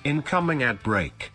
Incoming ad break.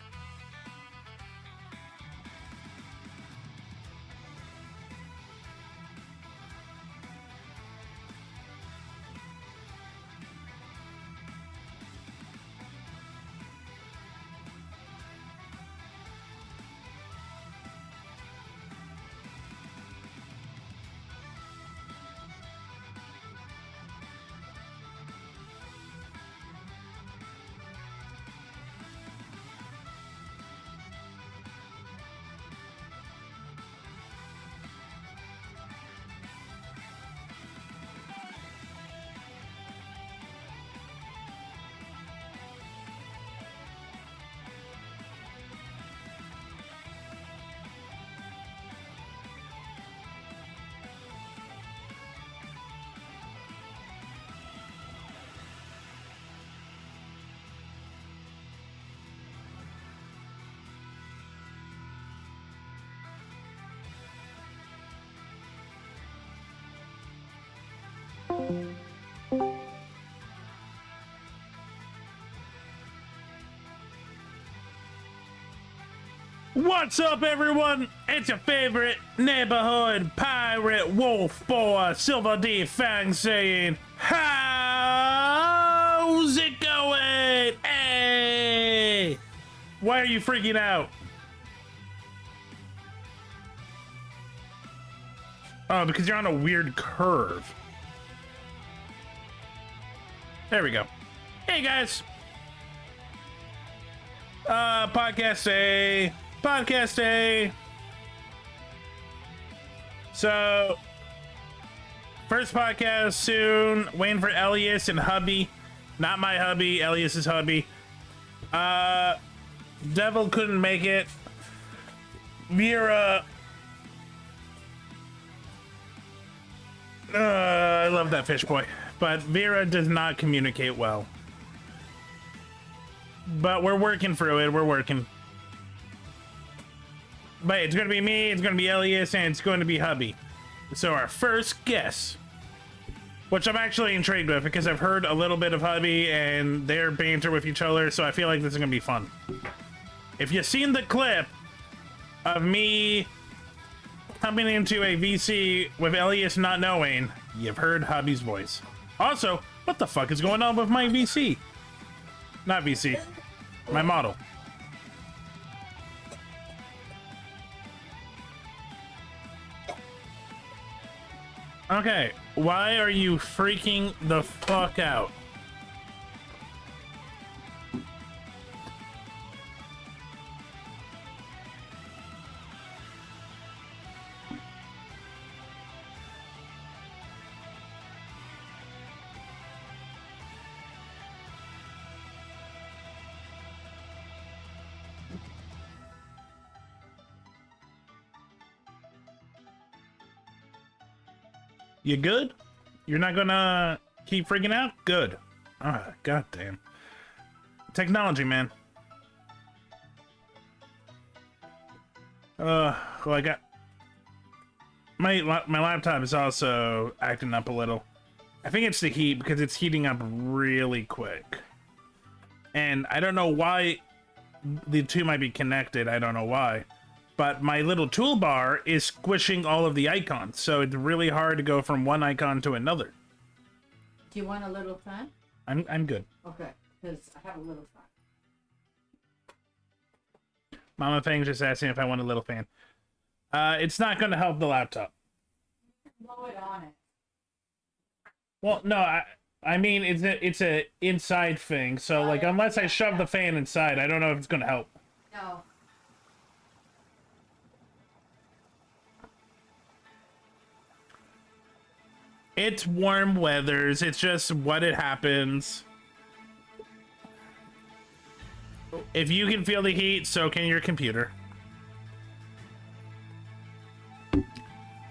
What's up, everyone? It's your favorite neighborhood pirate wolf boy, Silver D Fang, saying, how's it going? Hey! Why are you freaking out? Oh, because you're on a weird curve. There we go. Hey, guys. Podcast day. Podcast day. So, first podcast soon. Waiting for Elias and hubby. Not my hubby, Elias's hubby. Devil couldn't make it. Vera. I love that fish boy. But Vera does not communicate well. But we're working through it. We're working. But it's going to be me, it's going to be Elias, and it's going to be hubby. So our first guest, which I'm actually intrigued with because I've heard a little bit of hubby and their banter with each other, so I feel like this is going to be fun. If you've seen the clip of me coming into a VC with Elias not knowing, you've heard hubby's voice. Also, what the fuck is going on with my VC? Not VC, my model. Okay, why are you freaking the fuck out? You good? You're not gonna keep freaking out? Good. Ah, goddamn. Technology, man. Well, I got my laptop is also acting up a little. I think it's the heat because it's heating up really quick. And I don't know why the two might be connected. I don't know why. But my little toolbar is squishing all of the icons, so it's really hard to go from one icon to another. Do you want a little fan? I'm good. Okay, because I have a little fan. Mama Fang's just asking if I want a little fan. It's not going to help the laptop. Blow it on it. Well, no, I mean it's a inside thing, so like unless I shove the fan inside, I don't know if it's going to help. No. It's warm weathers. It's just what it happens. If you can feel the heat, so can your computer.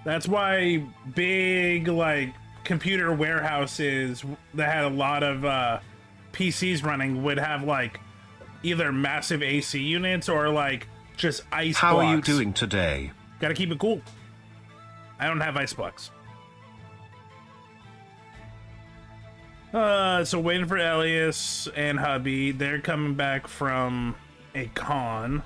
That's why big, like, computer warehouses that had a lot of PCs running would have, like, either massive AC units or, like, just ice How blocks. are you doing today? Gotta keep it cool. I don't have ice blocks. So waiting for Elias and hubby. They're coming back from a con.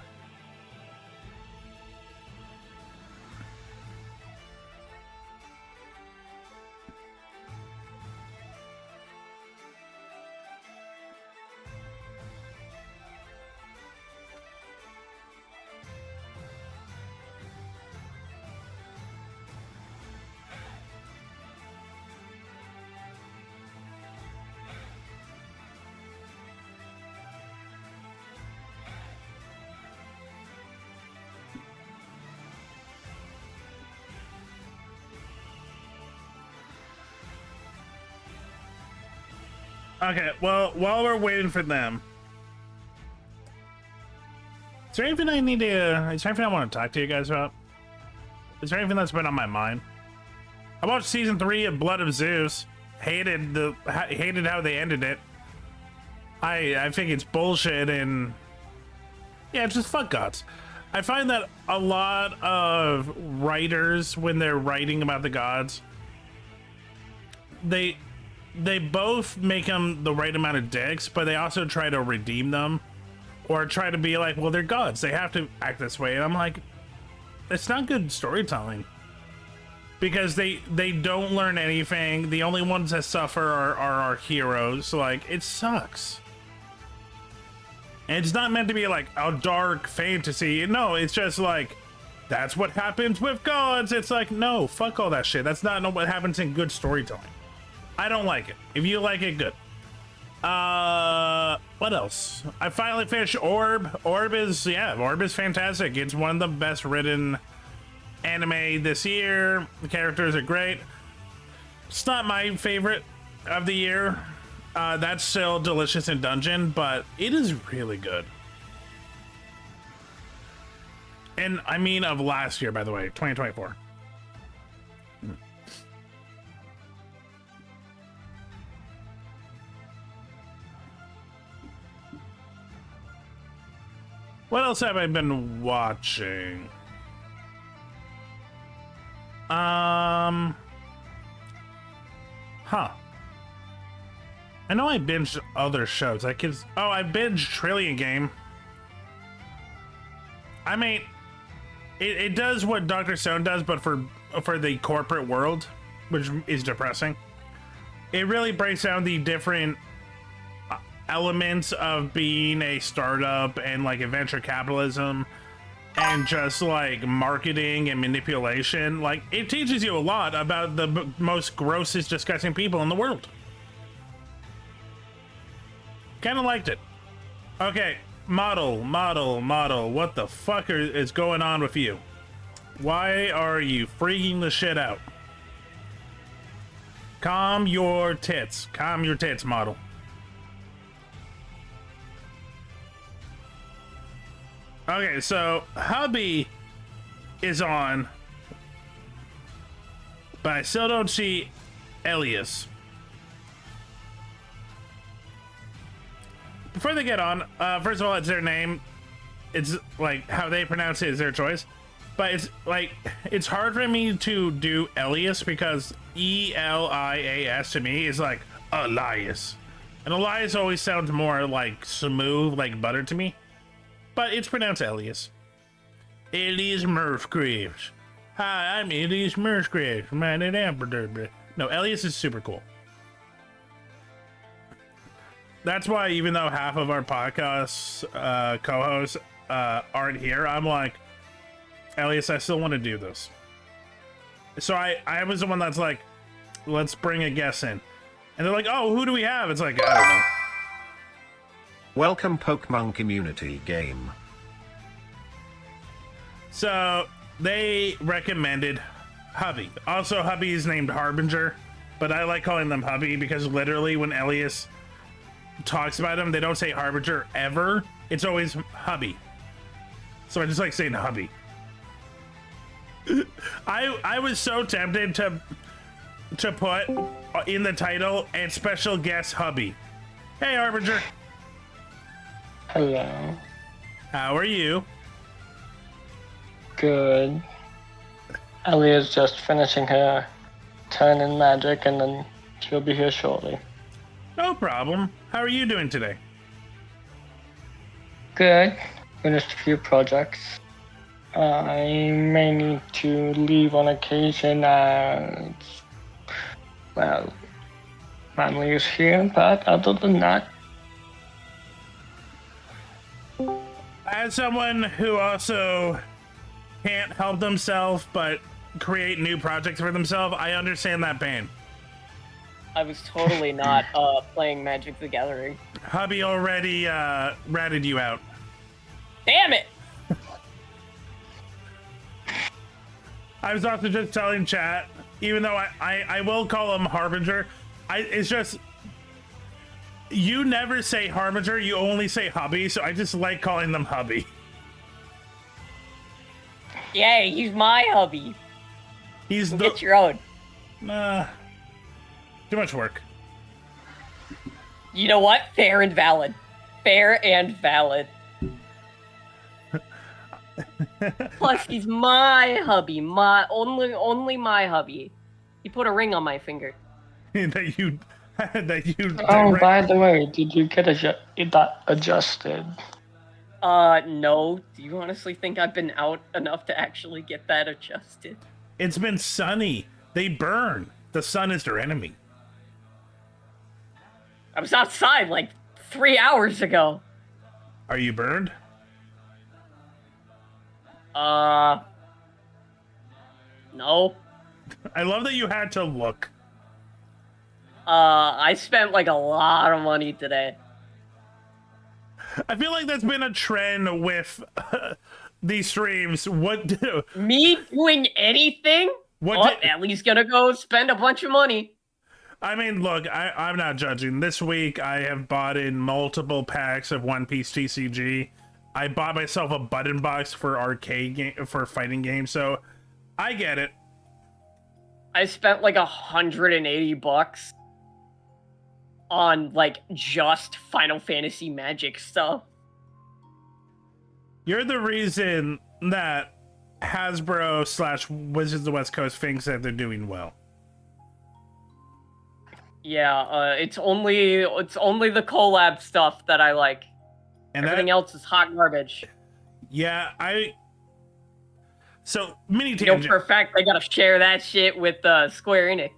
Okay, well, while we're waiting for them, is there anything I need to, is there anything I want to talk to you guys about? Is there anything that's been on my mind? I watched season 3 of Blood of Zeus. Hated how they ended it. I think it's bullshit, and yeah, it's just fuck gods. I find that a lot of writers, when they're writing about the gods, they both make them the right amount of dicks, but they also try to redeem them or try to be like, well, they're gods, they have to act this way. And I'm like, it's not good storytelling, because they don't learn anything. The only ones that suffer are our heroes. Like, it sucks. And it's not meant to be like a dark fantasy. No, it's just like, that's what happens with gods. It's like, no, fuck all that shit. That's not what happens in good storytelling. I don't like it. If you like it, good. What else? I finally finished Orb. Orb is fantastic. It's one of the best written anime this year. The characters are great. It's not my favorite of the year. That's still Delicious in Dungeon, but it is really good. And I mean of last year, by the way, 2024. What else have I been watching? I know I binged other shows. I binged Trillion Game. I mean, it does what Dr. Stone does, but for the corporate world, which is depressing. It really breaks down the different elements of being a startup and like venture capitalism and just like marketing and manipulation. Like, it teaches you a lot about the most grossest, disgusting people in the world. Kind of liked it. Okay, model. What the fuck is going on with you? Why are you freaking the shit out? Calm your tits. Calm your tits, model. Okay, so hubby is on, but I still don't see Elias. Before they get on, first of all, it's their name. It's like how they pronounce it is their choice. But it's like, it's hard for me to do Elias because Elias to me is like Elias. And Elias always sounds more like smooth, like butter to me. But it's pronounced Elias. Elias Murphgraves. Hi, I'm Elias Murphgraves. No, Elias is super cool. That's why, even though half of our podcast co-hosts aren't here, I'm like, Elias, I still want to do this. So I was the one that's like, let's bring a guest in. And they're like, oh, who do we have? It's like, I don't know. Welcome Pokemon community game. So they recommended hubby. Also, hubby is named Harbinger, but I like calling them hubby because literally when Elias talks about him, they don't say Harbinger ever. It's always hubby. So I just like saying hubby. I was so tempted to put in the title and special guest hubby. Hey, Harbinger. Hello. How are you? Good. Ellie's just finishing her turn in magic and then she'll be here shortly. No problem. How are you doing today? Good. Finished a few projects. I may need to leave on occasion as, well, family is here, but other than that, As someone who also can't help themselves but create new projects for themselves, I understand that pain. I was totally not playing Magic the Gathering. Hubby already ratted you out. Damn it! I was also just telling chat, even though I will call him Harbinger, it's just, you never say Harbinger, you only say Hubby, so I just like calling them Hubby. Yay, he's my hubby. He's Go get your own. Too much work. You know what? Fair and valid. Fair and valid. Plus, he's my hubby. My only my hubby. He put a ring on my finger. that you. oh, by the way, did you get that adjusted? No. Do you honestly think I've been out enough to actually get that adjusted? It's been sunny. They burn. The sun is their enemy. I was outside like 3 hours ago. Are you burned? No. I love that you had to look. I spent like a lot of money today. I feel like that's been a trend with these streams. Me doing anything? At least gonna go spend a bunch of money. I mean, look, I'm not judging. This week, I have bought in multiple packs of One Piece TCG. I bought myself a button box for arcade game, for fighting games, so I get it. I spent like $180 on like just Final Fantasy Magic stuff. You're the reason that Hasbro / Wizards of the West Coast thinks that they're doing well. Yeah, it's only the collab stuff that I like. And everything else is hot garbage. Yeah, so mini You tangent. know for a fact I gotta share that shit with Square Enix.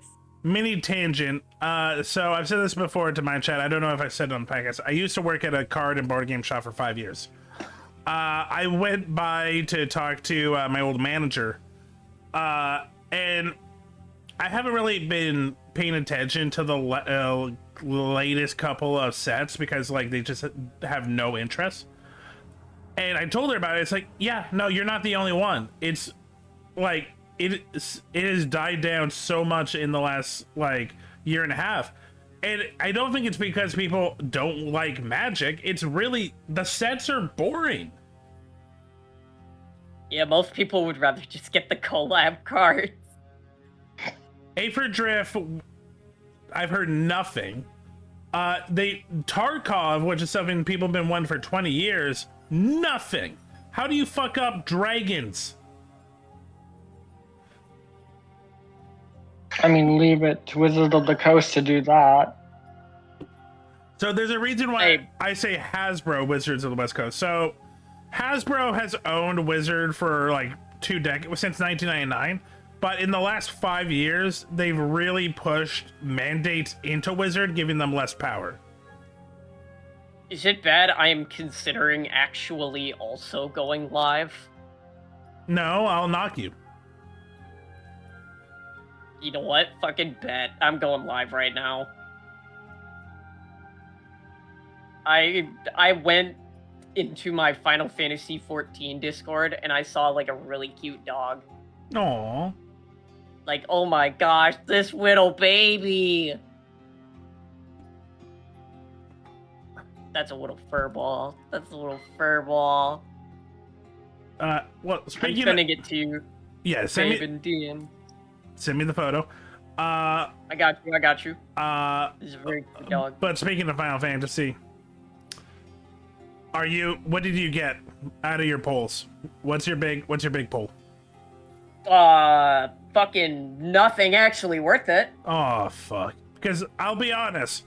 Mini tangent. So I've said this before to my chat. I don't know if I said it on the podcast. I used to work at a card and board game shop for 5 years. I went by to talk to my old manager, and I haven't really been paying attention to the latest couple of sets because like they just have no interest. And I told her about it. It's like, yeah, no, you're not the only one. It's like it has died down so much in the last like year and a half. And I don't think it's because people don't like Magic. It's really the sets are boring. Yeah, most people would rather just get the collab cards. A for Drift, I've heard nothing. Tarkov, which is something people have been wanting for 20 years, nothing. How do you fuck up dragons? I mean, leave it to Wizards of the Coast to do that. So there's a reason why I say Hasbro Wizards of the West Coast. So Hasbro has owned Wizard for like 2 decades, since 1999. But in the last 5 years, they've really pushed mandates into Wizard, giving them less power. Is it bad I am considering actually also going live? No, I'll knock you. You know what? Fucking bet. I'm going live right now. I went into my Final Fantasy 14 Discord and I saw like a really cute dog. Aww. Like, oh my gosh, this little baby. That's a little furball. That's a little furball. Well, I'm speaking sending it to you. Yeah, send me the photo. I got you. This is a very cute dog. But speaking of Final Fantasy, what did you get out of your polls? What's your big poll? Fucking nothing actually worth it. Oh, fuck. Because I'll be honest,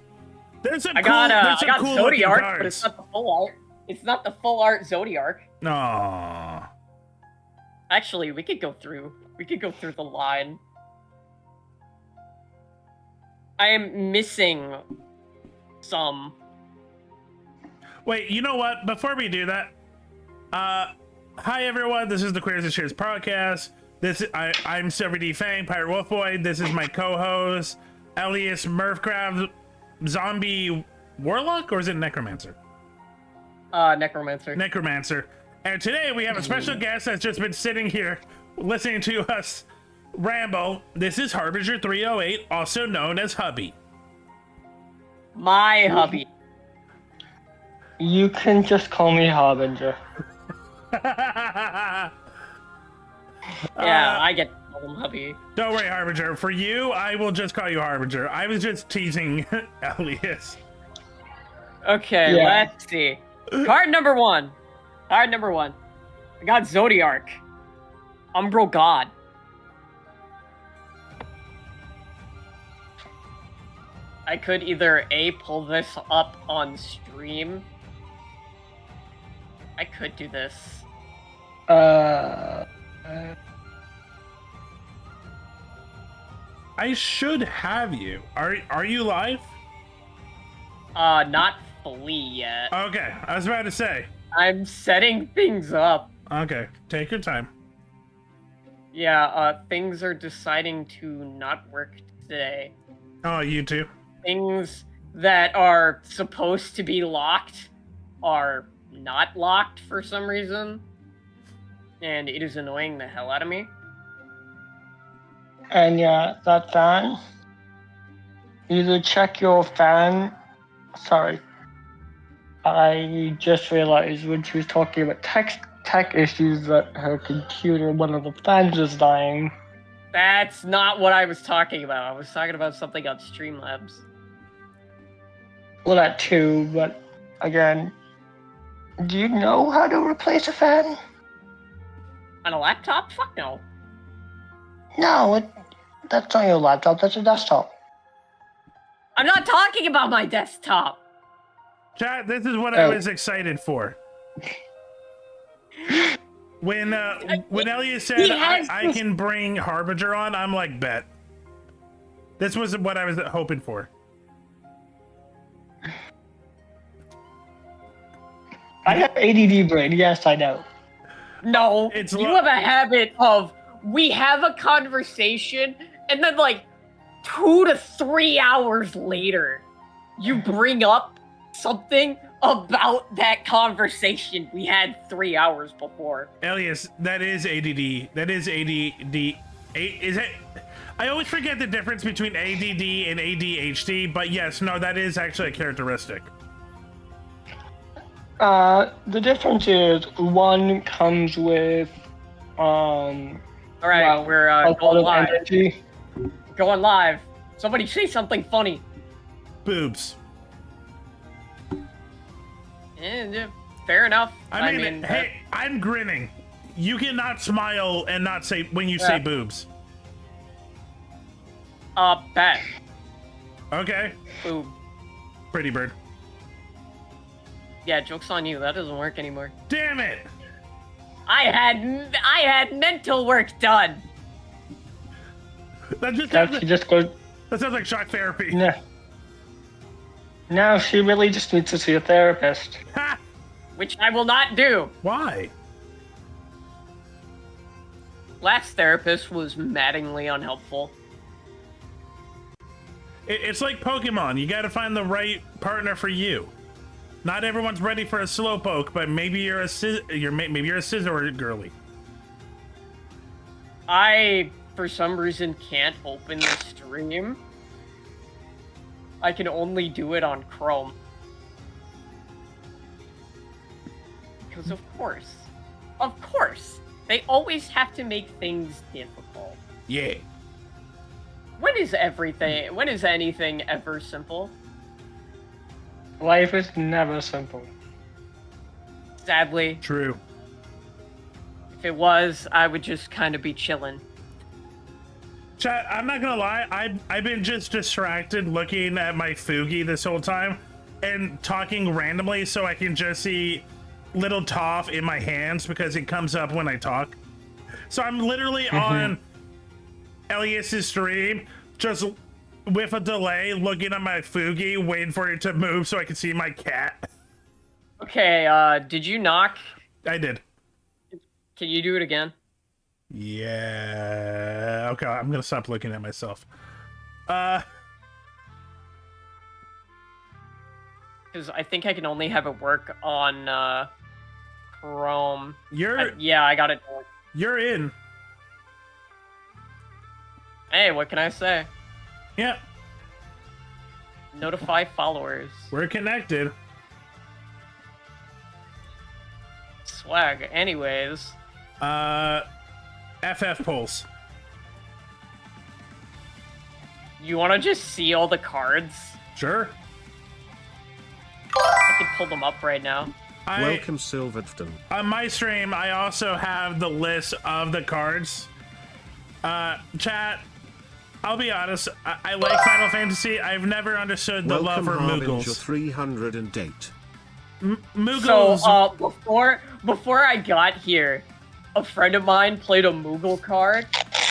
There's some I got cool looking Zodiac, cards. but it's not the full art. It's not the full art Zodiac. Aww. Actually, we could go through. We could go through the line. I am missing some. Wait, you know what? Before we do that, hi everyone. This is the Queers and Shares podcast. I'm Silver D Fang, Pirate Wolf Boy. This is my co-host, Elias Murphcraft, Zombie Warlock, or is it Necromancer? Necromancer. Necromancer. And today we have a special guest that's just been sitting here listening to us ramble. This is Harbinger 308, also known as Hubby. My hubby. You can just call me Harbinger. Yeah, I get to call him hubby. Don't worry, Harbinger. For you, I will just call you Harbinger. I was just teasing Elias. Okay, Yeah. let's see. Card number one. I got Zodiac. Umbral God. I could either A, pull this up on stream. I could do this. I should have you. Are you live? Not fully yet. Okay, I was about to say. I'm setting things up. Okay, take your time. Yeah, things are deciding to not work today. Oh, you too. Things that are supposed to be locked are not locked for some reason. And it is annoying the hell out of me. And yeah, that fan. Either check your fan. Sorry. I just realized when she was talking about tech issues that her computer, one of the fans is dying. That's not what I was talking about. I was talking about something on Streamlabs. Well, that too, but again, do you know how to replace a fan? On a laptop? Fuck no. No, that's not your laptop, that's a desktop. I'm not talking about my desktop. Chat, this is what I was excited for. When Elias said I can bring Harbinger on, I'm like, bet. This was what I was hoping for. I have ADD brain, yes, I know. No, It's you have a habit of, we have a conversation, and then like 2 to 3 hours later, you bring up something about that conversation we had 3 hours before. Elias, that is ADD. That is ADD. Is it? I always forget the difference between ADD and ADHD, but yes, no, that is actually a characteristic. The difference is one comes with, Alright, we're a lot going of live. energy. Going live. Somebody say something funny. Boobs. And fair enough. I mean, hey, I'm grinning. You cannot smile and not say when you say boobs. Bet. Okay. Boob. Pretty bird. Yeah, joke's on you. That doesn't work anymore. Damn it! I had mental work done. That just That sounds, she just goes, that sounds like shock therapy. no. No, she really just needs to see a therapist. Ha! Which I will not do. Why? Last therapist was maddeningly unhelpful. It's like Pokemon. You gotta find the right partner for you. Not everyone's ready for a slowpoke, but maybe you're a maybe you're a scissor girly. I, for some reason, can't open the stream. I can only do it on Chrome. Because of course, they always have to make things difficult. Yeah. When is anything ever simple? Life is never simple. Sadly, True. if it was, I would just kind of be chilling. Chat, I'm not gonna lie, I've been just distracted looking at my Fugi this whole time and talking randomly so I can just see little Toph in my hands because it comes up when I talk. So I'm literally on Elias's stream, just with a delay, looking at my Fugi, waiting for it to move so I can see my cat. Okay, did you knock? I did. Can you do it again? Yeah. Okay, I'm gonna stop looking at myself. Because I think I can only have it work on Chrome. Yeah, I got it. You're in. Hey, what can I say? Yeah. Notify followers. We're connected. Swag. Anyways. FF Pulse. You want to just see all the cards? Sure. I can pull them up right now. Welcome, Silverton. On my stream, I also have the list of the cards. Chat, I'll be honest, I like Final Fantasy. I've never understood the love for Moogles. 308. Moogles. So, before I got here, a friend of mine played a Moogle card,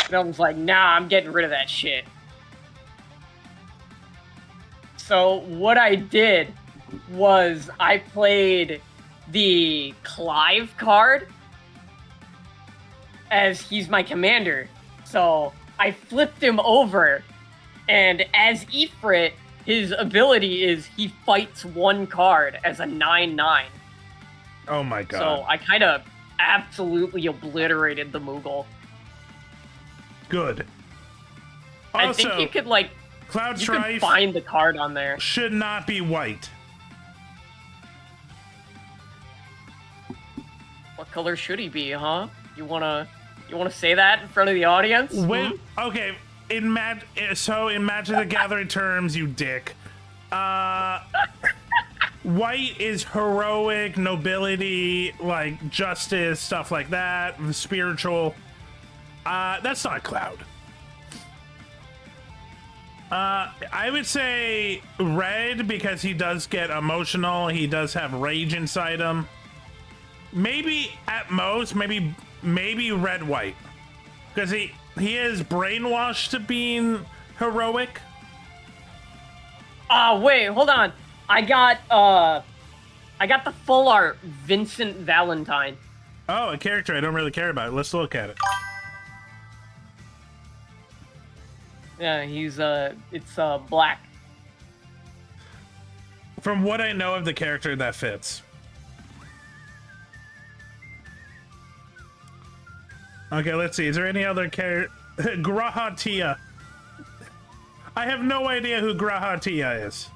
and I was like, nah, I'm getting rid of that shit. So what I did was I played the Clive card as he's my commander. So I flipped him over, and as Ifrit, his ability is he fights one card as a 9/9. Oh my god. So I kind of absolutely obliterated the Moogle. Good. I Also, think you could, like, Cloud you could Strife find the card on there. should not be white. What color should he be, huh? You wanna say that in front of the audience? When, okay, in Magic the Gathering terms, you dick. White is heroic, nobility, like justice, stuff like that, spiritual. That's not Cloud. I would say red because he does get emotional. He does have rage inside him. Maybe at most, maybe red white, because he is brainwashed to being heroic. Wait, hold on. I got the full art Vincent Valentine. Oh, a character I don't really care about. Let's look at it. Yeah, he's it's black. From what I know of the character, that fits. Okay, let's see. Is there any other character? Grahatia. I have no idea who Grahatia is.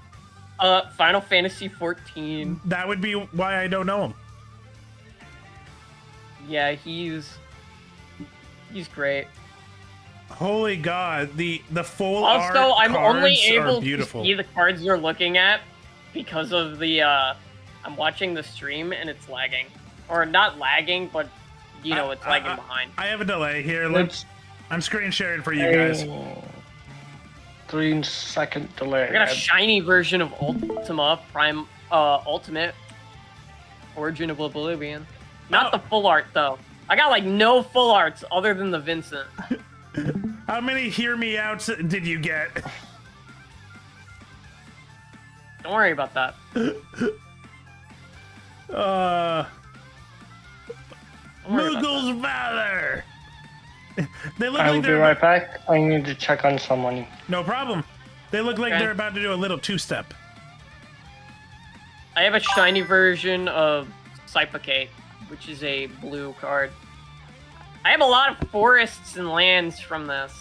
Final Fantasy 14. That would be why I don't know him. Yeah, he's great. Holy god, the full also, art I'm cards only are able beautiful. to see the cards you're looking at because of the I'm watching the stream and it's lagging. Or not lagging, but you know, it's lagging behind. I have a delay here. I'm screen sharing for you guys. 3-second delay. I got a shiny version of Ultima Prime Ultimate Origin of Oblivion. Not the full art though. I got like no full arts other than the Vincent. How many hear me outs did you get? Don't worry about that. Moogle's Valor! They look I will like be they're right back. I need to check on someone. No problem. They look like Okay. they're about to do a little two-step. I have a shiny version of Cypocate, which is a blue card. I have a lot of forests and lands from this.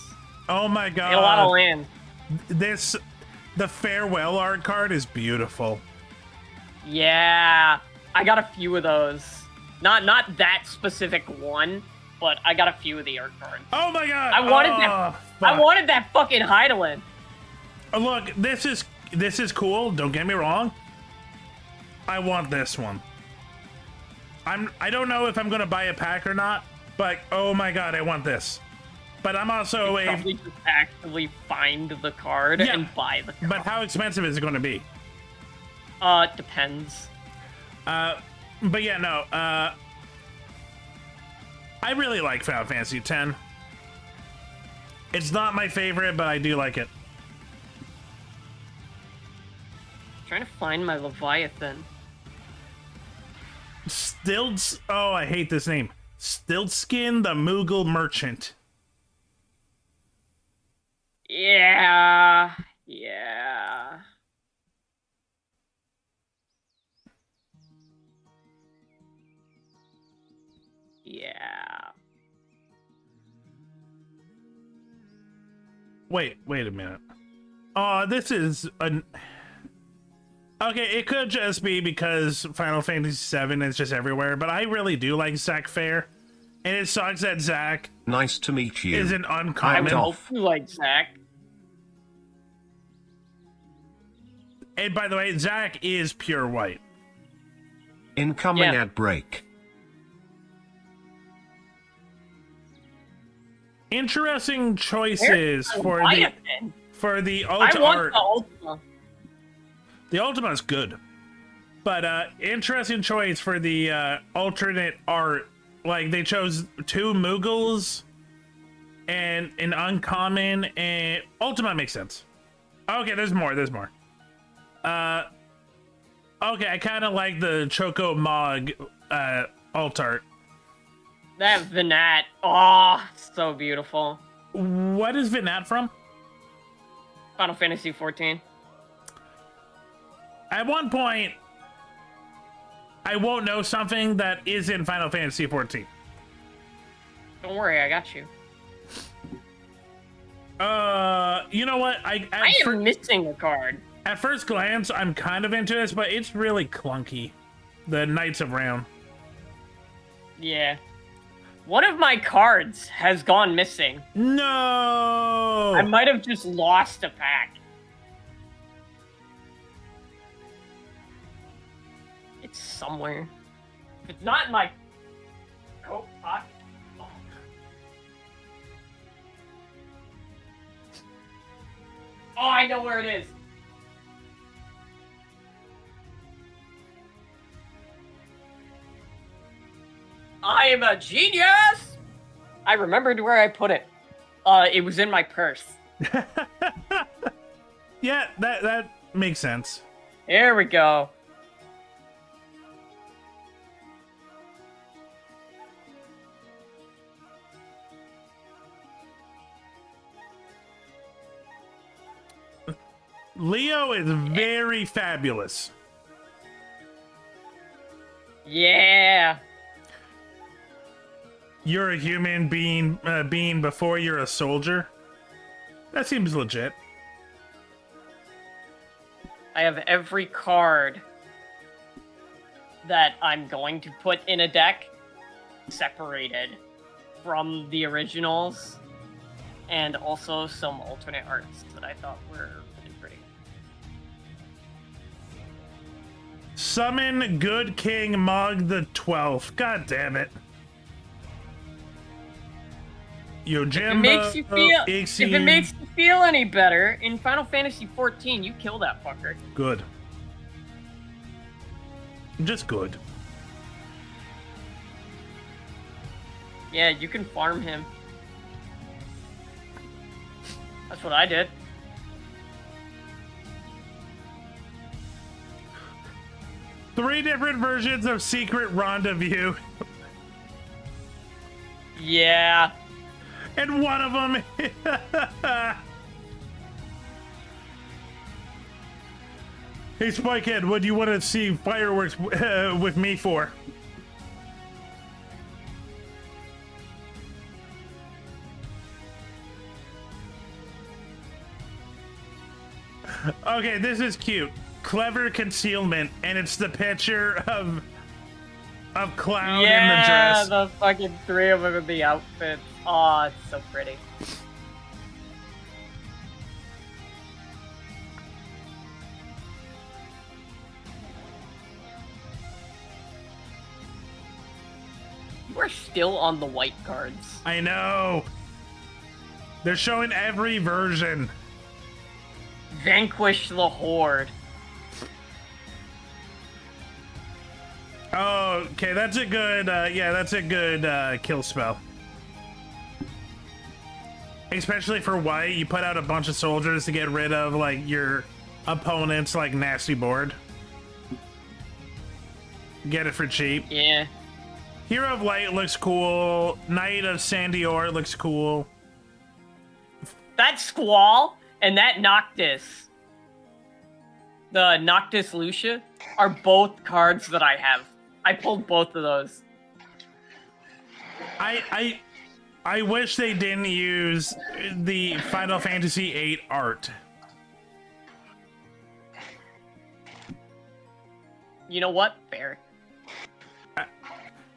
Oh my I god. have a lot of land. The farewell art card is beautiful. Yeah, I got a few of those. Not that specific one, but I got a few of the art cards. Oh my god! I wanted oh, that. fuck. I wanted that fucking Hydaelyn. Look, this is cool. Don't get me wrong. I want this one. I don't know if I'm gonna buy a pack or not, but oh my god, I want this. But I'm also a. Probably just actually find the card Yeah, and buy the card. But how expensive is it going to be? Depends. But yeah, no. I really like Final Fantasy X. It's not my favorite, but I do like it. Trying to find my Leviathan. Oh, I hate this name. Stiltskin the Moogle Merchant. Yeah. Wait a minute. Oh, this is an. Okay, it could just be because Final Fantasy VII is just everywhere, but I really do like Zack Fair, and it sucks that Zack Nice to meet you. is an I uncommon. would hope you like Zach. And by the way, Zack is pure white. Incoming Yeah. ad break. Interesting choices for the Leviathan. I Ulta want art. the Ultima. The Ultima is good, but interesting choice for the alternate art. Like they chose 2 Moogles and an uncommon, and Ultima makes sense. Okay, there's more. Okay, I kind of like the Choco Mog alt art. That Vinat. Oh, so beautiful. What is Vinat from? Final Fantasy 14. At one point, I won't know something that is in Final Fantasy 14. Don't worry, I got you. You know what? I am missing a card. At first glance, I'm kind of into this, but it's really clunky. The Knights of Round. Yeah. One of my cards has gone missing. No! I might have just lost a pack. It's somewhere. If it's not in my coat pocket. Oh, I know where it is. I am a genius! I remembered where I put it. It was in my purse. Yeah, that makes sense. Here we go. Leo is very fabulous. Yeah. You're a human being before you're a soldier. That seems legit. I have every card that I'm going to put in a deck separated from the originals, and also some alternate arts that I thought were really pretty. Summon Good King Mog the 12th. God damn it. Yojimbo, If it makes you feel any better, in Final Fantasy 14, you kill that fucker. Good. Just good. Yeah, you can farm him. That's what I did. Three different versions of Secret Rendezvous. Yeah. And one of them. Hey, Spikehead, what do you want to see fireworks with me for? Okay, this is cute. Clever concealment, and it's the picture of Cloud in the dress. The fucking 3 of them in the outfits. Oh, it's so pretty. We're still on the white cards. I know. They're showing every version. Vanquish the Horde. Oh, okay, that's a good, yeah, that's a good kill spell. Especially for white, you put out a bunch of soldiers to get rid of, like, your opponent's, like, nasty board. Get it for cheap. Yeah. Hero of Light looks cool. Knight of Sandior looks cool. That Squall and that Noctis, the Noctis Lucia, are both cards that I have. I pulled both of those. I wish they didn't use the Final Fantasy VIII art. You know what? Fair.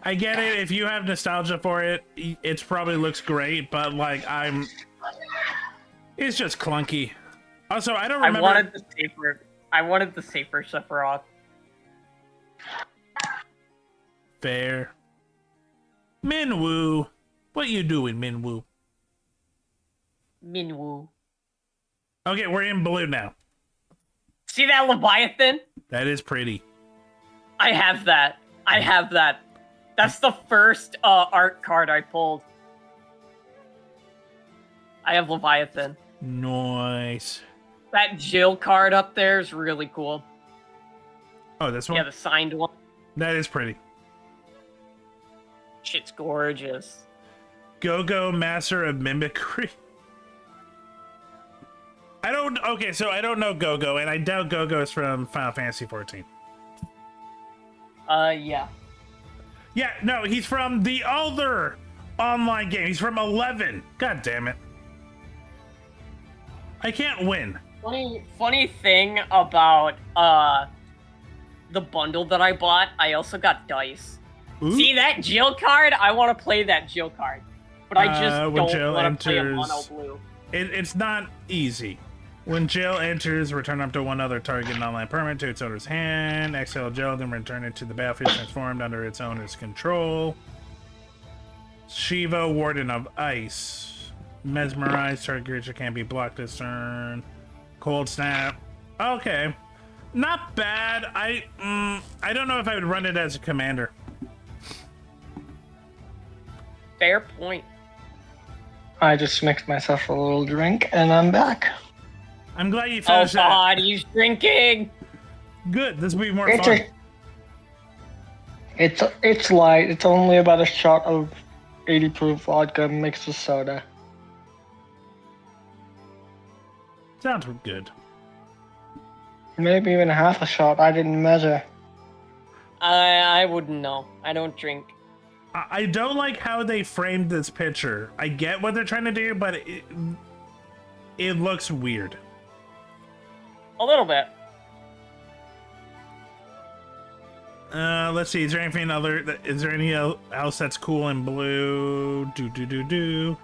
I get it. If you have nostalgia for it, it probably looks great, but like it's just clunky. Also, I don't remember. I wanted the safer Sephiroth. Fair. Minwoo. What you doing, Minwoo? Minwoo. Okay, we're in blue now. See that Leviathan? That is pretty. I have that. I have that. That's the first art card I pulled. I have Leviathan. Nice. That Jill card up there is really cool. Oh, this one? Yeah, the signed one. That is pretty. Shit's gorgeous. Go-Go Master of Mimicry. Okay, so I don't know Go-Go, and I doubt Go-Go is from Final Fantasy 14. Yeah. Yeah, no, he's from the other online game. He's from 11. God damn it. I can't win. Funny thing about the bundle that I bought, I also got dice. Ooh. See that Jill card? I want to play that Jill card, but I just don't want to play a mono blue. It's not easy. When Jill enters, return up to one other target non-land permanent to its owner's hand. Exhale Jill, then return it to the battlefield transformed under its owner's control. Shiva, Warden of Ice. Mesmerize, target creature can't be blocked this turn. Cold Snap. Okay. Not bad. I don't know if I would run it as a commander. Fair point. I just mixed myself a little drink and I'm back. I'm glad you Oh finished that. God, he's drinking. Good. This will be more It's fun. it's light. It's only about a shot of 80 proof vodka mixed with soda. Sounds good. Maybe even half a shot. I didn't measure. I wouldn't know. I don't drink. I don't like how they framed this picture. I get what they're trying to do, but it looks weird. A little bit. Let's see. Is there anything other? Is there any else that's cool in blue? Do.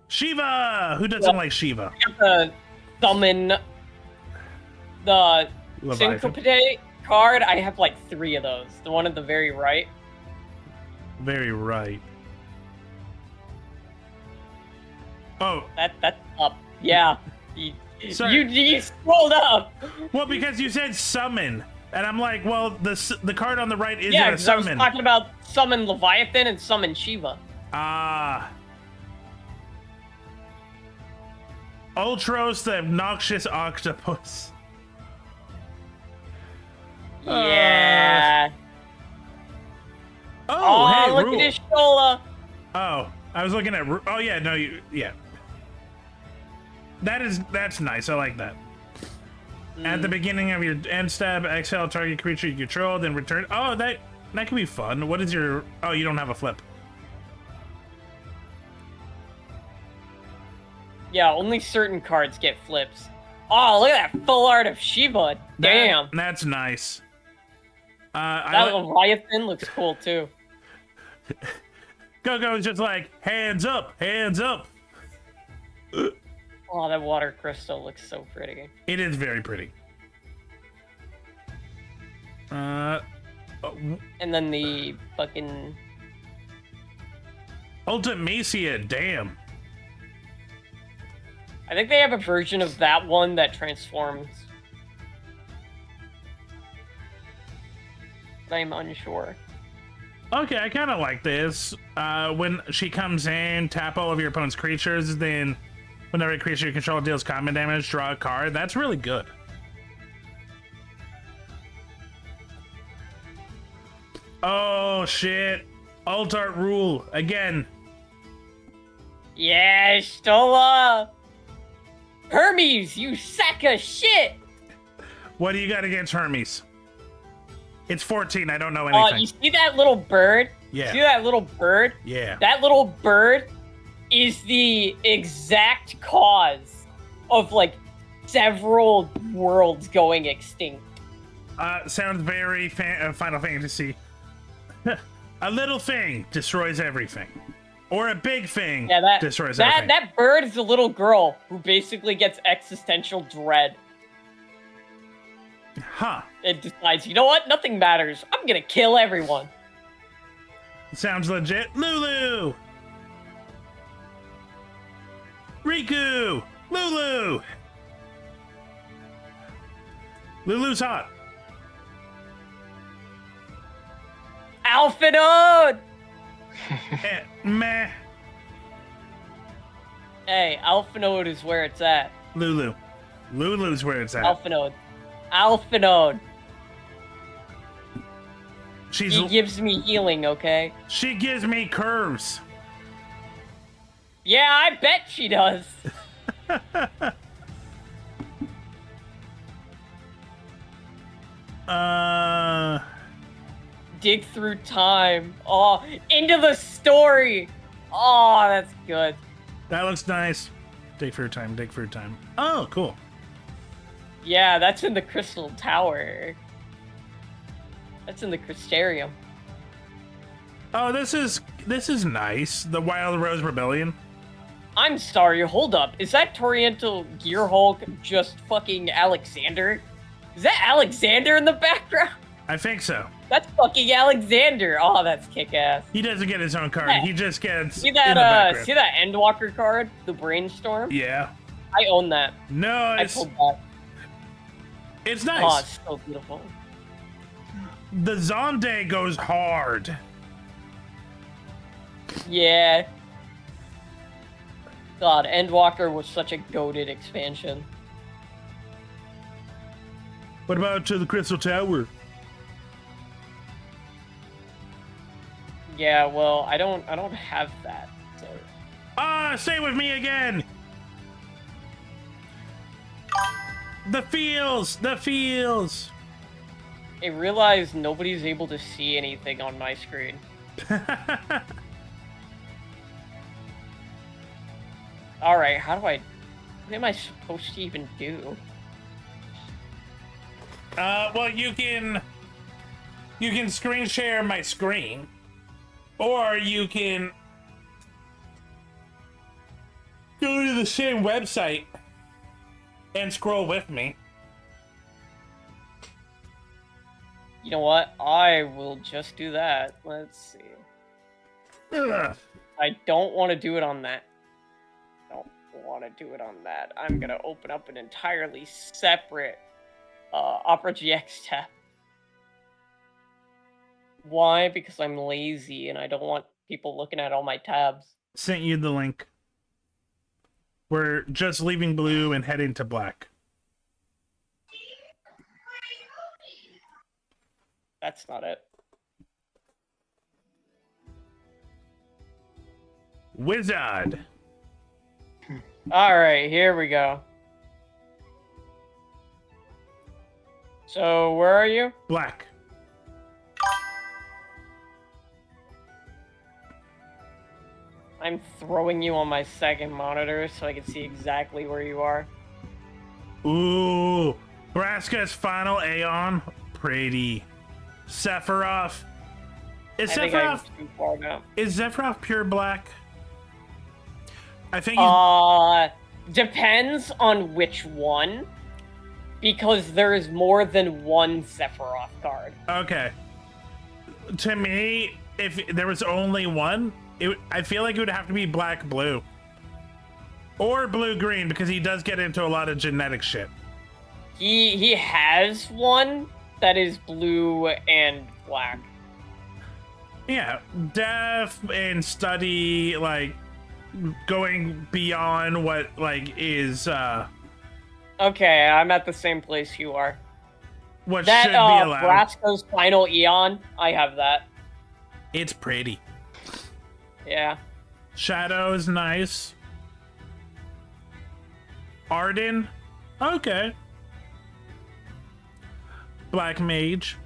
Shiva. Who doesn't like Shiva? I got the summon the Leviathan. Syncopate card. I have like 3 of those. The one at the very right. Very right. Oh, That's up. Yeah. Sorry. You scrolled up. well, because you said summon, and I'm like, well, the card on the right isn't Yeah, a because I was summon. talking about summon Leviathan and summon Shiva. Ah. Ultros, the obnoxious octopus. Yeah. Oh, hey, look Rule. at his Shola. Oh, I was looking at. Oh yeah, no, yeah. That's nice. I like that. At the beginning of your end step, exhale target creature you control, then return. Oh, that can be fun. What is your? Oh, you don't have a flip. Yeah, only certain cards get flips. Oh, look at that full art of Shiva. Damn. That's nice. That Leviathan looks cool too. Go-Go's just like hands up, hands up. Oh, that water crystal looks so pretty. It is very pretty. And then the fucking Ultimacia, damn. I think they have a version of that one that transforms. I'm unsure. Okay, I kind of like this. When she comes in, tap all of your opponent's creatures, then whenever a creature you control deals combat damage, draw a card. That's really good. Oh, shit. Alt art rule. Again. Yeah, Stola! Hermes, you sack of shit! What do you got against Hermes? It's 14. I don't know anything. You see that little bird? Yeah. See that little bird? Yeah. That little bird is the exact cause of, like, several worlds going extinct. Sounds very Final Fantasy. A little thing destroys everything. Or a big thing destroys everything. That bird is a little girl who basically gets existential dread. Huh. It decides, you know what? Nothing matters. I'm gonna kill everyone. Sounds legit. Lulu! Riku! Lulu! Lulu's hot. Alphanode! Meh. Hey, Alphanode is where it's at. Lulu. Lulu's where it's at. Alphanode. Alphanode. She's. He gives me healing, okay? She gives me curves. Yeah, I bet she does. Dig through time. Oh, into the story. Oh, that's good. That looks nice. Dig for your time, dig for your time. Oh, cool. Yeah, that's in the Crystal Tower. That's in the Crystarium. Oh, this is nice. The Wild Rose Rebellion. I'm sorry, hold up. Is that Toriental Gearhulk just fucking Alexander? Is that Alexander in the background? I think so. That's fucking Alexander. Oh, that's kick-ass. He doesn't get his own card. Yeah. He just gets See in the that background. see that Endwalker card? The Brainstorm? Yeah. I own that. I Nice. pulled that. It's Oh, nice. it's so beautiful. The Zonde goes hard. Yeah. God, Endwalker was such a goated expansion. What about to the Crystal Tower? Yeah, well, I don't have that. So. Stay with me again. The feels. I realize nobody's able to see anything on my screen. Alright, what am I supposed to even do? Well, you can screen share my screen, or you can go to the same website and scroll with me. You know what? I will just do that. Let's see. Ugh. I don't want to do it on that. I'm gonna open up an entirely separate Opera GX tab. Why? Because I'm lazy and I don't want people looking at all my tabs. Sent you the link. We're just leaving blue and heading to black. That's not it. Wizard. Alright, here we go. So, where are you? Black. I'm throwing you on my second monitor so I can see exactly where you are. Ooh. Braska's final Aeon. Pretty. Sephiroth. Is I think I'm Sephiroth too far now. pure black? I think he's... Depends on which one. Because there is more than one Sephiroth card. Okay. To me, if there was only one, I feel like it would have to be black blue. Or blue-green, because he does get into a lot of genetic shit. He has one that is blue and black. Yeah, def and study, like, going beyond what, like, is, Okay, I'm at the same place you are. what That should be allowed. Brasco's Final Eon, I have that. It's pretty. Yeah. Shadow is nice. Arden, okay. Black Mage.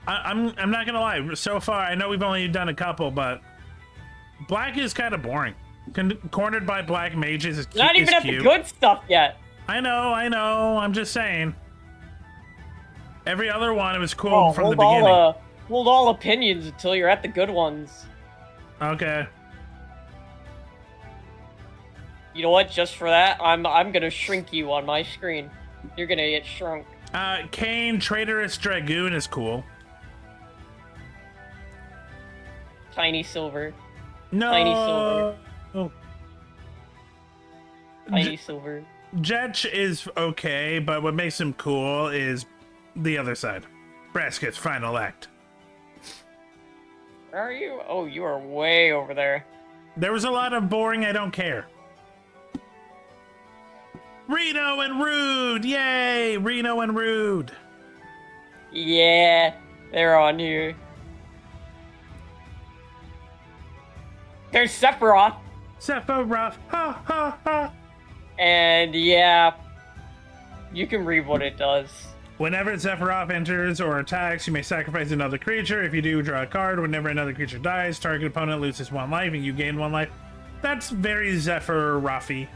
I'm not gonna lie. So far, I know we've only done a couple, but Black is kind of boring. Cornered by Black Mages is cute. Not even at the good stuff yet. I know. I'm just saying. Every other one, it was cool Oh, from the beginning. Hold all opinions until you're at the good ones. Okay. You know what? Just for that, I'm gonna shrink you on my screen. You're gonna get shrunk. Kane, Traitorous Dragoon is cool. Tiny silver. No. Tiny silver. Oh. Tiny silver. Jetch is okay, but what makes him cool is the other side. Brasket's final act. Where are you? Oh, you are way over there. There was a lot of boring, I don't care. Reno and Rude! Yay! Reno and Rude. Yeah, they're on here. There's Sephiroth. Sephiroth. Ha ha ha. And yeah, you can read what it does. Whenever Sephiroth enters or attacks, you may sacrifice another creature. If you do, draw a card. Whenever another creature dies, target opponent loses 1 life and you gain 1 life. That's very Sephiroth-y.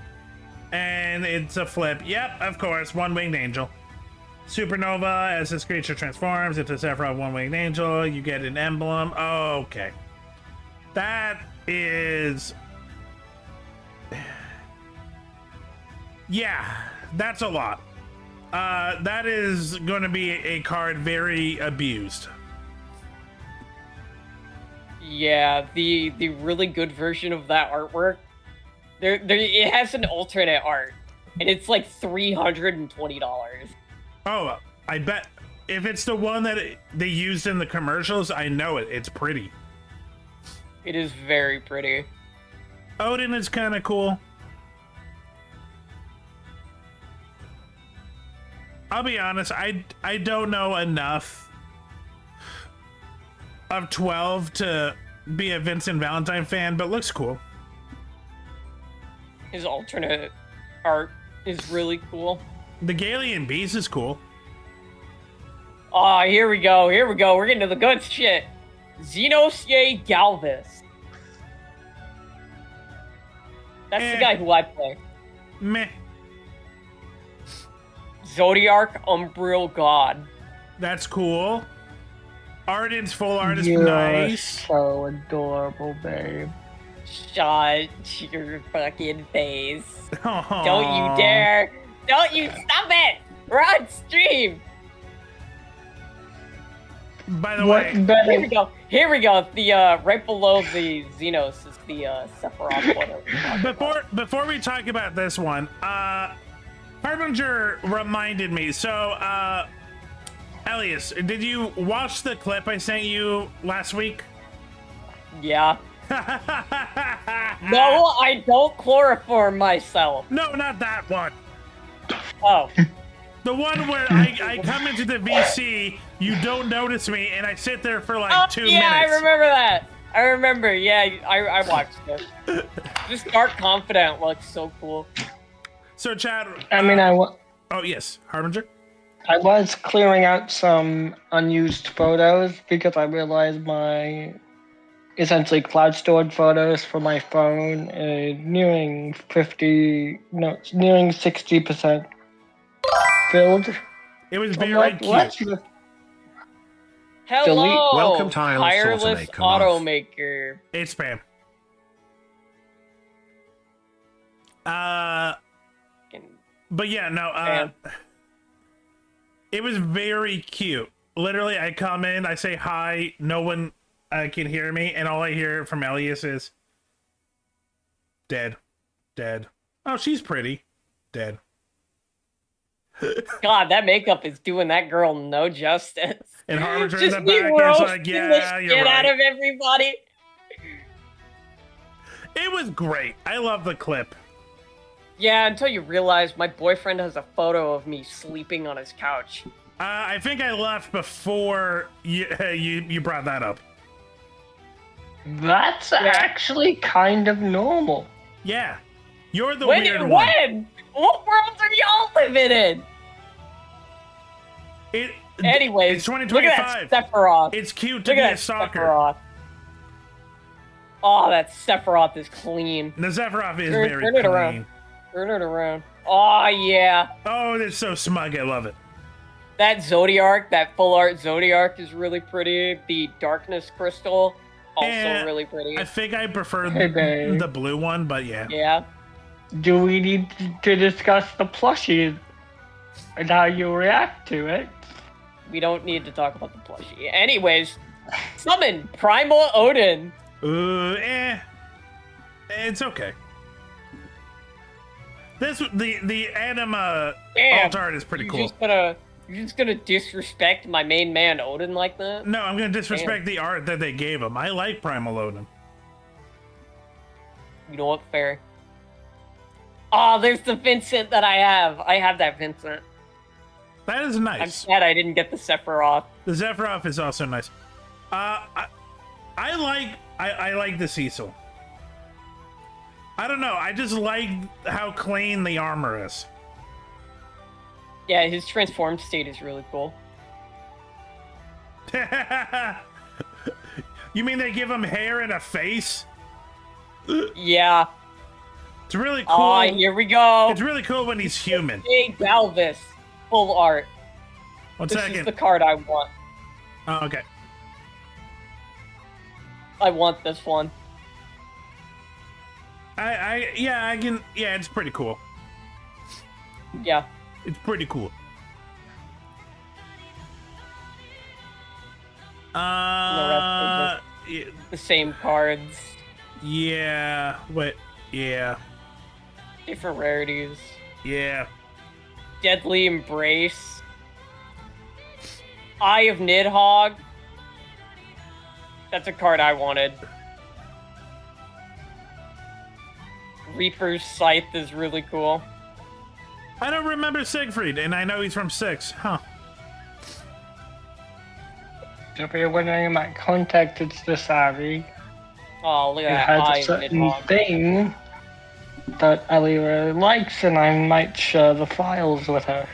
And it's a flip. Yep, of course, one-winged angel. Supernova, as this creature transforms into Sephiroth one-winged angel, you get an emblem. Okay. That is... Yeah, that's a lot. That is going to be a card very abused. Yeah, the really good version of that artwork. It has an alternate art, and it's like $320. Oh, I bet if it's the one that they used in the commercials, I know it. It's pretty. It is very pretty. Odin is kind of cool. I'll be honest, I don't know enough of 12 to be a Vincent Valentine fan, but looks cool. His alternate art is really cool. The Galian Beast is cool. Ah, here we go. We're getting to the good shit. Xenosie Galvis. That's the guy who I play. Meh. Zodiac Umbral God. That's cool. Arden's full art is You're nice. so adorable, babe. Shut your fucking face. Aww. Don't you dare. Don't you stop it. We're on stream. By the What way, Here we go. The right below the Xenos is the Sephiroth one. before we talk about this one, Harbinger reminded me. So, Elias, did you watch the clip I sent you last week? Yeah. No, I don't chloroform myself. No, not that one. Oh. The one where I come into the VC, you don't notice me, and I sit there for like 2 minutes. Yeah, I remember that. I remember. Yeah, I watched it. Just Dark Confidant looks so cool. So, Chad. I mean, Oh yes, Harbinger. I was clearing out some unused photos because I realized my essentially cloud stored photos for my phone nearing 60% filled. It was I'm very like, cute. what? Hello, Welcome, tireless Come off. automaker. It's spam. But yeah, no. It was very cute. Literally, I come in, I say hi, no one can hear me, and all I hear from Elias is, Dead. Dead. Oh, she's pretty. Dead. God, that makeup is doing that girl no justice. And Harbinger in Just the me back is roasting like, the yeah, you're shit out right. of everybody. It was great. I love the clip. Yeah, until you realize my boyfriend has a photo of me sleeping on his couch. I think I left before you brought that up. That's actually kind of normal. Yeah. You're the When? weird one. When? What worlds are y'all living in? Anyways, it's look 2025. at that Sephiroth. It's cute to Look be at a that stalker. Sephiroth. Oh, that Sephiroth is clean. The Sephiroth is Turn very it clean. around. Turn it around. Oh, yeah. Oh, it's so smug. I love it. That Zodiark, that full art Zodiark is really pretty. The Darkness Crystal, also Eh, really pretty. I think I prefer Hey, babe. the blue one, but yeah. Yeah. Do we need to discuss the plushie and how you react to it? We don't need to talk about the plushie. Anyways, summon Primal Odin. It's okay. The anima Damn, alt art is pretty you're cool. You're just gonna disrespect my main man Odin like that? No, I'm gonna disrespect the art that they gave him. I like Primal Odin. You know what? Fair. Oh, there's the Vincent that I have. I have that Vincent. That is I'm nice. sad I didn't get the Sephiroth. The Sephiroth is also nice. I like the Cecil. I don't know. I just like how clean the armor is. Yeah, his transformed state is really cool. You mean they give him hair and a face? Yeah. It's really cool. Oh, here we go. It's really cool when he's human. Big Galvis, full art. One This second. is the card I want. Oh, okay. I want this one. I can. Yeah, it's pretty cool. Yeah. It's pretty cool. The The same cards, Yeah. Wait. Yeah. different rarities. Yeah. Deadly Embrace. Eye of Nidhogg. That's a card I wanted. Reaper's Scythe is really cool. I don't remember Siegfried, and I know he's from 6. Huh. If you're wondering my contact, it's the Savvy. Oh, look It at that Eye has a of certain Nidhogg. thing that Ellie really likes, and I might share the files with her.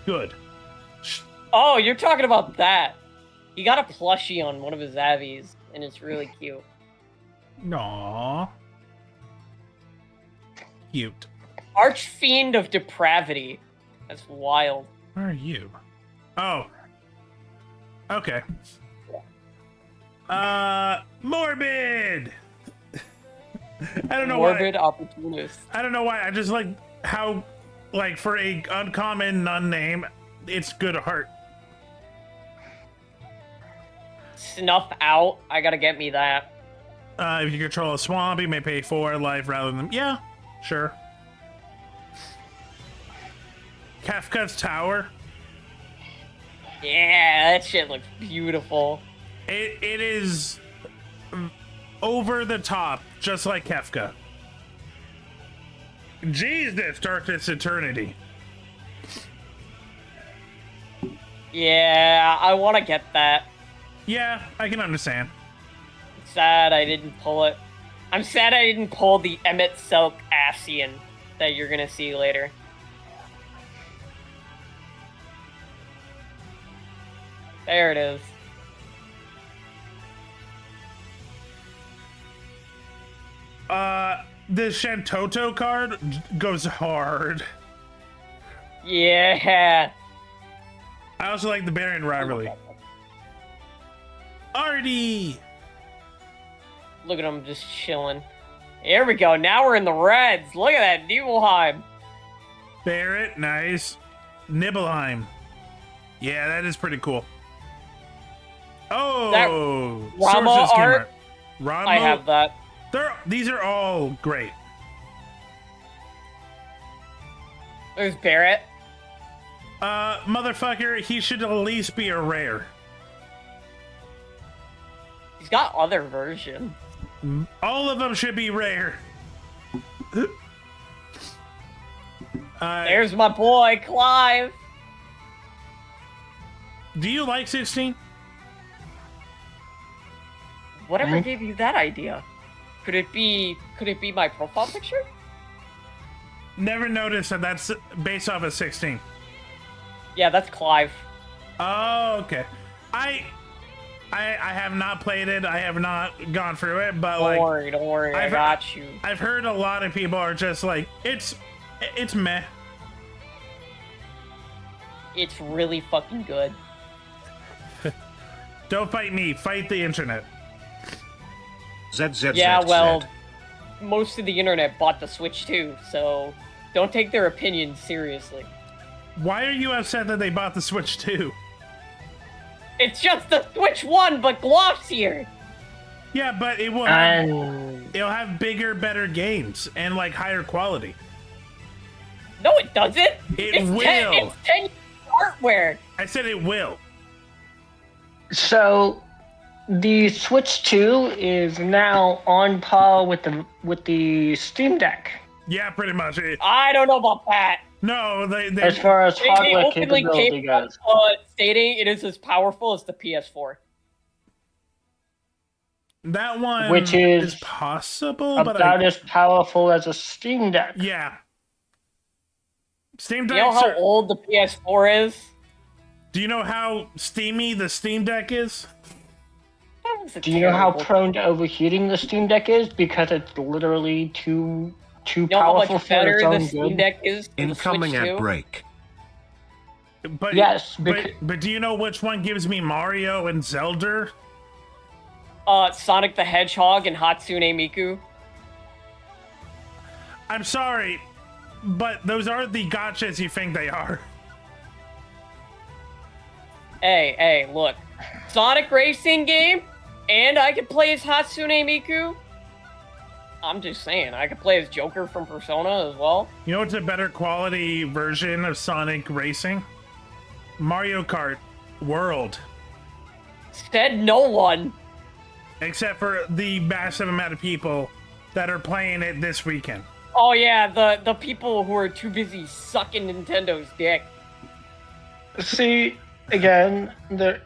Good. Oh, you're talking about that. He got a plushie on one of his Avies, and it's really cute. Aww. Cute. Archfiend of Depravity. That's wild. Where are you? Oh. Okay. Morbid! I don't know Morbid why. Opportunist. I don't know why. I just like how, like, for a uncommon nun name, it's good art. Snuff Out. I gotta get me that. If you control a swamp, you may pay 4 life rather than... Yeah, sure. Kafka's Tower. Yeah, that shit looks beautiful. It is over the top, just like Kefka. Jesus, Darkness Eternity. Yeah, I want to get that. Yeah, I can understand. Sad I didn't pull it. I'm sad I didn't pull the Emmett Silk Asian that you're gonna see later. There it is. The Shantoto card goes hard. Yeah. I also like the Baron rivalry. Artie! Look at him just chilling. Here we go. Now we're in the reds. Look at that Nibelheim. Barrett, nice. Nibelheim. Yeah, that is pretty cool. Oh! Rama Sources came art? out. Rama? I have that. These are all great. There's Barrett. Motherfucker, he should at least be a rare. He's got other versions. All of them should be rare. There's my boy, Clive. Do you like 16? Whatever gave you that idea? Could it be my profile picture? Never noticed that that's based off of 16. Yeah, that's Clive. Oh, okay. I have not played it. I have not gone through it, but Don't worry, I got you. I've heard a lot of people are just like, it's meh. It's really fucking good. Don't fight me, fight the internet. ZZZ. Yeah, well, most of the internet bought the Switch too, so don't take their opinions seriously. Why are you upset that they bought the Switch 2? It's just the Switch 1, but glossier! Yeah, but it will it'll have bigger, better games and like higher quality. No, it doesn't! It will. It's 10 years hardware! I said it will. So, the Switch 2 is now on par with the Steam Deck Yeah, pretty much. I don't know about that. No, they as far as They hardware openly capability came out goes. stating it is as powerful as the PS4. that one Which is possible, but About as powerful as a Steam Deck. yeah. Steam You know Decks how are- old the PS4 is? Do you know how steamy the Steam Deck is? That was a Do you know how terrible- prone to overheating the Steam Deck is? Because it's literally too You know how powerful much for better its the own Steam good. Deck is than the Incoming Switch ad 2? break. But Yes, but do you know which one gives me Mario and Zelda? Sonic the Hedgehog and Hatsune Miku. I'm sorry, but those aren't the gotchas you think they are. Hey, look. Sonic Racing game, and I could play as Hatsune Miku. I'm just saying, I could play as Joker from Persona as well. You know what's a better quality version of Sonic Racing? Mario Kart World. Said no one. Except for the massive amount of people that are playing it this weekend. Oh yeah, the people who are too busy sucking Nintendo's dick. See, again, the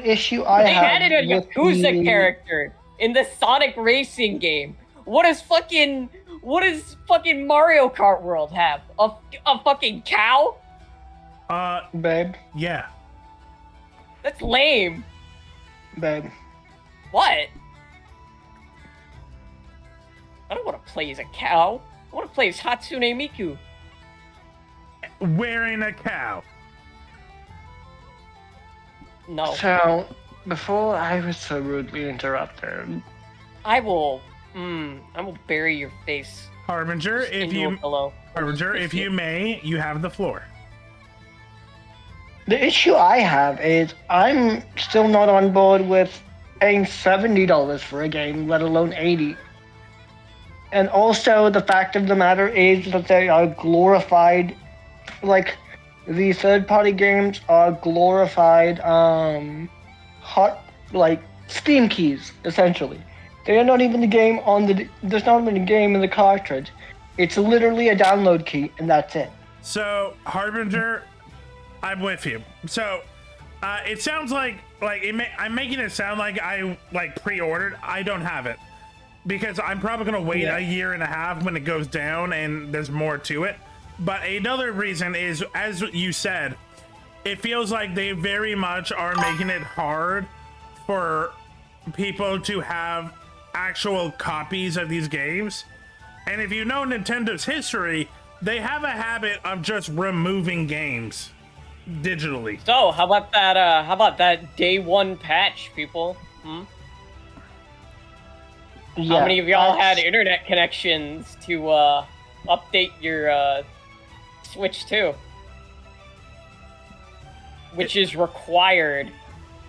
issue I They have added a with Yakuza the- character in the Sonic Racing game. What does fucking Mario Kart World have? A fucking cow? Babe, Yeah. That's lame. babe. What? I don't want to play as a cow. I want to play as Hatsune Miku. Wearing a cow. No, So, before I was so rudely interrupted, I will bury your face Harbinger, if into a you pillow. Harbinger, if you may, you have the floor. the issue I have is I'm still not on board with paying $70 for a game, let alone $80. And also, the fact of the matter is that they are glorified, like, the third-party games are glorified, Steam keys, essentially. They are not even the game there's not even a game in the cartridge. It's literally a download key, and that's it. So, Harbinger, I'm with you. So, it sounds like I'm making it sound like I pre-ordered. I don't have it because I'm probably gonna wait a year and a half when it goes down and there's more to it. But another reason is, as you said, it feels like they very much are making it hard for people to have actual copies of these games. And if you know Nintendo's history, they have a habit of just removing games digitally. So, how about that day one patch, people? Yeah, How many of y'all had that's- internet connections to update your Switch 2? Which is required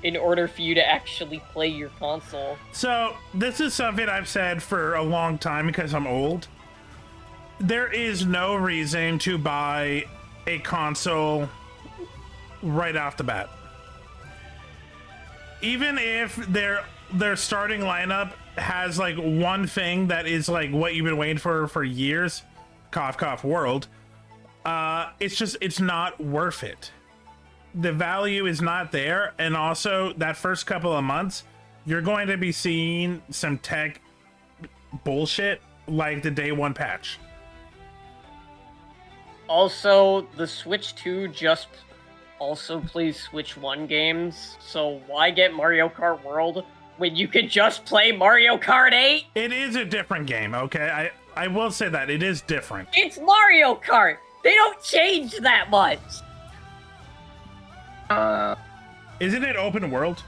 in order for you to actually play your console. So this is something I've said for a long time because I'm old. There is no reason to buy a console right off the bat. Even if their starting lineup has like one thing that is like what you've been waiting for years, cough cough world, it's not worth it. The value is not there, and also that first couple of months you're going to be seeing some tech bullshit like the day one patch. Also, the Switch 2 just also plays Switch 1 games, so why get Mario Kart World when you could just play Mario Kart 8? It is a different game, okay? I will say that it is different. It's Mario Kart! They don't change that much! Isn't it open world?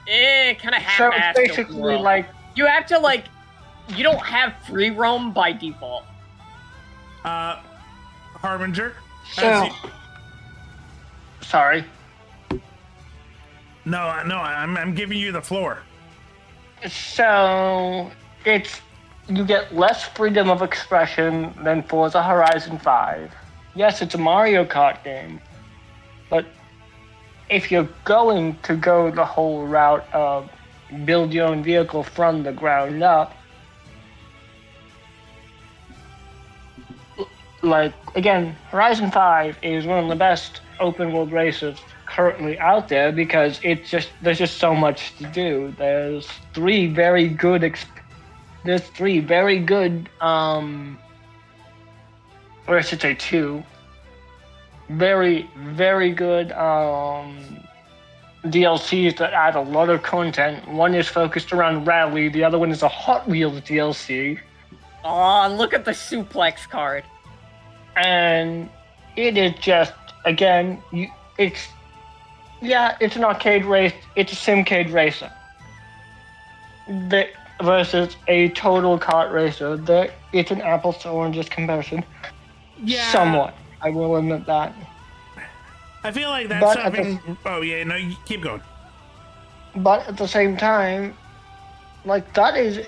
Kind of So half-assed. it's basically like, You have to, like, you don't have free roam by default. Harbinger? so, sorry. No, I'm giving you the floor. So, you get less freedom of expression than Forza Horizon 5. Yes, it's a Mario Kart game, but if you're going to go the whole route of build your own vehicle from the ground up, like, again, Horizon 5 is one of the best open world races currently out there because there's just so much to do. There's three very good, or I should say two, very, very good DLCs that add a lot of content. One is focused around Rally, the other one is a Hot Wheels DLC. Aw, look at the suplex card. And it is just, again, it's an arcade race, it's a simcade racer. Versus a total kart racer. It's an apples to oranges comparison. Yeah. Somewhat. I will admit that. I feel like that's But at something. Oh yeah, no, you keep going. But at the same time, like, that is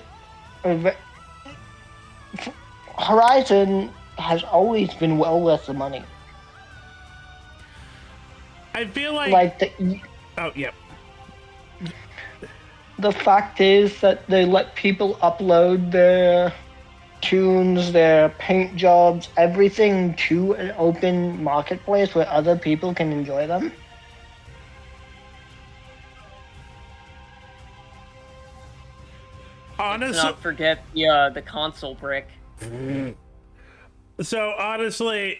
Horizon has always been well worth the money. I feel like. Oh yeah. The fact is that they let people upload their tunes, their paint jobs, everything to an open marketplace where other people can enjoy them. Honestly, Let's not forget the console brick. so honestly,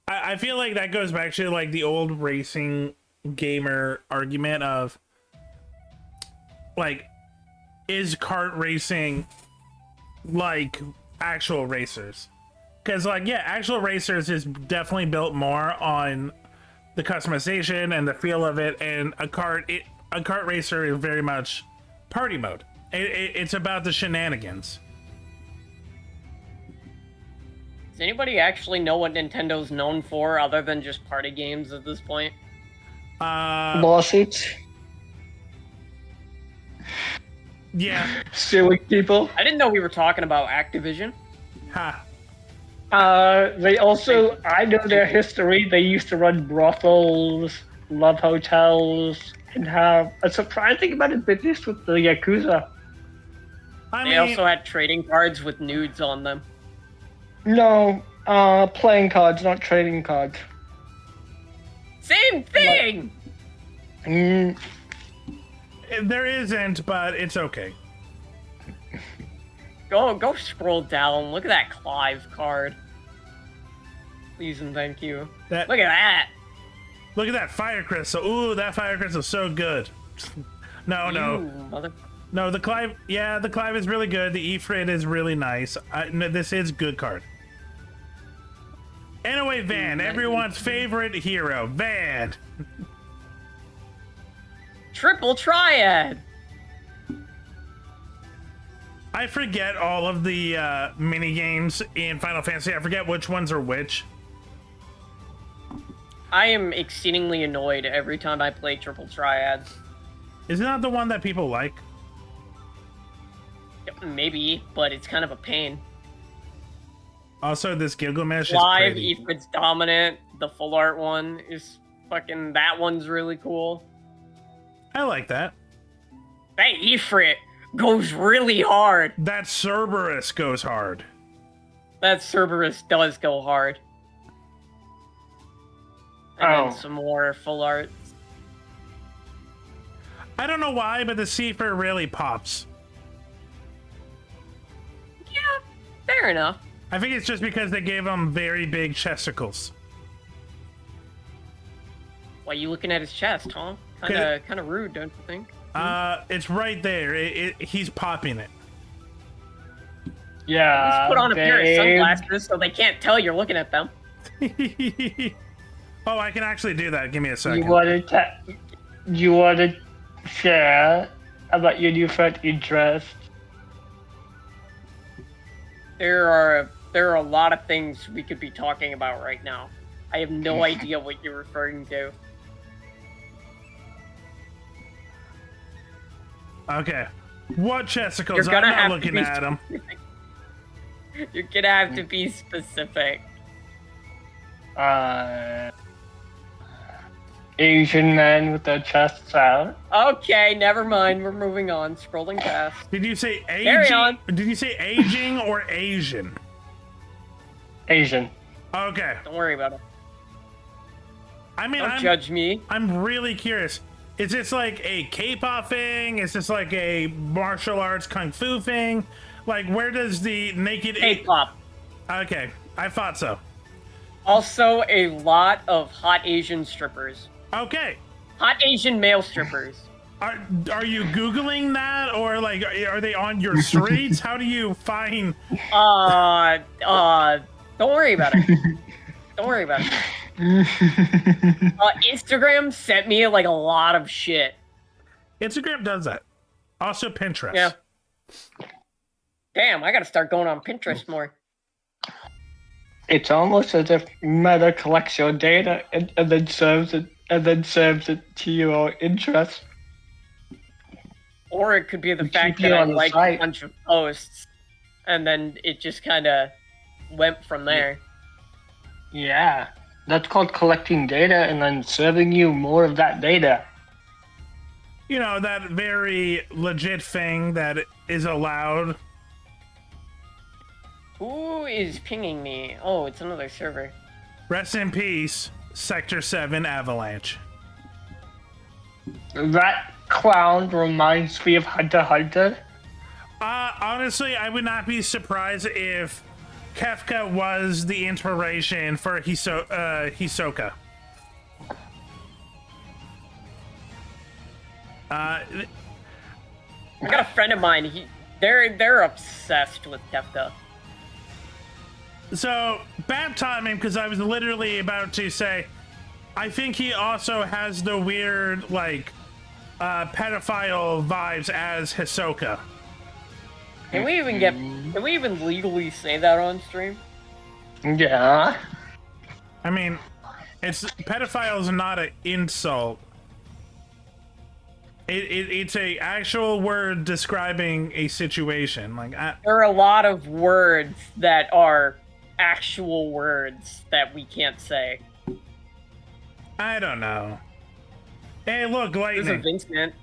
I feel like that goes back to like the old racing gamer argument of like, is kart racing like actual racers? Because like, yeah, actual racers is definitely built more on the customization and the feel of it, and a kart racer is very much party mode. It's about the shenanigans. Does anybody actually know what Nintendo's known for other than just party games at this point? Lawsuits. Yeah. Suing people. I didn't know we were talking about Activision. Ha. They also, I know their history. They used to run brothels, love hotels, and have a surprising amount of business with the Yakuza. They also had trading cards with nudes on them. No, playing cards, not trading cards. Same thing! There isn't, but it's okay. Go scroll down. Look at that Clive card. Please and thank you. Look at that! Look at that fire crystal. Ooh, that fire crystal is so good. No. No, the Clive, yeah, the Clive is really good. The Ifrit is really nice. No, this is good card. Anyway, Van, everyone's favorite hero, Van. Triple Triad! I forget all of the mini games in Final Fantasy. I forget which ones are which. I am exceedingly annoyed every time I play Triple Triads. Isn't that the one that people like? Maybe, but it's kind of a pain. Also, this Gilgamesh is Live, pretty. Ifrit's dominant. The full art one is fucking. That one's really cool. I like that. That Ifrit goes really hard. That Cerberus goes hard. That Cerberus does go hard. And then some more full art. I don't know why, but the Seifer really pops. Yeah, fair enough. I think it's just because they gave him very big chesticles. Why you looking at his chest, huh? Kind of rude, don't you think? It's right there. He's popping it. Yeah. Just put on a pair of sunglasses so they can't tell you're looking at them. Oh, I can actually do that. Give me a second. You want to share about your newfound interest? There are a lot of things we could be talking about right now. I have no idea what you're referring to. Okay. What chesticles? You're gonna I'm have not to looking be at them. You're gonna have to be specific. Asian man with their chests out. Okay, never mind. We're moving on. Scrolling past. Did you say Carry aging? on. Did you say aging or Asian? Asian. Okay. Don't worry about it. I mean, Don't judge me. I'm really curious. Is this like a K-pop thing? Is this like a martial arts kung fu thing? Like, where does the naked K-pop. Okay, I thought so. Also, a lot of hot Asian strippers. Okay. Hot Asian male strippers. Are you Googling that, or like are they on your streets? How do you find? Don't worry about it. Don't worry about it. Instagram sent me like a lot of shit. Instagram does that. Also Pinterest. Yeah. Damn, I gotta start going on Pinterest more. It's almost as if Meta collects your data and then serves it to your interest. Or it could be the We fact keep you that I on the liked a site. bunch of posts, and then it just kind of went from there. Yeah, that's called collecting data and then serving you more of that data. You know, that very legit thing that is allowed. Who is pinging me? Oh, it's another server. Rest in peace, Sector 7 Avalanche. That clown reminds me of Hunter x Hunter. Honestly, I would not be surprised if Kefka was the inspiration for Hisoka. I got a friend of mine. They're obsessed with Kefka. So, bad timing, because I was literally about to say, I think he also has the weird, like, pedophile vibes as Hisoka. Can we even legally say that on stream? Yeah. I mean, pedophile is not an insult. It's a actual word describing a situation. Like, There are a lot of words that are actual words that we can't say. I don't know. Hey, look, There's a lightning. Vincent.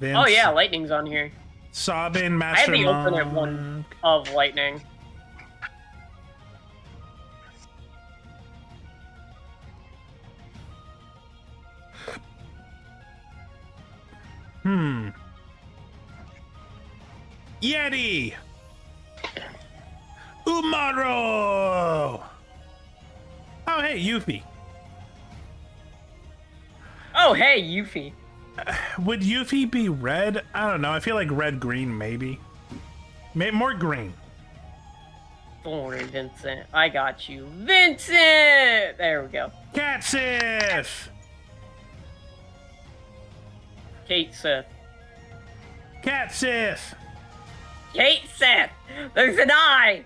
Vince, Oh yeah, Lightning's on here. Sabin, I have Master the alternate Monk. one of Lightning. Yeti! Umaro! Oh, hey, Yuffie. Oh hey, Yuffie. Would Yuffie be red? I don't know. I feel like red-green, maybe. More green. Don't worry, Vincent. I got you. Vincent! There we go. Catsif! Kate Sith. Catsif! Kate Sith! There's an eye!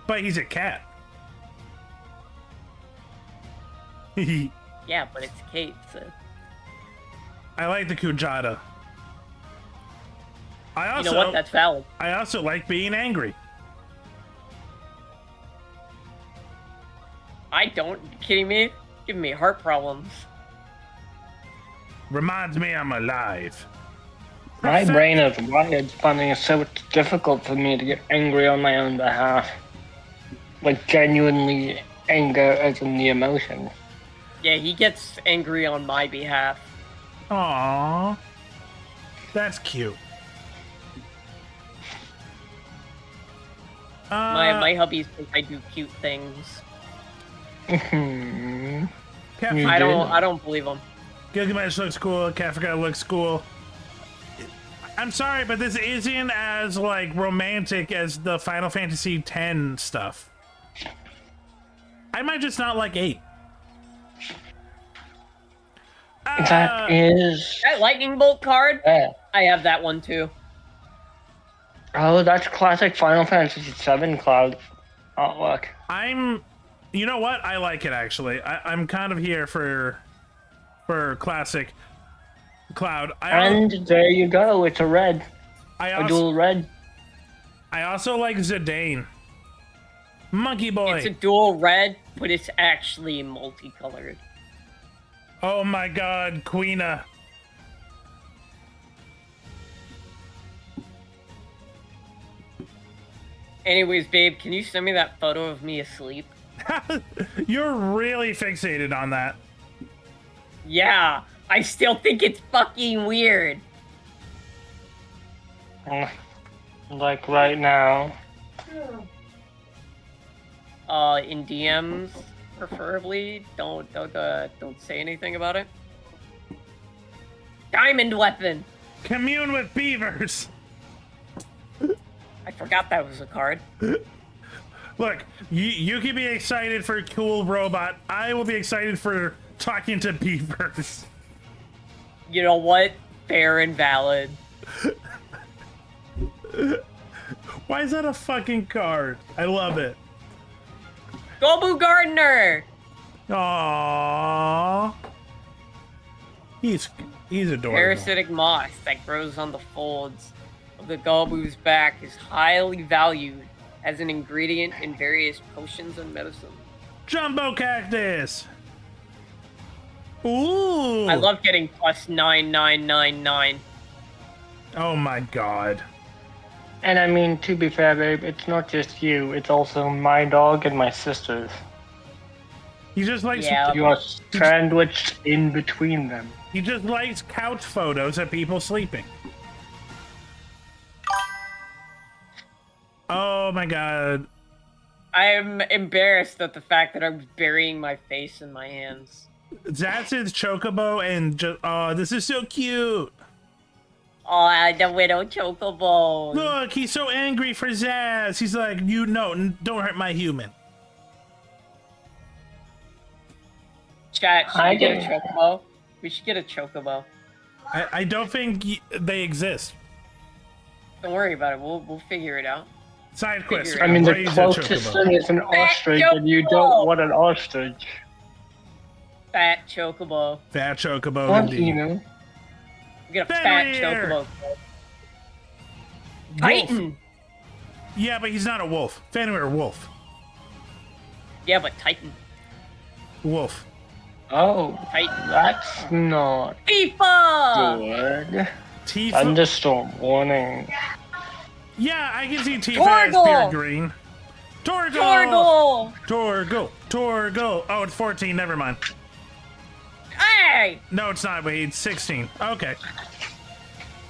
But he's a cat. Yeah, but it's Kate, so. I like the Kujata. You know what? That's valid. I also like being angry. I don't. You kidding me? Giving me heart problems. Reminds me I'm alive. My brain is wired, finding it so difficult for me to get angry on my own behalf. Like, genuinely anger as in the emotion. Yeah, he gets angry on my behalf. Aww. That's cute. My hubbies think I do cute things. Mhm. Cat- I don't believe them. Gilgamesh looks cool. Kafka looks cool. I'm sorry, but this isn't as like romantic as the Final Fantasy X stuff. I might just not like 8. That is. That lightning bolt card, Yeah. I have that one too. Oh, that's classic Final Fantasy VII Cloud artwork. You know what? I like it actually. I'm kind of here for classic Cloud. And there you go, it's a red. A dual red. I also like Zidane. Monkey Boy. It's a dual red, but it's actually multicolored. Oh my god, Queena. Anyways, babe, can you send me that photo of me asleep? You're really fixated on that. Yeah, I still think it's fucking weird. Like right now. In DMs, preferably. Don't say anything about it. Diamond weapon. Commune with beavers. I forgot that was a card. Look, you can be excited for cool robot. I will be excited for talking to beavers. You know what? Fair and valid. Why is that a fucking card? I love it. Gobu Gardener! Aww. He's adorable. Parasitic moss that grows on the folds of the Gobu's back is highly valued as an ingredient in various potions and medicine. Jumbo cactus. Ooh. I love getting plus 9999. Oh my god. And I mean, to be fair, babe, it's not just you, it's also my dog and my sister's. He just likes You are sandwiched in between them. he just likes couch photos of people sleeping. Oh my god. I'm embarrassed at the fact that I'm burying my face in my hands. That's his chocobo and just oh, this is so cute. Oh, the Widow Chocobo. Look, he's so angry for Zaz. He's like, don't hurt my human. Chat, should we get a Chocobo? We should get a Chocobo. I don't think they exist. Don't worry about it. We'll figure it out. Side quest. I mean, the raise a closest chocobo. thing is an ostrich, and you don't want an ostrich. Fat Chocobo. Fat chocobo. What, indeed. you know? We got a Fenrir! fat Chocobo. Wolf. Titan. Yeah, but he's not a wolf. Fenrir wolf. Yeah, but Titan. Wolf. Oh, Titan. that's not FIFA. good. Tifa. Thunderstorm warning. Yeah, I can see Tifa as Torgal! pure green. Torgal! Torgal. Torgal. Oh, it's 14. Never mind. Hey! No, it's not. Wait, it's 16. Okay.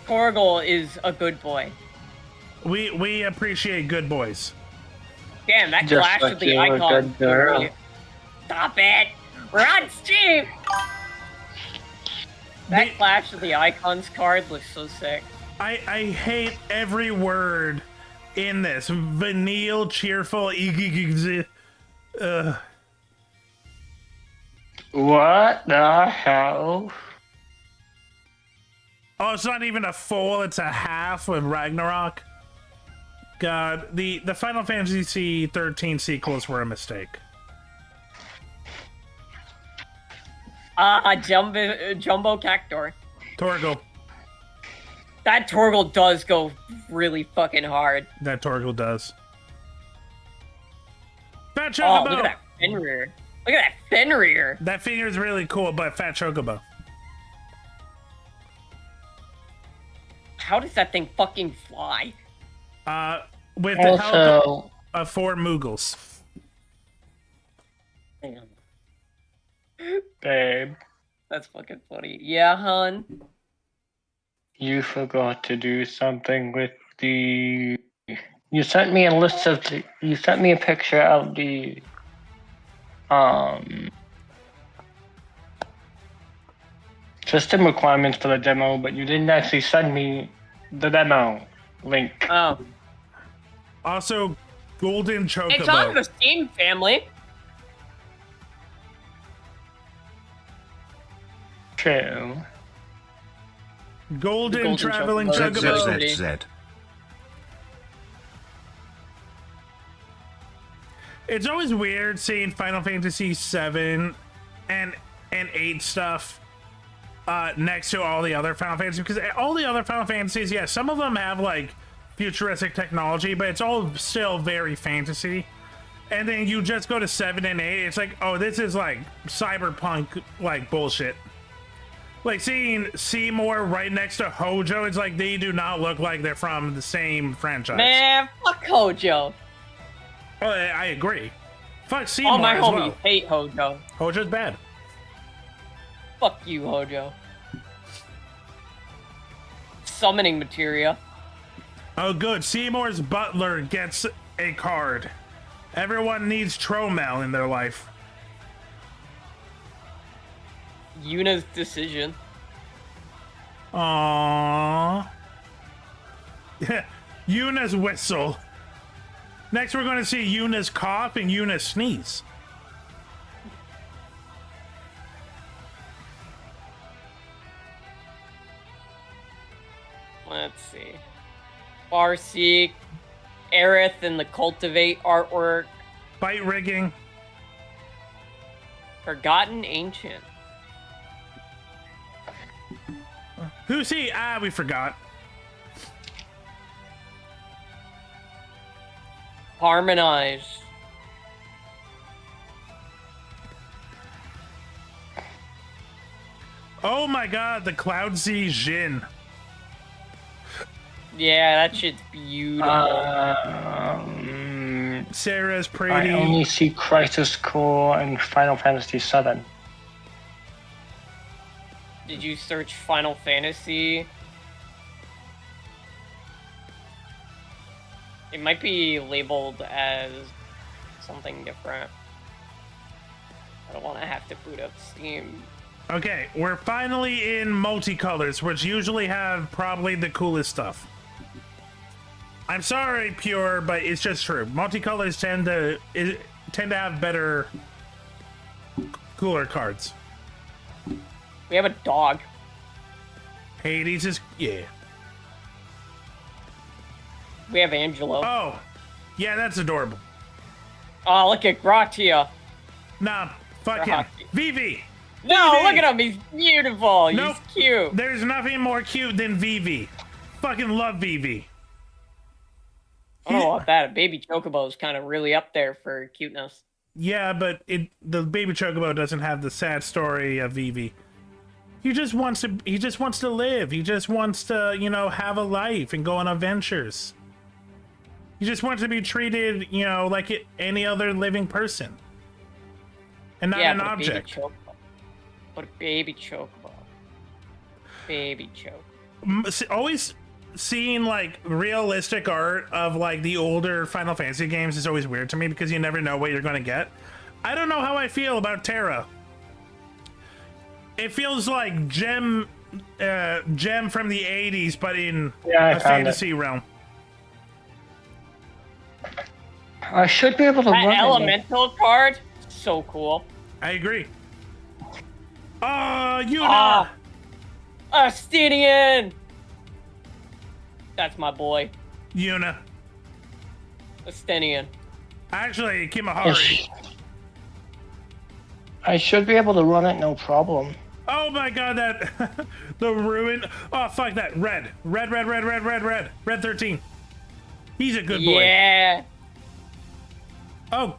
Torgal is a good boy. We appreciate good boys. Damn, that Just clash like of the you're a icons. good girl. Stop it! We're on Steam! That clash of the icons card looks so sick. I hate every word in this. Vanille, cheerful, What the hell? Oh, it's not even a full, it's a half with Ragnarok. God, the Final Fantasy 13 sequels were a mistake. Jumbo Cactor. Torgal. That Torgal does go really fucking hard. That Torgal does. Fat Oh, Chocobo. look at that Fenrir. Look at that Fenrir. That figure is really cool, but Fat Chocobo. How does that thing fucking fly? With the help Also, of 4 Moogles. Damn. babe, That's fucking funny. Yeah, hun. you forgot to do something with the. You sent me a list of. You sent me a picture of the. System requirements for the demo, but you didn't actually send me the demo link. Oh. Also, Golden Chocobo. It's on the Steam family. True. Golden, Golden Traveling Chocobo. Chocobo. Chocobo. ZZZ. It's always weird seeing Final Fantasy 7 and 8 stuff next to all the other Final Fantasies, because all the other Final Fantasies, yeah, some of them have like futuristic technology, but it's all still very fantasy. And then you just go to 7 and 8, it's like, oh, this is like cyberpunk like bullshit. Like seeing Seymour right next to Hojo, it's like they do not look like they're from the same franchise. Man, fuck Hojo. Oh, I agree. Fuck Seymour All my as homies well. hate Hojo. Hojo's bad. Fuck you, Hojo. Summoning materia. Oh, good. Seymour's butler gets a card. Everyone needs Tromel in their life. Yuna's decision. Aww. Yuna's whistle. Next, we're going to see Yuna's cough and Yuna's sneeze. Let's see. Farseek, Aerith and the Cultivate artwork. Bite rigging. Forgotten Ancient. Who's he? Ah, we forgot. Harmonize. Oh my god, the Cloud Sea Jin. Yeah, that shit's beautiful. Sarah's I pretty. only see Crisis Core and Final Fantasy VII. Did you search Final Fantasy? It might be labeled as something different. I don't want to have to boot up Steam. Okay, we're finally in multicolors, which usually have probably the coolest stuff. I'm sorry, Pure, but it's just true. Multicolors tend to have better, cooler cards. We have a dog. Hades is yeah. We have Angelo. Oh, yeah, that's adorable. Oh, look at Gratia. Nah, fuck him. Vivi. No, Vivi. look at him. He's beautiful. Nope. He's cute. There's nothing more cute than Vivi. Fucking love Vivi. I don't know about that. A baby chocobo is kind of really up there for cuteness. Yeah, but the baby chocobo doesn't have the sad story of Vivi. He just wants to live. He just wants to, have a life and go on adventures. He just wants to be treated, like any other living person. And not an object. But a baby chocobo. Baby chocobo. Always seeing like realistic art of like the older Final Fantasy games is always weird to me because you never know what you're going to get. I don't know how I feel about Terra. It feels like Gem from the 80s, but in a fantasy realm. I should be able to That run it. elemental card, so cool. I agree. Oh, Yuna! Ah, Astinian! That's my boy. Yuna. Astinian. Actually, Kimahari. I should be able to run it, no problem. Oh my god, that the ruin. Oh fuck that. Red 13. He's a good boy. Yeah. Oh,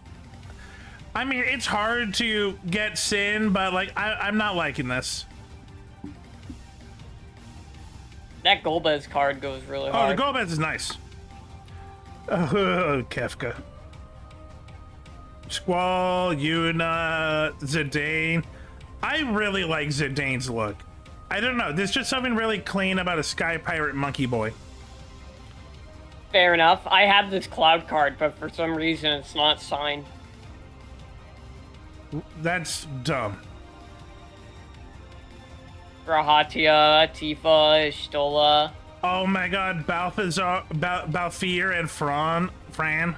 I mean, it's hard to get Sin, but like I'm not liking this. That Golbez card goes really Oh, hard. the Gomez is nice. Oh, Kefka. Squall, Yuna, Zidane. I really like Zidane's look. I don't know. There's just something really clean about a Sky Pirate Monkey Boy. Fair enough. I have this cloud card, but for some reason it's not signed. That's dumb. Rahatia, Tifa, Ishtola. Oh my god, Balthazar, Balthier and Fran.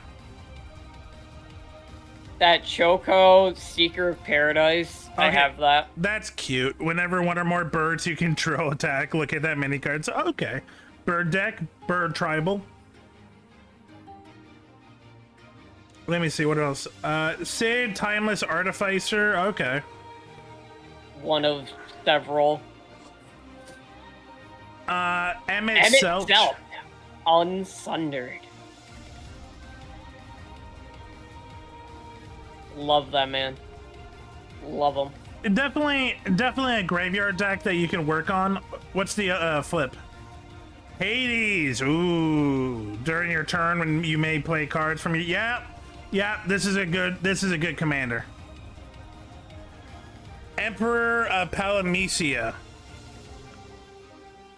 That Choco, Seeker of Paradise. I Okay. have that. That's cute. Whenever one or more birds you control attack, look at that mini card. So, okay. Bird deck, bird tribal. Let me see what else. Sid, Timeless Artificer. Okay. One of several. Emmett Emmett Selch. Self. Unsundered. Love that man. Love him. Definitely a graveyard deck that you can work on. What's the flip? Hades. Ooh. During your turn when you may play cards from your yeah, this is a good commander. Emperor Palamecia.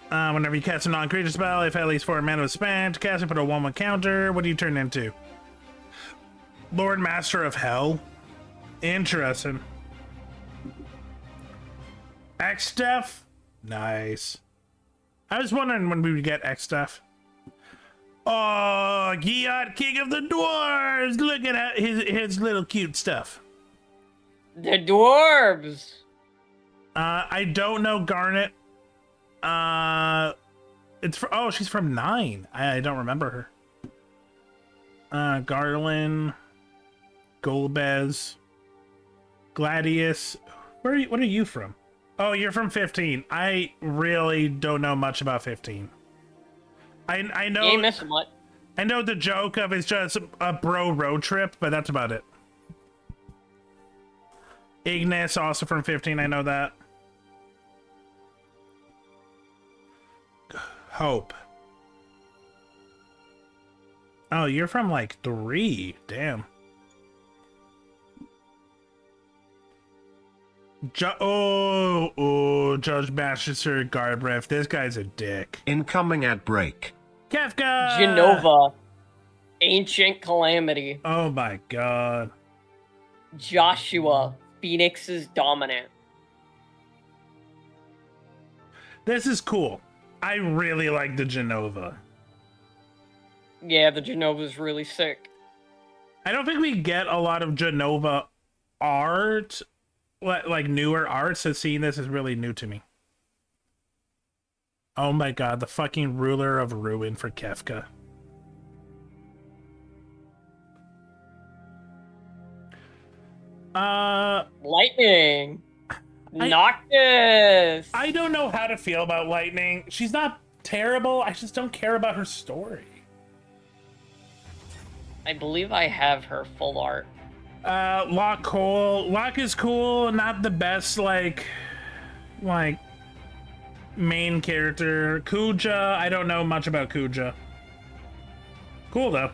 Whenever you cast a non-creature spell, if at least 4 mana was spent, cast it, put a 1/1 counter. What do you turn into? Lord Master of Hell. Interesting. X-Def? Nice. I was wondering when we would get X-Def. Oh, Giot, King of the Dwarves! Look at his little cute stuff. The dwarves. I don't know Garnet. Oh, she's from 9. I don't remember her. Garland, Golbez, Gladius. What are you from? Oh, you're from 15. I really don't know much about 15. I know. You ain't missing much. I know the joke of it's just a bro road trip, but that's about it. Ignis, also from 15. I know that. Hope. Oh, you're from like 3. Damn. Judge Master Garbreth. This guy's a dick. Incoming ad break. Kefka! Genova. Ancient Calamity. Oh my god. Joshua. Phoenix's Dominant. This is cool. I really like the Genova. Yeah, the Genova's really sick. I don't think we get a lot of Genova art, like newer art, so seeing this is really new to me. Oh my god, the fucking Ruler of Ruin for Kefka. Lightning. Noctis. I don't know how to feel about Lightning. She's not terrible, I just don't care about her story. I believe I have her full art. Locke Cole. Locke is cool, not the best, like main character. Kuja, I don't know much about Kuja. Cool though.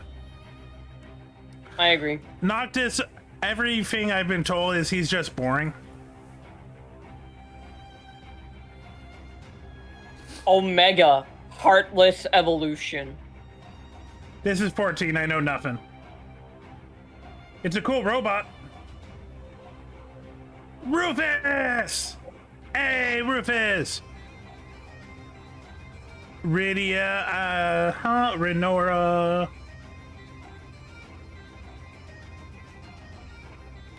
I agree. Noctis, everything I've been told is he's just boring. Omega. Heartless Evolution. This is 14, I know nothing. It's a cool robot. Rufus! Hey, Rufus! Rydia, Renora.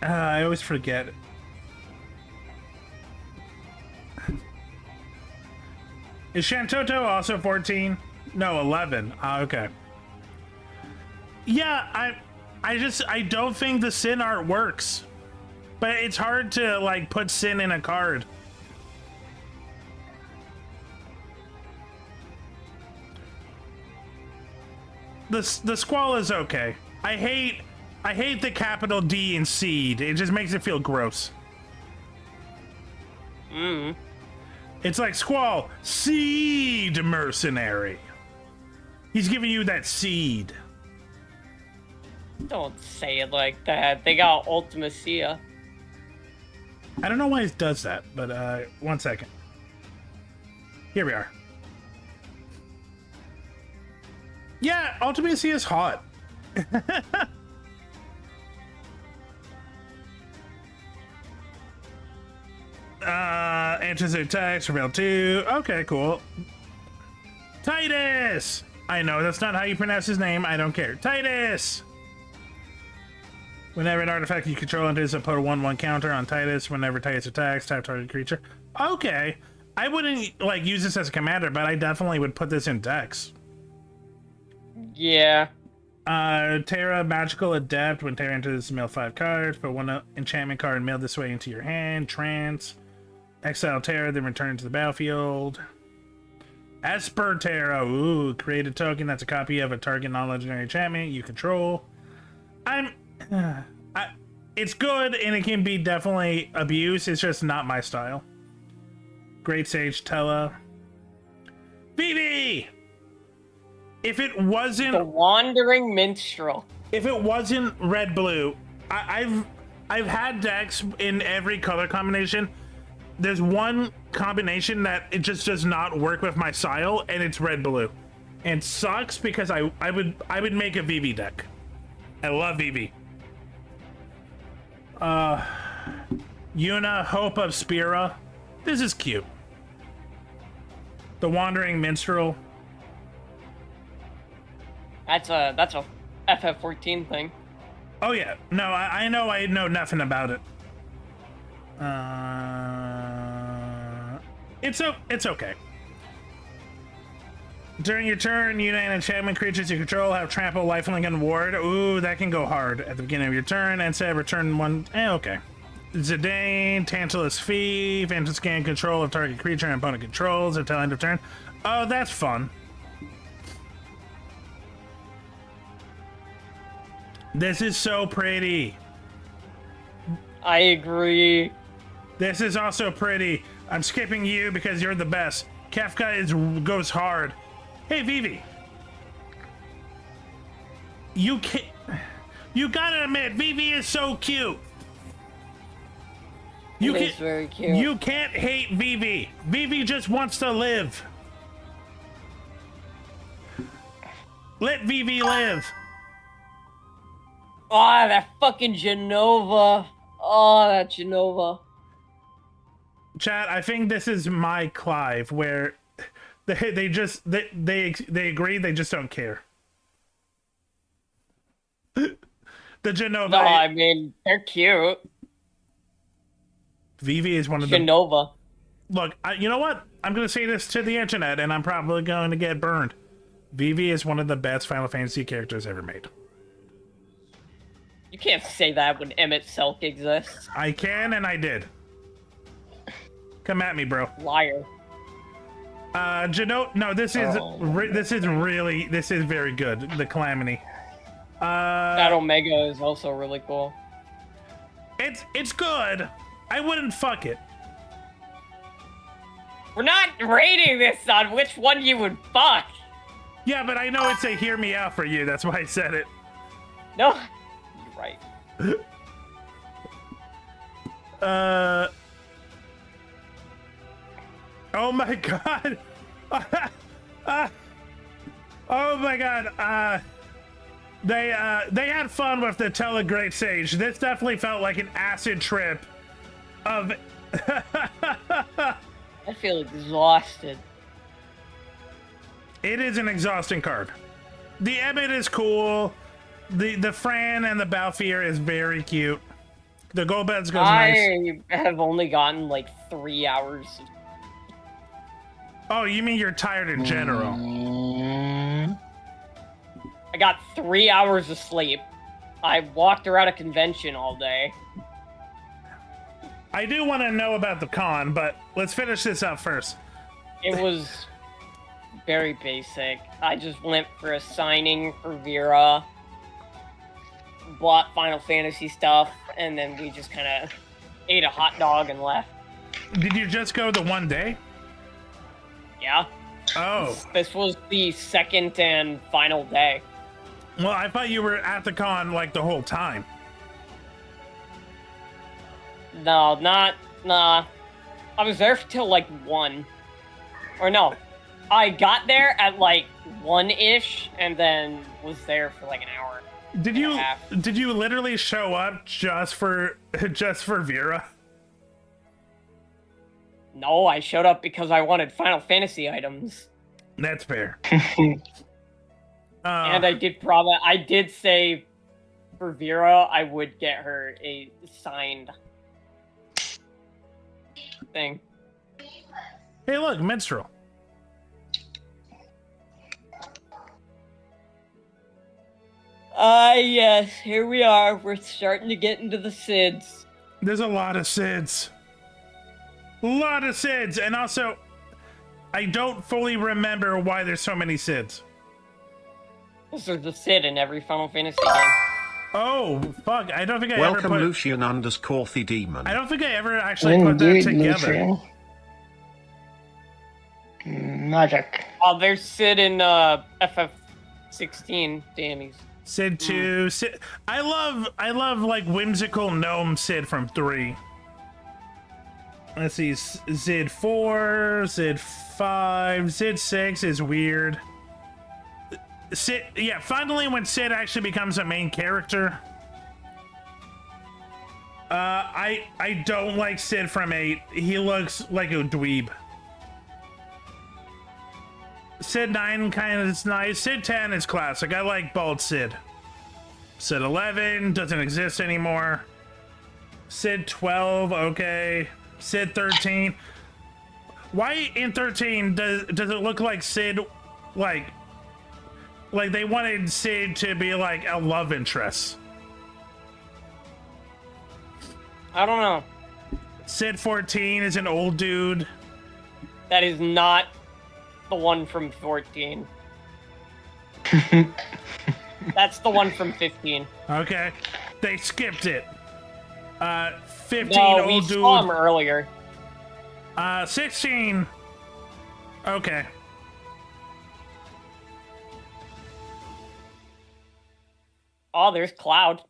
I always forget. Is Shantoto also 14? No, 11. Okay. Yeah, I don't think the Sin art works. but it's hard to like put Sin in a card. The Squall is okay. I hate the capital D in Seed. It just makes it feel gross. It's like Squall, Seed Mercenary. He's giving you that seed. Don't say it like that. They got Ultimacia. I don't know why it does that, but 1 second. Here we are. Yeah, Ultimacy is hot. Answers their text, Reveal 2. Okay, cool. Titus! I know that's not how you pronounce his name. I don't care. Titus! Whenever an artifact you control enters a put a 1/1 counter on Titus, whenever Titus attacks, type target creature. Okay. I wouldn't like use this as a commander, but I definitely would put this in decks. Yeah. Terra Magical Adept. When Terra enters, mail 5 cards. Put 1 enchantment card and mail this way into your hand. Trance. Exile Terra, then return to the battlefield. Esper Terra. Ooh, create a token that's a copy of a target non-legendary enchantment you control. It's good and it can be definitely abused. It's just not my style. Great Sage Tella. Vivi! If it wasn't The Wandering Minstrel. if it wasn't red blue, I've had decks in every color combination. There's one combination that it just does not work with my style, and it's red blue. And it sucks because I would make a Vivi deck. I love Vivi. Yuna, Hope of Spira. This is cute. The Wandering Minstrel. That's a FF14 thing. Oh yeah, no, I know nothing about it. It's okay. During your turn, you and enchantment creatures you control have trample, lifelink, and ward. Ooh, that can go hard at the beginning of your turn. And say return 1. Okay. Zidane, Tantalus Thief, and scan control of target creature and opponent controls until end of turn. Oh, that's fun. This is so pretty. I agree. This is also pretty. I'm skipping you because you're the best. Kefka goes hard. Hey, Vivi. You gotta admit, Vivi is so cute. It is very cute. You can't hate Vivi. Vivi just wants to live. Let Vivi live. Oh, that fucking Genova. Oh, that Genova. Chat, I think this is my Clive, where they agree, they just don't care. The Genova. No, I mean, they're cute. Vivi is one of the. Genova. Look, you know what? I'm going to say this to the internet, and I'm probably going to get burned. Vivi is one of the best Final Fantasy characters ever made. You can't say that when Emmett Selk exists. I can, and I did. Come at me, bro. Liar. No, this is this is very good. The Calamity. That Omega is also really cool. It's good. I wouldn't fuck it. We're not rating this on which one you would fuck. Yeah, but I know it's a hear me out for you. That's why I said it. No, you're right. Oh my god. Oh my god. They had fun with the Tell a Great Sage. This definitely felt like an acid trip of I feel exhausted. It is an exhausting card. The Emmett is cool. The Fran and the Balfour is very cute. The Golbez goes nice. I have only gotten like 3 hours. Oh, you mean you're tired in general? I got 3 hours of sleep. I walked around a convention all day. I do want to know about the con, but let's finish this up first. It was very basic. I just went for a signing for Vera, bought Final Fantasy stuff, and then we just kind of ate a hot dog and left. Did you just go the one day? Yeah. Oh. This was the second and final day. Well, I thought you were at the con like the whole time. No, nah. I was there till like 1. Or no. I got there at like 1-ish and then was there for like an hour. Did and a half. you literally show up just for Vera? No, I showed up because I wanted Final Fantasy items. That's fair. And I did say for Vera I would get her a signed thing. Hey, look, minstrel. Yes, here we are. We're starting to get into the SIDS. There's a lot of SIDS. And also, I don't fully remember why there's so many SIDS. There's a SID in every Final Fantasy game. Oh, fuck. I don't think I Welcome, ever put... Lucian _the Demon. I don't think I ever actually put that Indeed, together. Lucian. Magic. Oh, there's Sid in FF16, Danny's. Sid 2, Sid... I love like whimsical gnome Sid from 3. Let's see, Zid 4, Zid 5, Zid 6 is weird. Sid, yeah, finally when Sid actually becomes a main character. I don't like Sid from 8. He looks like a dweeb. Sid 9 kind of is nice. Sid 10 is classic. I like bald Sid. Sid 11 doesn't exist anymore. Sid 12, okay. Sid 13. Why in 13 does it look like Sid, like they wanted Sid to be like a love interest? I don't know. Sid 14 is an old dude. That is not the one from 14. That's the one from 15. Okay, they skipped it. 15 No, we old dude. saw him earlier. 16. Okay. Oh, there's Cloud,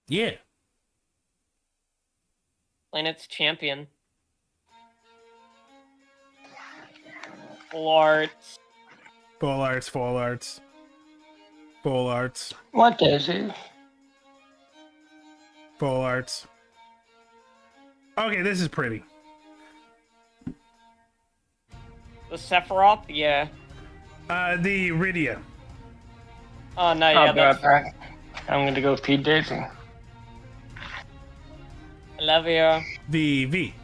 Yeah. Planet's champion. Full arts. Full arts, full arts. Full arts. What is he? Full arts. Okay, this is pretty. The Sephiroth? Yeah. The Rydia. Oh, no, I'll yeah, be right that's... back. I'm gonna go feed Daisy. I love you. V.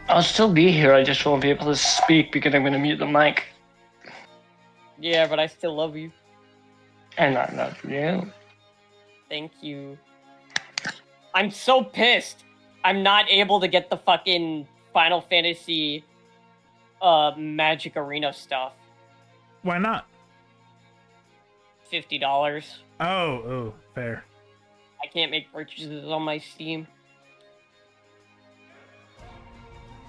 I'll still be here, I just won't be able to speak because I'm gonna mute the mic. Yeah, but I still love you. And I love you. Thank you. I'm so pissed. I'm not able to get the fucking Final Fantasy Magic Arena stuff. Why not? $50. Oh, fair. I can't make purchases on my Steam.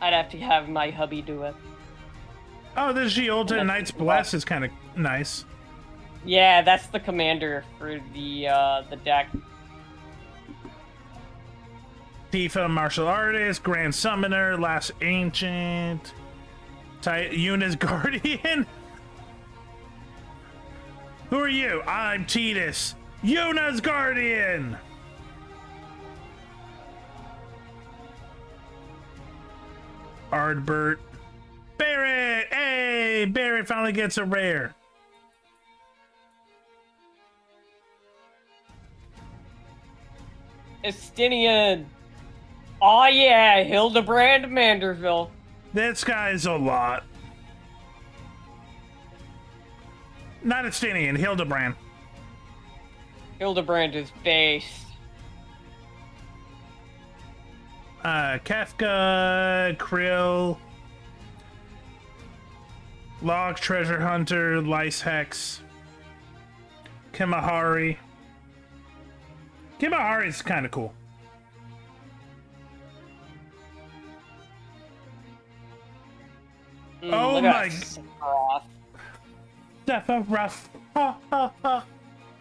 I'd have to have my hubby do it. Oh, the Giolta Knight's Bless is kind of nice. Yeah, that's the commander for the deck. Tifa Martial Artist, Grand Summoner, Last Ancient, Yuna's Guardian. Who are you? I'm Tidus, Yuna's Guardian. Ardbert. Barrett! Hey! Barrett finally gets a rare. Estinian. Oh yeah, Hildebrand Manderville. This guy's a lot. Not Estinian, Hildebrand. Hildebrand is based. Kafka, Krill, Locke, Treasure Hunter, Lice Hex, Kimahari. Kimahari is kind of cool. Oh look my at Sephiroth. Sephiroth. Ha ha ha.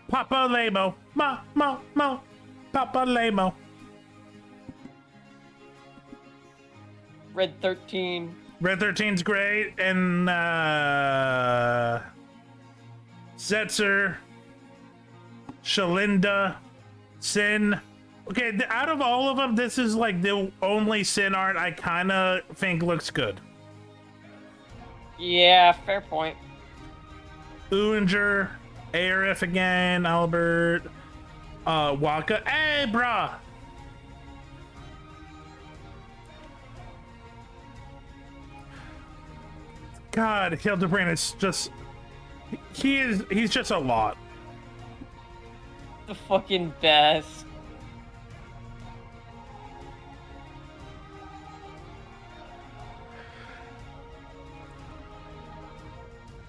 Papa Lamo. Mo. Papa Lamo. Red 13. Red 13's great, and Setzer, Shalinda, Sin. Okay, out of all of them, this is like the only Sin art I kind of think looks good. Yeah, fair point. Uinger, Arif again, Albert, Waka. Hey, brah! God, Hildebrand is just... He's just a lot. The fucking best.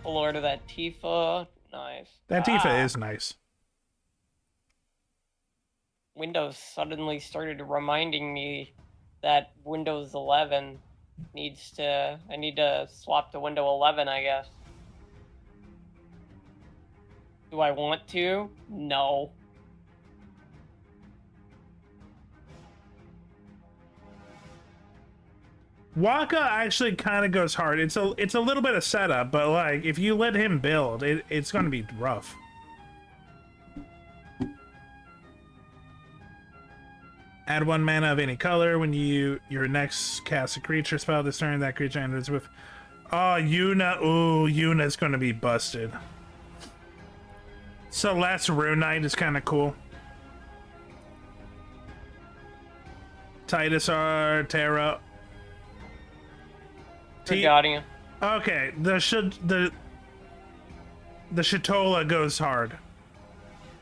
Lord of that Tifa. Nice. That Tifa is nice. Windows suddenly started reminding me that Windows 11 needs to... I need to swap to Windows 11, I guess. Do I want to? No. Waka actually kind of goes hard. It's a little bit of setup, but like if you let him build, it's going to be rough. Add 1 mana of any color when your next cast a creature spell this turn. That creature enters with... Oh, Yuna. Ooh, Yuna's going to be busted. Celeste Rune Knight is kind of cool. Titus R, Terra. Guardian. Okay, the Shitola goes hard.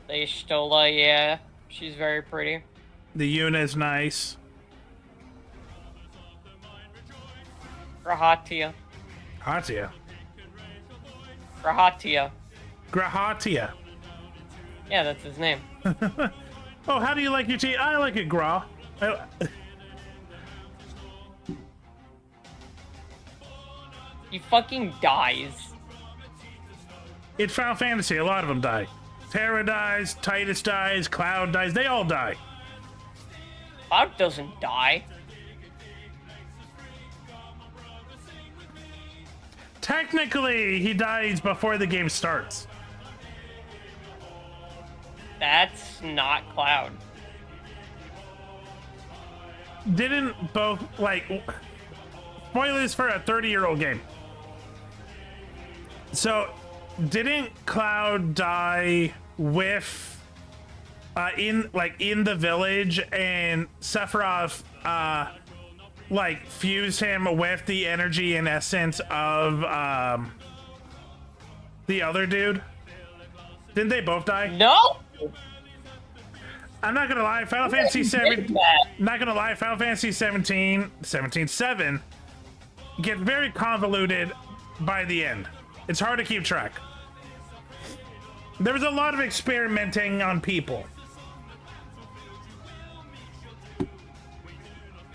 The Shtola, yeah. She's very pretty. The Yuna is nice. Grahatia. Hatia. Grahatia. Grahatia. Yeah, that's his name. Oh, how do you like your tea? I like it, Gra. He fucking dies. It's Final Fantasy. A lot of them die. Terra dies, Titus dies, Cloud dies. They all die. Cloud doesn't die. Technically, he dies before the game starts. That's not Cloud. Didn't both, like... Spoilers for a 30-year-old game. So, didn't Cloud die with... in the village, and Sephiroth, like, fused him with the energy and essence of, the other dude? Didn't they both die? No! I'm not gonna lie, Final Fantasy 7... Not gonna lie, Final Fantasy 7 get very convoluted by the end. It's hard to keep track. There was a lot of experimenting on people.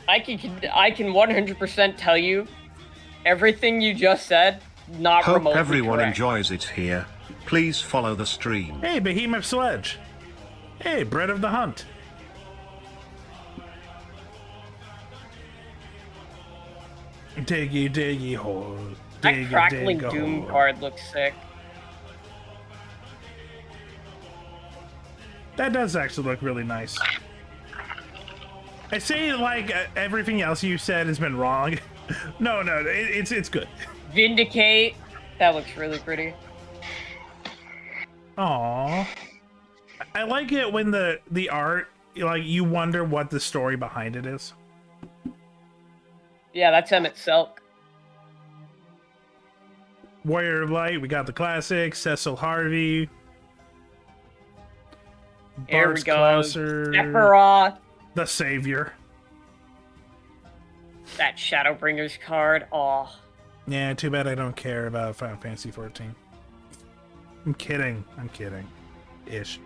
I can 100% tell you everything you just said, not Hope remotely everyone correct. enjoys it here. Please follow the stream. Hey, Behemoth Sledge. Hey, Bread of the Hunt. Diggy, diggy, hole. That Diggy, crackling dig a Doom hole. card looks sick. That does actually look really nice. I say like everything else you said has been wrong. No, it's good. Vindicate. That looks really pretty. Aww. I like it when the art, like, you wonder what the story behind it is. Yeah, that's Emmett Selk. Warrior of Light, we got the classics, Cecil Harvey. Here we Bart's go. Clouser, Sephiroth. the Savior. That Shadowbringers card. Oh, Yeah, too bad I don't care about Final Fantasy 14. I'm kidding. Ish.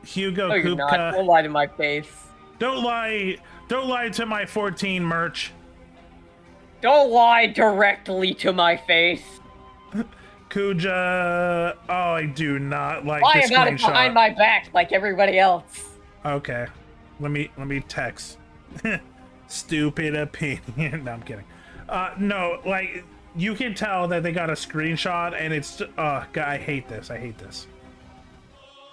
Hugo no, you're not. Kupka. Don't lie to my face. Don't lie to my 14 merch. Don't lie directly to my face. Kuja. Oh, I do not like Lie the about it behind screenshot. my back like everybody else. Okay. Let me text. Stupid opinion. No, I'm kidding. No, like you can tell that they got a screenshot and it's God, I hate this.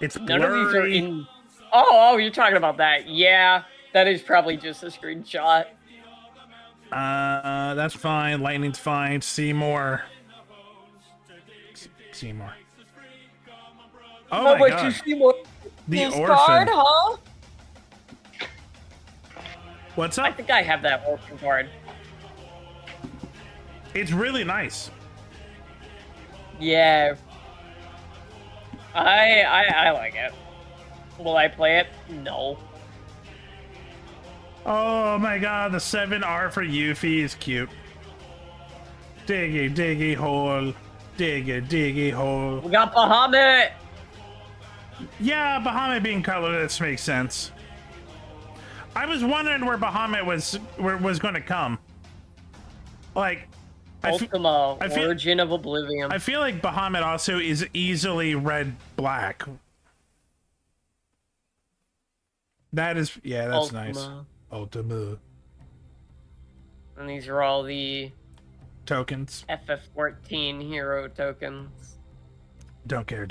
It's blurry. None of these are in. Oh, you're talking about that. Yeah, that is probably just a screenshot. That's fine. Lightning's fine. Seymour. Seymour. Oh How my much god. you see more The this orphan. card, huh? What's I up? think I have that orphan card. It's really nice. Yeah. I like it. Will I play it? No. Oh my god, the 7R for Yuffie is cute. Diggy hole. Diggy hole. We got Bahamut! Yeah, Bahamut being colorless makes sense. I was wondering where Bahamut was going to come. Like, Ultima, I feel- Origin of Oblivion. I feel like Bahamut also is easily red-black. That is, yeah, that's Ultima. nice. Ultima. And these are all the Tokens. FF14 hero tokens. Don't care.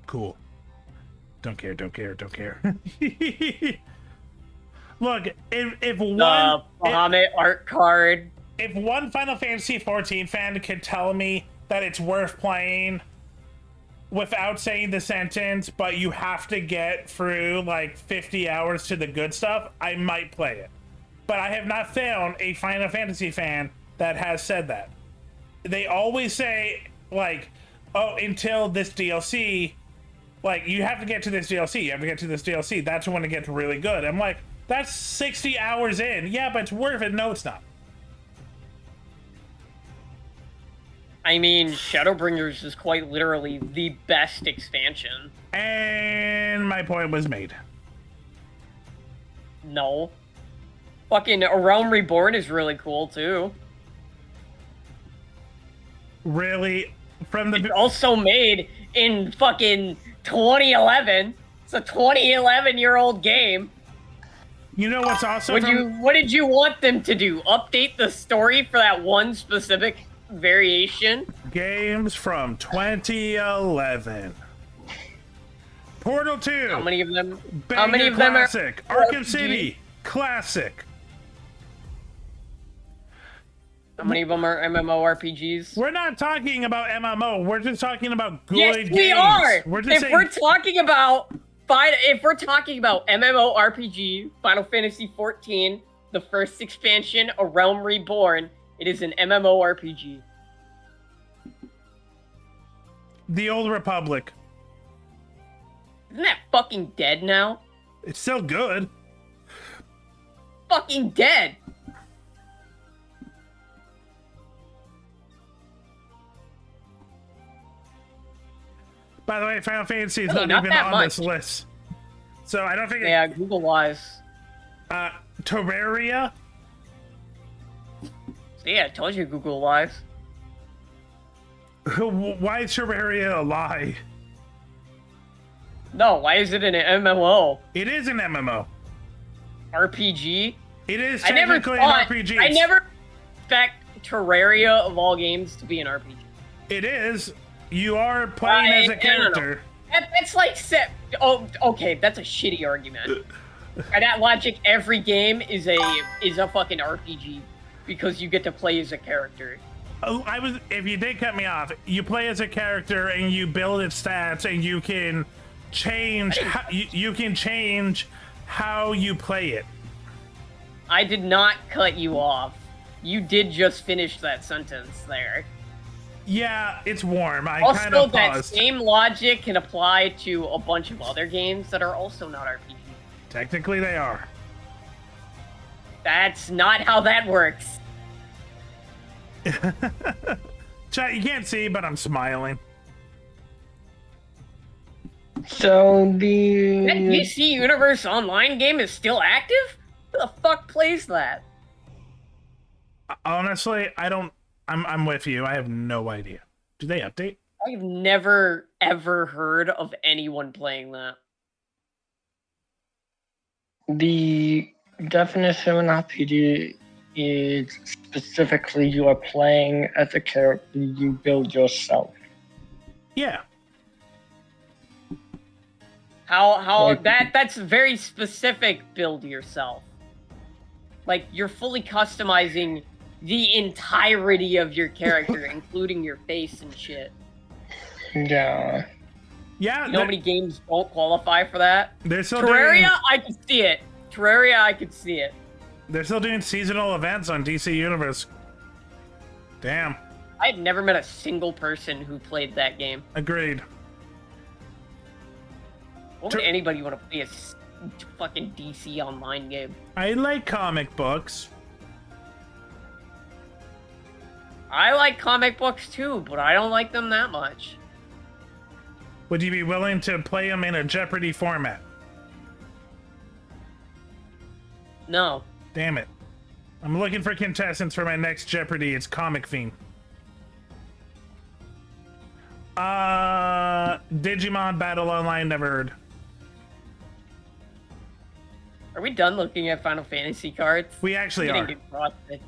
Cool. Don't care. Look, if The one Bahamut art card. if one Final Fantasy 14 fan could tell me that it's worth playing without saying the sentence, but you have to get through like 50 hours to the good stuff, I might play it. But I have not found a Final Fantasy fan that has said that. They always say, like, oh, until this DLC, like, you have to get to this DLC. That's when it gets really good. I'm like, that's 60 hours in. Yeah, but it's worth it. No, it's not. I mean, Shadowbringers is quite literally the best expansion. And my point was made. No. Fucking A Realm Reborn is really cool, too. Really? From It's the also made in fucking 2011. It's a 2011-year-old game. You know what's also What did you want them to do? Update the story for that one specific variation? games from 2011. Portal 2. How many of them? Banger How many of them are classic. Arkham RPG? City. Classic. How many of them are MMORPGs? We're not talking about MMO. We're just talking about good Yes, games. we are. We're just If saying, we're talking about MMORPG, Final Fantasy XIV, the first expansion, A Realm Reborn, it is an MMORPG. The Old Republic. Isn't that fucking dead now? It's still good. Fucking dead. By the way, Final Fantasy is Really, not not even that on much. this list. So I don't think Yeah, Google wise. Terraria. Yeah, I told you Google wise. Why is Terraria a lie? No, why is it an MMO? It is an MMO. RPG? It is I never technically thought, an RPG. I never expect Terraria of all games to be an RPG. It is. You are playing as a I don't know. character. That's like oh, okay, that's a shitty argument. By that logic, every game is a fucking RPG because you get to play as a character. If you did cut me off, you play as a character and you build its stats and you can change. You can change how you play it. I did not cut you off. You did just finish that sentence there. Yeah, it's warm. I kind Also, of that paused. same logic can apply to a bunch of other games that are also not RPG. Technically, they are. That's not how that works. Chat, you can't see, but I'm smiling. So That the DC Universe Online game is still active? Who the fuck plays that? Honestly, I don't. I'm with you. I have no idea. Do they update? I've never ever heard of anyone playing that. the definition of an RPG is specifically you are playing as a character you build yourself. Yeah. How Like- that's very specific. Build yourself. Like you're fully customizing the entirety of your character, including your face and shit. Yeah. Yeah. You know how many games don't qualify for that? They're still Terraria, doing. I could see it. Terraria, I could see it. They're still doing seasonal events on DC Universe. Damn. I had never met a single person who played that game. Agreed. Why would anybody want to play a fucking DC online game? I like comic books. I like comic books too, but I don't like them that much. Would you be willing to play them in a Jeopardy format? No. Damn it. I'm looking for contestants for my next Jeopardy. It's Comic Fiend. Digimon Battle Online, never heard. Are we done looking at Final Fantasy cards? We actually Getting are. exhausted.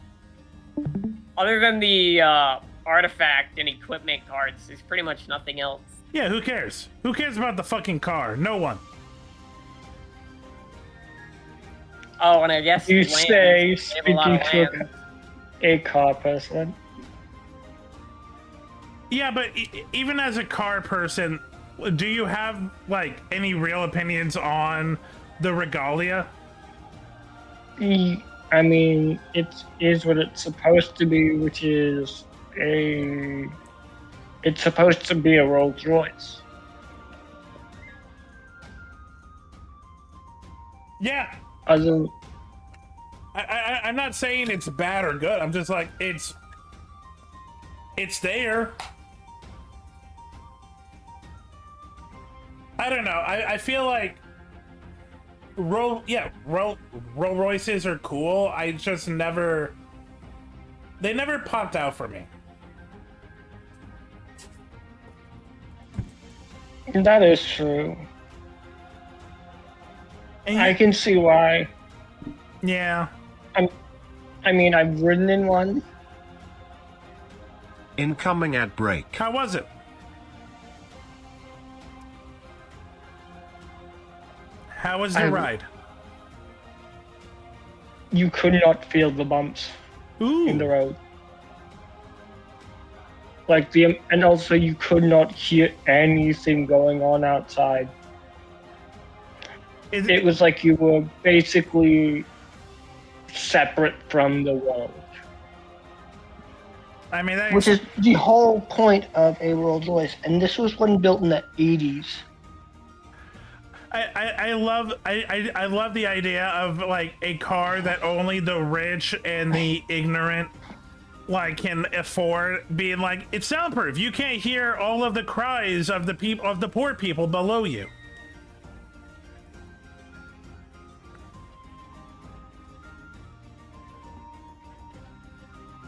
Other than the artifact and equipment cards, there's pretty much nothing else. Yeah, who cares? Who cares about the fucking car? No one. Oh, and I guess You land. say, They have a speaking lot of to land. a car person. Yeah, but even as a car person, do you have, like, any real opinions on the regalia? I mean, it is what it's supposed to be, which is it's supposed to be a Rolls Royce. Yeah. Other, I'm not saying it's bad or good. I'm just like, it's there. I don't know. I feel like Rolls Royces are cool. I just they never popped out for me. that is true. And I can see why. yeah. I mean, I've ridden in one. Incoming ad break. How was it? How was the I- ride? You could not feel the bumps in the Ooh. road. Like and also you could not hear anything going on outside. It was like you were basically separate from the world. I mean, that Which is the whole point of a Rolls Royce, and this was one built in the 80s. I love the idea of like a car that only the rich and the ignorant like can afford, being like, it's soundproof. You can't hear all of the cries of the poor people below you.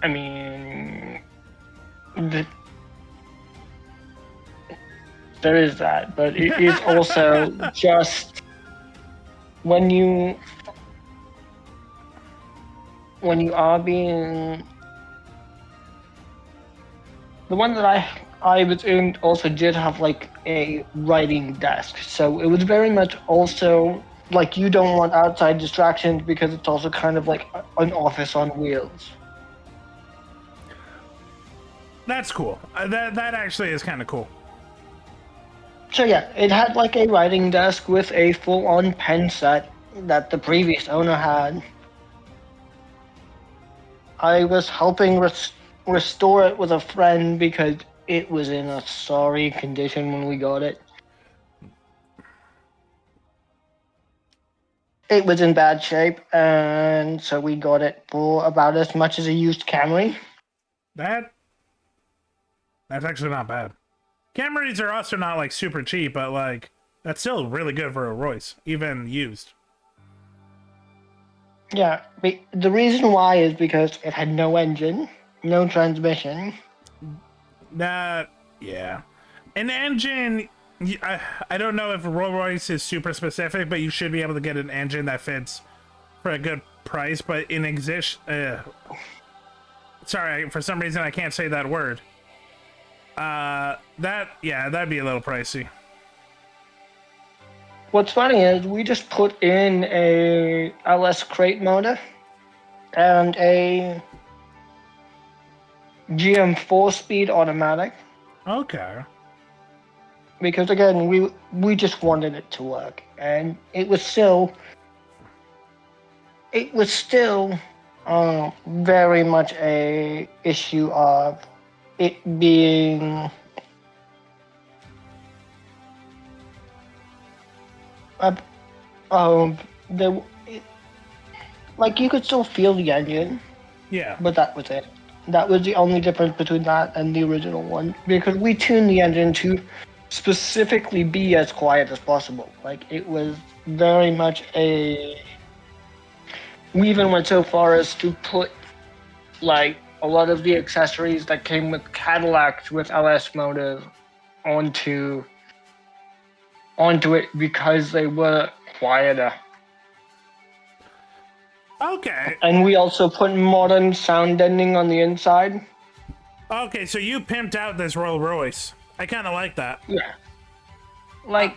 I mean, there is that, but it is also just when you are being the one that I was in also did have like a writing desk, so it was very much also like you don't want outside distractions because it's also kind of like an office on wheels. That's cool. That actually is kind of cool. So yeah, it had like a writing desk with a full-on pen set that the previous owner had. I was helping restore it with a friend because it was in a sorry condition when we got it. it was in bad shape, and so we got it for about as much as a used Camry. That's actually not bad. Camrys are also not like super cheap, but like that's still really good for a Royce, even used. Yeah, the reason why is because it had no engine, no transmission. That, yeah. An engine, I don't know if Rolls Royce is super specific, but you should be able to get an engine that fits for a good price. But in sorry, for some reason I can't say that word. That'd be a little pricey. What's funny is we just put in a LS crate motor and a GM 4-speed automatic. Okay. Because again, we just wanted it to work, and it was still very much a issue of it being there, like you could still feel the engine, Yeah. but that was it. That was the only difference between that and the original one, because we tuned the engine to specifically be as quiet as possible. Like it was very much a. We even went so far as to put like a lot of the accessories that came with Cadillacs with LS motors onto it because they were quieter. Okay. And we also put modern sound deadening on the inside. Okay, so you pimped out this Rolls Royce. I kind of like that. Yeah. Like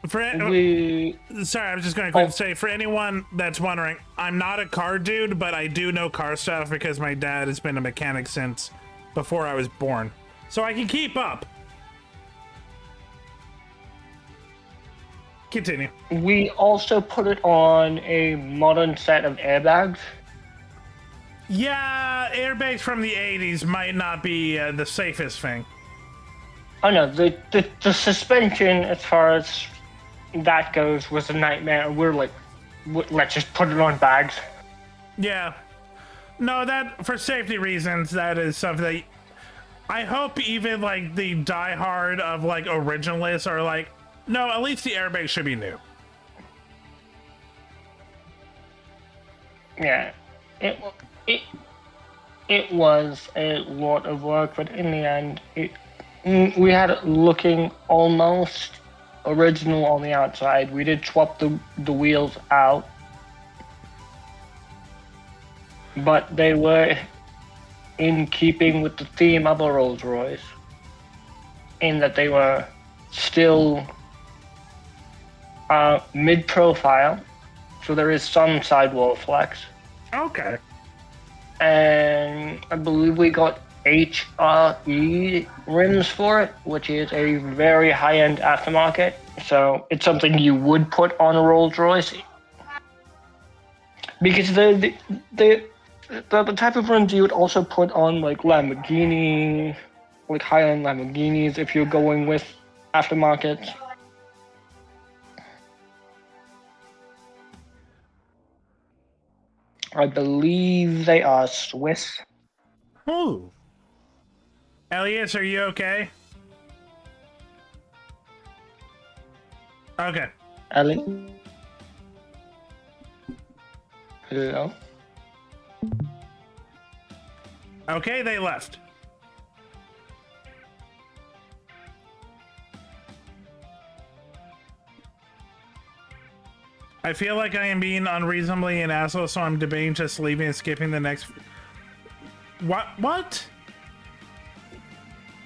we Sorry, I was just going to say, for anyone that's wondering, I'm not a car dude, but I do know car stuff because my dad has been a mechanic since before I was born. So I can keep up. Continue. We also put it on a modern set of airbags. Yeah, airbags from the 80s might not be the safest thing. Oh no, the suspension as far as that goes was a nightmare. We're like, let's just put it on bags. Yeah. No, that, for safety reasons, that is something that I hope even like the diehard of like originalists are like, no, at least the airbag should be new. Yeah, it was a lot of work, but in the end, we had it looking almost original on the outside. We did swap the wheels out, but they were in keeping with the theme of a Rolls Royce, in that they were still mid-profile, so there is some sidewall flex. Okay. And I believe we got HRE rims for it, which is a very high-end aftermarket. So it's something you would put on a Rolls Royce, because they're the type of rims you would also put on like Lamborghini, like high-end Lamborghinis if you're going with aftermarkets. I believe they are Swiss. Ooh. Elias, are you okay? Okay. Ellie? Hello? Okay, they left. I feel like I am being unreasonably an asshole, so I'm debating just leaving and skipping the next. What?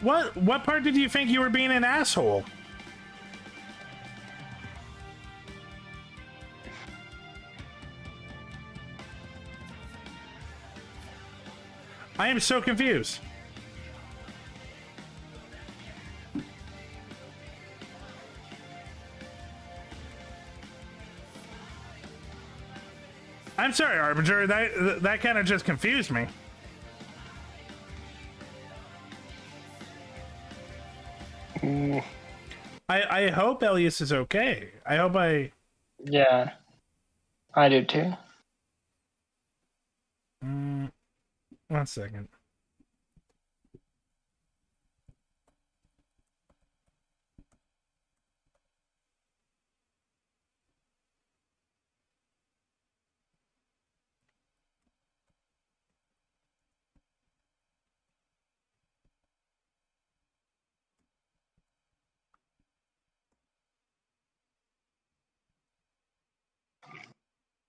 What part did you think you were being an asshole? I am so confused. I'm sorry, Arbiter. That kind of just confused me. I hope Elias is okay. I hope I. Yeah, I do too. Mm, 1 second.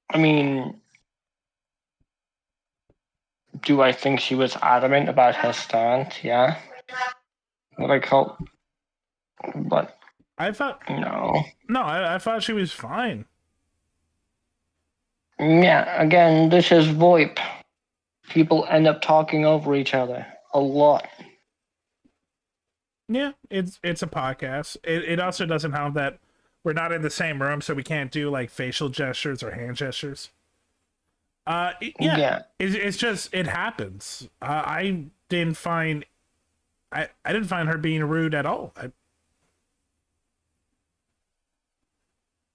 I mean, do I think she was adamant about her stance? Yeah. What I call, but I thought no. no, I thought she was fine. Yeah, again, this is VoIP. People end up talking over each other a lot. Yeah, it's a podcast. It also doesn't have that we're not in the same room, so we can't do like facial gestures or hand gestures. Yeah, Yeah. it's just it happens. I didn't find I didn't find her being rude at all.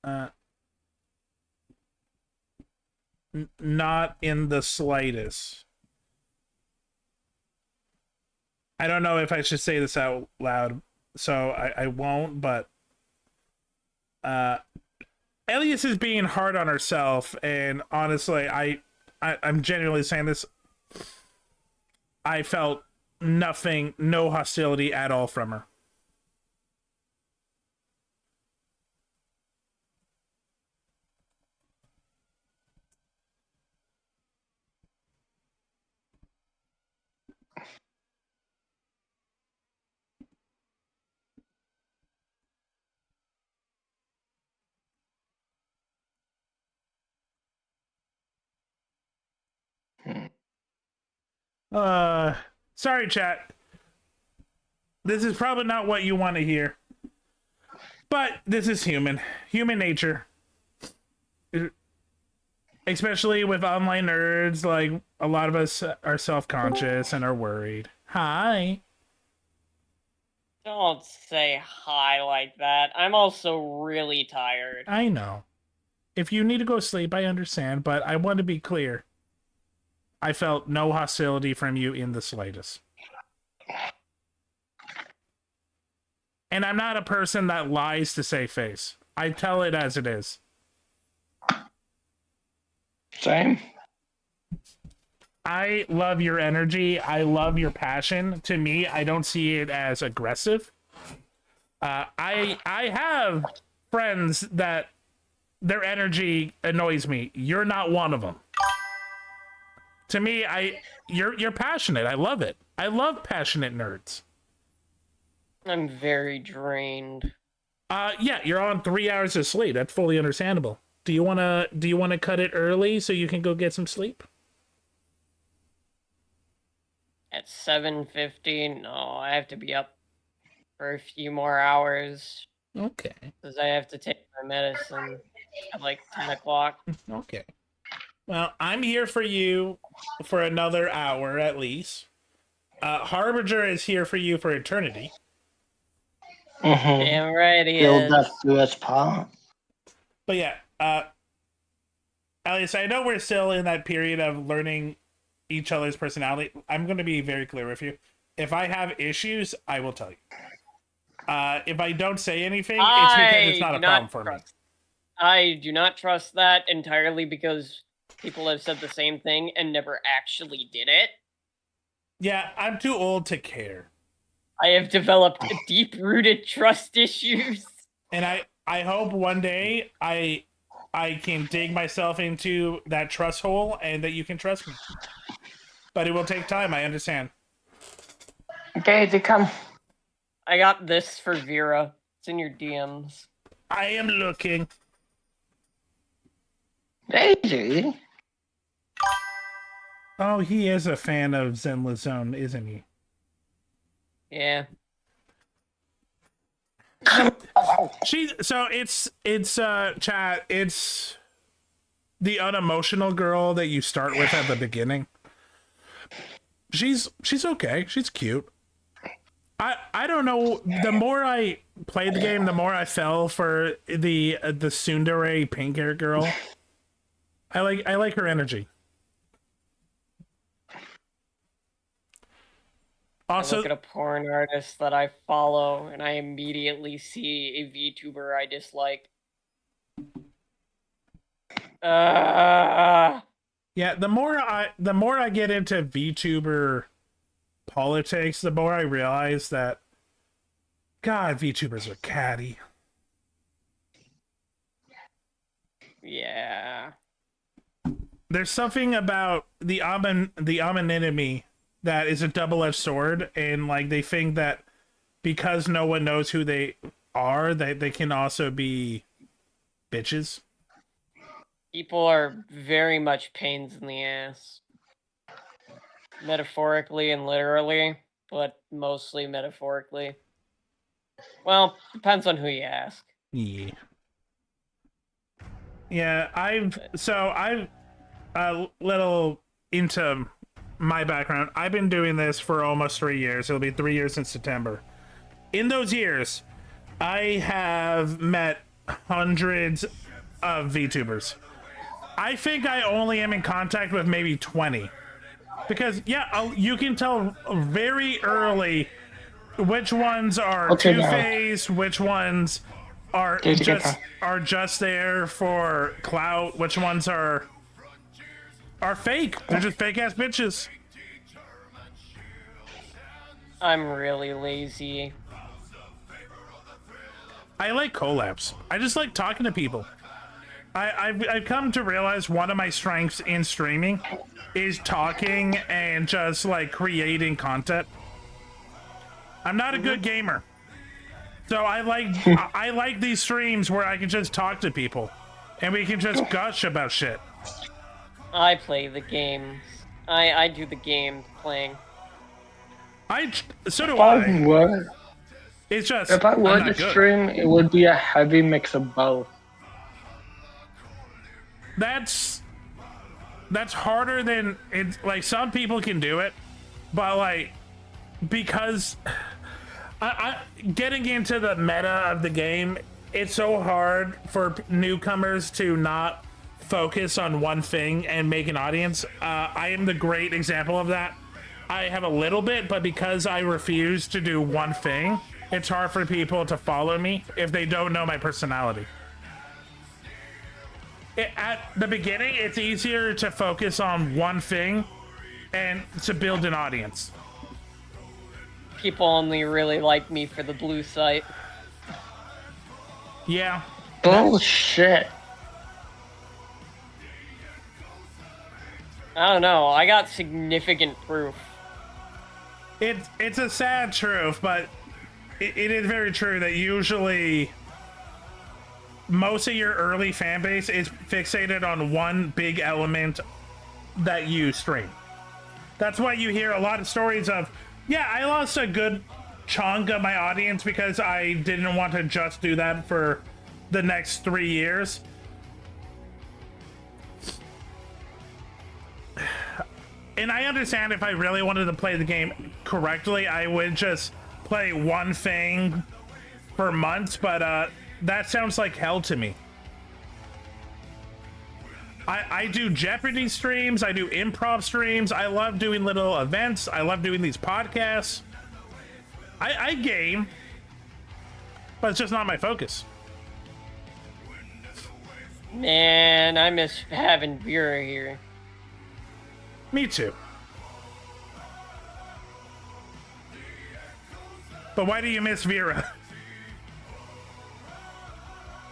Uh, Not in the slightest. I don't know if I should say this out loud, so I won't. But Elias is being hard on herself, and honestly, I'm genuinely saying this. I felt nothing, no hostility at all from her. Uh, Sorry, chat. This is probably not what you want to hear, but this is human nature. Especially with online nerds, like a lot of us are self-conscious and are worried. Hi. Don't say hi like that. I'm also really tired. I know. If you need to go sleep, I understand, but I want to be clear. I felt no hostility from you in the slightest. And I'm not a person that lies to save face. I tell it as it is. Same. I love your energy. I love your passion. To me, I don't see it as aggressive. I have friends that their energy annoys me. You're not one of them. To me, you're passionate. I love it. I love passionate nerds. I'm very drained. Yeah, you're on 3 hours of sleep. That's fully understandable. Do you wanna cut it early so you can go get some sleep? At 7:50, no, I have to be up for a few more hours Okay. because I have to take my medicine at like 10 o'clock. Okay. Well, I'm here for you for another hour at least. Harbinger is here for you for eternity. Mm-hmm. Damn right he Till is. death do us part. But yeah, Alice, I know we're still in that period of learning each other's personality. I'm going to be very clear with you. If I have issues, I will tell you. If I don't say anything, it's because it's not a problem for me. I do not trust that entirely because people have said the same thing and never actually did it. Yeah, I'm too old to care. I have developed deep-rooted trust issues. And I hope one day I can dig myself into that trust hole and that you can trust me. But it will take time, I understand. Okay, they come. I got this for Vera. It's in your DMs. I am looking. Daisy. Oh, he is a fan of Zenla Zone, isn't he? Yeah. It's chat, it's the unemotional girl that you start with at the beginning. She's okay. She's cute. I don't know. The more I played the game, the more I fell for the tsundere pink hair girl. I like her energy. I Also, look at a porn artist that I follow, and I immediately see a VTuber I dislike. yeah, the more I get into VTuber politics, the more I realize that God, VTubers are catty. Yeah. There's something about the anonymity that is a double-edged sword, and like they think that because no one knows who they are, that they can also be bitches. People are very much pains in the ass. Metaphorically and literally, but mostly metaphorically. Well, depends on who you ask. Yeah. Yeah, I've a little into my background. I've been doing this for almost 3 years. It'll be 3 years in September. In those years, I have met hundreds of VTubers. I think I only am in contact with maybe 20. Because, yeah, you can tell very early which ones are two-faced, which ones are just there for clout, which ones are fake. They're just fake-ass bitches. I'm really lazy. I like collabs. I just like talking to people. I've come to realize one of my strengths in streaming is talking and just like creating content. I'm not a good gamer, so I like these streams where I can just talk to people and we can just gush about shit. I play the games. I do the game playing. So do I. It's just if I were to stream, it would be a heavy mix of both. That's harder than it's like some people can do it, but like because I getting into the meta of the game, it's so hard for newcomers to not focus on one thing and make an audience. I am the great example of that. I have a little bit, but because I refuse to do one thing, it's hard for people to follow me if they don't know my personality. At the beginning, it's easier to focus on one thing and to build an audience. People only really like me for the blue site. Yeah. Bullshit. I don't know. I got significant proof. It's a sad truth, but it is very true that usually most of your early fan base is fixated on one big element that you stream. That's why you hear a lot of stories of, yeah, I lost a good chunk of my audience because I didn't want to just do that for the next 3 years. And I understand if I really wanted to play the game correctly, I would just play one thing for months, but that sounds like hell to me. I do Jeopardy streams, I do improv streams, I love doing little events, I love doing these podcasts. I game, but it's just not my focus. Man, I miss having Vera here. Me too. But why do you miss Vera?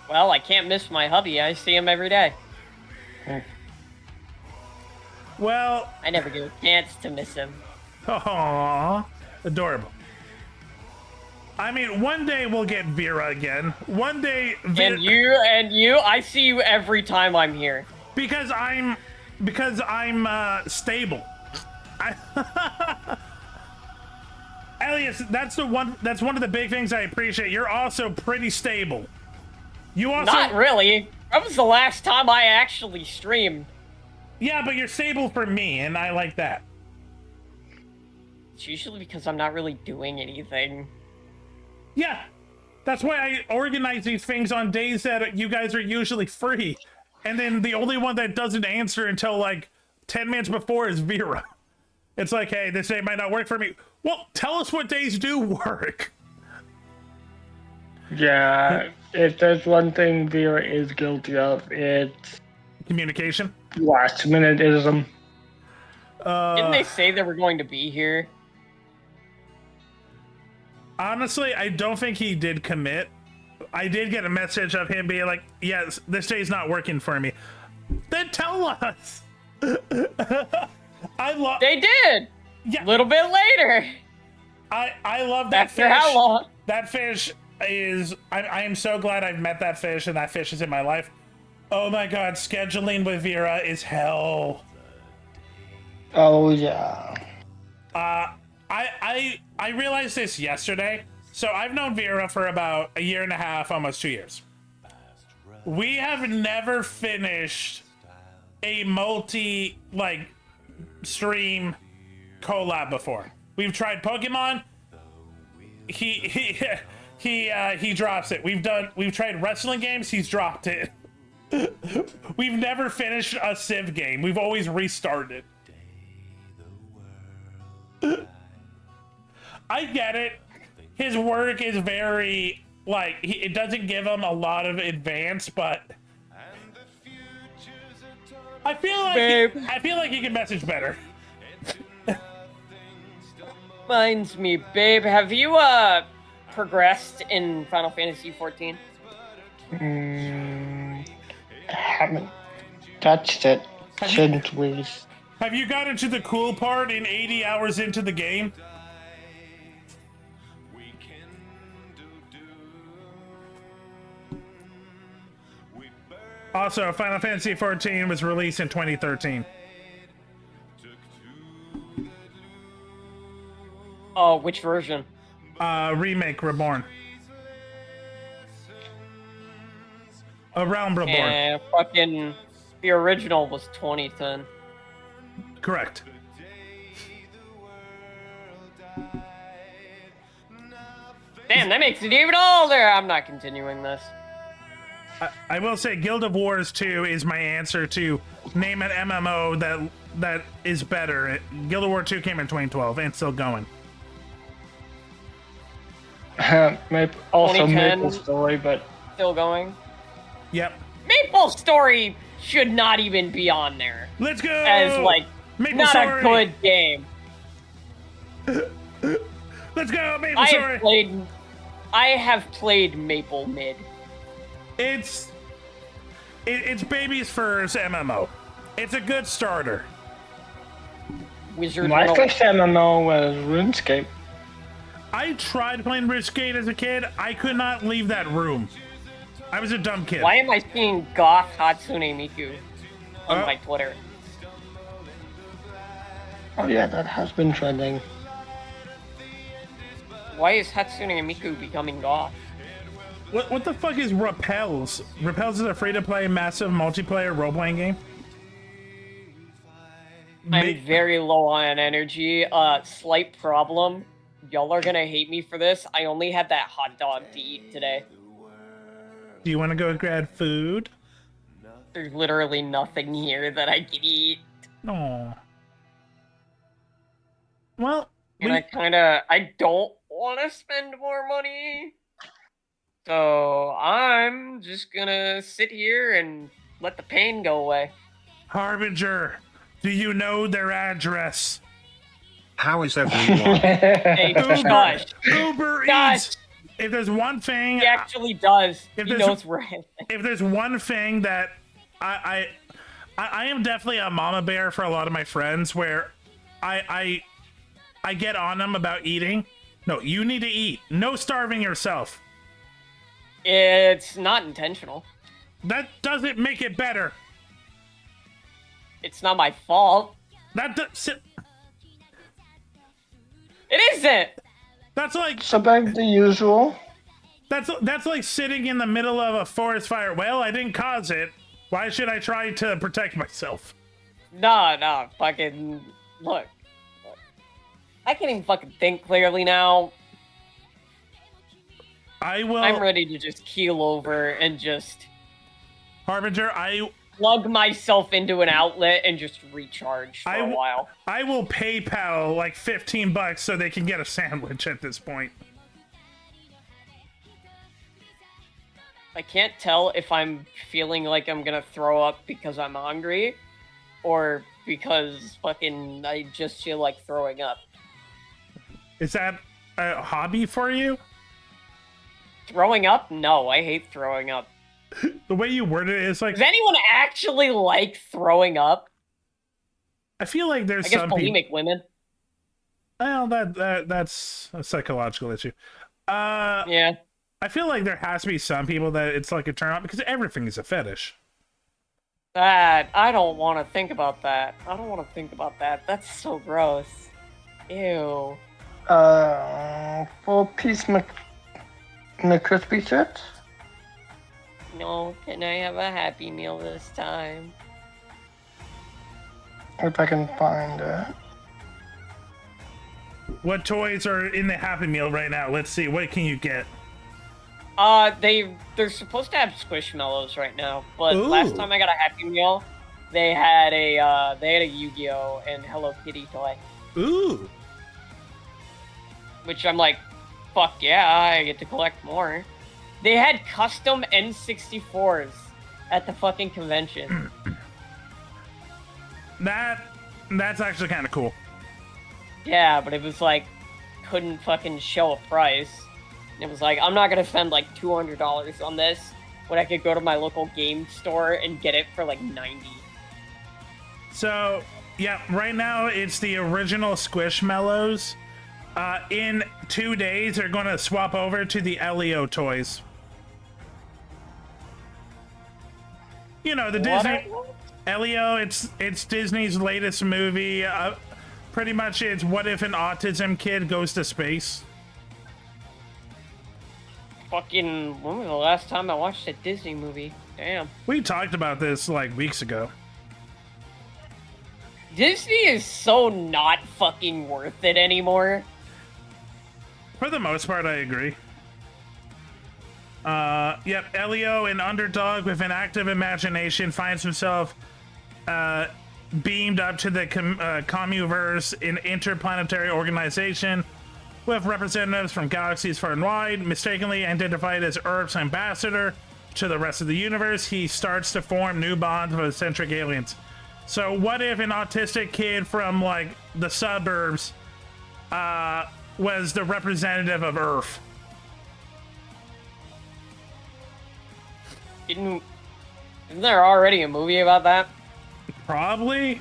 Well, I can't miss my hubby. I see him every day. Well, I never get a chance to miss him. aww, adorable. I mean, one day we'll get Vera again. One day, And you, I see you every time I'm here. because I'm stable. Elias, that's one of the big things I appreciate. You're also pretty stable. You also Not really. That was the last time I actually streamed. Yeah, but you're stable for me, and I like that. It's usually because I'm not really doing anything. Yeah, that's why I organize these things on days that you guys are usually free. And then the only one that doesn't answer until like 10 minutes before is Vera. It's like, hey, this day might not work for me. Well, tell us what days do work. Yeah, if there's one thing Vera is guilty of, it's Communication. last minute-ism. Didn't they say they were going to be here? Honestly, I don't think he did commit. I did get a message of him being like, yes, this day's not working for me. Then tell us. I love. They did. Yeah. A little bit later. I love that After fish. how long? That fish is. I am so glad I've met that fish, and that fish is in my life. Oh my god, scheduling with Vera is hell. Oh, yeah. I realized this yesterday. So I've known Vera for about a year and a half, almost 2 years. We have never finished a stream collab before. We've tried Pokemon. He drops it. We've tried wrestling games. He's dropped it. We've never finished a Civ game. We've always restarted. I get it. His work is very it doesn't give him a lot of advance, but I feel like he can message better. Reminds me, babe, have you progressed in Final Fantasy 14? Haven't touched it since we. Have you gotten to the cool part in 80 hours into the game? Also, Final Fantasy 14 was released in 2013. Oh, which version? Remake Reborn. A Realm Reborn. Yeah, fucking the original was 2010. Correct. Damn, that makes it even older. I'm not continuing this. I will say Guild of Wars 2 is my answer to name an MMO that is better. Guild of Wars 2 came in 2012 and still going. Also 2010. Maple Story, but Still going. Yep. Maple Story should not even be on there Let's go! as Maple not Story. a good game. Let's go, Maple Story! I have played Maple Mid. It's baby's first MMO. It's a good starter. Wizard my World. first MMO was RuneScape. I tried playing RuneScape as a kid. I could not leave that room. I was a dumb kid. Why am I seeing Goth Hatsune Miku on my Twitter? Oh yeah, that has been trending. Why is Hatsune Miku becoming Goth? What the fuck is Repels? Repels is a free-to-play, massive multiplayer role-playing game. I'm very low on energy. Slight problem. Y'all are gonna hate me for this. I only had that hot dog to eat today. Do you want to go grab food? There's literally nothing here that I can eat. No. Well, And I don't want to spend more money. So I'm just gonna sit here and let the pain go away. Harbinger, do you know their address? How is everyone? Hey, gosh. Uber Gosh. Eats. If there's one thing, He actually does. If He there's- knows where I am. if there's one thing that I am definitely a mama bear for a lot of my friends, where I get on them about eating. No, you need to eat. No starving yourself. It's not intentional. That doesn't make it better. It's not my fault. It isn't. That's like So back to usual. that's like sitting in the middle of a forest fire. Well, I didn't cause it. Why should I try to protect myself? No, fucking look. I can't even fucking think clearly now. I'm ready to just keel over and just Harbinger, plug myself into an outlet and just recharge for a while. I will PayPal like $15 so they can get a sandwich at this point. I can't tell if I'm feeling like I'm gonna throw up because I'm hungry or because fucking I just feel like throwing up. Is that a hobby for you? Throwing up? No, I hate throwing up. The way you worded it is like... Does anyone actually like throwing up? I feel like there's I guess some bulimic women. Well, that's a psychological issue. Yeah. I feel like there has to be some people that it's like a turn on because everything is a fetish. I don't want to think about that. I don't want to think about that. That's so gross. Ew. Full piece McCrispy chips? No, can I have a Happy Meal this time? If I can find it. What toys are in the Happy Meal right now? Let's see. What can you get? They're supposed to have Squishmallows right now, but Ooh. last time I got a Happy Meal, they had a Yu-Gi-Oh and Hello Kitty toy, Ooh. which I'm like, fuck yeah, I get to collect more. They had custom N64s at the fucking convention. That's actually kind of cool. Yeah, but it was like, couldn't fucking show a price. It was like, I'm not gonna spend like $200 on this when I could go to my local game store and get it for like $90. So, yeah, right now it's the original Squishmallows. In 2 days, they're going to swap over to the Leo toys. You know, the Disney... Leo, it's Disney's latest movie. Pretty much it's what if an autism kid goes to space. Fucking, when was the last time I watched a Disney movie? Damn. We talked about this like weeks ago. Disney is so not fucking worth it anymore. For the most part, I agree. Yep, Elio, an underdog with an active imagination, finds himself beamed up to the Commuverse, an interplanetary organization with representatives from galaxies far and wide. Mistakenly identified as Earth's ambassador to the rest of the universe, he starts to form new bonds with eccentric aliens. So what if an autistic kid from, like, the suburbs was the representative of Earth? Isn't there already a movie about that? Probably.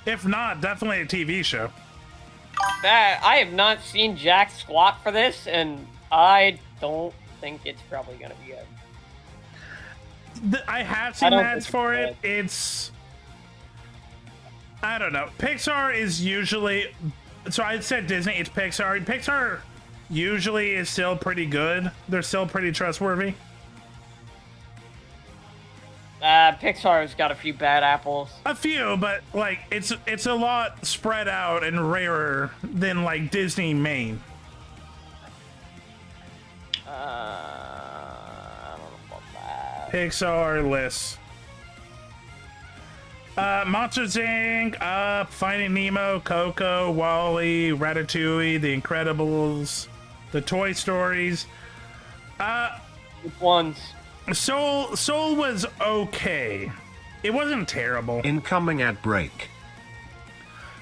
If not, definitely a TV show. I have not seen jack squat for this, and I don't think it's probably gonna be good. I have seen ads for it. It's... I don't know. Pixar is usually... So I said Disney, it's Pixar. Pixar usually is still pretty good. They're still pretty trustworthy. Pixar's got a few bad apples. A few, but like it's a lot spread out and rarer than like Disney main. I don't know about that. Pixar lists. Monsters Inc., Up, Finding Nemo, Coco, Wall-E, Ratatouille, The Incredibles, The Toy Stories. Which ones? Soul was okay. It wasn't terrible. Incoming ad break.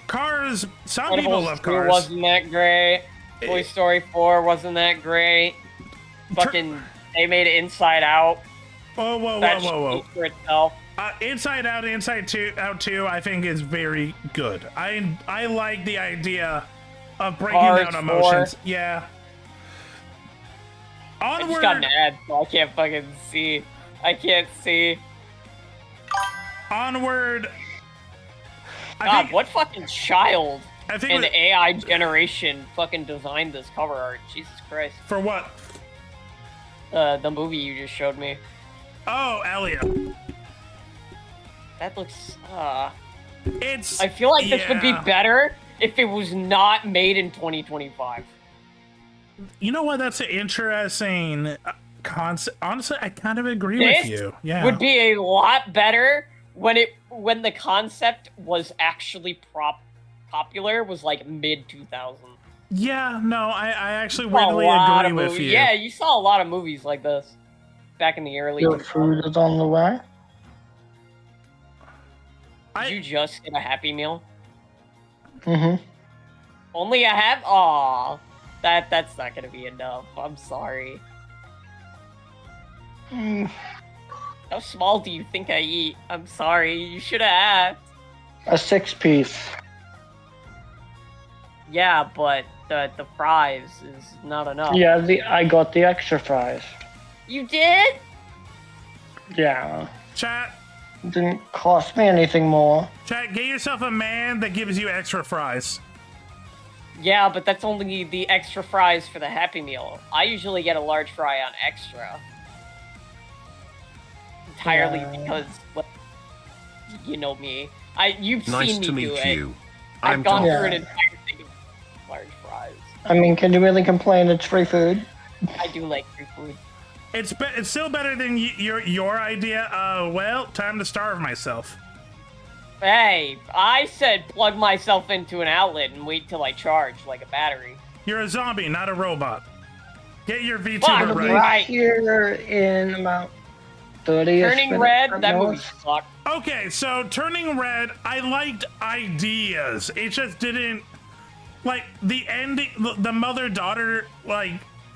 Cars, some people love Cars. Wasn't that great? Toy Story 4 wasn't that great? Fucking, they made Inside Out. Whoa. For itself. Inside Out, Inside Out 2, I think is very good. I like the idea of breaking down emotions. 4. Yeah. Onward. I just got an ad, so I can't fucking see. I can't see. Onward. God, what fucking child in the AI generation fucking designed this cover art? Jesus Christ. For what? The movie you just showed me. Oh, Elliot. That looks, It's. I feel like this would be yeah. better if it was not made in 2025. You know what? That's an interesting concept. Honestly, I kind of agree This with you. Yeah. would be a lot better when the concept was actually popular, was like mid 2000s. Yeah, no, I actually Saw a weirdly lot agree of with movies. you. Yeah, you saw a lot of movies like this back in the early Your 2000s. food is on the way. Did you just get a Happy Meal? Mm-hmm. Only a half? Aw, that's not gonna be enough. I'm sorry. How small do you think I eat? I'm sorry. You should have asked. A 6-piece. Yeah, but the fries is not enough. Yeah, I got the extra fries. You did? Yeah. Chat, It didn't cost me anything more. get yourself a man that gives you extra fries. Yeah, but that's only the extra fries for the Happy Meal. I usually get a large fry on extra. Entirely Yeah. because, well, you know me. You've Nice seen me to do meet it. you. I've I'm gone Tom. through an Yeah. entire thing of large fries. I mean, can you really complain? It's free food. I do like free food. It's still better than your idea. Well, time to starve myself. Hey, I said plug myself into an outlet and wait till I charge like a battery. You're a zombie, not a robot. Get your Fuck, VTuber We'll be right. right. here in about 30 Turning red, that movie sucked. Okay, so Turning Red, I liked ideas. It just didn't like the ending. The mother-daughter like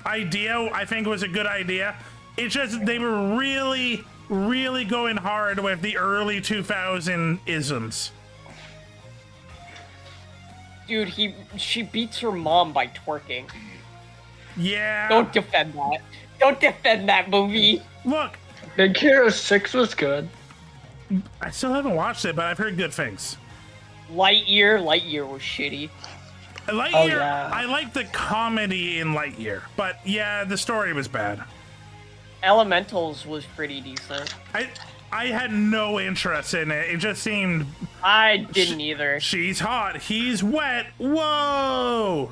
idea. I think was a good idea. It's just they were really going hard with the early 2000 isms. Dude, she beats her mom by twerking. Yeah. Don't defend that. Don't defend that movie. Look, Big Hero 6 was good. I still haven't watched it, but I've heard good things. Lightyear was shitty. Lightyear, yeah. I like the comedy in Lightyear, but yeah, the story was bad. Elementals was pretty decent. I had no interest in it. It just seemed I didn't either. she's hot, he's wet. Whoa!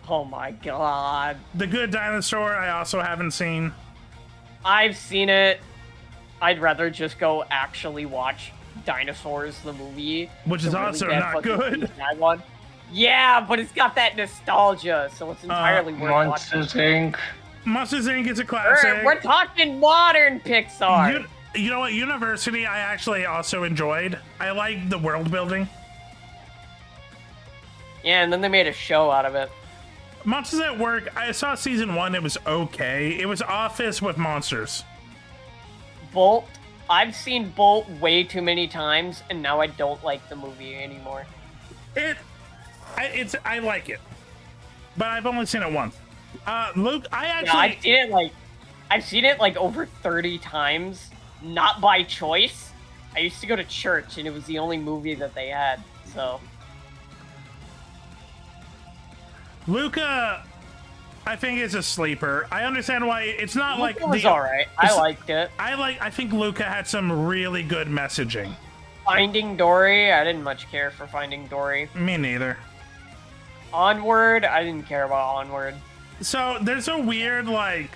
Oh my god. The Good Dinosaur, I also haven't seen. I've seen it. I'd rather just go actually watch Dinosaurs the movie. Which is The really also bad not fucking good. CGI one. Yeah, but it's got that nostalgia, so it's entirely worth watching. Monsters Inc. Monsters Inc. is a classic. We're talking modern Pixar. You know what? University, I actually also enjoyed. I liked the world building. Yeah, and then they made a show out of it. Monsters at Work, I saw season 1, it was okay. It was Office with monsters. Bolt. I've seen Bolt way too many times, and now I don't like the movie anymore. I like it, but I've only seen it once. Luke, I've seen it like over 30 times, not by choice. I used to go to church, and it was the only movie that they had, so. Luca, I think is a sleeper. I understand why it's not like It was alright. I liked it. I think Luca had some really good messaging. Finding Dory, I didn't much care for Finding Dory. Me neither. Onward, I didn't care about Onward. So there's a weird like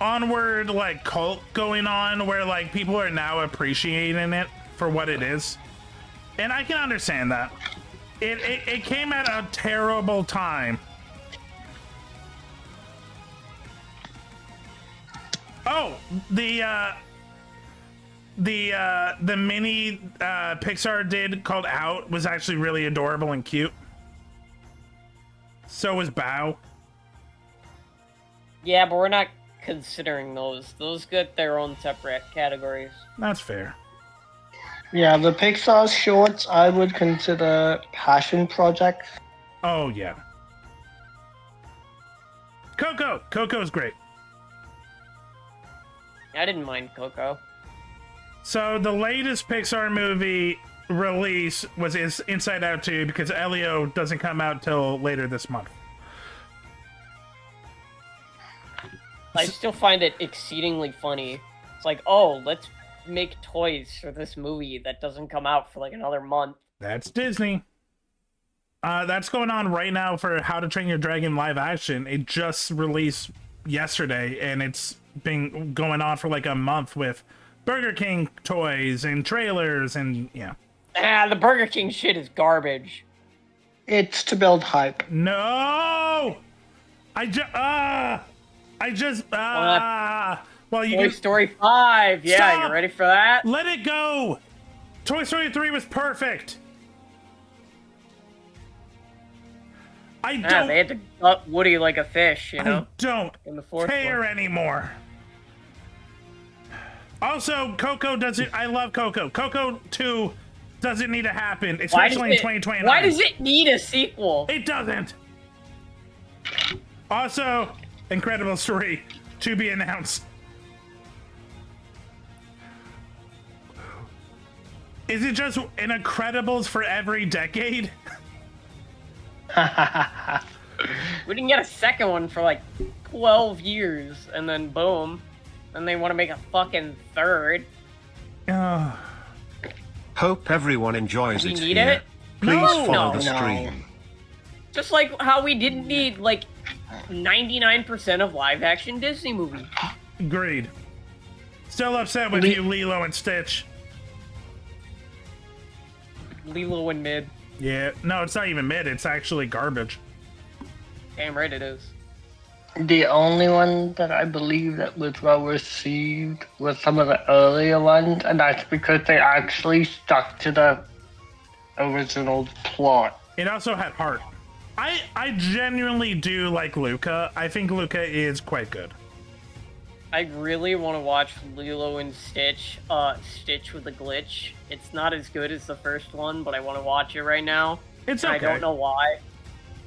Onward like cult going on where like people are now appreciating it for what it is, and I can understand that. It came at a terrible time. Oh, the mini Pixar did called Out was actually really adorable and cute. So was Bow. Yeah, but we're not considering those. Those get their own separate categories. That's fair. Yeah, the Pixar shorts I would consider passion projects. Oh yeah. Coco's great. I didn't mind Coco. So the latest Pixar movie release was Inside Out 2 because Elio doesn't come out till later this month. I still find it exceedingly funny. It's like, oh, let's make toys for this movie that doesn't come out for like another month? That's Disney. That's going on right now for How to Train Your Dragon live action. It just released yesterday, and it's been going on for like a month with Burger King toys and trailers, and yeah. The Burger King shit is garbage. It's to build hype. No! Well, you Toy can Story 5. Yeah, Stop! you ready for that? let it go. Toy Story 3 was perfect. I Yeah, they had to gut Woody like a fish, you I know? don't In the fourth care one. anymore. Also, Coco doesn't. I love Coco. Coco 2 doesn't need to happen, especially in 2029. Why does it need a sequel? It doesn't. Also, Incredibles 3 to be announced. Is it just an Incredibles for every decade? We didn't get a second one for like 12 years, and then boom. And they want to make a fucking third. Ugh. Hope everyone enjoys We it need here. it? Please No. follow the No. stream. Just like how we didn't need like 99% of live action Disney movies. Agreed. Still upset with you, Lilo and Stitch. Lilo and Mid. Yeah, no, it's not even mid. It's actually garbage. Damn right it is. The only one that I believe that was well received was some of the earlier ones, and that's because they actually stuck to the original plot. It also had heart. I genuinely do like Luca. I think Luca is quite good. I really want to watch Lilo and Stitch, Stitch with a glitch. It's not as good as the first one, but I want to watch it right now. It's And okay. I don't know why.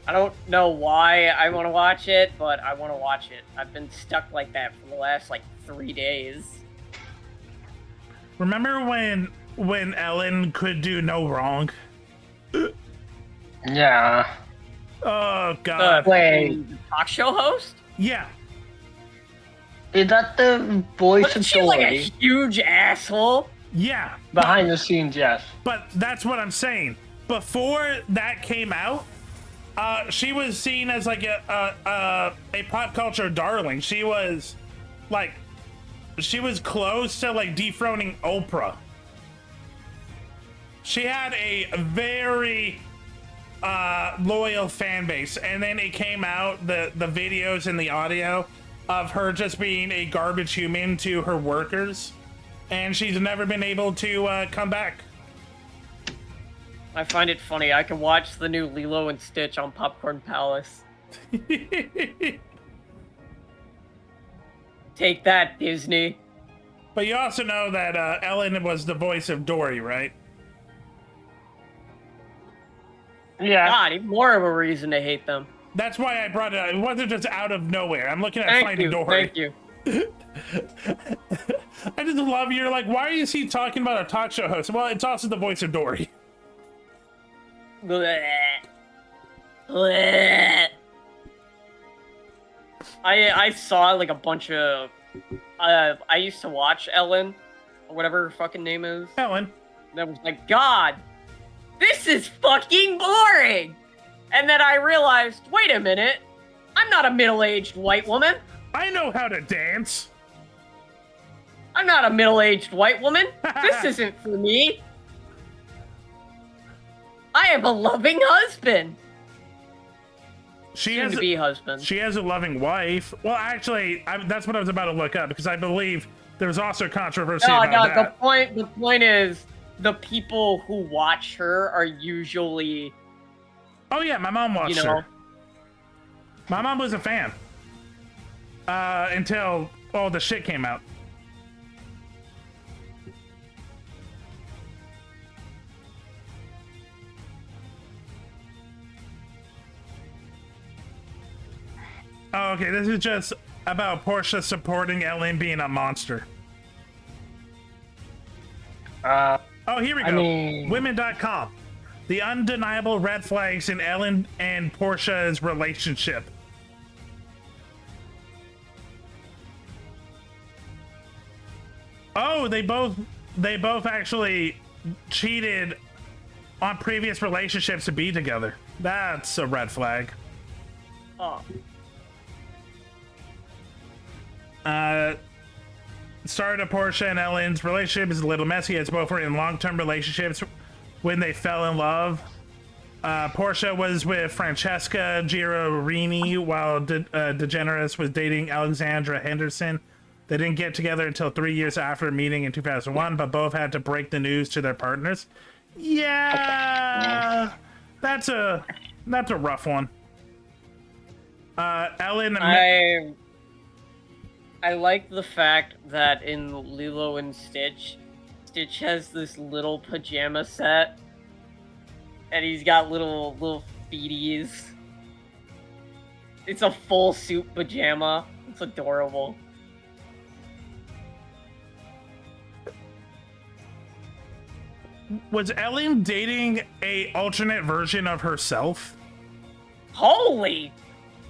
I don't know why I want to watch it, but I want to watch it. I've been stuck like that for the last, 3 days. Remember when Ellen could do no wrong? Yeah. Oh god. Wait. The talk show host? Yeah. Is that the voice Wasn't of she like a Dory? huge asshole? Yeah. Behind the scenes, yes. But that's what I'm saying. Before that came out, she was seen as like a pop culture darling. She was close to like dethroning Oprah. She had a very loyal fan base, and then it came out the videos and the audio of her just being a garbage human to her workers, and she's never been able to come back. I find it funny. I can watch the new Lilo and Stitch on Popcorn Palace. Take that, Disney. But you also know that Ellen was the voice of Dory, right? Yeah. God, even more of a reason to hate them. That's why I brought it up. It wasn't just out of nowhere. I'm looking at Thank Finding you, Dory. thank you. I just love you're like, why is he talking about a talk show host? Well, it's also the voice of Dory. Blech. Blech. I saw like a bunch of I used to watch Ellen, or whatever her fucking name is. Ellen. That was like, God, this is fucking boring. And then I realized, wait a minute, I'm not a middle-aged white woman. I know how to dance. I'm not a middle-aged white woman. This isn't for me. I have a loving husband. She Soon has to be husband. She has a loving wife. Well, actually, that's what I was about to look up, because I believe there's also controversy No, about that. the point is the people who watch her are usually, Oh yeah, my mom watched you know, her. My mom was a fan. Until all the shit came out. Oh, okay, this is just about Portia supporting Ellen being a monster. Uh, Oh, here we go. I mean- Women.com. The undeniable red flags in Ellen and Portia's relationship. Oh, they both actually cheated on previous relationships to be together. That's a red flag. Oh. Start of Portia and Ellen's relationship is a little messy as both were in long-term relationships when they fell in love. Portia was with Francesca Girorini while DeGeneres was dating Alexandra Henderson. They didn't get together until 3 years after meeting in 2001, but both had to break the news to their partners. Yeah, that's a rough one. Ellen, I like the fact that in Lilo and Stitch, Stitch has this little pajama set, and he's got little feeties. It's a full suit pajama. It's adorable. was Ellen dating a alternate version of herself? Holy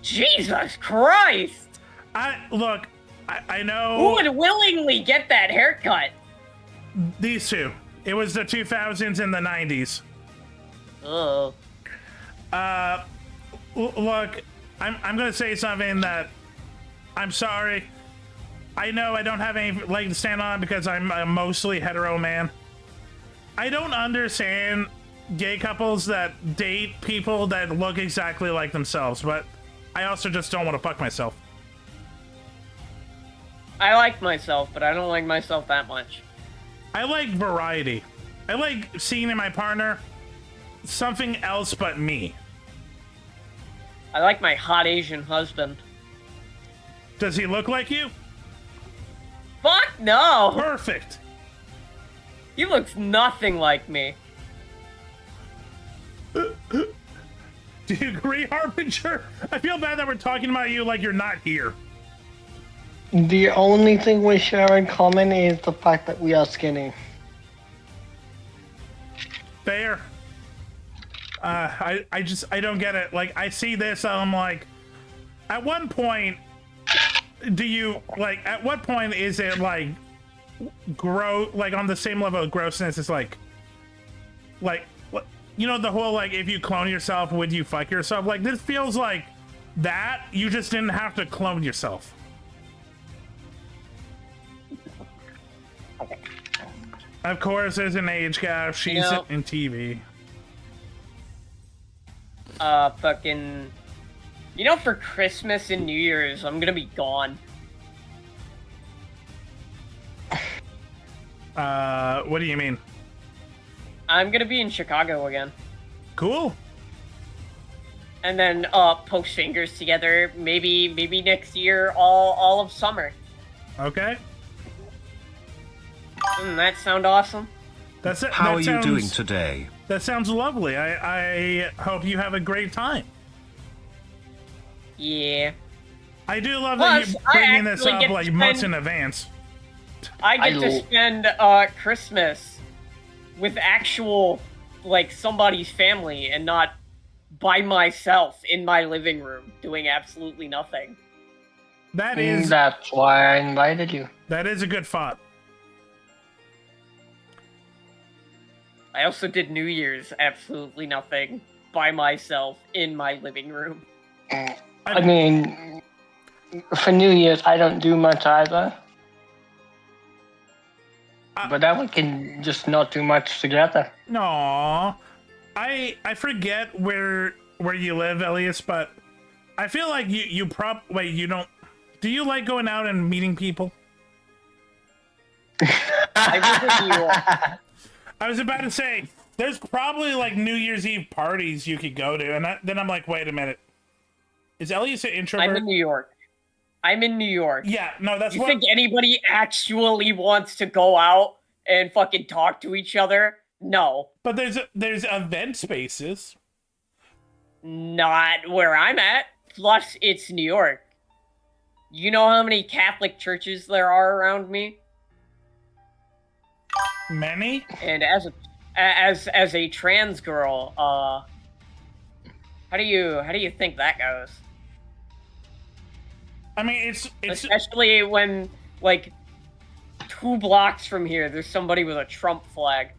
Jesus Christ! I know. Who would willingly get that haircut? These two. It was the 2000s and the 90s. Oh. Look, I'm gonna say something that I'm sorry. I know I don't have any leg to stand on because I'm a mostly hetero man. I don't understand gay couples that date people that look exactly like themselves, but I also just don't want to fuck myself. I like myself, but I don't like myself that much. I like variety. I like seeing in my partner something else but me. I like my hot Asian husband. Does he look like you? Fuck no! Perfect. He looks nothing like me. Do you agree, Harbinger? I feel bad that we're talking about you like you're not here. The only thing we share in common is the fact that we are skinny. Fair. I don't get it. Like, I see this, I'm like, at one point, at what point is it like, like on the same level of grossness as like, you know, the whole, like, if you clone yourself, would you fuck yourself? Like, this feels like that, you just didn't have to clone yourself. Of course, there's an age gap. She's in TV. Fucking... You know, for Christmas and New Year's, I'm gonna be gone. What do you mean? I'm gonna be in Chicago again. Cool. And then, post fingers together, maybe next year, all of summer. Okay. Doesn't that sound awesome? That's it. How are you doing today? That sounds lovely. I hope you have a great time. Yeah. I do love that you're bringing this up like months in advance. I get to spend Christmas with actual, like, somebody's family and not by myself in my living room doing absolutely nothing. That's why I invited you. That is a good thought. I also did New Year's absolutely nothing by myself in my living room. I mean, for New Year's, I don't do much either. But then we can just not do much together. No, I forget where you live, Elias, but I feel like you don't. Do you like going out and meeting people? I visit New York. I was about to say, there's probably like New Year's Eve parties you could go to, and then I'm like, wait a minute. Is Elias an introvert? I'm in New York. Yeah, no, that's You think anybody actually wants to go out and fucking talk to each other? No. But there's event spaces. Not where I'm at. Plus, it's New York. You know how many Catholic churches there are around me? Many? And as a trans girl, how do you think that goes? I mean, it's especially when like 2 blocks from here, there's somebody with a Trump flag.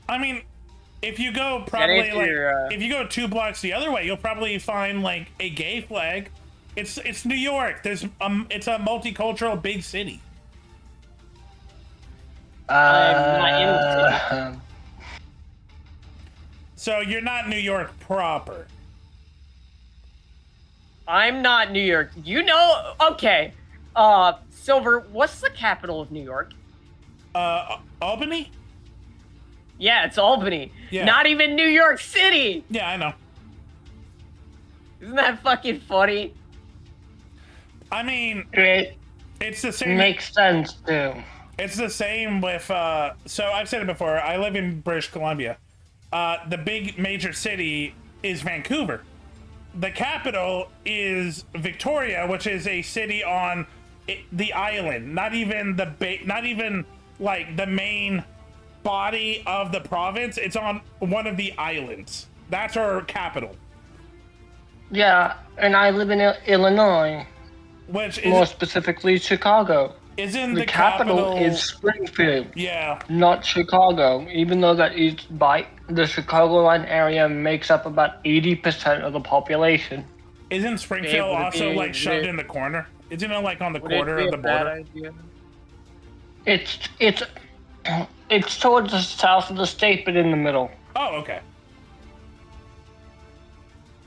I mean, if you go probably answer like your, if you go 2 blocks the other way, you'll probably find like a gay flag. It's New York. It's a multicultural big city. I'm not in the city. So you're not New York proper. I'm not New York. You know, okay. Silver, what's the capital of New York? Albany? Yeah, it's Albany. Yeah. Not even New York City. Yeah, I know. Isn't that fucking funny? I mean, It it's the same. makes sense too. It's the same with, so I've said it before, I live in British Columbia. The big major city is Vancouver. The capital is Victoria, which is a city on the island. Not even not even like the main body of the province. It's on one of the islands. That's our capital. Yeah, and I live in Illinois, Which more is, specifically Chicago. isn't The capital is Springfield, Yeah. not Chicago, even though that is by the Chicagoland area makes up about 80% of the population. Isn't Springfield would it also be- like would shoved it- in the corner? Isn't it like on the Would it quarter be of a the bad border? idea? It's towards the south of the state, but in the middle. Oh, okay.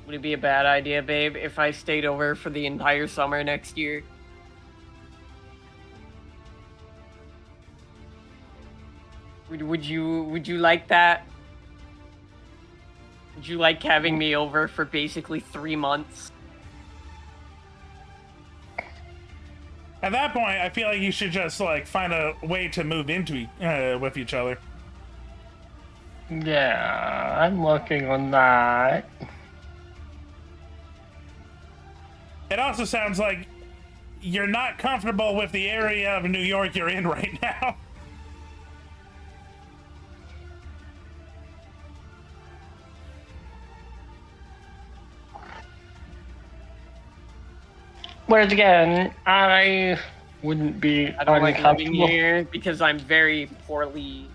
Would it be a bad idea, babe, if I stayed over for the entire summer next year? Would you like that? Would you like having me over for basically 3 months? At that point, I feel like you should just like find a way to move into with each other. Yeah, I'm working on that. It also sounds like you're not comfortable with the area of New York you're in right now. Whereas again, I wouldn't be I don't like living uncomfortable. here because I'm very poorly.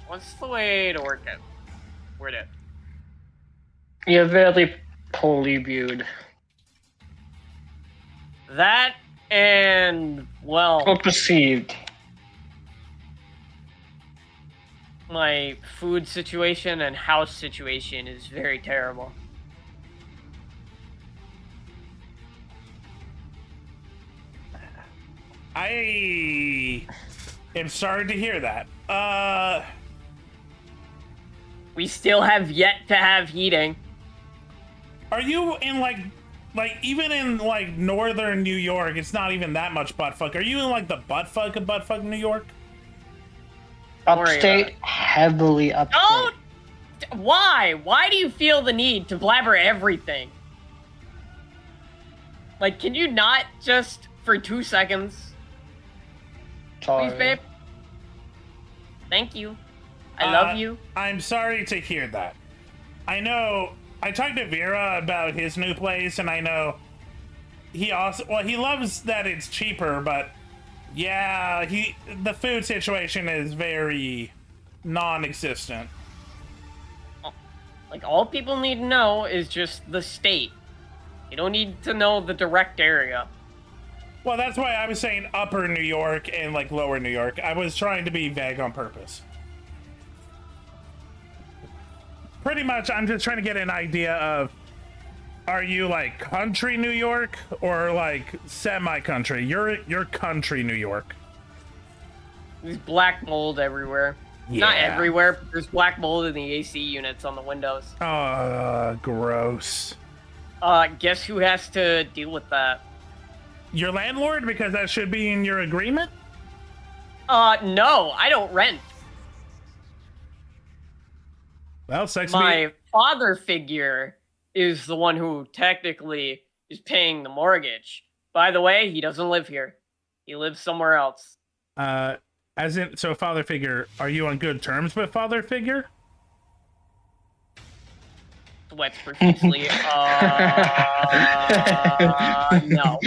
What's the way to work it? Word it. You're very poorly viewed. That and well, Or perceived. my food situation and house situation is very terrible. I am sorry to hear that. We still have yet to have heating. Are you in like even in like northern New York? It's not even that much buttfuck. Are you in like the buttfuck of buttfuck New York? Don't worry about Upstate, heavily upstate. Don't! Why? Why do you feel the need to blabber everything? Like, can you not just for 2 seconds? Sorry. Please, babe? Thank you. I love you. I'm sorry to hear that. I know I talked to Vera about his new place, and I know he loves that it's cheaper, but yeah, the food situation is very non-existent. Like, all people need to know is just the state. You don't need to know the direct area. Well, that's why I was saying upper New York and like lower New York. I was trying to be vague on purpose. Pretty much, I'm just trying to get an idea of, are you like country New York or like semi-country? You're country New York. There's black mold everywhere. Not Yeah. everywhere, but there's black mold in the AC units on the windows. Gross. Guess who has to deal with that? Your landlord, because that should be in your agreement? No, I don't rent. Well, sex My father figure is the one who technically is paying the mortgage. By the way, he doesn't live here. He lives somewhere else. As in, so father figure, are you on good terms with father figure? sweats profusely. No.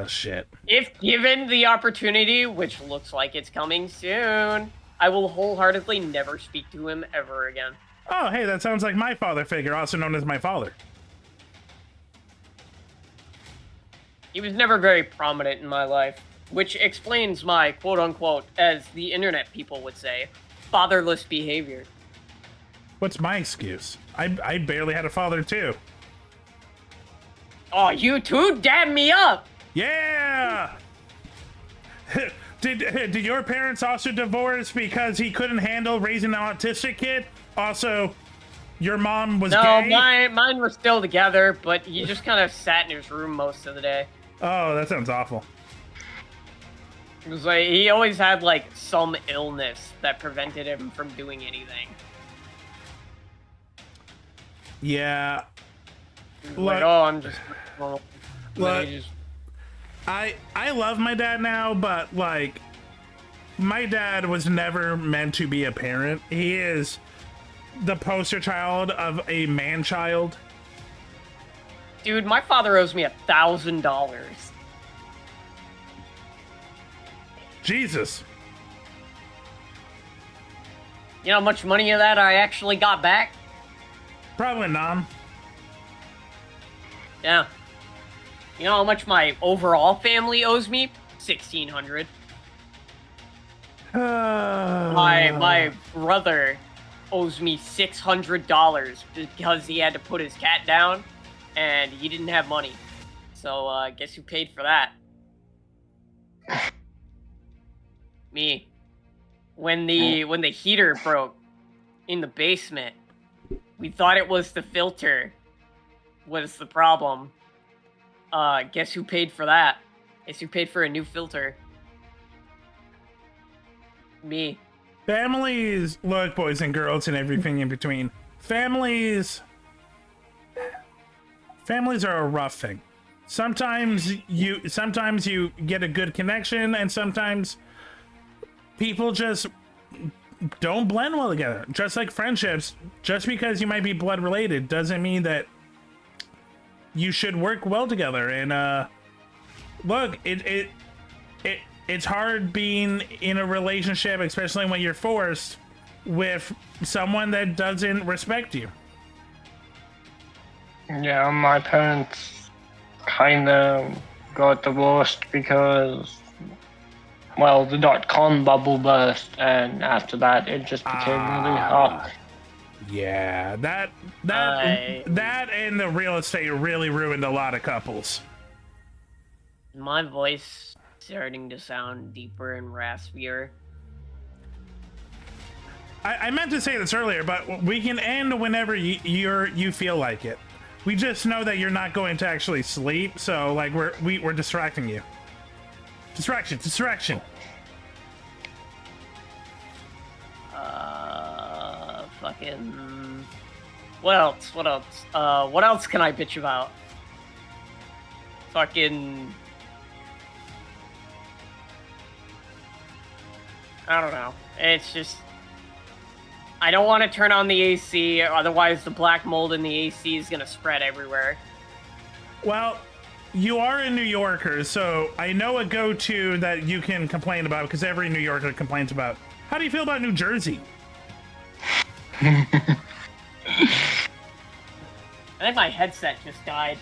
Shit. If given the opportunity, which looks like it's coming soon, I will wholeheartedly never speak to him ever again. Oh, hey, that sounds like my father figure, also known as my father. He was never very prominent in my life, which explains my quote-unquote, as the internet people would say, fatherless behavior. What's my excuse? I barely had a father, too. Oh, you too? Dab me up! Yeah! Did your parents also divorce because he couldn't handle raising an autistic kid? Also, your mom was No, gay? mine were still together, but he just kind of sat in his room most of the day. Oh, that sounds awful. It was like, he always had, like, some illness that prevented him from doing anything. Yeah. Like, oh, I'm just... Well, Look, he just... I love my dad now, but, like, my dad was never meant to be a parent. He is the poster child of a man-child. Dude, my father owes me $1,000. Jesus. You know how much money of that I actually got back? Probably none. Yeah. You know how much my overall family owes me? $1,600. My brother owes me $600 because he had to put his cat down and he didn't have money. So guess who paid for that? Me. When the heater broke in the basement, we thought it was the filter was the problem. Guess who paid for that? Guess who paid for a new filter? Me. Families, look, boys and girls and everything in between. Families are a rough thing. Sometimes you get a good connection, and sometimes people just don't blend well together. Just like friendships, just because you might be blood related doesn't mean that you should work well together. And look, it's hard being in a relationship, especially when you're forced with someone that doesn't respect you. Yeah, my parents kind of got divorced because, well, the .com bubble burst, and after that, it just became really hard. Yeah, that and the real estate really ruined a lot of couples. My voice starting to sound deeper and raspier. I meant to say this earlier, but we can end whenever you feel like it. We just know that you're not going to actually sleep, so like we're distracting you. Distraction. Fucking. What else? What else can I bitch about? Fucking. I don't know. It's just. I don't want to turn on the AC, otherwise the black mold in the AC is gonna spread everywhere. Well, you are a New Yorker, so I know a go-to that you can complain about, because every New Yorker complains about. How do you feel about New Jersey? I think my headset just died.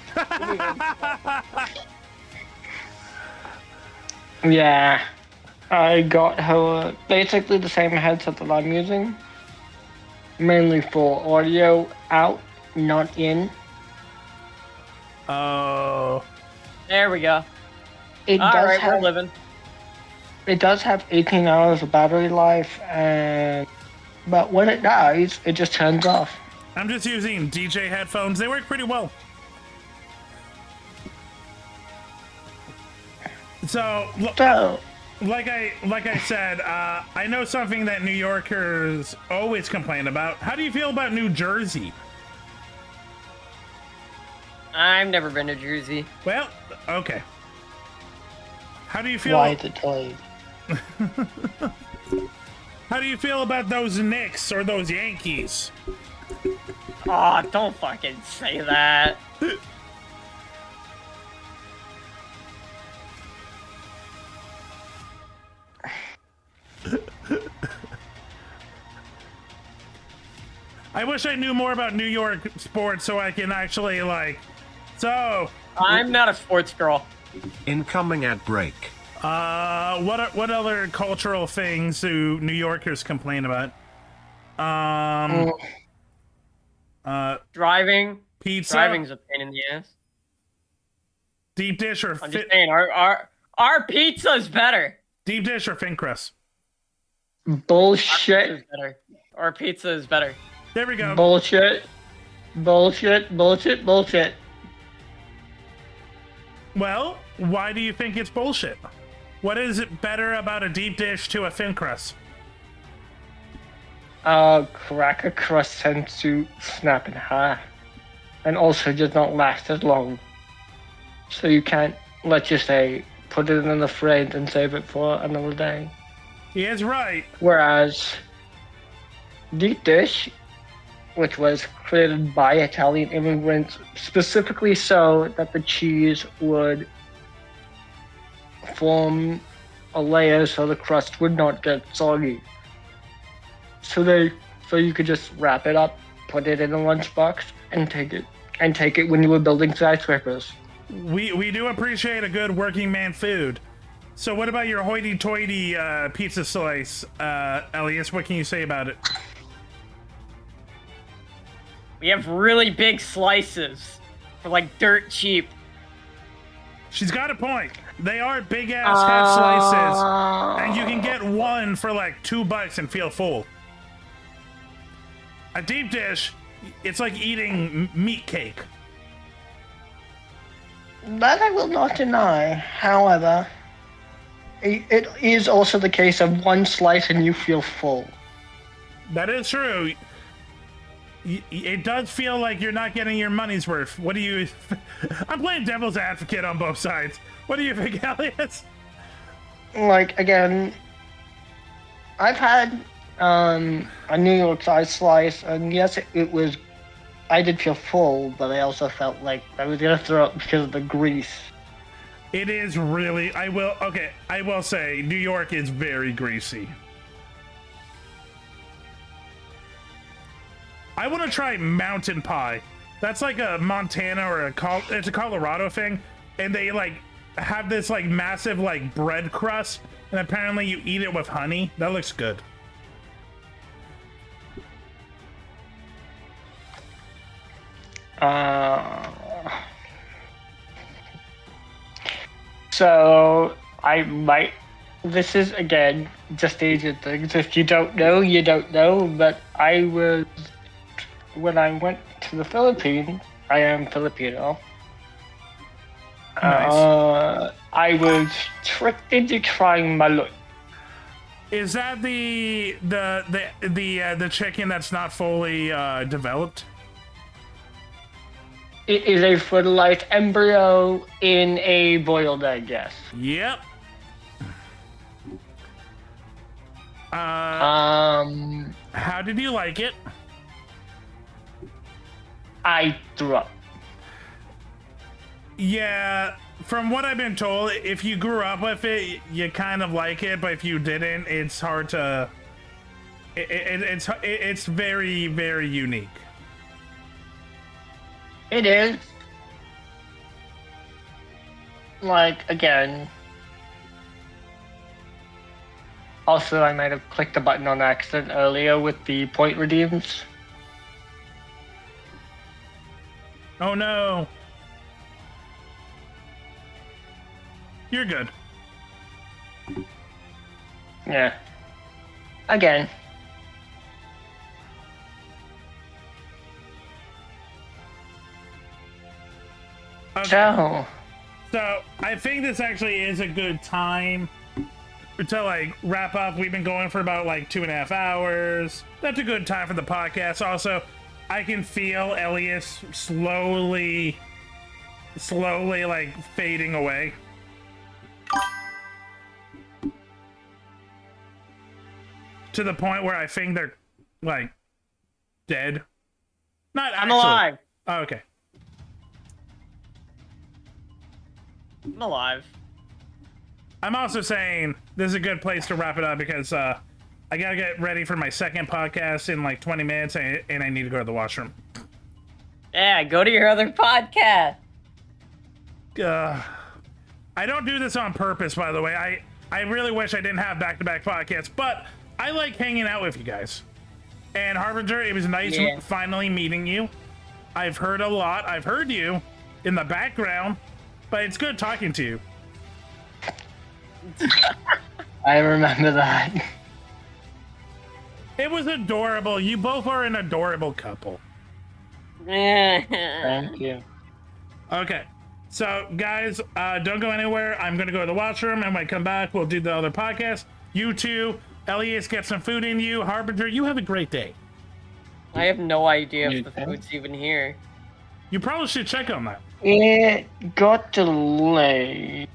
Yeah, I got her basically the same headset that I'm using, mainly for audio out, not in. Oh. There we go. It All does right, have we're living. It does have 18 hours of battery life, but when it dies, it just turns off. I'm just using DJ headphones. They work pretty well. So, like I said, I know something that New Yorkers always complain about. How do you feel about New Jersey? I've never been to Jersey. Well, okay. How do you feel? Why the toy? How do you feel about those Knicks or those Yankees? Aw, don't fucking say that. I wish I knew more about New York sports so I can actually, like... So, I'm not a sports girl. Incoming ad break. what other cultural things do New Yorkers complain about? Driving. Pizza? Driving's a pain in the ass. Deep dish or I'm just saying, our pizza's better. deep dish or thin crust? Bullshit. Our pizza is better. There we go. Bullshit. Bullshit. Bullshit. Bullshit. Well, why do you think it's bullshit? What is it better about a deep dish to a thin crust? Cracker crust tends to snap in half, and also does not last as long. So you can't, let's just say, put it in the fridge and save it for another day. He is right. Whereas deep dish, which was created by Italian immigrants specifically so that the cheese would form a layer so the crust would not get soggy. So you could just wrap it up, put it in a lunchbox, and take it when you were building skyscrapers. We do appreciate a good working man food. So what about your hoity-toity pizza slice, Elias? What can you say about it? We have really big slices for like dirt cheap. She's got a point. They are big-ass head slices, and you can get one for like $2 and feel full. A deep dish, it's like eating meat cake. That I will not deny. However, it is also the case of one slice and you feel full. That is true. It does feel like you're not getting your money's worth. What do you... I'm playing devil's advocate on both sides. What do you think, Elias? Like, again, I've had a New York size slice, and yes, it was... I did feel full, but I also felt like I was gonna throw up because of the grease. It is really... I will say, New York is very greasy. I want to try mountain pie. That's like a Montana or it's a Colorado thing, and they like have this like massive like bread crust, and apparently you eat it with honey. That looks good. So I might. This is again just Asian things. If you don't know, you don't know. But when I went to the Philippines, I am Filipino. Nice. I was tricked into trying malot. Is that the chicken that's not fully developed? It is a fertilized embryo in a boiled egg, yes. Yep. How did you like it? I threw up. Yeah, from what I've been told, if you grew up with it, you kind of like it, but if you didn't, it's hard to... It's very, very unique. It is. Like, again. Also, I might have clicked the button on accident earlier with the point redeems. Oh no. You're good. Yeah. Again. Okay. So I think this actually is a good time to like wrap up. We've been going for about like 2.5 hours. That's a good time for the podcast. Also, I can feel Elias slowly like fading away. To the point where I think they're like dead. Not I'm actually. alive. Oh, okay. I'm alive. I'm also saying this is a good place to wrap it up because I gotta get ready for my second podcast in like 20 minutes and I need to go to the washroom. Yeah, go to your other podcast. I don't do this on purpose, by the way. I really wish I didn't have back-to-back podcasts, but I like hanging out with you guys. And Harbinger, it was nice finally meeting you. I've heard a lot. I've heard you in the background, but it's good talking to you. I remember that. It was adorable. You both are an adorable couple. Thank you. Okay. So, guys, don't go anywhere. I'm going to go to the washroom, and when I come back, we'll do the other podcast. You two, Elias, get some food in you. Harbinger, you have a great day. I have no idea You if the think? food's even here. You probably should check on that. It got delayed.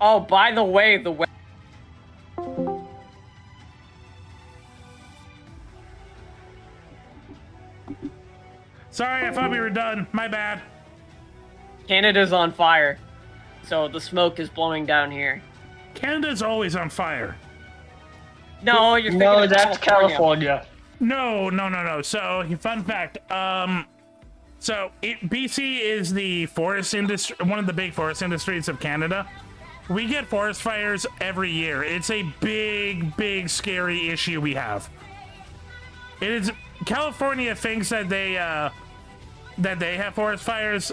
Oh, by the way, the way. Sorry, I thought we were done. My bad. Canada's on fire, so the smoke is blowing down here. Canada's always on fire. No, you're thinking No, of that's California. No. So, fun fact. BC is the forest industry, one of the big forest industries of Canada. We get forest fires every year. It's a big, scary issue we have. It is. California thinks that they have forest fires.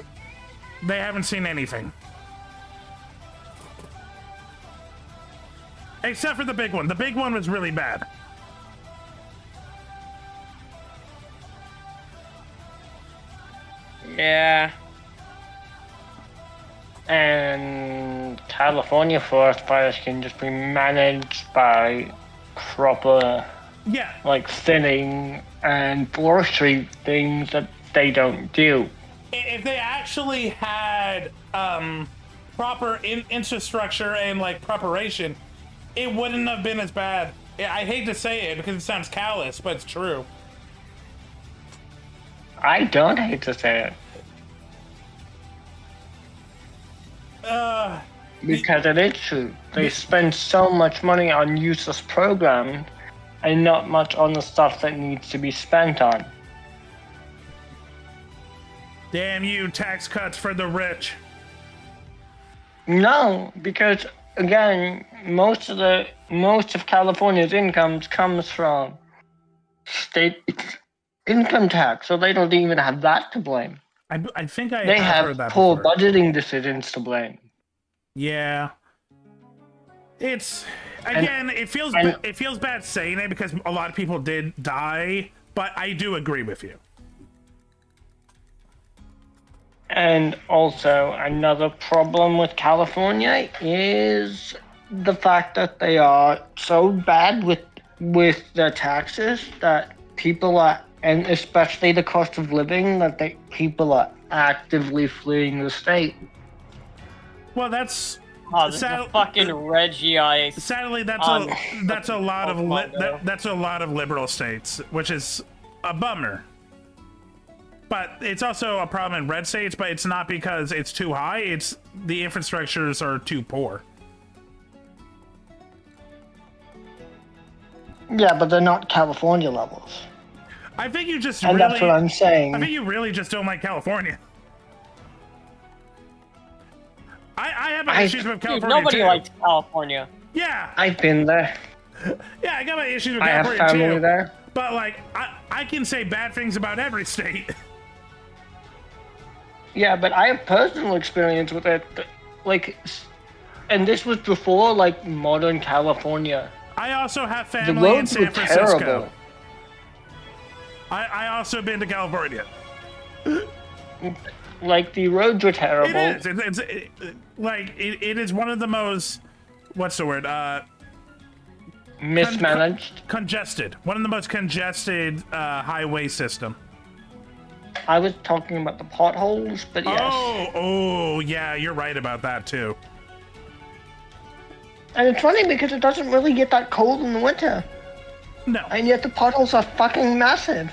They haven't seen anything. Except for the big one. The big one was really bad. Yeah. And California forest fires can just be managed by proper, Yeah. like, thinning and forestry things that they don't do. If they actually had proper infrastructure and like preparation, it wouldn't have been as bad. I hate to say it because it sounds callous, but it's true. I don't hate to say it. Because it is true. They spend so much money on useless programs and not much on the stuff that needs to be spent on. Damn you, tax cuts for the rich. No, because again, most of California's incomes comes from state income tax, so they don't even have that to blame. I think I They have heard have that poor before. budgeting decisions to blame. Yeah. It's again, it feels bad saying it because a lot of people did die, but I do agree with you. And also, another problem with California is the fact that they are so bad with their taxes that people are, and especially the cost of living, that people are actively fleeing the state. Well, that's Oh, this is a fucking Reggie Ice. sadly that's a lot of that's a lot of liberal states, which is a bummer. But it's also a problem in red states, but it's not because it's too high, it's the infrastructures are too poor. Yeah, but they're not California levels. I think you just And really that's what I'm saying. I think you really just don't like California. I have my issues with Dude, California nobody too. likes California. Yeah, I've been there. yeah, I got my issues with I have California family too. there. But like, I can say bad things about every state. Yeah, but I have personal experience with it. Like, and this was before, like, modern California. I also have The family in roads San were Francisco. terrible. I also been to California. Like, the roads were terrible. It is. It is one of the most, what's the word? Mismanaged. Congested. One of the most congested highway system. I was talking about the potholes, but yes. Oh, yeah, you're right about that too. And it's funny because it doesn't really get that cold in the winter. No. And yet the potholes are fucking massive.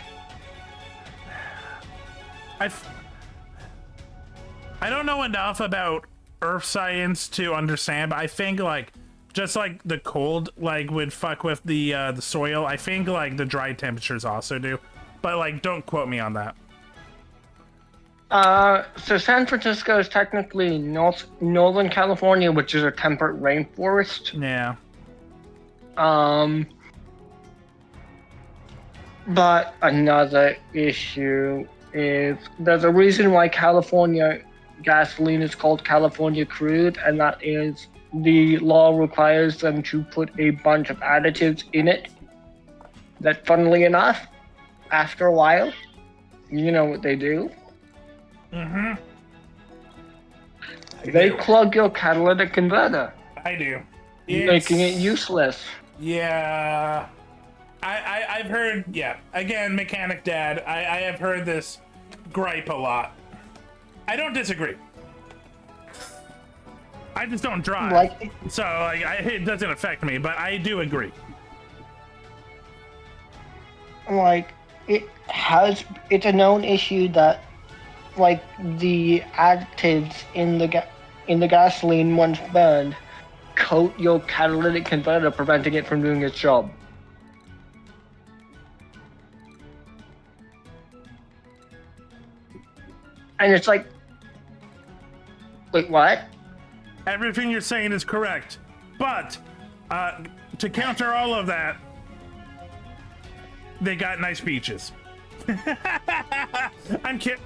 I don't know enough about earth science to understand, but I think like just like the cold like would fuck with the soil. I think like the dry temperatures also do, but like don't quote me on that. So San Francisco is technically Northern California, which is a temperate rainforest. Yeah. But another issue is there's a reason why California gasoline is called California crude, and that is the law requires them to put a bunch of additives in it that, funnily enough, after a while, you know what they do? Mm-hmm. They plug your catalytic converter, I do. making it useless. Yeah. I've heard, yeah. Again, mechanic dad, I have heard this gripe a lot. I don't disagree. I just don't drive. So like, it doesn't affect me, but I do agree. Like, it's a known issue that, like, the additives in the gasoline once burned coat your catalytic converter, preventing it from doing its job. And it's like, wait, what? Everything you're saying is correct, but to counter all of that, they got nice beaches. I'm kidding.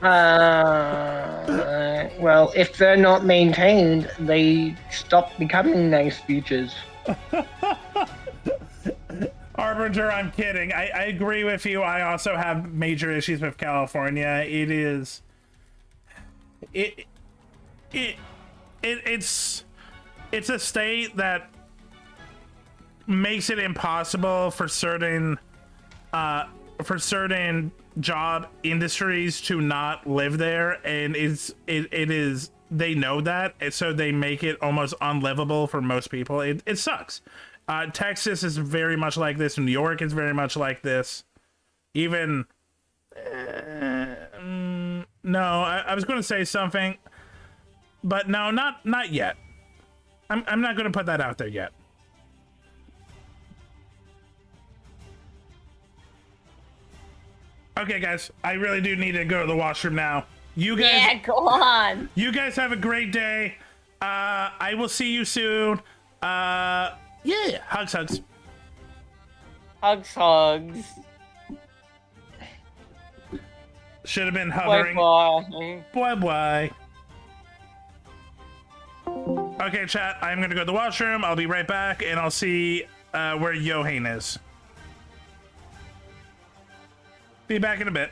Well, if they're not maintained, they stop becoming nice beaches. Harbinger, I'm kidding. I agree with you. I also have major issues with California. It's a state that makes it impossible for certain job industries to not live there, and it is they know that, and so they make it almost unlivable for most people. It sucks. Texas is very much like this. New York is very much like this. Even no, I was going to say something, but no, not yet. I'm not going to put that out there yet. Okay, guys, I really do need to go to the washroom now. You guys, Yeah, go on. You guys have a great day. I will see you soon. Yeah, hugs. Hugs. Should have been hovering. Bye. Okay, chat, I'm gonna go to the washroom. I'll be right back, and I'll see where Johan is. Be back in a bit.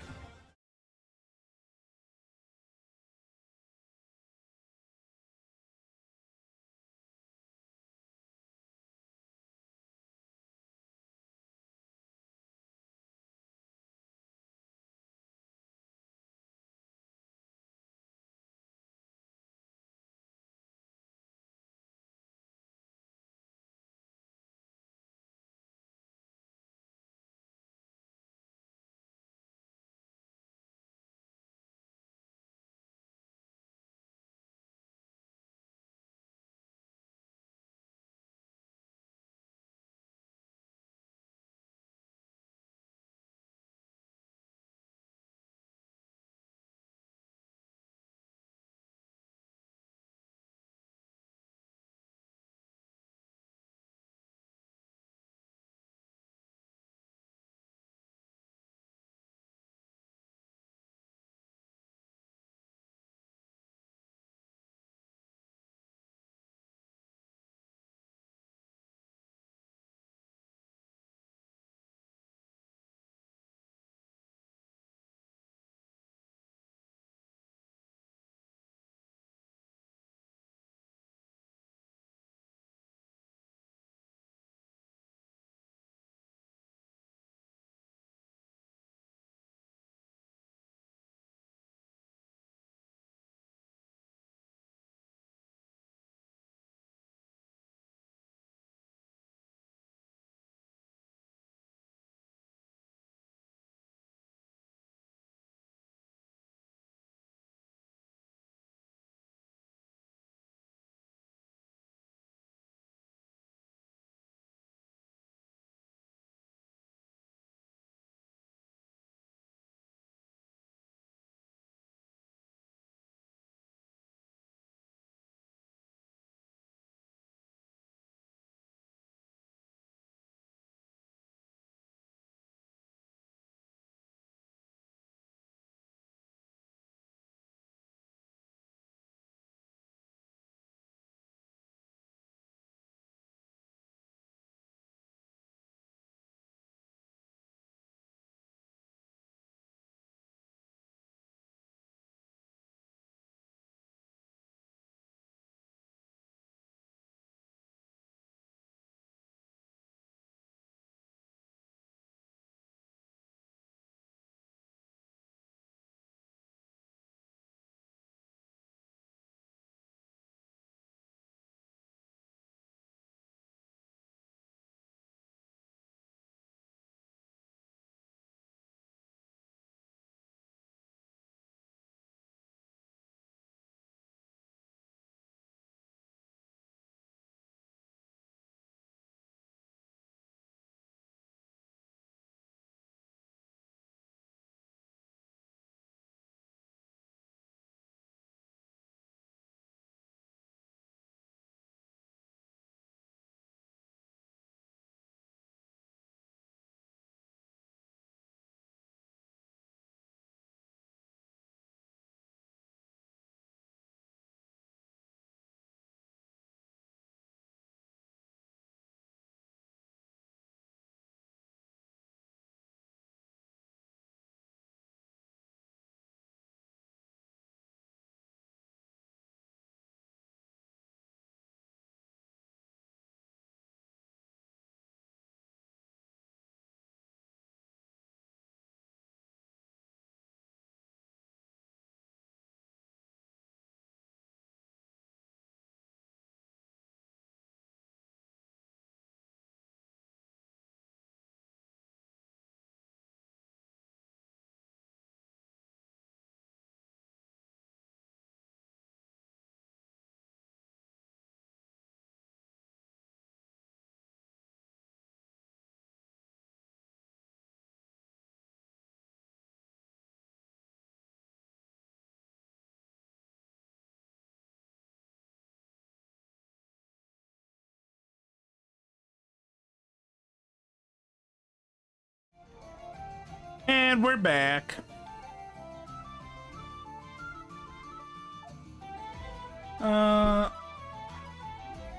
And we're back.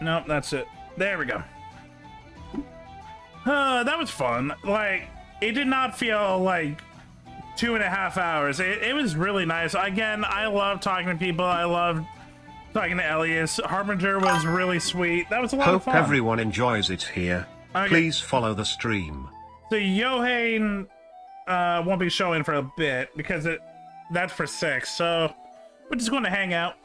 Nope, that's it. There we go. That was fun. Like, it did not feel like 2.5 hours. It was really nice. Again, I love talking to people. I love talking to Elias. Harbinger was really sweet. That was a lot of Hope fun. everyone enjoys it here. Okay. Please follow the stream. So Johan won't be showing for a bit because that's for 6. So we're just going to hang out.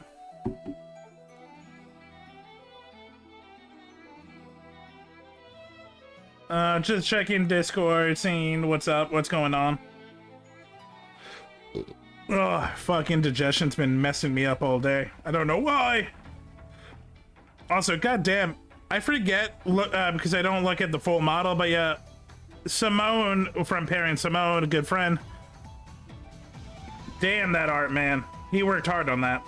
Just checking Discord, seeing what's up, what's going on. Ugh, fucking indigestion's been messing me up all day. I don't know why. Also, goddamn, I forget because I don't look at the full model, but yeah, Simone from Perry and Simone, a good friend. Damn that art, man. He worked hard on that.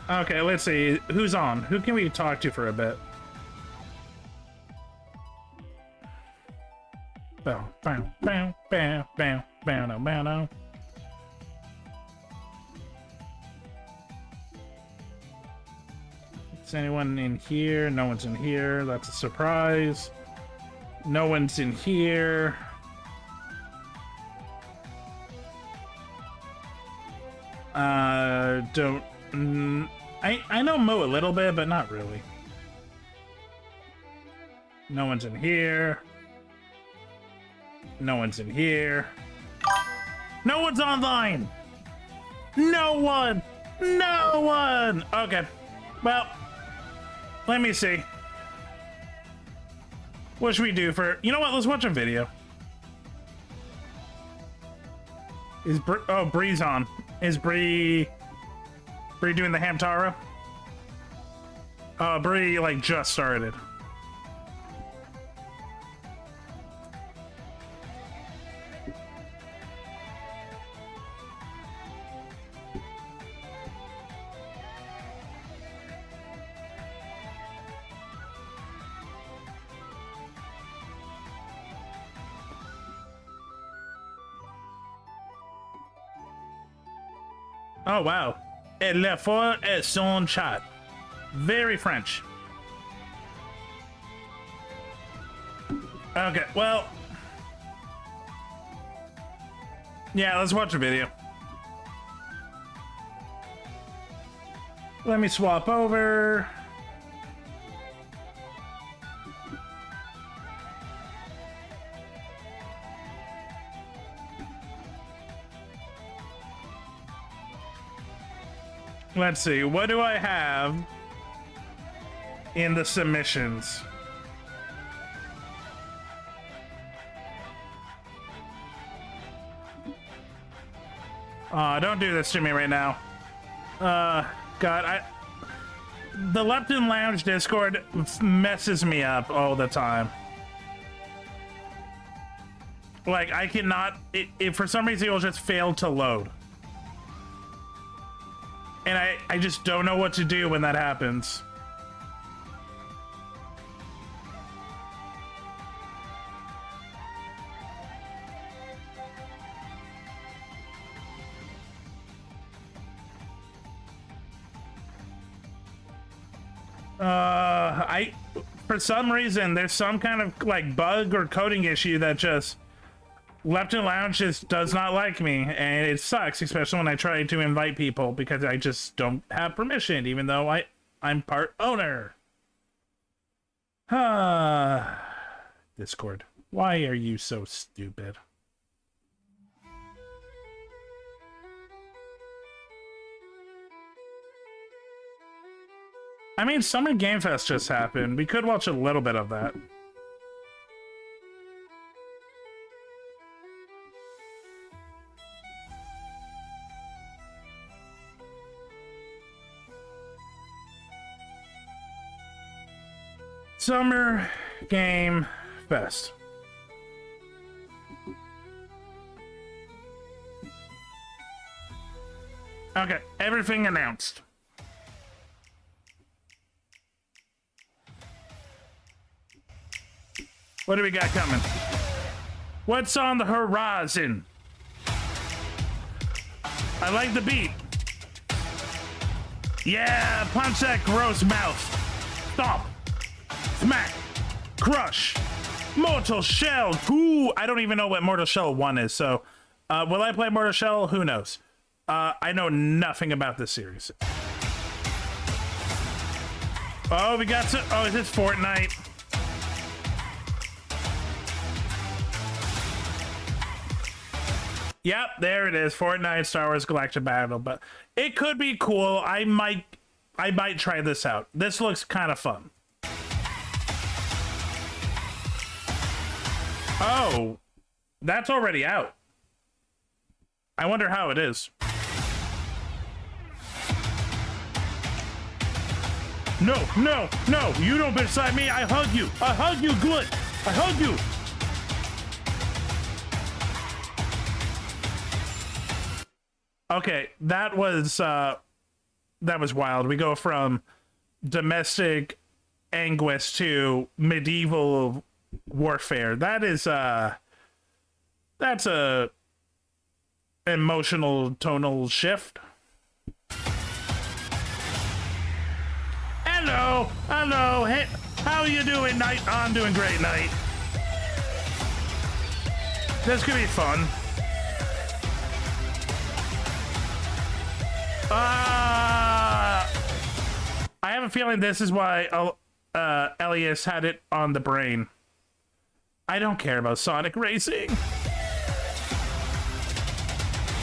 Okay, let's see. Who's on? Who can we talk to for a bit? Bow, bow, bow, bow, bow, bow, no, bow, no. Is anyone in here? No one's in here. That's a surprise. No one's in here. Don't... I know Mo a little bit, but not really. No one's in here. No one's in here. No one's online! No one! No one! Okay. Well, let me see. What should we do for... You know what? Let's watch a video. Is Bree's on. Is Bree doing the Hamtaro? Bree, like, just started. Oh, wow. Elle faut son chat. Very French. Okay, well... Yeah, let's watch a video. Let me swap over. Let's see, what do I have in the submissions? Don't do this to me right now. God, the Lepton Lounge Discord messes me up all the time. Like, I cannot, it for some reason it'll just fail to load. And I just don't know what to do when that happens. For some reason, there's some kind of like bug or coding issue that just Lepton Lounge just does not like me, and it sucks, especially when I try to invite people because I just don't have permission, even though I'm part owner. Discord, why are you so stupid? I mean, Summer Game Fest just happened. We could watch a little bit of that. Summer Game Fest. Okay, everything announced. What do we got coming? What's on the horizon? I like the beat. Yeah, punch that gross mouth. Stomp. Smack. Crush. Mortal Shell 2. I don't even know what Mortal Shell 1 is, so will I play Mortal Shell? Who knows? I know nothing about this series. Oh, we got some. Oh, is this Fortnite? Yep, there it is. Fortnite Star Wars Galactic Battle, but it could be cool. I might try this out. This looks kind of fun. Oh, that's already out. I wonder how it is. No, no, no, you don't beside me. I hug you. I hug you good. I hug you. Okay, that was wild. We go from domestic anguish to medieval warfare. That's a emotional tonal shift. Hello, hello. Hey, how you doing, Knight? I'm doing great, Knight. This could be fun. I have a feeling this is why Elias had it on the brain. I don't care about Sonic Racing.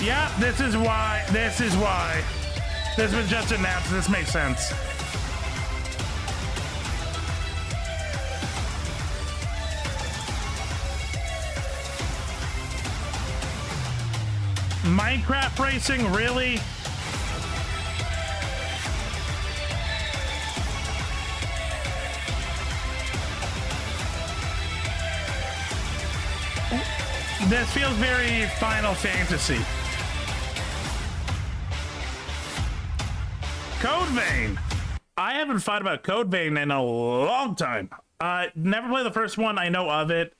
Yeah, this is why. This is why. This was just announced. This makes sense. Minecraft racing, really? This feels very Final Fantasy. Code Vein. I haven't thought about Code Vein in a long time. Never played the first one. I know of it.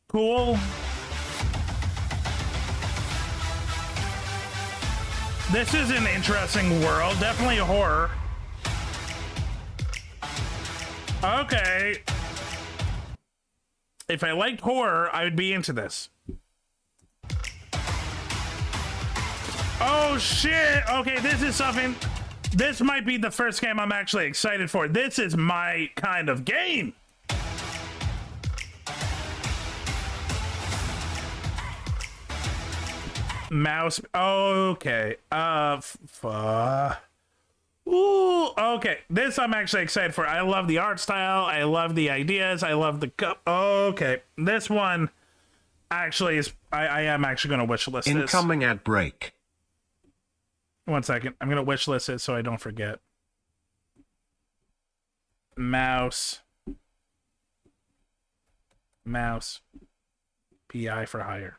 Cool. This is an interesting world. Definitely horror. Okay. If I liked horror, I would be into this. Oh shit! Okay, this is something. This might be the first game I'm actually excited for. This is my kind of game. Mouse. Okay. Ooh, okay. This I'm actually excited for. I love the art style. I love the ideas. I love the cup. Okay. This one actually is. I am actually going to wish list this. Incoming ad break. 1 second. I'm going to wish list it so I don't forget. Mouse. PI for hire.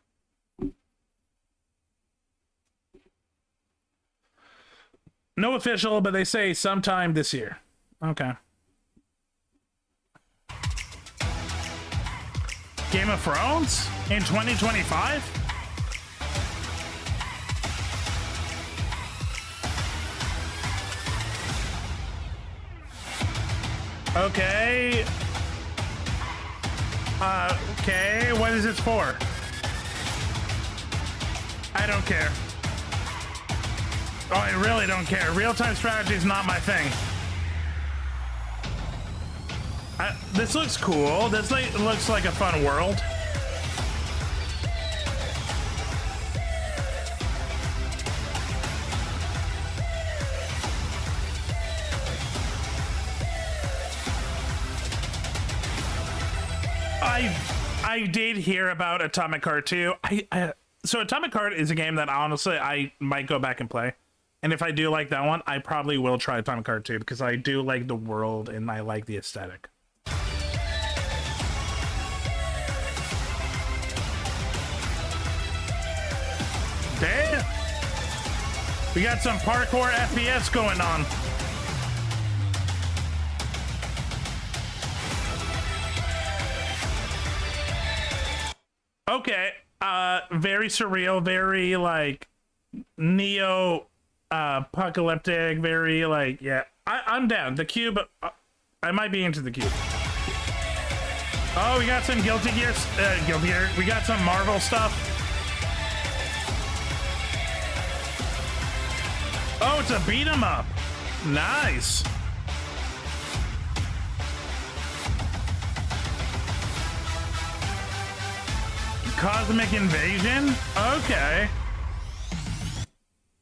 No official, but they say sometime this year. Okay. Game of Thrones in 2025? Okay. Okay, what is this for? I don't care. Oh, I really don't care. Real-time strategy is not my thing. This looks cool. This looks like a fun world. I did hear about Atomic Heart 2. So Atomic Heart is a game that honestly I might go back and play. And if I do like that one, I probably will try Atomic Heart 2 because I do like the world and I like the aesthetic. Damn! We got some parkour FPS going on. Okay. Very surreal, very like neo apocalyptic, very like, yeah. I'm down. The cube, I might be into the cube. Oh, we got some Guilty Gear. We got some Marvel stuff. Oh, it's a beat 'em up. Nice. Cosmic Invasion? Okay.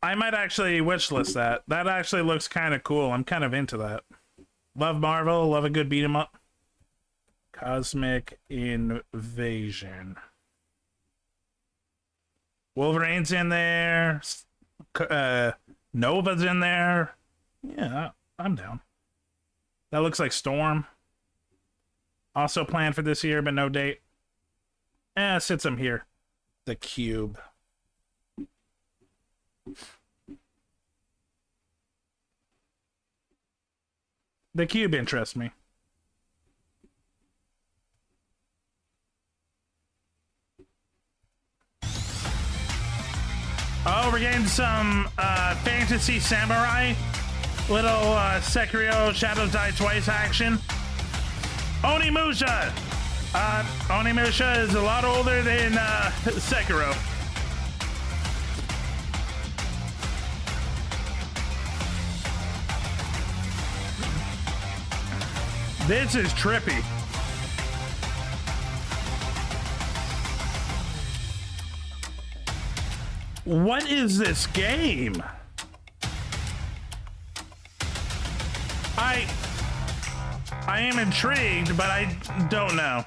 I might actually wishlist that. That actually looks kind of cool. I'm kind of into that. Love Marvel, love a good beat 'em up. Cosmic Invasion. Wolverine's in there. Nova's in there. Yeah, I'm down. That looks like Storm. Also planned for this year, but no date. Sits him here. The cube. The cube interests me. Oh, we're getting some fantasy samurai. Little Sekiro Shadows Die Twice action. Onimusha! Onimusha is a lot older than Sekiro. This is trippy. What is this game? I am intrigued, but I don't know.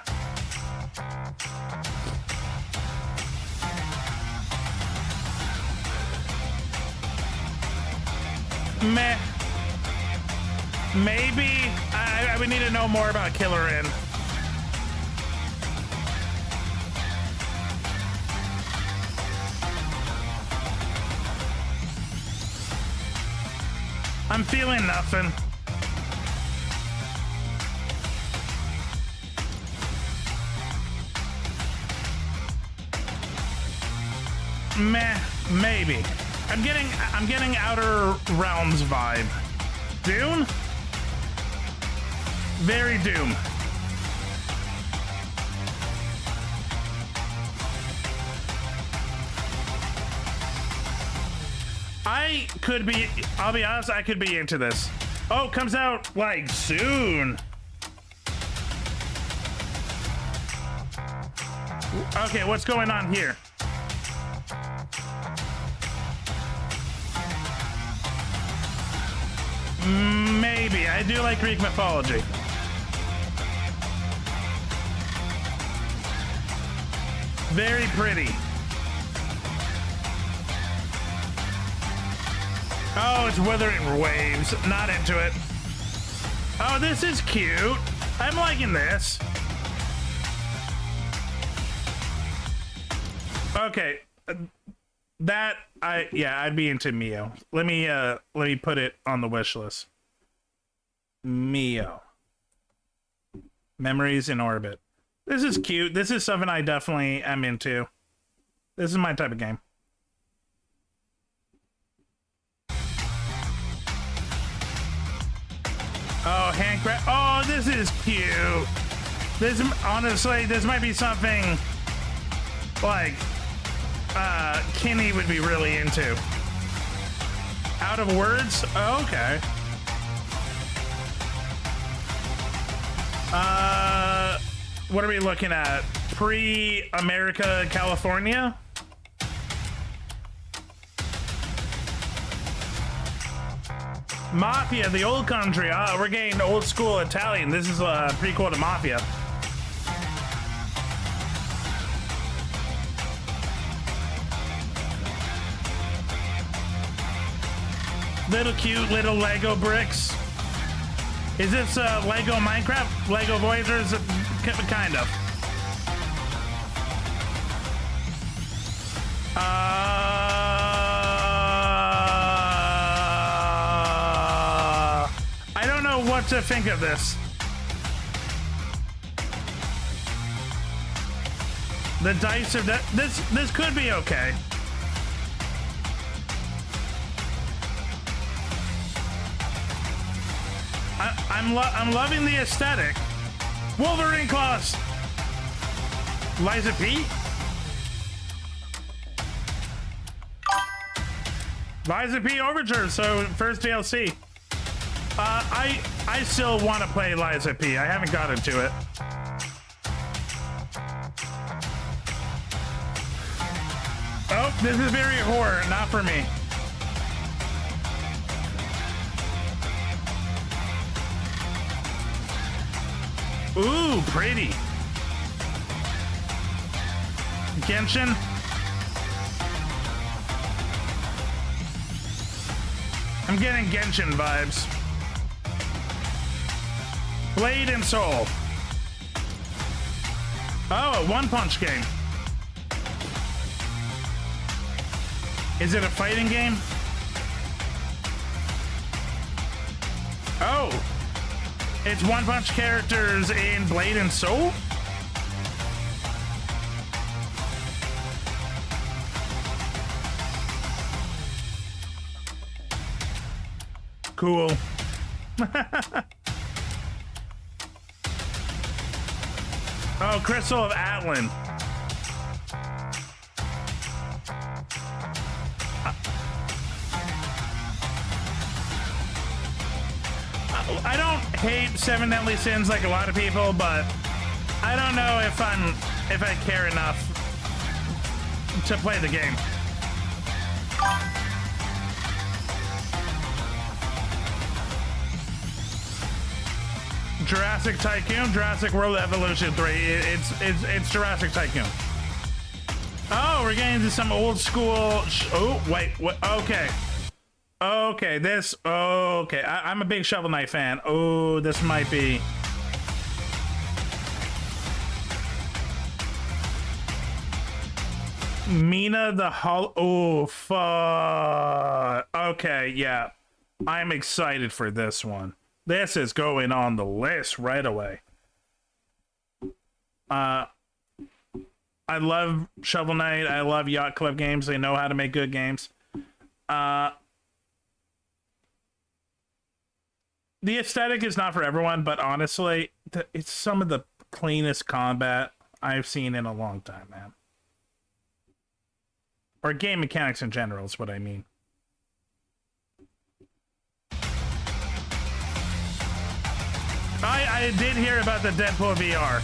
Meh. Maybe I would need to know more about Killer Inn. I'm feeling nothing. Meh, maybe. I'm getting Outer Realms vibe. Dune? Very Doom. I'll be honest, I could be into this. Oh, it comes out like soon. Okay, what's going on here? Maybe. I do like Greek mythology. Very pretty. Oh, it's Wuthering Waves. Not into it. Oh, this is cute. I'm liking this. Okay. I'd be into Mio. Let me put it on the wish list. Mio. Memories in Orbit. This is cute. This is something I definitely am into. This is my type of game. Oh, handcraft. Oh, this is cute. This, honestly, this might be something like Kenny would be really into. Out of Words? Oh, okay. What are we looking at? Pre-America, California? Mafia, the old country. Ah, we're getting old school Italian. This is a prequel to Mafia. Little cute little Lego bricks. Is this Lego Minecraft? Lego Voyagers? Kind of. I don't know what to think of this. The dice are this could be okay. I'm loving the aesthetic. Wolverine claws. Liza P. Liza P Overture. So first DLC. I still want to play Liza P. I haven't gotten to it. Oh, this is very horror, not for me. Ooh, pretty. Genshin. I'm getting Genshin vibes. Blade and Soul. Oh, a one-punch game. Is it a fighting game? Oh. It's one-punch characters in Blade and Soul? Cool. Oh, Crystal of Atlan. I don't hate Seven Deadly Sins like a lot of people, but I don't know if I care enough to play the game. Jurassic Tycoon, Jurassic World Evolution 3. It's Jurassic Tycoon. Oh, we're getting into some old school. Oh, wait, what? Okay. Okay, this. Okay, I'm a big Shovel Knight fan. Oh, this might be. Mina the Hol. Oh, fuck. Okay, yeah. I'm excited for this one. This is going on the list right away. I love Shovel Knight. I love Yacht Club games. They know how to make good games. The aesthetic is not for everyone, but honestly, it's some of the cleanest combat I've seen in a long time, man. Or game mechanics in general is what I mean. I did hear about the Deadpool VR.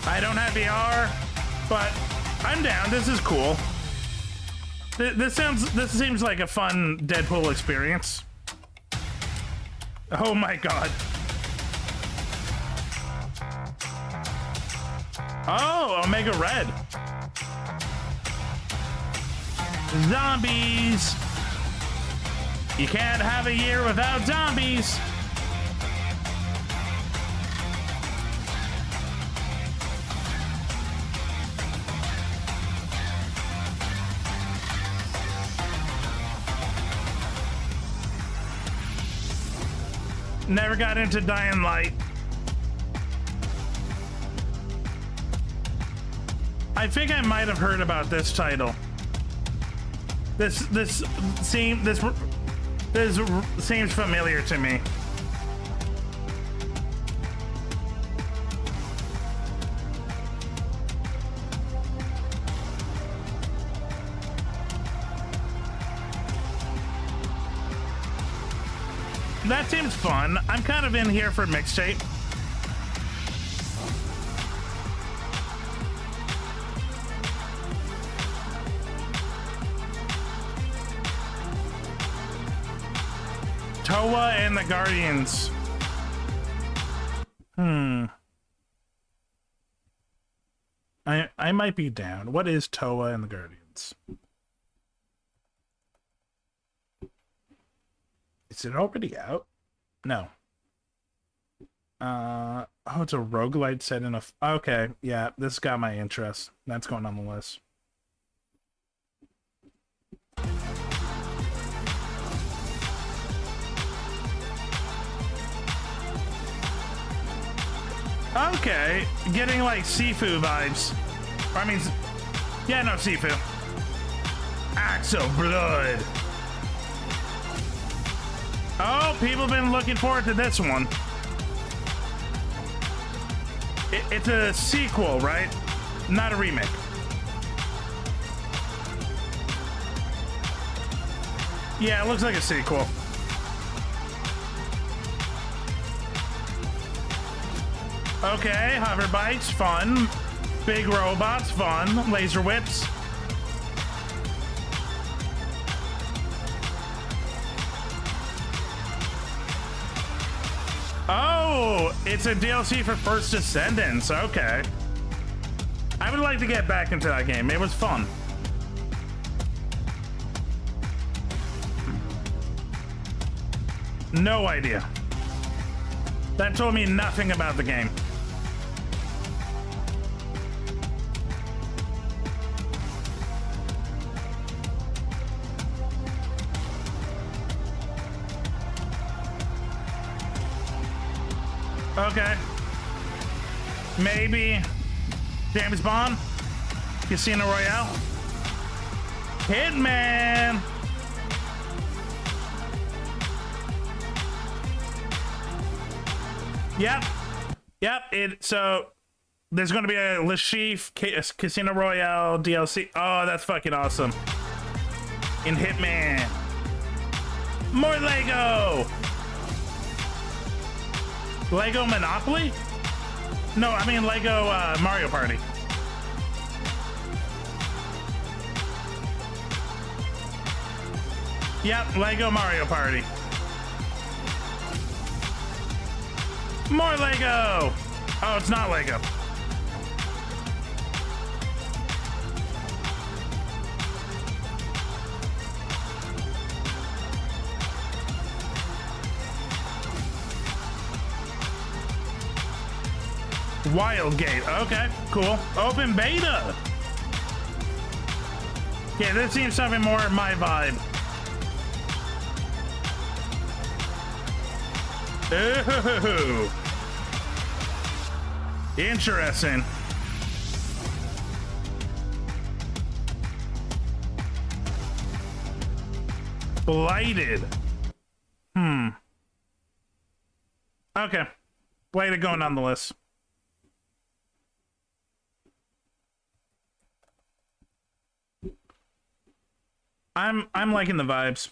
I don't have VR, but I'm down. This is cool. This seems like a fun Deadpool experience. Oh my god. Oh, Omega Red. Zombies. You can't have a year without zombies. Never got into Dying Light. I think I might have heard about this title. This seems familiar to me. That seems fun. I'm kind of in here for mixtape. Toa and the Guardians. I might be down. What is Toa and the Guardians? Is it already out? No. Oh, it's a roguelite set in a... Okay, yeah, this got my interest. That's going on the list. Okay, getting like Sifu vibes. I mean, yeah, no, Sifu. Acts of Blood. Oh, people have been looking forward to this one. It's a sequel, right? Not a remake. Yeah, it looks like a sequel. Okay, hover bikes, fun. Big robots, fun. Laser whips. Oh, it's a DLC for First Descendants. Okay. I would like to get back into that game. It was fun. No idea. That told me nothing about the game. Okay. Maybe James Bond? Casino Royale? Hitman! Yep. So there's going to be a Le Chiffre Casino Royale DLC. Oh, that's fucking awesome. In Hitman. More Lego! Lego Monopoly? No, I mean Lego Mario Party. Yep, Lego Mario Party. More Lego! Oh, it's not Lego. Wildgate. Okay, cool. Open beta. Yeah, this seems something more my vibe. Ooh. Interesting. Blighted. Okay. Way to go nonetheless. I'm liking the vibes.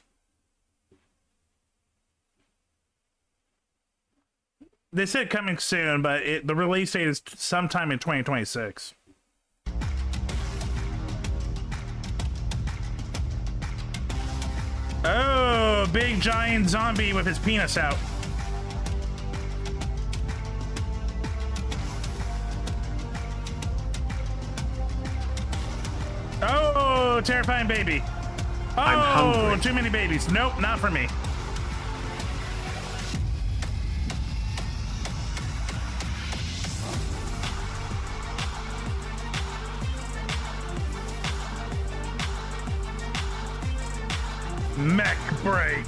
They said coming soon, but the release date is sometime in 2026. Oh, big giant zombie with his penis out. Oh, terrifying baby. I'm Oh, hungry. too many babies. Nope, not for me. Mech break.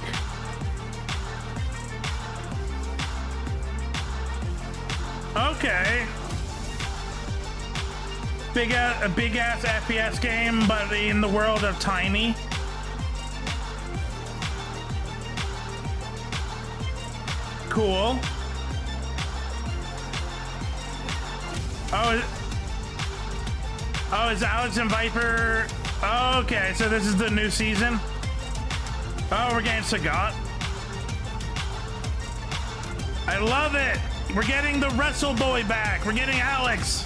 Okay. A big ass FPS game, but in the world of Tiny. Cool. Oh, is Alex and Viper? Okay, so this is the new season. Oh, we're getting Sagat. I love it. We're getting the Wrestle Boy back. We're getting Alex.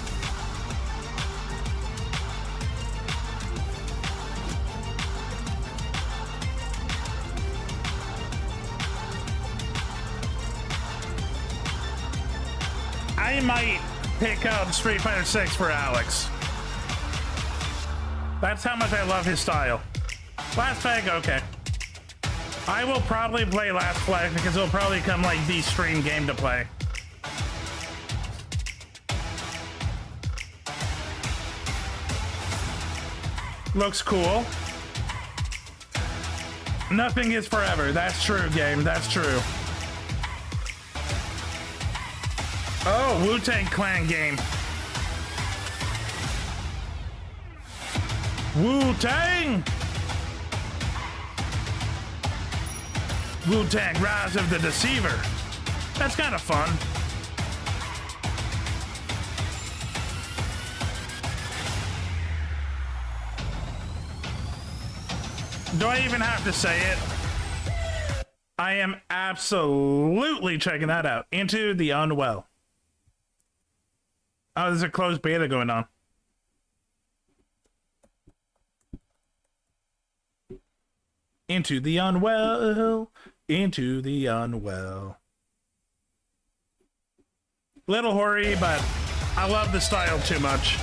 I might pick up Street Fighter 6 for Alex. That's how much I love his style. Last Flag, okay. I will probably play Last Flag because it'll probably come like the stream game to play. Looks cool. Nothing is forever. That's true, game. That's true. Oh, Wu-Tang Clan game. Wu-Tang! Wu-Tang, Rise of the Deceiver. That's kind of fun. Do I even have to say it? I am absolutely checking that out. Into the Unwell. Oh, there's a closed beta going on. Into the Unwell. Into the Unwell. Little hoary, but I love the style too much.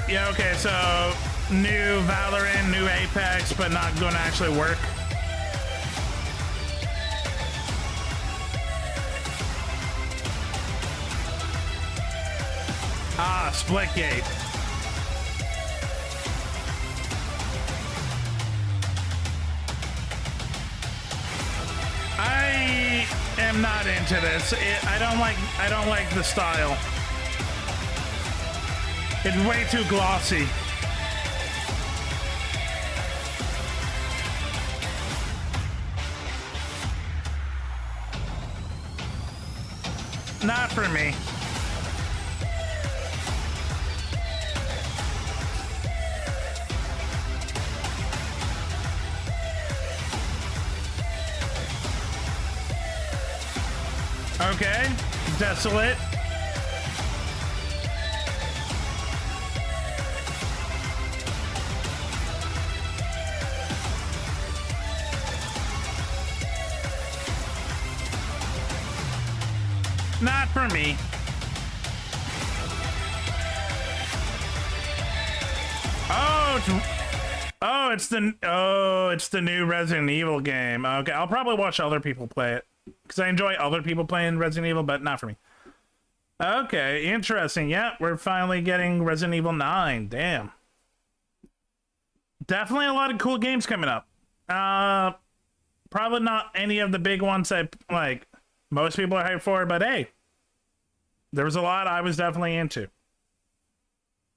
Yeah, okay, so new Valorant, new Apex, but not going to actually work. Ah, Splitgate. I am not into this. I don't like the style. It's way too glossy. Not for me. Okay, Desolate. Not for me. It's the new Resident Evil game. Okay, I'll probably watch other people play it because I enjoy other people playing Resident Evil, but not for me. Okay, interesting. Yeah, we're finally getting Resident Evil 9. Damn. Definitely a lot of cool games coming up. Probably not any of the big ones that like most people are hyped for, but hey, there was a lot I was definitely into.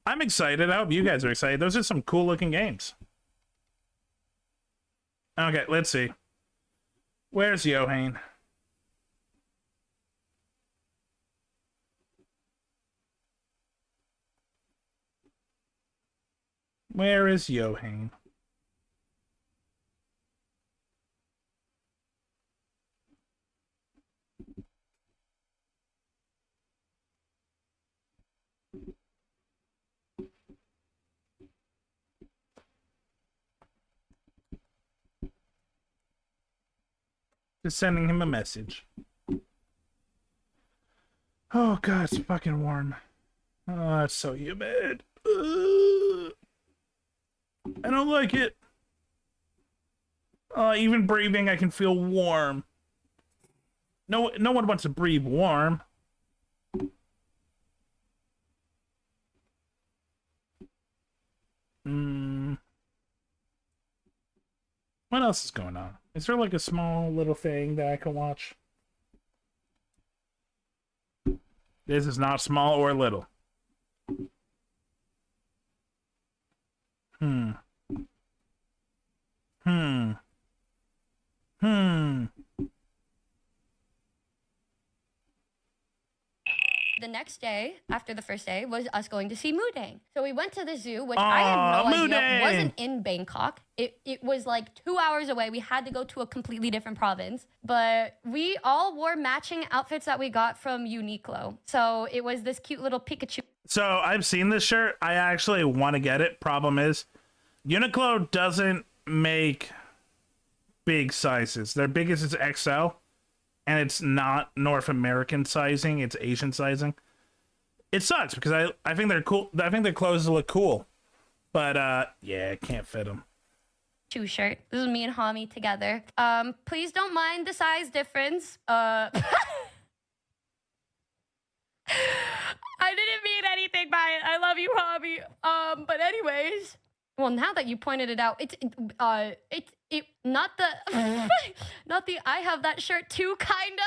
I'm excited. I hope you guys are excited. Those are some cool looking games. Okay, let's see. Where's Johann? Where is Johann? Just sending him a message. Oh god, it's fucking warm. Oh, it's so humid. Ugh. I don't like it. Even breathing, I can feel warm. No one wants to breathe warm. What else is going on? Is there like a small little thing that I can watch? This is not small or little. The next day, after the first day, was us going to see Mudang. So we went to the zoo, which I had no idea wasn't in Bangkok. It was like 2 hours away. We had to go to a completely different province. But we all wore matching outfits that we got from Uniqlo. So it was this cute little Pikachu. So I've seen this shirt. I actually want to get it. Problem is, Uniqlo doesn't make big sizes. Their biggest is XL. And it's not North American sizing, it's Asian sizing. It sucks because I think they're cool. I think their clothes look cool. But yeah, it can't fit them. Shirt. This is me and Hami together. Please don't mind the size difference. I didn't mean anything by it. I love you, Hami. But anyways, well, now that you pointed it out, it's not the not the I have that shirt too kinda.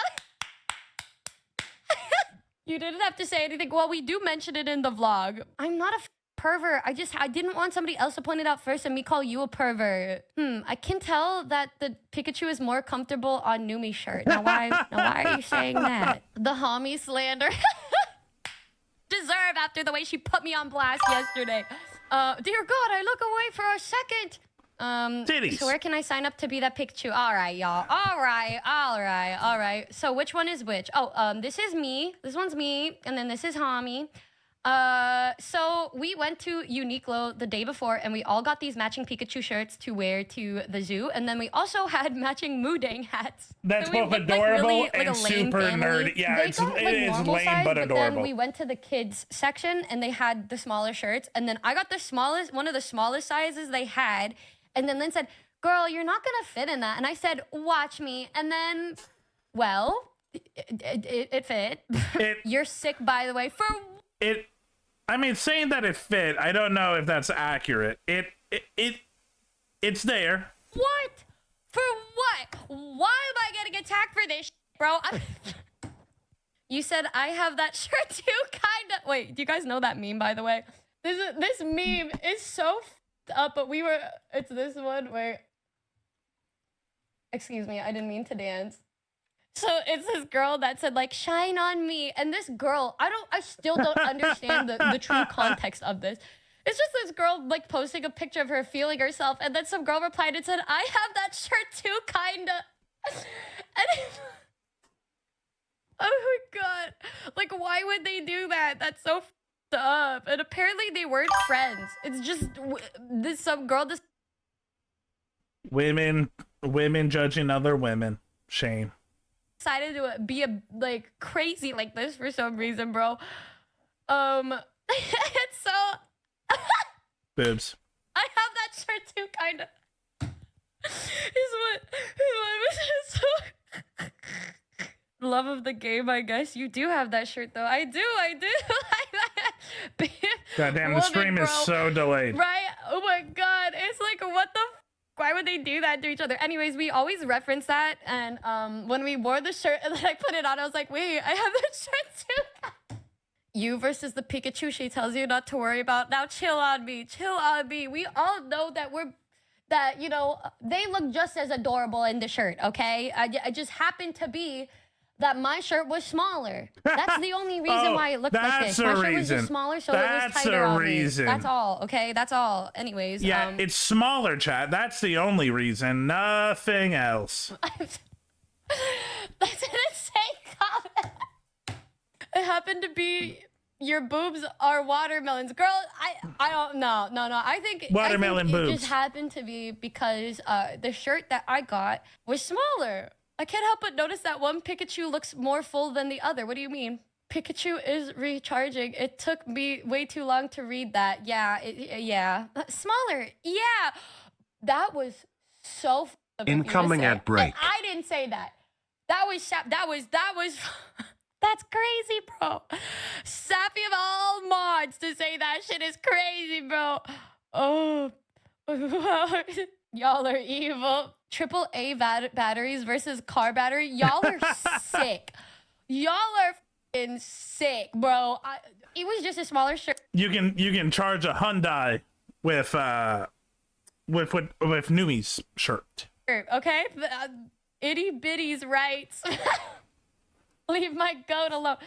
You didn't have to say anything. Well, we do mention it in the vlog. I'm not a pervert. I didn't want somebody else to point it out first and me call you a pervert. I can tell that the Pikachu is more comfortable on Numi's shirt. Now why are you saying that? The homie slander. Deserve after the way she put me on blast yesterday. Dear God, I look away for a second. Titties. So where can I sign up to be that Pikachu? All right, y'all. All right. So which one is which? Oh, this is me. This one's me, and then this is Hami. So we went to Uniqlo the day before, and we all got these matching Pikachu shirts to wear to the zoo, and then we also had matching Moodang hats. That's So we both looked like adorable really, like and a lame super family. nerdy. Yeah, They it's, got, it like, is normal lame size, but adorable. Then we went to the kids section, and they had the smaller shirts, and then I got the smallest, one of the smallest sizes they had, and then Lynn said, "Girl, you're not gonna fit in that," and I said, "Watch me," and then, well, it fit. You're sick, by the way. I mean, saying that it fit, I don't know if that's accurate. It's there. What? For what? Why am I getting attacked for this, bro? You said I have that shirt too, kinda. Wait, do you guys know that meme, by the way? This meme is so up, but it's this one where, excuse me, I didn't mean to dance. So it's this girl that said, like, "Shine on me," and this girl, I still don't understand the true context of this. It's just this girl, like, posting a picture of her feeling herself, and then some girl replied and said, "I have that shirt too, kinda." And oh my God. Like, why would they do that? That's so f***ed up. And apparently they weren't friends. It's just, some girl just... Women judging other women. Shame. Decided to be like crazy like this for some reason, bro. It's so... Boobs. I have that shirt too, kind of. Is what was so... Love of the game, I guess. You do have that shirt, though. I do. Goddamn, the stream is so delayed. Right? Oh my God. It's like, what the why would they do that to each other? Anyways, we always reference that, and when we wore the shirt and then I put it on, I was like, wait, I have that shirt too. You versus the Pikachu she tells you not to worry about. Now chill on me. We all know that you know, they look just as adorable in the shirt, okay? I just happened to be that my shirt was smaller. That's the only reason why it looked like this. My shirt was just smaller, so it was tighter on me. That's all, okay? That's all. Anyways. Yeah, it's smaller, chat. That's the only reason. Nothing else. That's an insane comment. It happened to be your boobs are watermelons. Girl, I don't know. No. I think watermelon boobs. It just happened to be because the shirt that I got was smaller. I can't help but notice that one Pikachu looks more full than the other. What do you mean? Pikachu is recharging. It took me way too long to read that. Yeah. Smaller. Yeah. That was so incoming ad break. And I didn't say that. That was that's crazy, bro. Sappy of all mods to say that shit is crazy, bro. Oh. Y'all are evil. AAA batteries versus car battery. Y'all are sick. Y'all are f***ing sick, bro. It was just a smaller shirt. You can charge a Hyundai with Numi's shirt. Okay, itty bitty's rights. Leave my goat alone.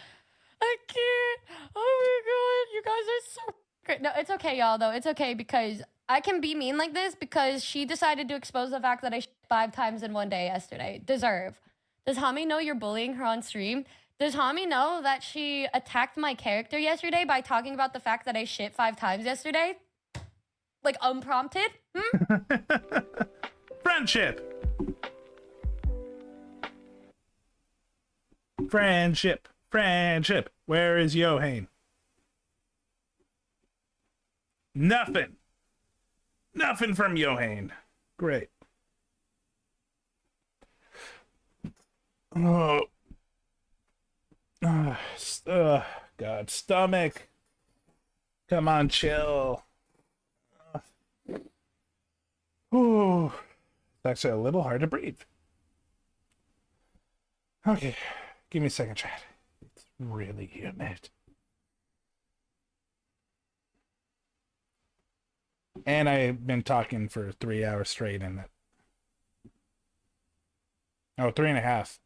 I can't. Oh my God, you guys are so great. No, it's okay, y'all. Though it's okay because I can be mean like this because she decided to expose the fact that I shit 5 times in one day yesterday. Deserve. Does Hami know you're bullying her on stream? Does Hami know that she attacked my character yesterday by talking about the fact that I shit 5 times yesterday? Like, unprompted? Friendship. Where is Yohane? Nothing from Yohane. Great. Oh. God, stomach. Come on, chill. Ooh. It's actually a little hard to breathe. Okay. Give me a second, chat. It's really humid. And I've been talking for 3 hours straight in it. Oh, 3.5.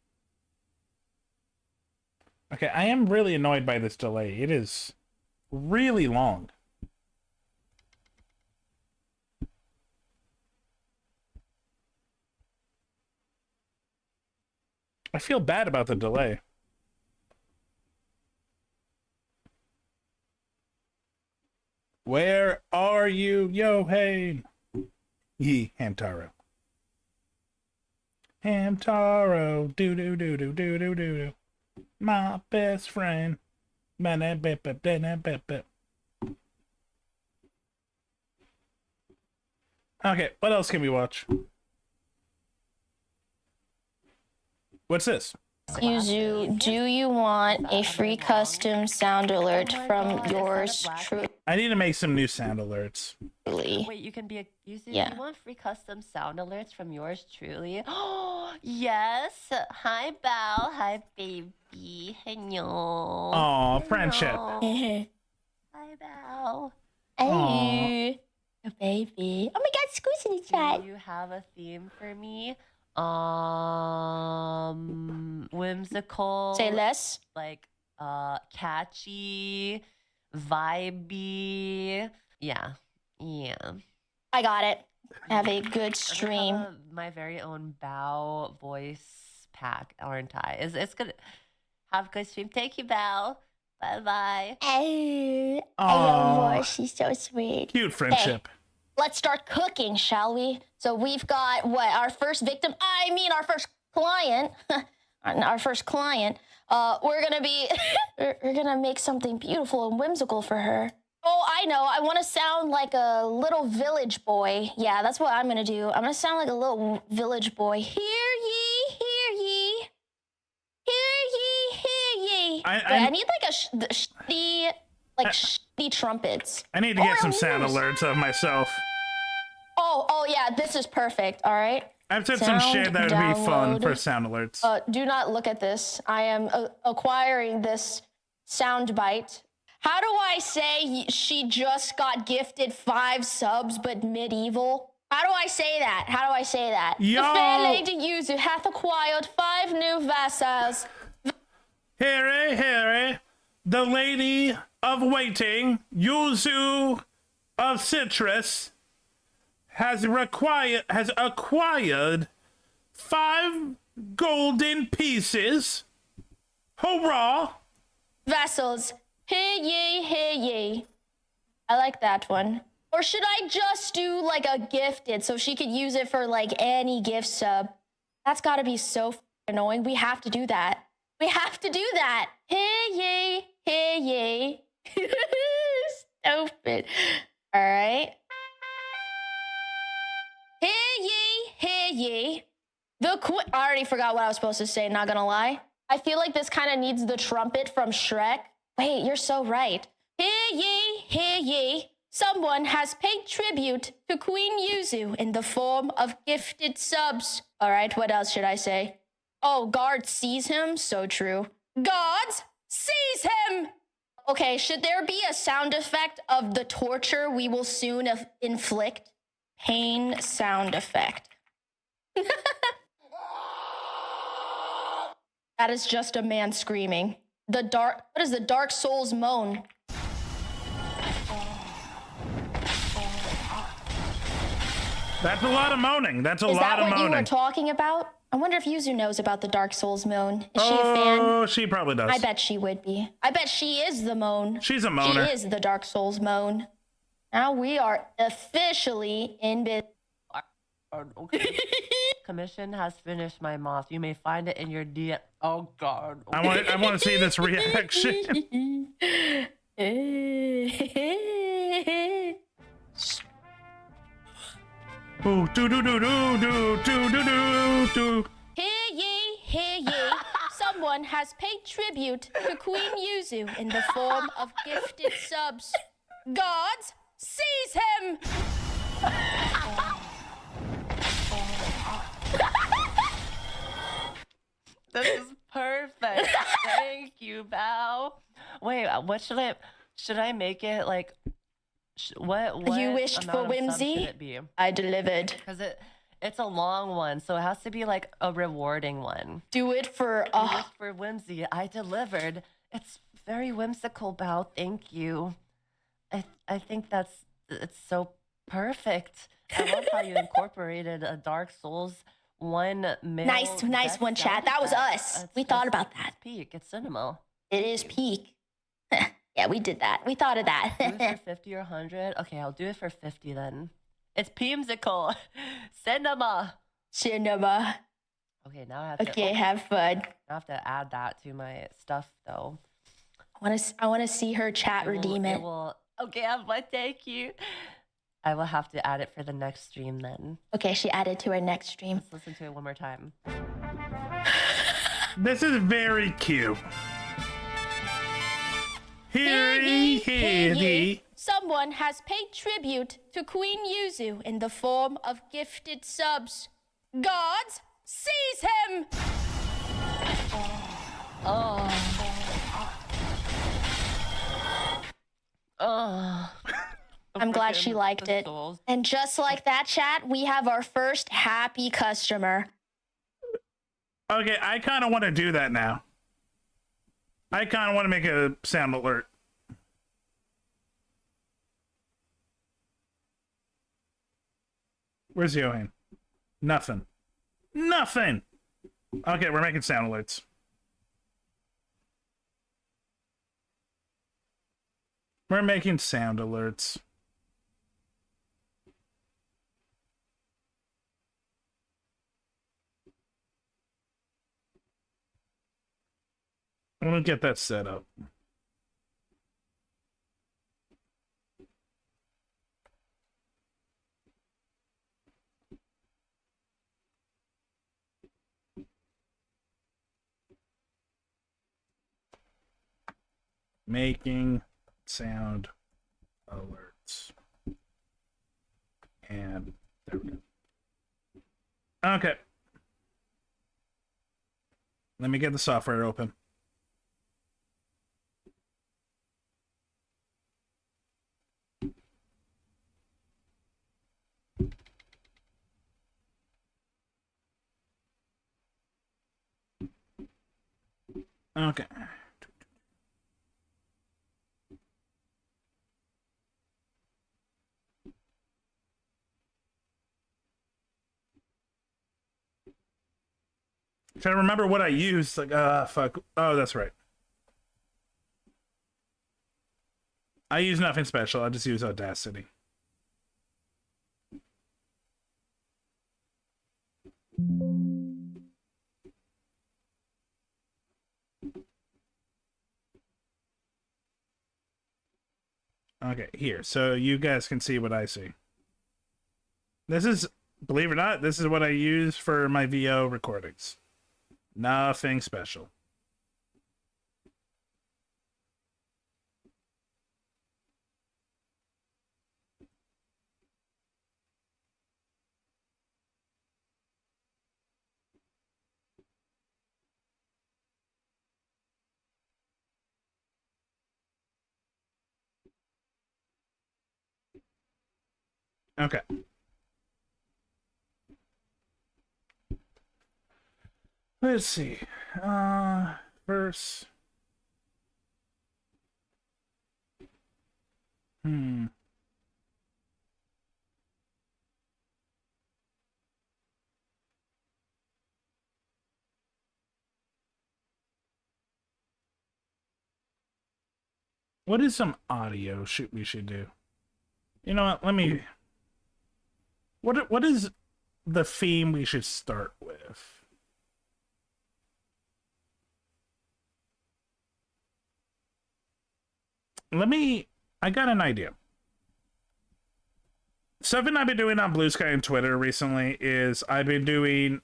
Okay, I am really annoyed by this delay. It is really long. I feel bad about the delay. Where are you, Yohei? Ye Hamtaro. Hamtaro, do do do do do do do do. My best friend. Okay, what else can we watch? What's this? Yuzu, do you want a free custom sound alert from yours I need to make some new sound alerts. truly? Wait, you can be a user. Yeah. You want free custom sound alerts from yours truly? Oh, yes. Hi, Belle. Hi, baby. Hello. Aw, friendship. Hi, Belle. Hey, a baby. Oh my god, Squeeze in the chat. Do you have a theme for me? Whimsical. Say less. Like, catchy, vibey. Yeah. I got it. Have a good stream. I have my very own bow voice pack, aren't I? It's gonna have a good stream. Thank you, Bow. Bye bye. Hey, I Aw. love her. She's so sweet. Cute friendship. Let's start cooking, shall we? So we've got what, our first victim? I mean, our first client. Our first client. We're gonna be, we're gonna make something beautiful and whimsical for her. Oh, I know. I want to sound like a little village boy. Yeah, that's what I'm gonna do. I'm gonna sound like a little village boy. Hear ye, hear ye, hear ye, hear ye. I need like shitty trumpets. I need to get some sound alerts of myself. Oh yeah, this is perfect. All right. I've said some shit that would be fun for sound alerts. Do not look at this. I am acquiring this sound bite. How do I say she just got gifted 5 subs but medieval? How do I say that? Yo! The fair lady Yuzu hath acquired 5 new vassals. Here, the lady of waiting, Yuzu of Citrus, has acquired 5 golden pieces. Hurrah! Vassals, hear ye, hear ye. I like that one. Or should I just do like a gifted so she could use it for like any gift sub? That's gotta be so annoying. We have to do that. Hear ye, hear ye. Stupid. All right. Hear ye. I already forgot what I was supposed to say, not gonna lie. I feel like this kind of needs the trumpet from Shrek. Wait, you're so right. Hear ye. Someone has paid tribute to Queen Yuzu in the form of gifted subs. All right, what else should I say? Oh, guard sees him. So true. Guards seize him. Okay, should there be a sound effect of the torture we will soon inflict? Pain sound effect. That is just a man screaming. What is the Dark Souls moan? That's a lot of moaning. Is that what you were talking about? I wonder if Yuzu knows about the Dark Souls moan. Is she a fan? Oh, she probably does. I bet she would be. I bet she is the moan. She's a moaner. She is the Dark Souls moan. Now we are officially in business. Okay. Commission has finished my moth. You may find it in your DM. Oh God. Okay. I want to see this reaction. Ooh, do do do do do do do do do. Hear ye. Someone has paid tribute to Queen Yuzu in the form of gifted subs. Guards, seize him! This is perfect. Thank you, Val. Wait, what should I make it like? What You wished for amount of subs whimsy? should it be? I delivered. Because it's a long one, so it has to be like a rewarding one. Do it for You wished for whimsy. I delivered. It's very whimsical, Bao. Thank you. I think it's so perfect. I love how you incorporated a Dark Souls one male. nice one, chat. That was us. We thought about that. It's peak. It's cinema. It is peak. Yeah, we did that. We thought of Do it for that. 50 or 100. Okay, I'll do it for 50 then. It's Peamsicle. Cinema. Cinema. Okay, now I have to. Okay, have fun. I have to add that to my stuff though. I want to see her chat redeem it. Okay, but thank you. I will have to add it for the next stream then. Okay, she added to her next stream. Let's listen to it one more time. This is very cute. Hear ye, hear thee. Someone has paid tribute to Queen Yuzu in the form of gifted subs. Gods, seize him! I'm glad she liked it. And just like that, chat, we have our first happy customer. Okay, I kind of want to do that now. I kind of want to make a sound alert. Where's Johan? Nothing. Nothing! Okay, we're making sound alerts. We're making sound alerts. I'm gonna get that set up. Making sound alerts. And there we go. Okay. Let me get the software open. Okay. Trying to remember what I used. Like, fuck. Oh, that's right. I use nothing special. I just use Audacity. Okay, here. So you guys can see what I see. This is, believe it or not, this is what I use for my VO recordings. Nothing special. Okay. Let's see. Verse. What is some audio we should do? You know what? Let me. What is the theme we should start with? I got an idea. Something I've been doing on Blue Sky and Twitter recently is I've been doing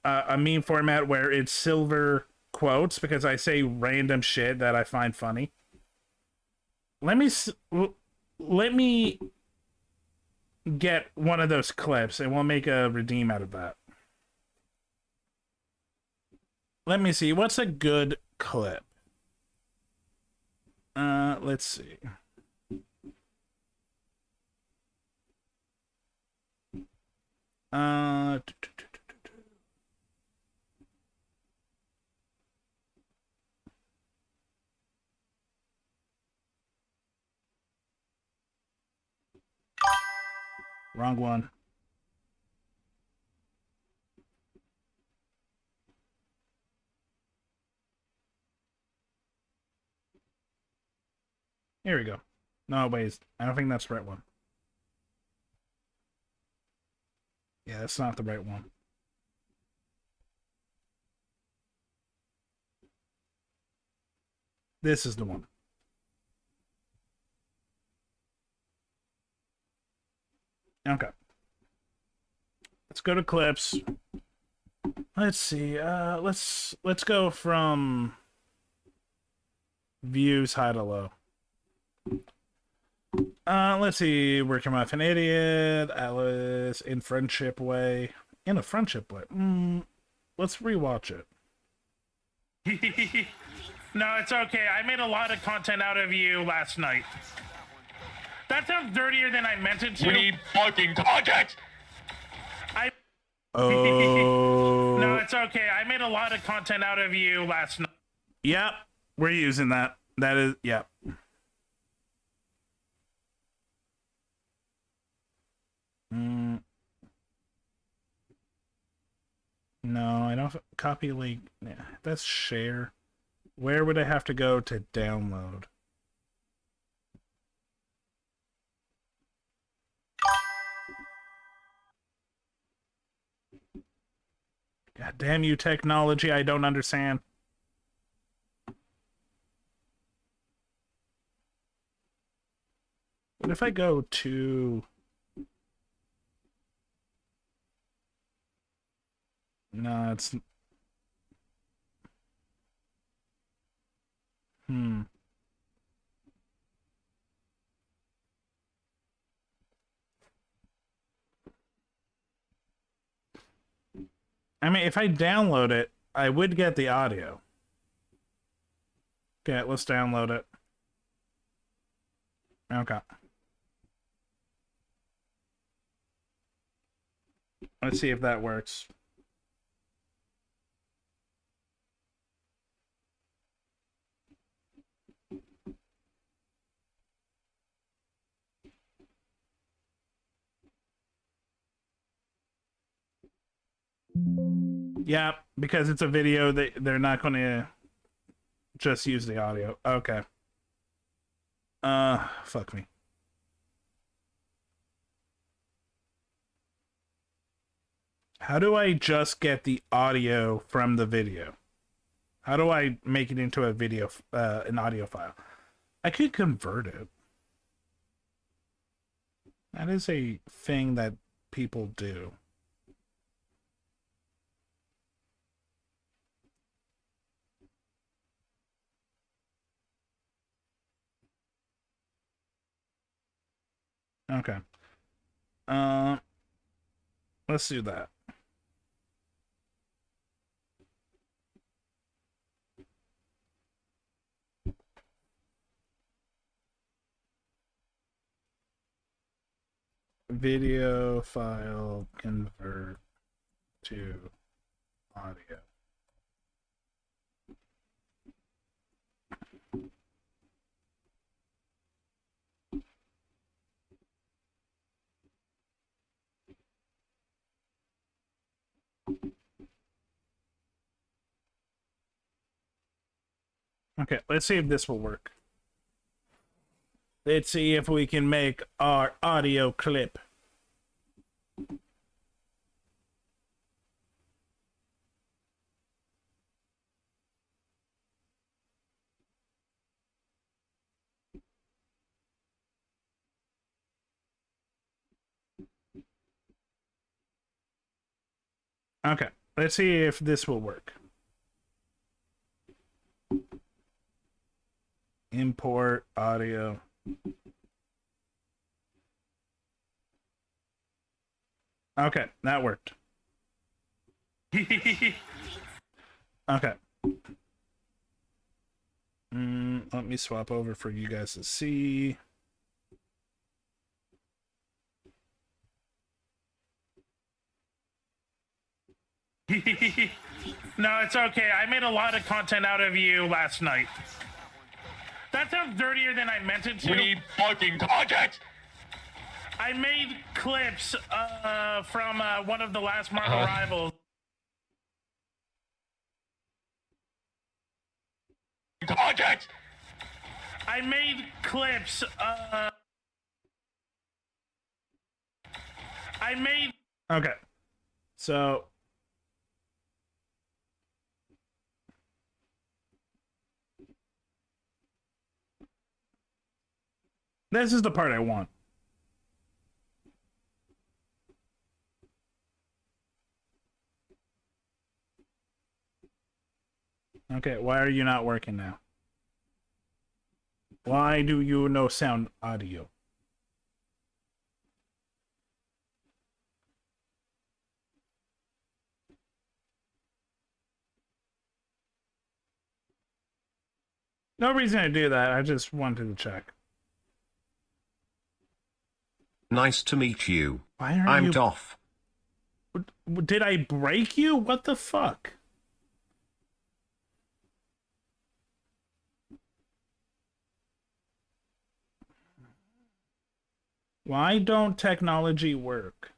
a meme format where it's silver quotes because I say random shit that I find funny. Let me get one of those clips and we'll make a redeem out of that. Let me see. What's a good clip? Let's see. Uh, Wrong one. Here we go. No, wait. I don't think that's the right one. Yeah, that's not the right one. This is the one. Okay. Let's go to clips. Let's see. Let's go from views high to low. Let's see. Working with an idiot. Alice in friendship way. In a friendship way. Let's rewatch it. No, it's okay. I made a lot of content out of you last night. That sounds dirtier than I meant it to. We need fucking content! Oh. No, it's okay. I made a lot of content out of you last night. Yep. We're using that. That is, yep. No, I don't copy link. Yeah, that's share. Where would I have to go to download? God damn you, technology, I don't understand. What if I go to... No, it's... I mean, if I download it, I would get the audio. Okay, let's download it. Okay. Let's see if that works. Yeah, because it's a video, they're not going to just use the audio. Okay. Fuck me. How do I just get the audio from the video? How do I make it into a video, an audio file? I could convert it. That is a thing that people do. Okay. Let's do that. Video file convert to audio. Okay, let's see if this will work. Let's see if we can make our audio clip. Okay, let's see if this will work. Import audio. Okay, that worked. Okay. let me swap over for you guys to see. No, it's okay. I made a lot of content out of you last night. That sounds dirtier than I meant it to. We need fucking content! I made clips from one of the last Marvel Rivals. Content! I made clips Okay. So this is the part I want. Okay, why are you not working now? Why do you no sound audio? No reason to do that, I just wanted to check. Nice to meet you. Why are I'm you... Doff. Did I break you? What the fuck? Why don't technology work?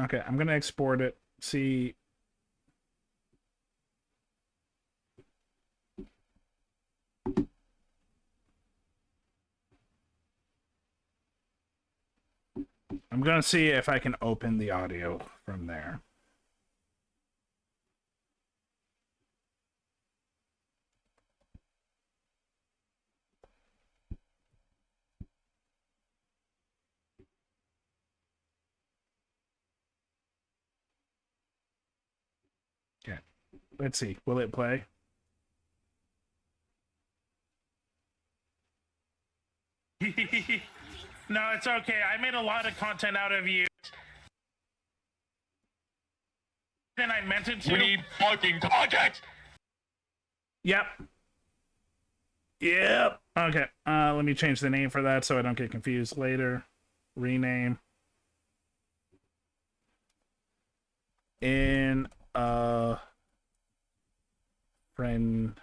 Okay, I'm gonna export it. See. I'm gonna see if I can open the audio from there. Okay, let's see. Will it play? No, it's okay. I made a lot of content out of you. Than I meant it to. We need fucking content! Yep. Yep. Okay. Let me change the name for that so I don't get confused later. Rename. In friend.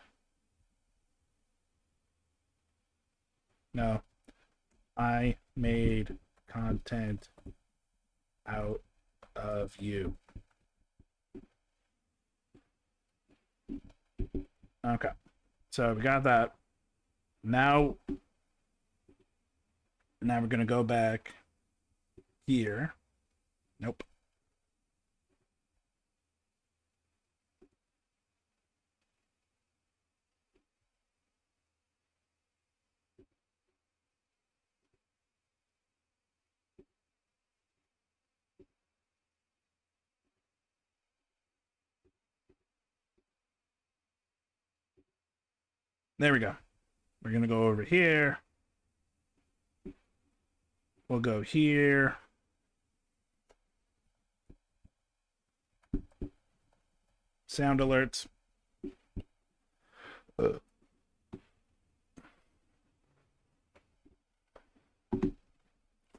No. I made content out of you. Okay. So we got that. Now we're going to go back here. Nope. There we go. We're going to go over here. We'll go here. Sound alerts.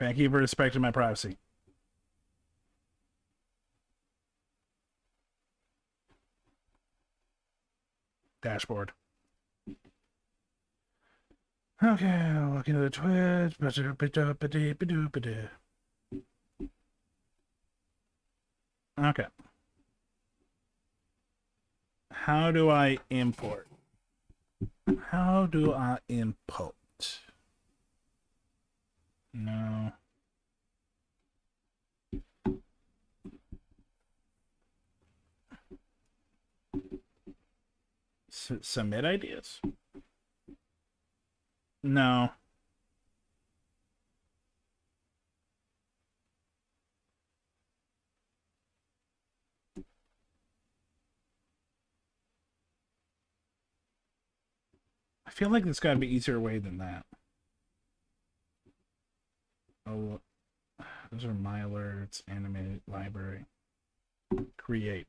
Thank you for respecting my privacy. Dashboard. Okay, looking at the Twitch. Okay. How do I import? How do I import? No. Submit ideas? No. I feel like there's got to be an easier way than that. Oh, Those are my alerts. Animated library. Create.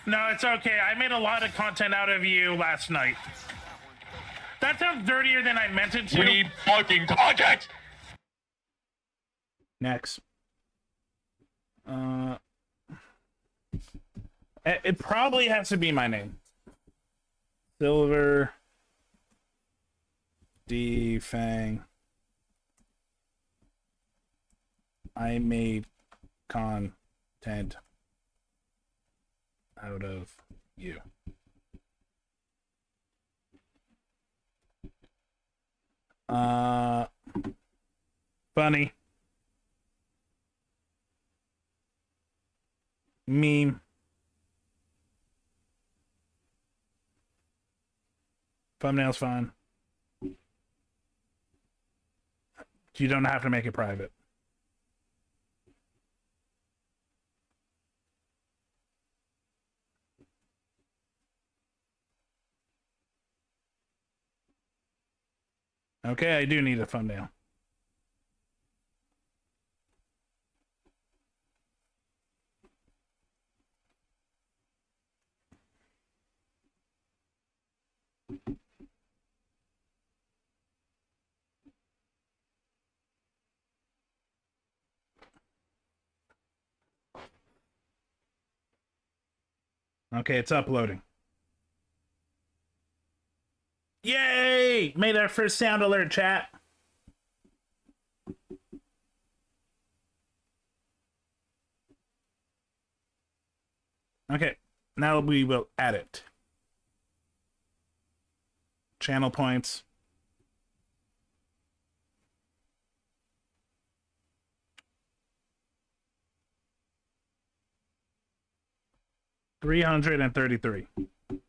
No, it's okay. I made a lot of content out of you last night. That sounds dirtier than I meant it to. We need fucking context! Next. It probably has to be my name. Silver D Fang. I made content out of you. Funny. Meme. Thumbnail's fine. You don't have to make it private. Okay, I do need a thumbnail. Okay, it's uploading. Yay! Made our first sound alert, chat. Okay, now we will add it. Channel points. $333.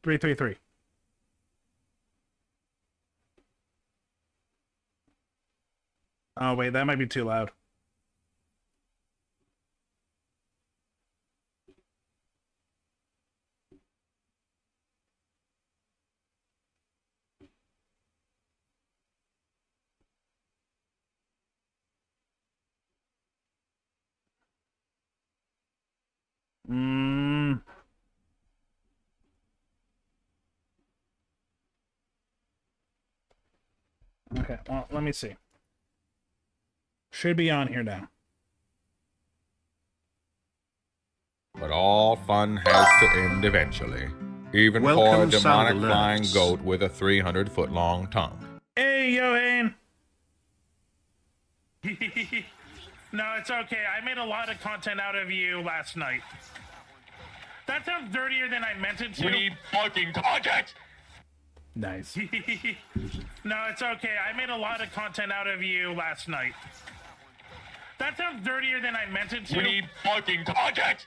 333. Oh wait, that might be too loud. Okay, well, let me see. Should be on here now. But all fun has to end eventually. Even for a Welcome, demonic sound flying alerts. goat with a 300-foot-long tongue. Hey, Johan! No, it's okay. I made a lot of content out of you last night. That sounds dirtier than I meant it to. We need fucking context! Nice. No, it's okay. I made a lot of content out of you last night. That sounds dirtier than I meant it to. We need fucking context!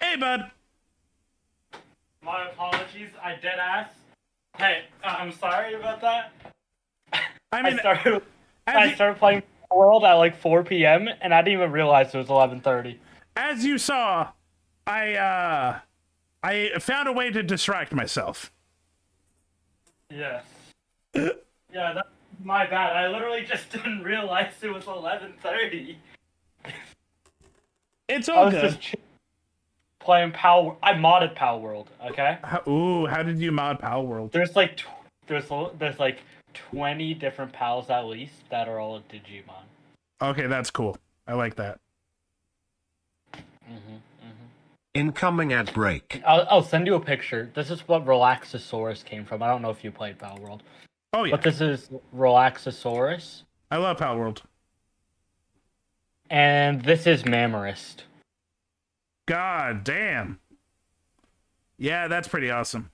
Hey, bud. My apologies, I dead ass. Hey, I'm sorry about that. I mean, I started playing World at like 4 p.m. and I didn't even realize it was 11:30. As you saw, I found a way to distract myself. Yes. Yeah, that's my bad. I literally just didn't realize it was 11:30. It's I all was good. just playing Power. I modded Power World. Okay. How did you mod Pal World? There's like there's like 20 different pals at least that are all Digimon. Okay, that's cool. I like that. Incoming ad break. I'll send you a picture. This is what Relaxosaurus came from. I don't know if you played Power World. Oh yeah. But this is Relaxosaurus. I love Pal World. And this is Mammarist. God damn. Yeah, that's pretty awesome.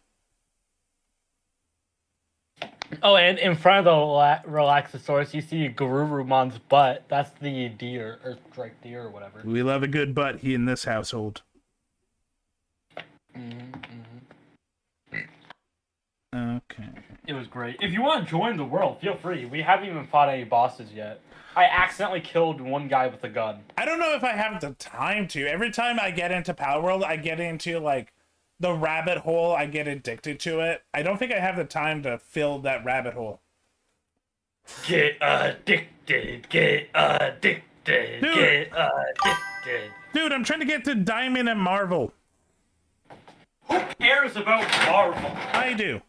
Oh, and in front of the Relaxosaurus, you see Garurumon's butt. That's the deer, or striped deer, or whatever. We love a good butt in this household. It was great. If you want to join the world, feel free. We haven't even fought any bosses yet. I accidentally killed one guy with a gun. I don't know if I have the time to. Every time I get into Power World, I get into, like, the rabbit hole. I get addicted to it. I don't think I have the time to fill that rabbit hole. Get addicted. Get addicted. Dude. Get addicted. Dude, I'm trying to get to Diamond and Marvel. Who cares about Marvel? I do.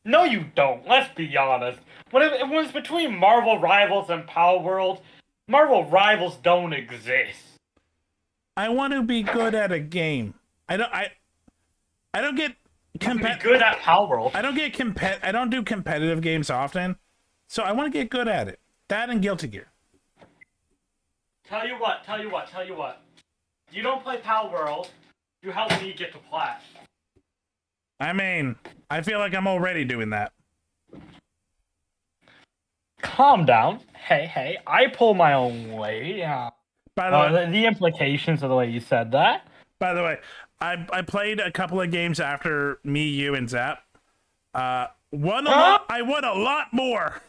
No, you don't. Let's be honest. When it was between Marvel Rivals and Power World, Marvel Rivals don't exist. I want to be good at a game. I don't get good at Power World. I don't do competitive games often, so I want to get good at it. That and Guilty Gear. Tell you what. You don't play Power World. You help me get to Plat. I mean, I feel like I'm already doing that. Calm down. Hey, I pull my own weight. By the way, the implications of the way you said that. By the way, I played a couple of games after me, you, and Zap. I won a lot more.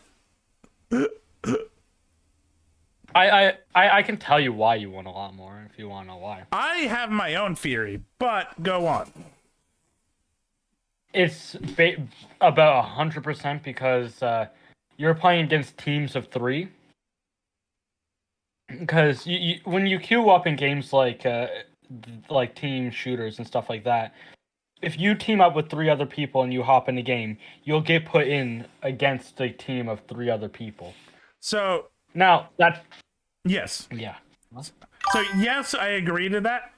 I can tell you why you won a lot more if you want to know why. I have my own theory, but go on. It's about 100% because you're playing against teams of 3. Because when you queue up in games like team shooters and stuff like that, if you team up with 3 other people and you hop in a game, you'll get put in against a team of 3 other people. So now that yes, yeah. So yes, I agree to that,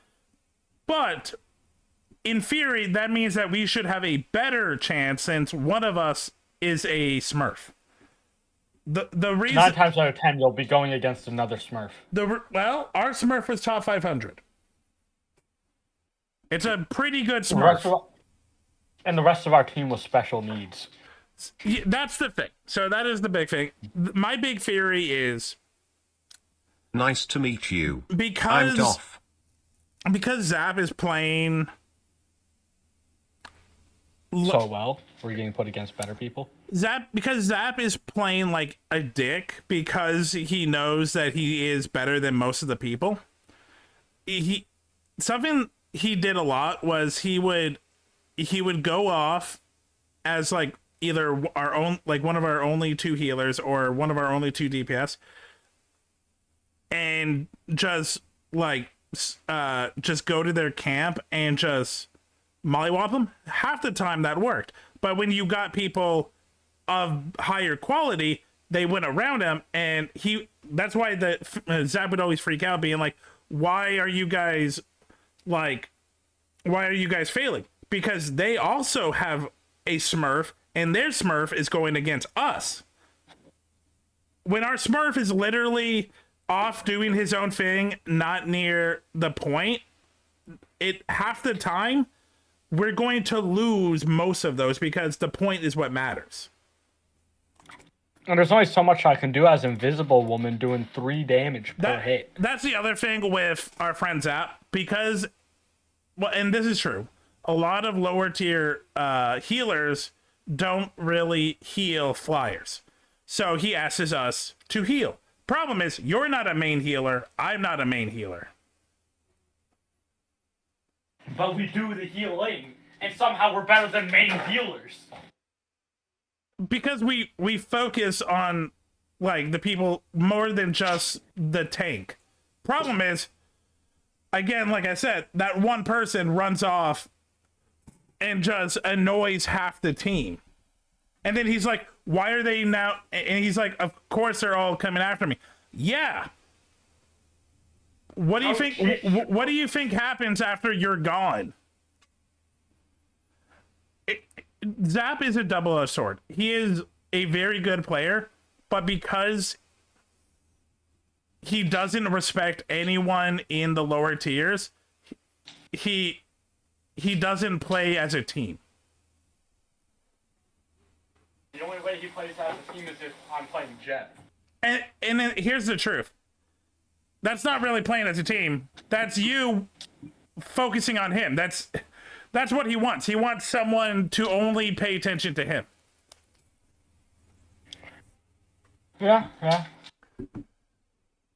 but in theory, that means that we should have a better chance since one of us is a Smurf. The reason 9 times out of 10 you'll be going against another Smurf. Our Smurf was top 500. It's a pretty good Smurf. And the rest of our team was special needs. Yeah, that's the thing. So that is the big thing. My big theory is nice to meet you. Because I'm Doff. Because Zap is playing so well, we're getting put against better people. Because Zap is playing like a dick because he knows that he is better than most of the people. Something he did a lot was he would go off as like either our own, like one of our only 2 healers or one of our only 2 DPS, and just go to their camp and just mollywop them. Half the time that worked, but when you got people of higher quality, they went around him, and that's why Zap would always freak out, being like, why are you guys failing? Because they also have a Smurf, and their Smurf is going against us. When our Smurf is literally off doing his own thing, not near the point, half the time we're going to lose most of those because the point is what matters. And there's only so much I can do as Invisible Woman doing 3 damage per hit. That's the other thing with our friend Zap, because, well, and this is true, a lot of lower tier healers don't really heal flyers. So he asks us to heal. Problem is, you're not a main healer, I'm not a main healer. But we do the healing, and somehow we're better than main healers. Because we focus on like the people more than just the tank. Problem is, again, like I said, that one person runs off and just annoys half the team. And then he's like, why are they now? And he's like, of course they're all coming after me. Yeah. What do you think? What do you think happens after you're gone? Zap is a double-edged sword. He is a very good player, but because he doesn't respect anyone in the lower tiers, he doesn't play as a team. The only way he plays as a team is if I'm playing Jet. And then here's the truth. That's not really playing as a team. That's you focusing on him. That's what he wants. He wants someone to only pay attention to him. Yeah, yeah.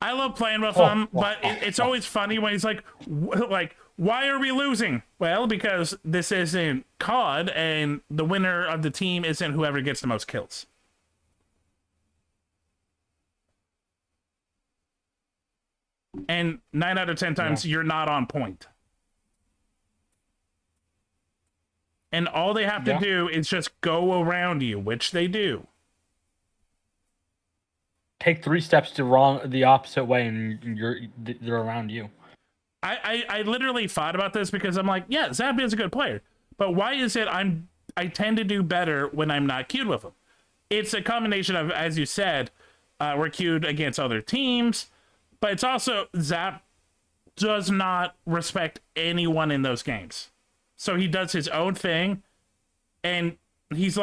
I love playing with him, but it's always funny when he's like, why are we losing? Well, because this isn't COD, and the winner of the team isn't whoever gets the most kills. And 9 out of 10 times, you're not on point. And all they have to do is just go around you, which they do. Take 3 steps the opposite way, and they're around you. I literally thought about this because I'm like, yeah, Zap is a good player, but why is it I tend to do better when I'm not queued with him? It's a combination of, as you said, we're queued against other teams, but it's also Zap does not respect anyone in those games. So he does his own thing, and he's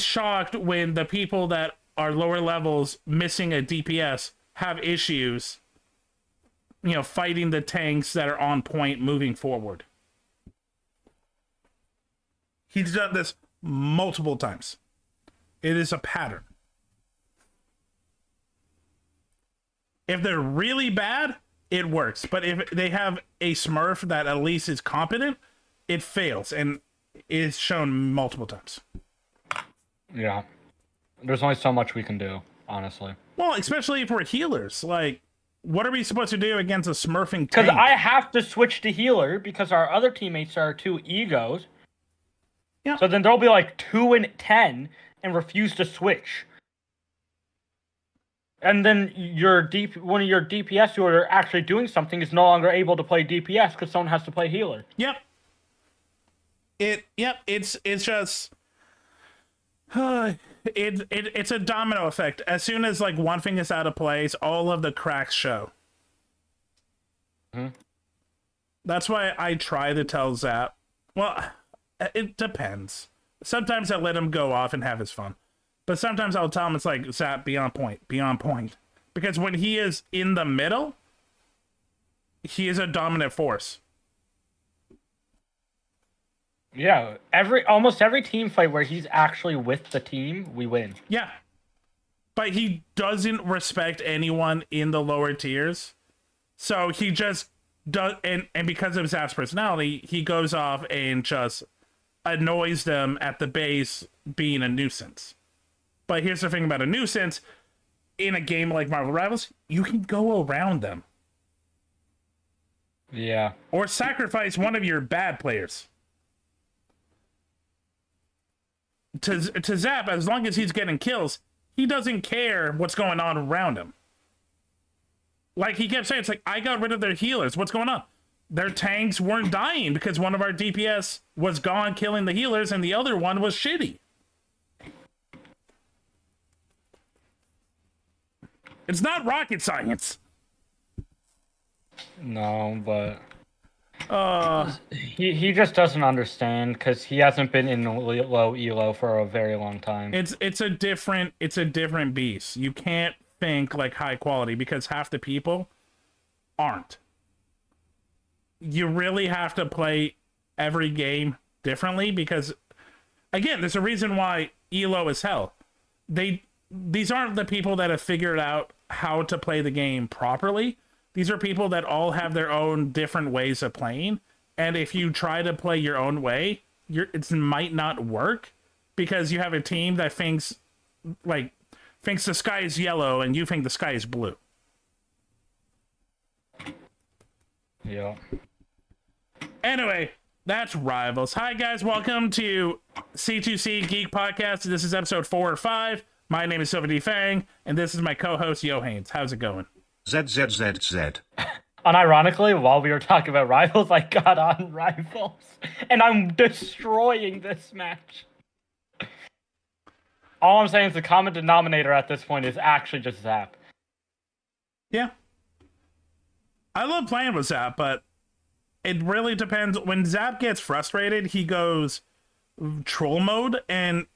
shocked when the people that are lower levels missing a DPS have issues, fighting the tanks that are on point moving forward. He's done this multiple times. It is a pattern. If they're really bad, it works. But if they have a Smurf that at least is competent, it fails. And is shown multiple times. Yeah. There's only so much we can do, honestly. Well, especially if we're healers. Like, what are we supposed to do against a smurfing tank? Because I have to switch to healer because our other teammates are 2 egos. Yeah. So then they'll be like 2 and 10 and refuse to switch. And then one of your DPS who are actually doing something is no longer able to play DPS because someone has to play healer. Yep. It's just it's a domino effect. As soon as like one thing is out of place, all of the cracks show. Mm-hmm. That's why I try to tell Zap. Well, it depends. Sometimes I let him go off and have his fun. But sometimes I'll tell him it's like, Zap, be on point, be on point. Because when he is in the middle, he is a dominant force. Yeah, almost every team fight where he's actually with the team, we win. Yeah. But he doesn't respect anyone in the lower tiers. So he just does, and because of Zap's personality, he goes off and just annoys them at the base being a nuisance. But here's the thing about a nuisance. In a game like Marvel Rivals, you can go around them. Yeah. Or sacrifice one of your bad players. To Zap, as long as he's getting kills, he doesn't care what's going on around him. Like he kept saying, it's like, I got rid of their healers. What's going on? Their tanks weren't dying because one of our DPS was gone killing the healers and the other one was shitty. It's not rocket science. No, but he just doesn't understand because he hasn't been in low elo for a very long time. It's a different beast. You can't think like high quality because half the people aren't. You really have to play every game differently because, again, there's a reason why elo is hell. These aren't the people that have figured out how to play the game properly. These are people that all have their own different ways of playing. And if you try to play your own way, it might not work because you have a team that thinks the sky is yellow and you think the sky is blue. Yeah. Anyway, that's Rivals. Hi, guys. Welcome to C2C Geek Podcast. This is episode 4 or 5. My name is Silver D. Fang, and this is my co-host, Yo Haynes. How's it going? ZZZZ. Unironically, while we were talking about Rivals, I got on Rivals, and I'm destroying this match. All I'm saying is the common denominator at this point is actually just Zap. Yeah. I love playing with Zap, but it really depends. When Zap gets frustrated, he goes troll mode, and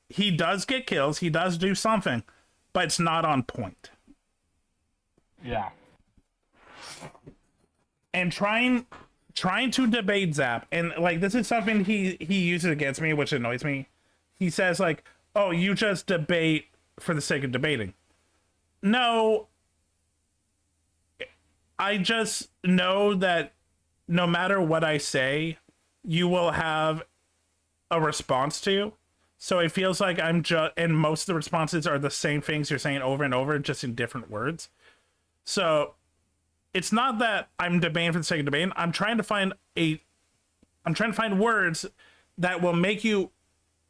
he does get kills. He does do something, but it's not on point. Yeah. And trying to debate Zap, and like this is something he uses against me, which annoys me. He says like, "Oh, you just debate for the sake of debating. No, I just know that no matter what I say, you will have a response to. So it feels like I'm just, and most of the responses are the same things you're saying over and over, just in different words. So it's not that I'm debating for the sake of debating. I'm trying to find words that will make you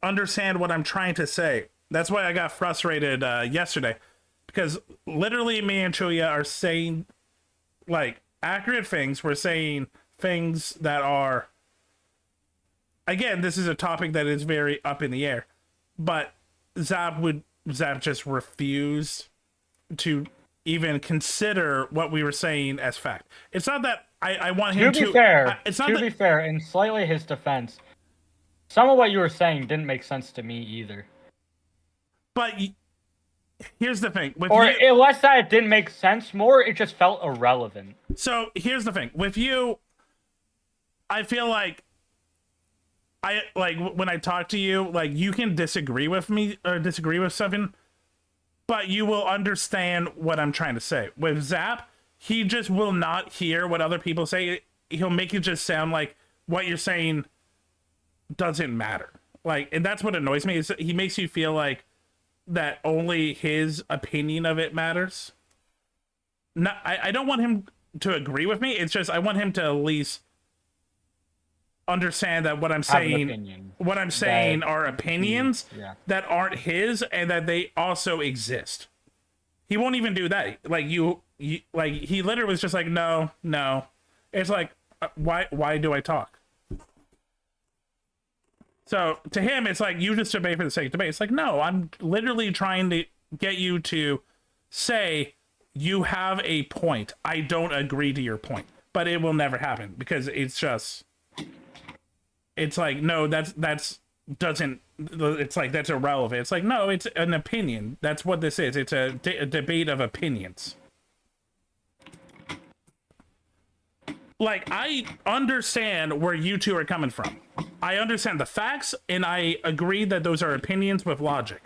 understand what I'm trying to say. That's why I got frustrated yesterday, because literally me and Chuya are saying like accurate things. We're saying things that are, again, this is a topic that is very up in the air, but Zap just refused to even consider what we were saying as fact. It's not that I want him to. To be fair, it's not to that, be fair, in slightly his defense, some of what you were saying didn't make sense to me either. But here's the thing. With Or you, less that it didn't make sense, more it just felt irrelevant. So here's the thing. With you, I feel like when I talk to you, like you can disagree with me or disagree with something, but you will understand what I'm trying to say. With Zap, he just will not hear what other people say. He'll make it just sound like what you're saying doesn't matter. Like, and that's what annoys me, is that he makes you feel like that only his opinion of it matters. No, I don't want him to agree with me. It's just I want him to at least understand that what I'm saying are opinions that aren't his, and that they also exist. He won't even do that. Like you like he literally was just like, no. It's like, why do I talk? So to him, it's like, you just debate for the sake of debate. It's like, no, I'm literally trying to get you to say you have a point. I don't agree to your point, but it will never happen, because it's like, no, that's irrelevant. It's like, no, it's an opinion. That's what this is. It's a debate of opinions. Like, I understand where you two are coming from. I understand the facts, and I agree that those are opinions with logic.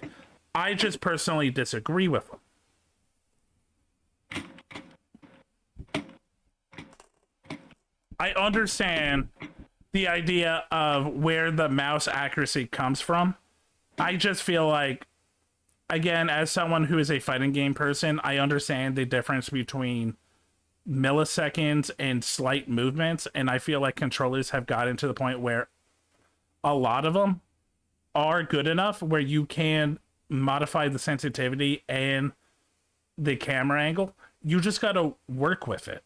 I just personally disagree with them. I understand the idea of where the mouse accuracy comes from. I just feel like, again, as someone who is a fighting game person, I understand the difference between milliseconds and slight movements, and I feel like controllers have gotten to the point where a lot of them are good enough where you can modify the sensitivity and the camera angle. You just got to work with it.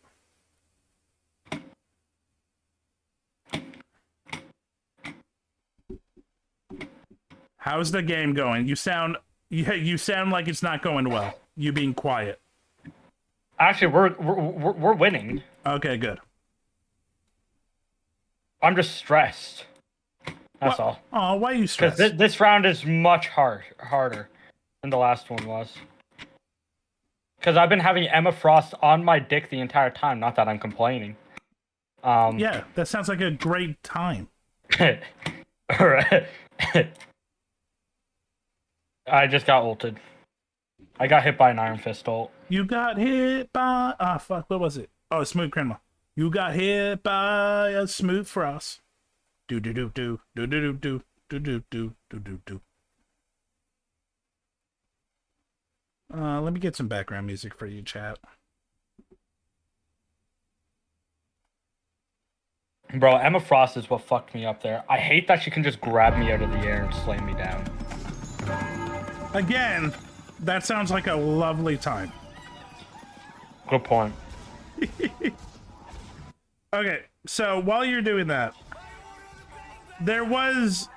How's the game going? You sound like it's not going well. You being quiet. Actually, we're winning. Okay, good. I'm just stressed. That's all. Oh, why are you stressed? Because this round is much harder than the last one was. Because I've been having Emma Frost on my dick the entire time. Not that I'm complaining. Yeah, that sounds like a great time. Alright. I just got ulted. I got hit by an Iron Fist ult. You got hit by... Ah, fuck, what was it? Oh, Smooth Criminal. You got hit by a Smooth Frost. Do-do-do-do, do-do-do-do, do-do-do, do-do-do. Let me get some background music for you, chat. Bro, Emma Frost is what fucked me up there. I hate that she can just grab me out of the air and slam me down. Again, that sounds like a lovely time. Good point. Okay, so while you're doing that, there was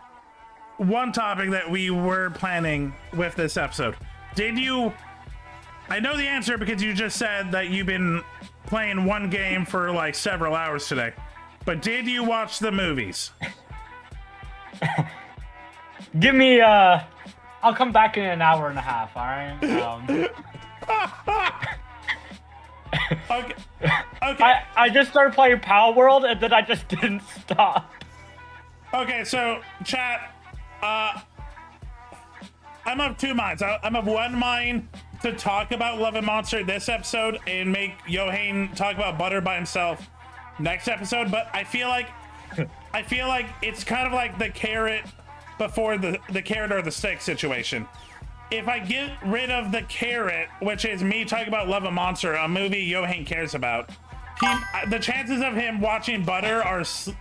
one topic that we were planning with this episode. Did you... I know the answer because you just said that you've been playing one game for like several hours today. But did you watch the movies? Give me, I'll come back in an hour and a half, alright? Okay. I just started playing Power World and then I just didn't stop. Okay, so chat, I I'm of two minds. I'm of one mind to talk about Love and Monster this episode and make Yohane talk about Butter by himself next episode. But I feel like it's kind of like the carrot before the carrot or the stick situation. If I get rid of the carrot, which is me talking about Love and Monster, a movie Yohane cares about, the chances of him watching Butter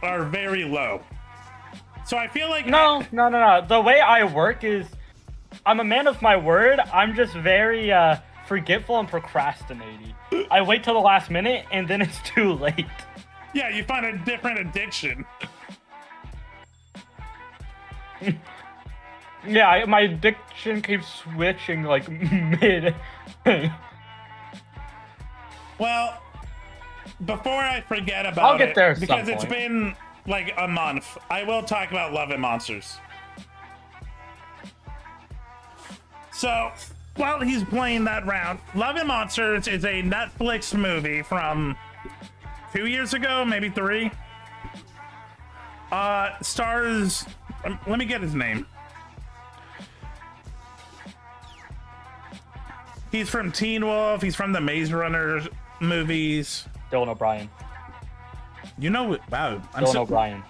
are very low. So I feel like No. The way I work is, I'm a man of my word. I'm just very forgetful and procrastinating. I wait till the last minute, and then it's too late. Yeah, you find a different addiction. Yeah, my addiction keeps switching like mid. Well, before I forget about I'll get there at because some it's point. been like a month, I will talk about Love and Monsters. So, while he's playing that round, Love and Monsters is a Netflix movie from 2 years ago, maybe 3. Stars, let me get his name. He's from Teen Wolf. He's from the Maze Runner movies. Dylan O'Brien. You know, wow. Dylan O'Brien.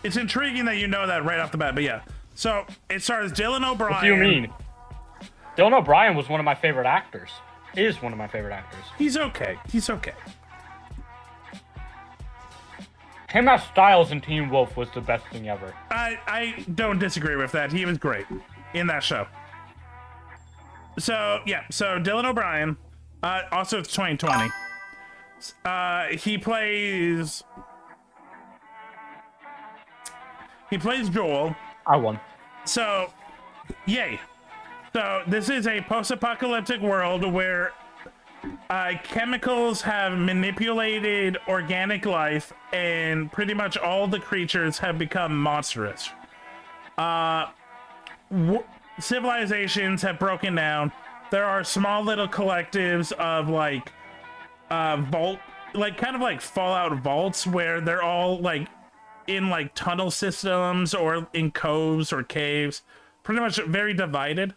It's intriguing that you know that right off the bat, but yeah. So it stars Dylan O'Brien. What do you mean? Dylan O'Brien was one of my favorite actors. Is one of my favorite actors. He's okay. He's okay. Him as Styles in Teen Wolf was the best thing ever. I don't disagree with that. He was great in that show. So yeah, so Dylan O'Brien, also it's 2020. He plays Joel. I won. So, yay. So this is a post-apocalyptic world where chemicals have manipulated organic life, and pretty much all the creatures have become monstrous. Civilizations have broken down. There are small little collectives of like kind of like Fallout vaults, where they're all like in like tunnel systems or in coves or caves, pretty much very divided.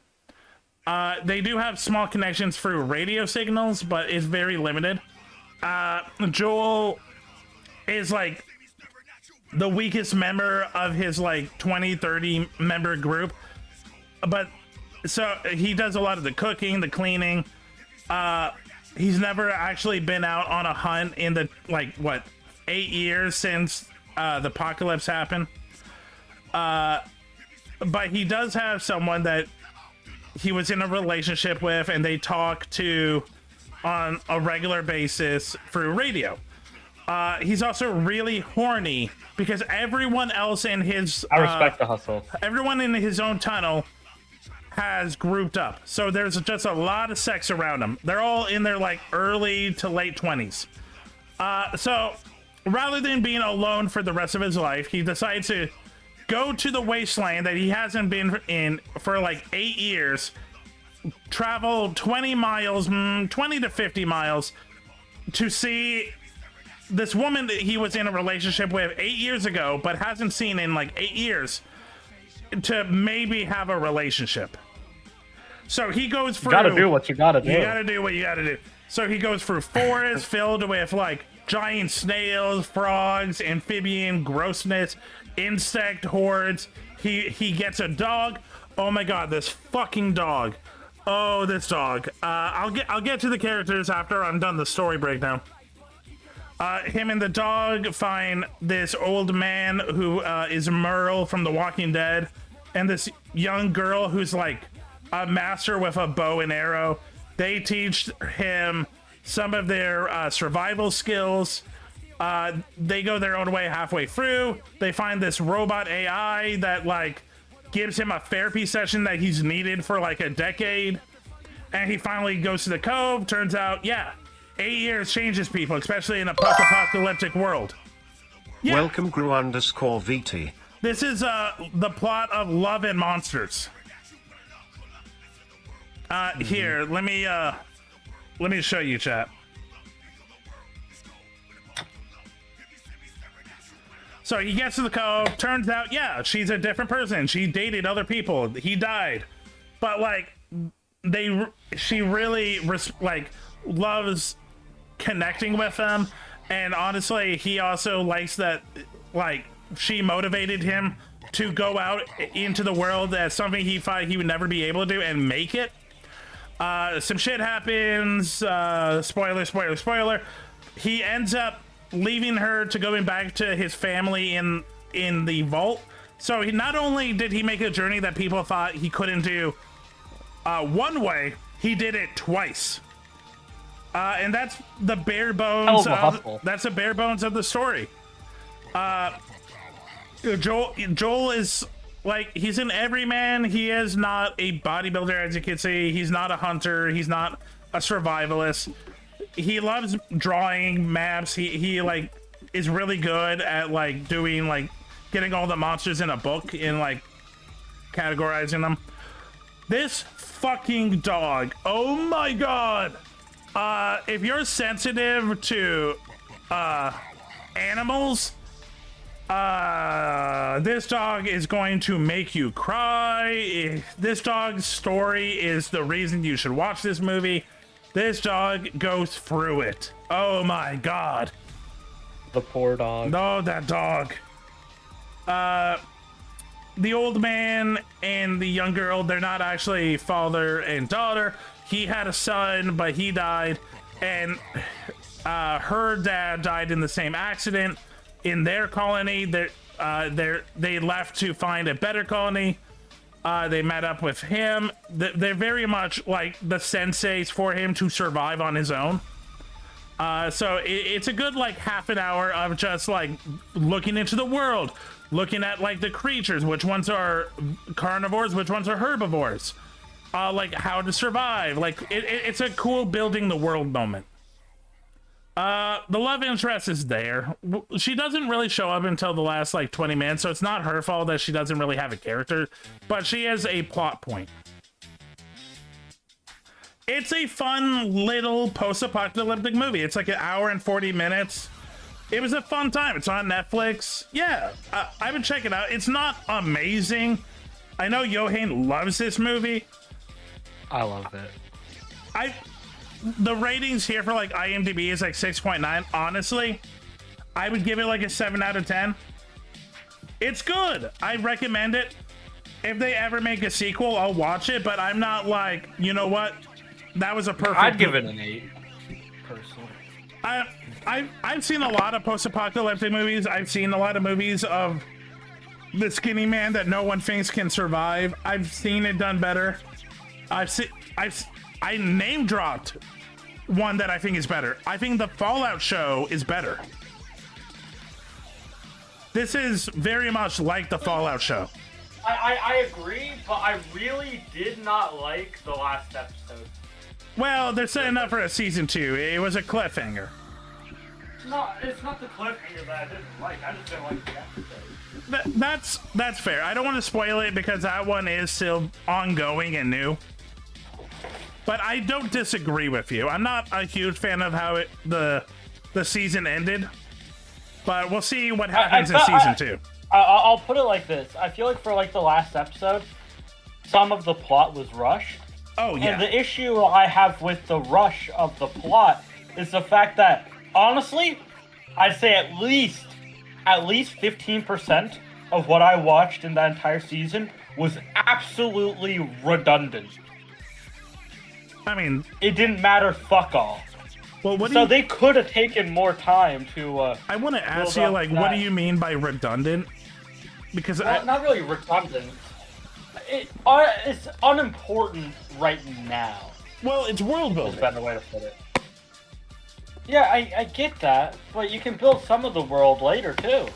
They do have small connections through radio signals, but it's very limited. Joel is like the weakest member of his like 20-30 member group, but so he does a lot of the cooking, the cleaning. He's never actually been out on a hunt in the 8 years since the apocalypse happened. But he does have someone that he was in a relationship with, and they talk to on a regular basis through radio. He's also really horny because everyone else in his I respect the hustle. everyone in his own tunnel has grouped up, so there's just a lot of sex around him. They're all in their like early to late 20s. So rather than being alone for the rest of his life, he decides to go to the wasteland that he hasn't been in for like 8 years, travel 20 miles, 20 to 50 miles to see this woman that he was in a relationship with 8 years ago, but hasn't seen in like 8 years, to maybe have a relationship. So he goes through. You gotta do what you gotta do. You gotta do what you gotta do. So he goes through forests filled with like giant snails, frogs, amphibian grossness, insect hordes. He gets a dog. Oh my god, this fucking dog. Oh, this dog. I'll get to the characters after I'm done the story breakdown. Him and the dog find this old man who is Merle from The Walking Dead, and this young girl who's like a master with a bow and arrow. They teach him some of their survival skills. They go their own way halfway through. They find this robot AI that like gives him a therapy session that he's needed for like a decade. And he finally goes to the cove. Turns out, yeah, 8 years changes people, especially in a post-apocalyptic world. Yeah. Welcome Gru_VT. This is the plot of Love and Monsters. Here, let me show you, chat. So he gets to the cove. Turns out, yeah, she's a different person. She dated other people. He died, but like she really like loves connecting with them, and honestly, he also likes that like she motivated him to go out into the world as something he thought he would never be able to do and make it. Some shit happens. Spoiler. He ends up leaving her to going back to his family in the vault. So he not only did he make a journey that people thought he couldn't do one way, he did it twice. And that's the bare bones. That's the bare bones of the story. Joel is like, he's an everyman. He is not a bodybuilder, as you can see. He's not a hunter. He's not a survivalist. He loves drawing maps. He like is really good at like doing like getting all the monsters in a book and like categorizing them. This fucking dog. Oh my god. If you're sensitive to animals, this dog is going to make you cry. This dog's story is the reason you should watch this movie. This dog goes through it. Oh my god. The poor dog. No, that dog. The old man and the young girl, they're not actually father and daughter. He had a son, but he died, and her dad died in the same accident. In their colony, they left to find a better colony. They met up with him. They're very much like the senseis for him to survive on his own. So it's a good like half an hour of just like looking into the world, looking at like the creatures, which ones are carnivores, which ones are herbivores, like how to survive. Like it's a cool building the world moment. The love interest is there. She doesn't really show up until the last like 20 minutes, so it's not her fault that she doesn't really have a character, but she is a plot point. It's a fun little post-apocalyptic movie. It's like an hour and 40 minutes. It was a fun time. It's on Netflix. Yeah, I would check it out. It's not amazing. I know Johan loves this movie. I love it. The ratings here for like IMDb is like 6.9. Honestly, I would give it like a 7 out of 10. It's good. I recommend it. If they ever make a sequel, I'll watch it, but I'm not like, you know what? That was a perfect... I'd give it an 8, personally. I've seen a lot of post-apocalyptic movies. I've seen a lot of movies of the skinny man that no one thinks can survive. I've seen it done better. I name dropped one that I think is better. I think the Fallout show is better. This is very much like the Fallout show. I agree, but I really did not like the last episode. Well, they're setting up for a season 2. It was a cliffhanger. No, it's not the cliffhanger that I didn't like. I just didn't like the episode. That's fair. I don't want to spoil it because that one is still ongoing and new. But I don't disagree with you. I'm not a huge fan of how the season ended. But we'll see what happens in season 2. I'll put it like this. I feel like for like the last episode, some of the plot was rushed. Oh, yeah. And the issue I have with the rush of the plot is the fact that, honestly, I'd say at least 15% of what I watched in that entire season was absolutely redundant. I mean, it didn't matter fuck all. Well, they could have taken more time to. I want to ask you, like, what do you mean by redundant? Because not really redundant. It's unimportant right now. Well, it's world building. That's a better way to put it. Yeah, I get that, but you can build some of the world later too. You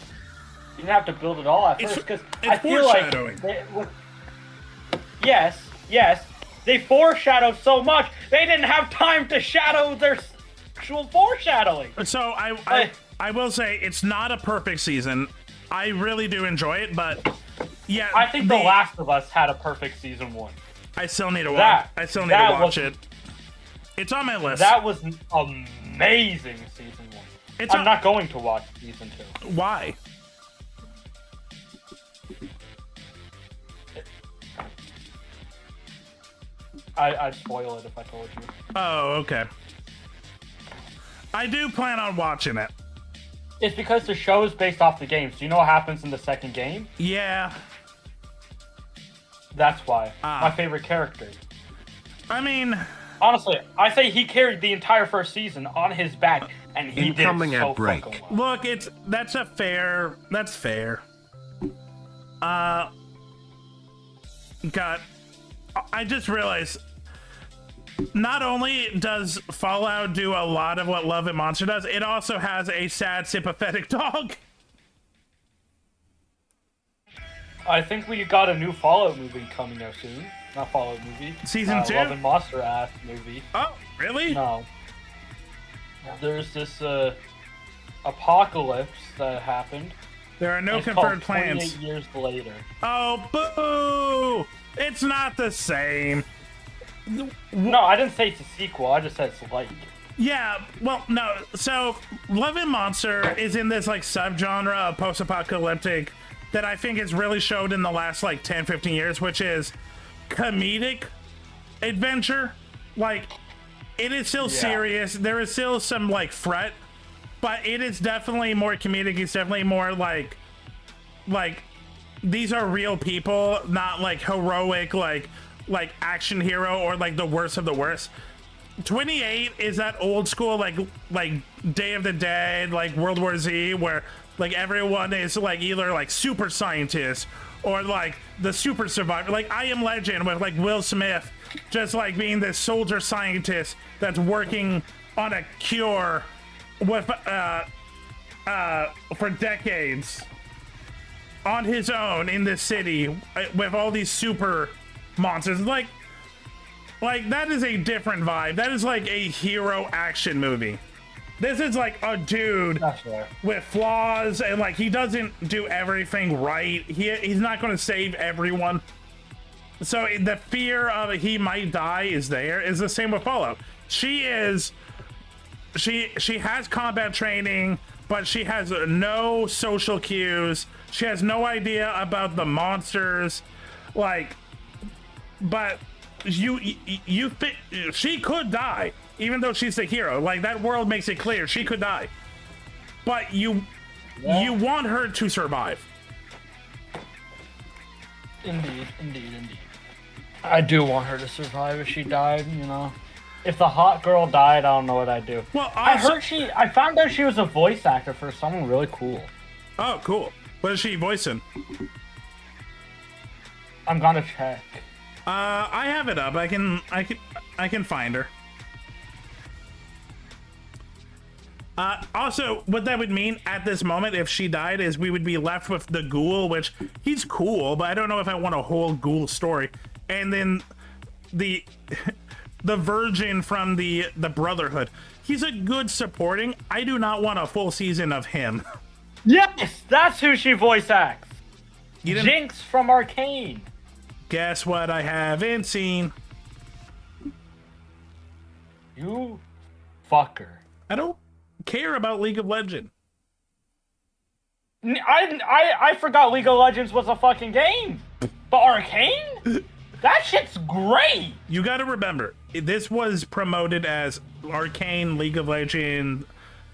didn't have to build it all at first because I feel like yes, they foreshadowed so much they didn't have time to shadow their actual foreshadowing. So I will say it's not a perfect season. I really do enjoy it, but yeah, I think The Last of Us had a perfect season 1. I still need to watch. I still need to watch it. It's on my list. That was amazing season 1. I'm not going to watch season 2. Why? I'd spoil it if I told you. Oh, okay. I do plan on watching it. It's because the show is based off the games. Do you know what happens in the second game? Yeah. That's why. My favorite character. I mean... Honestly, I say he carried the entire first season on his back, and he did so break. fucking well. Look, that's fair. God, I just realized, not only does Fallout do a lot of what Love and Monster does, it also has a sad, sympathetic dog. I think we got a new Fallout movie coming out soon. Not Fallout movie. Season 2? Love and Monster ass movie. Oh, really? No. There's this apocalypse that happened. There are no It's confirmed called plans. 28 years later. Oh, boo! It's not the same. No, I didn't say it's a sequel. I just said it's like. Yeah, well, no. So, Love and Monster is in this, like, subgenre of post-apocalyptic that I think is really showed in the last, like, 10, 15 years, which is comedic adventure. Like, it is still serious. There is still some, like, fret, but it is definitely more comedic. It's definitely more, like, these are real people, not, like, heroic, like action hero or, like, the worst of the worst. 28 is that old school, like Day of the Dead, like World War Z, where like everyone is like either like super scientists or like the super survivor, like I Am Legend with like Will Smith just like being this soldier scientist that's working on a cure with for decades on his own in this city with all these super monsters. Like that is a different vibe. That is like a hero action movie. This is like a dude with flaws, and like he doesn't do everything right. He's not going to save everyone. So the fear of he might die is there. Is the same with Fallout. She has combat training, but she has no social cues. She has no idea about the monsters. Like, but she could die, even though she's the hero. Like, that world makes it clear she could die, but you want her to survive. Indeed. I do want her to survive if she died, you know. If the hot girl died, I don't know what I'd do. Well, I found out she was a voice actor for someone really cool. Oh, cool. What is she voicing? I'm gonna check. I have it up. I can find her. Also, what that would mean at this moment, if she died, is we would be left with the ghoul, which he's cool, but I don't know if I want a whole ghoul story. And then the virgin from the Brotherhood. He's a good supporting. I do not want a full season of him. Yes, that's who she voice acts. Jinx from Arcane. Guess what I haven't seen? You fucker. I don't care about League of Legends. I forgot League of Legends was a fucking game. But Arcane? That shit's great. You gotta remember, this was promoted as Arcane League of Legends.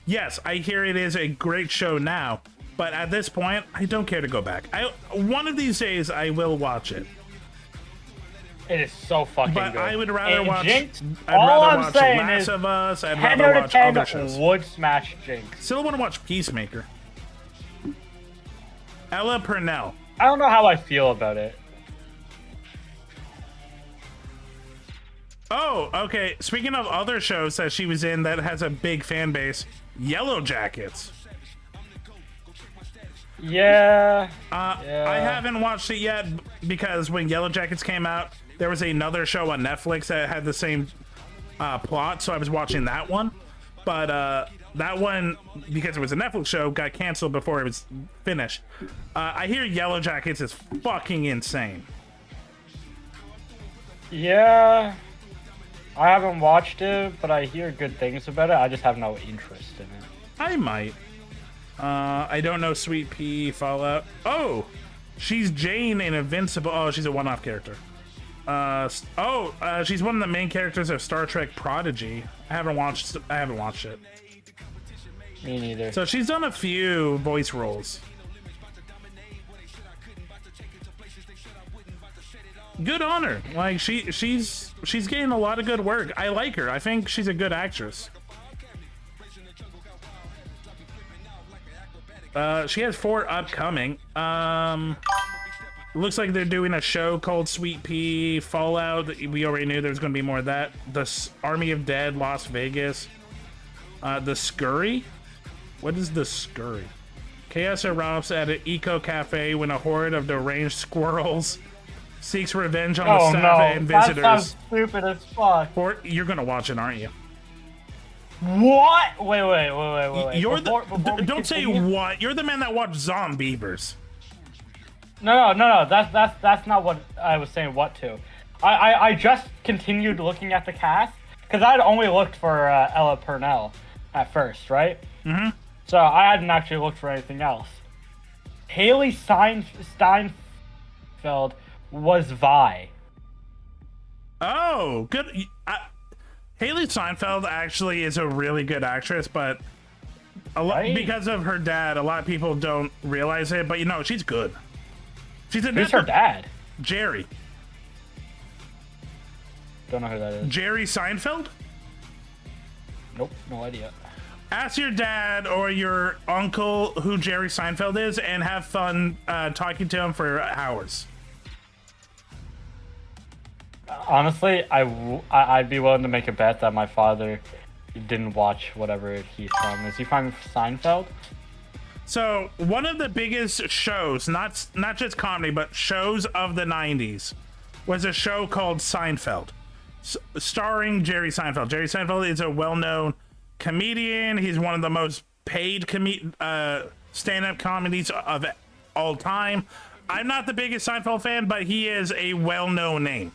Yes, I hear it is a great show now, but at this point, I don't care to go back. One of these days, I will watch it. It is so fucking good. But I would rather watch. Jinx, I'd rather watch saying Last is of Us. I'd 10 rather out of watch 10 other shows. would smash Jinx. Still want to watch Peacemaker. Ella Purnell. I don't know how I feel about it. Oh, okay. Speaking of other shows that she was in that has a big fan base, Yellow Jackets. Yeah. I haven't watched it yet because when Yellow Jackets came out, there was another show on Netflix that had the same plot, so I was watching that one. But that one, because it was a Netflix show, got canceled before it was finished. I hear Yellow Jackets is fucking insane. Yeah. I haven't watched it, but I hear good things about it. I just have no interest in it. I might. I don't know Sweet Pea, Fallout. Oh, she's Jane in Invincible. Oh, she's a one-off character. She's one of the main characters of Star Trek Prodigy. I haven't watched it. Me neither. So she's done a few voice roles. Good on her. Like she's getting a lot of good work. I like her. I think she's a good actress. She has 4 upcoming. Looks like they're doing a show called Sweet Pea Fallout. We already knew there was going to be more of that. The Army of Dead, Las Vegas. The Scurry? What is the Scurry? Chaos erupts at an eco cafe when a horde of deranged squirrels seeks revenge on the staff and visitors. That sounds stupid as fuck. You're going to watch it, aren't you? What? Wait. You're don't say what. You're the man that watched Zombievers. No. That's not what I was saying. What to? I just continued looking at the cast because I'd only looked for Ella Purnell at first, right? Mm-hmm. So I hadn't actually looked for anything else. Haley Steinfeld was Vi. Oh, good. Haley Steinfeld actually is a really good actress, but because of her dad, a lot of people don't realize it. But she's good. Who's her dad? Jerry. Don't know who that is. Jerry Seinfeld? Nope, no idea. Ask your dad or your uncle who Jerry Seinfeld is and have fun talking to him for hours. Honestly, I'd be willing to make a bet that my father didn't watch whatever he's from. Is he from Seinfeld? So one of the biggest shows, not just comedy, but shows of the 90s, was a show called Seinfeld, starring Jerry Seinfeld. Jerry Seinfeld is a well-known comedian. He's one of the most paid stand-up comedies of all time. I'm not the biggest Seinfeld fan, but he is a well-known name.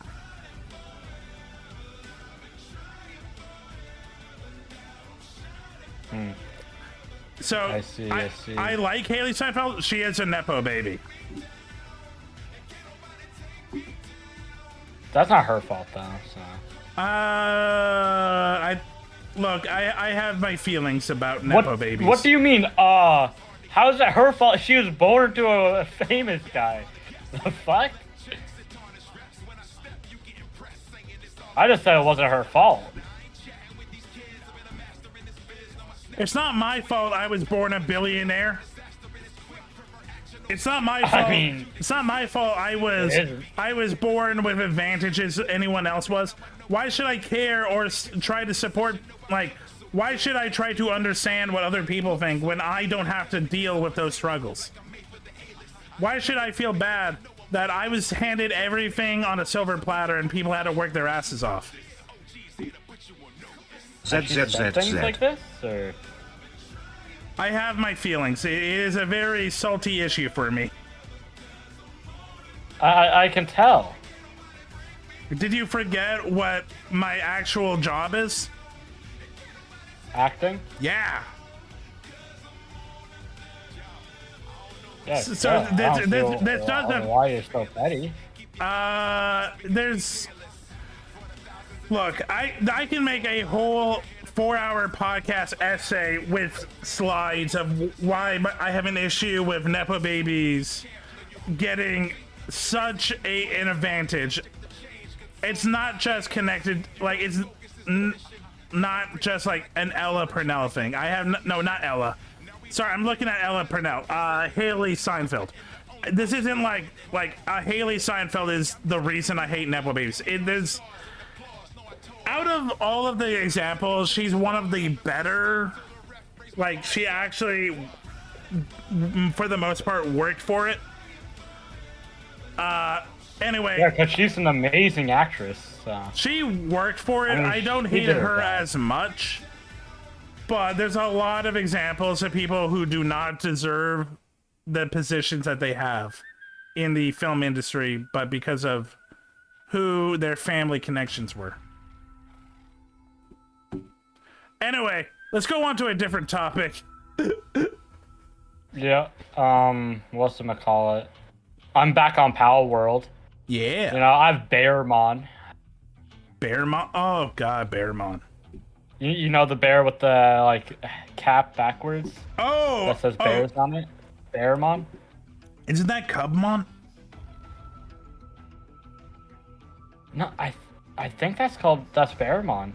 So I see. I like Haley Steinfeld. She is a Nepo baby. That's not her fault though. So. I have my feelings about Nepo babies. What do you mean? How is that her fault? She was born to a famous guy. The fuck? I just said it wasn't her fault. It's not my fault I was born a billionaire. It's not my fault. It's not my fault I was born with advantages anyone else was. Why should I care or try to support, why should I try to understand what other people think when I don't have to deal with those struggles? Why should I feel bad that I was handed everything on a silver platter and people had to work their asses off? Things like this, or? I have my feelings. It is a very salty issue for me. I can tell. Did you forget what my actual job is? Acting? Yeah. Yes. So yeah, this doesn't. Why you're so petty? Look, I can make a whole 4-hour podcast essay with slides of why I have an issue with Nepo babies getting such an advantage. It's not just connected, it's not just like an Ella Purnell thing. I have no, not Ella. Sorry, I'm looking at Ella Purnell. Haley Seinfeld. This isn't like Haley Seinfeld is the reason I hate Nepo babies. There's out of all of the examples, she's one of the better. She actually, for the most part, worked for it. Anyway. Yeah, because she's an amazing actress. So. She worked for it. I don't hate her as much. But there's a lot of examples of people who do not deserve the positions that they have in the film industry, but because of who their family connections were. Anyway, let's go on to a different topic. Yeah. What's it call it? I'm back on Pal World. Yeah. You know, I have Bearmon. Bearmon. Oh god, Bearmon. You know the bear with the like cap backwards Oh, that says bears on it? Bearmon? Isn't that Cubmon? No, I think that's Bearmon.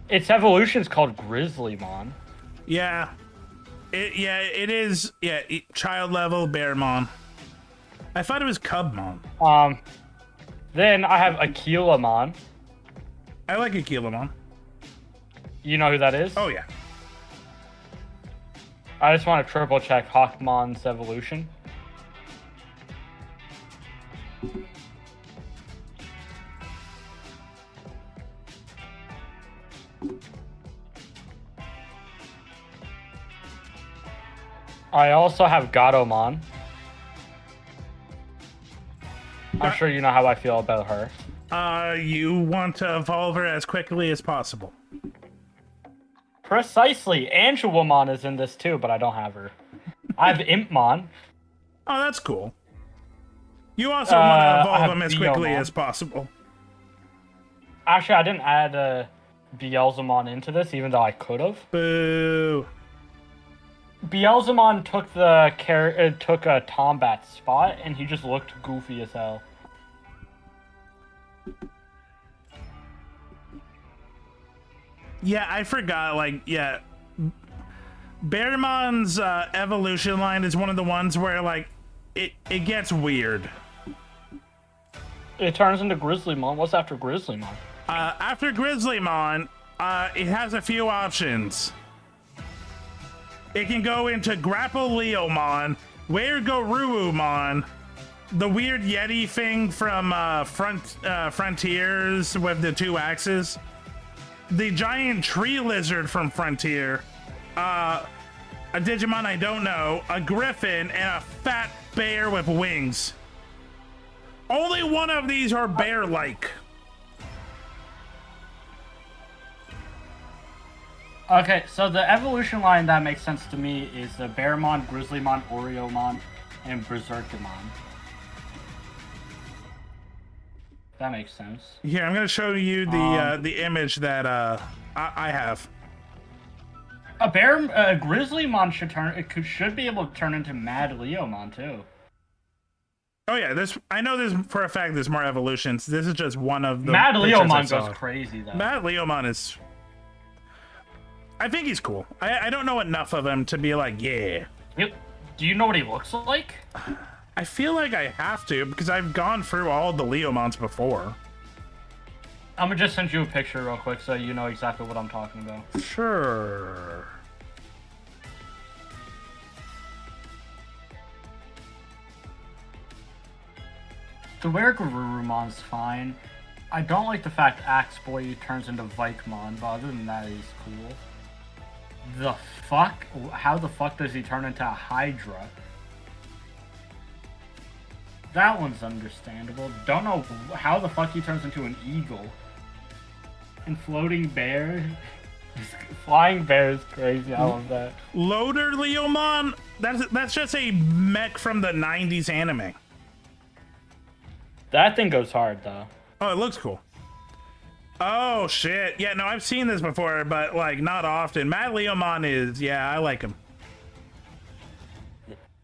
Its evolution's called Grizzlymon. Yeah. It is. Yeah, child level Bearmon. I thought it was Cubmon. Then I have Aquilamon. I like Aquilamon. You know who that is? Oh yeah. I just want to triple check Hawkmon's evolution. I also have Gatomon. I'm sure you know how I feel about her. You want to evolve her as quickly as possible. Precisely. Angelomon is in this too, but I don't have her. I have Impmon. Oh, that's cool. You also want to evolve them as quickly Beelzemon. as possible. Actually, I didn't add Beelzemon into this, even though I could have. Boo. Beelzemon took took a Tombat's spot, and he just looked goofy as hell. Yeah, I forgot. Like, yeah, Bearmon's evolution line is one of the ones where like it gets weird. It turns into Grizzlymon. What's after Grizzlymon? After Grizzlymon, it has a few options. It can go into Grapple Leomon, Weregoruumon, the weird Yeti thing from Frontiers with the 2 axes, the giant tree lizard from Frontier, a Digimon I don't know, a griffin, and a fat bear with wings. Only one of these are bear-like. Okay, so the evolution line that makes sense to me is the Bearmon, Grizzlymon, Oreomon, and Berserkimon. That makes sense. Here, I'm gonna show you the image that I have. A Grizzlymon should be able to turn into Mad Leomon too. Oh yeah, I know this for a fact. There's more evolutions. This is just one of the. Mad pictures I Leomon saw. goes crazy though. Mad Leomon is. I think he's cool. I don't know enough of him to be like, yeah. Yep. Do you know what he looks like? I feel like I have to because I've gone through all the Leomons before. I'm gonna just send you a picture real quick so you know exactly what I'm talking about. Sure. The Weregoruumon's fine. I don't like the fact Axe Boy turns into Vikemon, but other than that, he's cool. The fuck? How the fuck does he turn into a Hydra? That one's understandable. Don't know how the fuck he turns into an eagle. And floating bear. Flying bear is crazy. I love that. Loader Leomon. That's just a mech from the '90s anime. That thing goes hard though. Oh, it looks cool. Oh shit! Yeah, no, I've seen this before, but like not often. Mad Leomon is, yeah, I like him.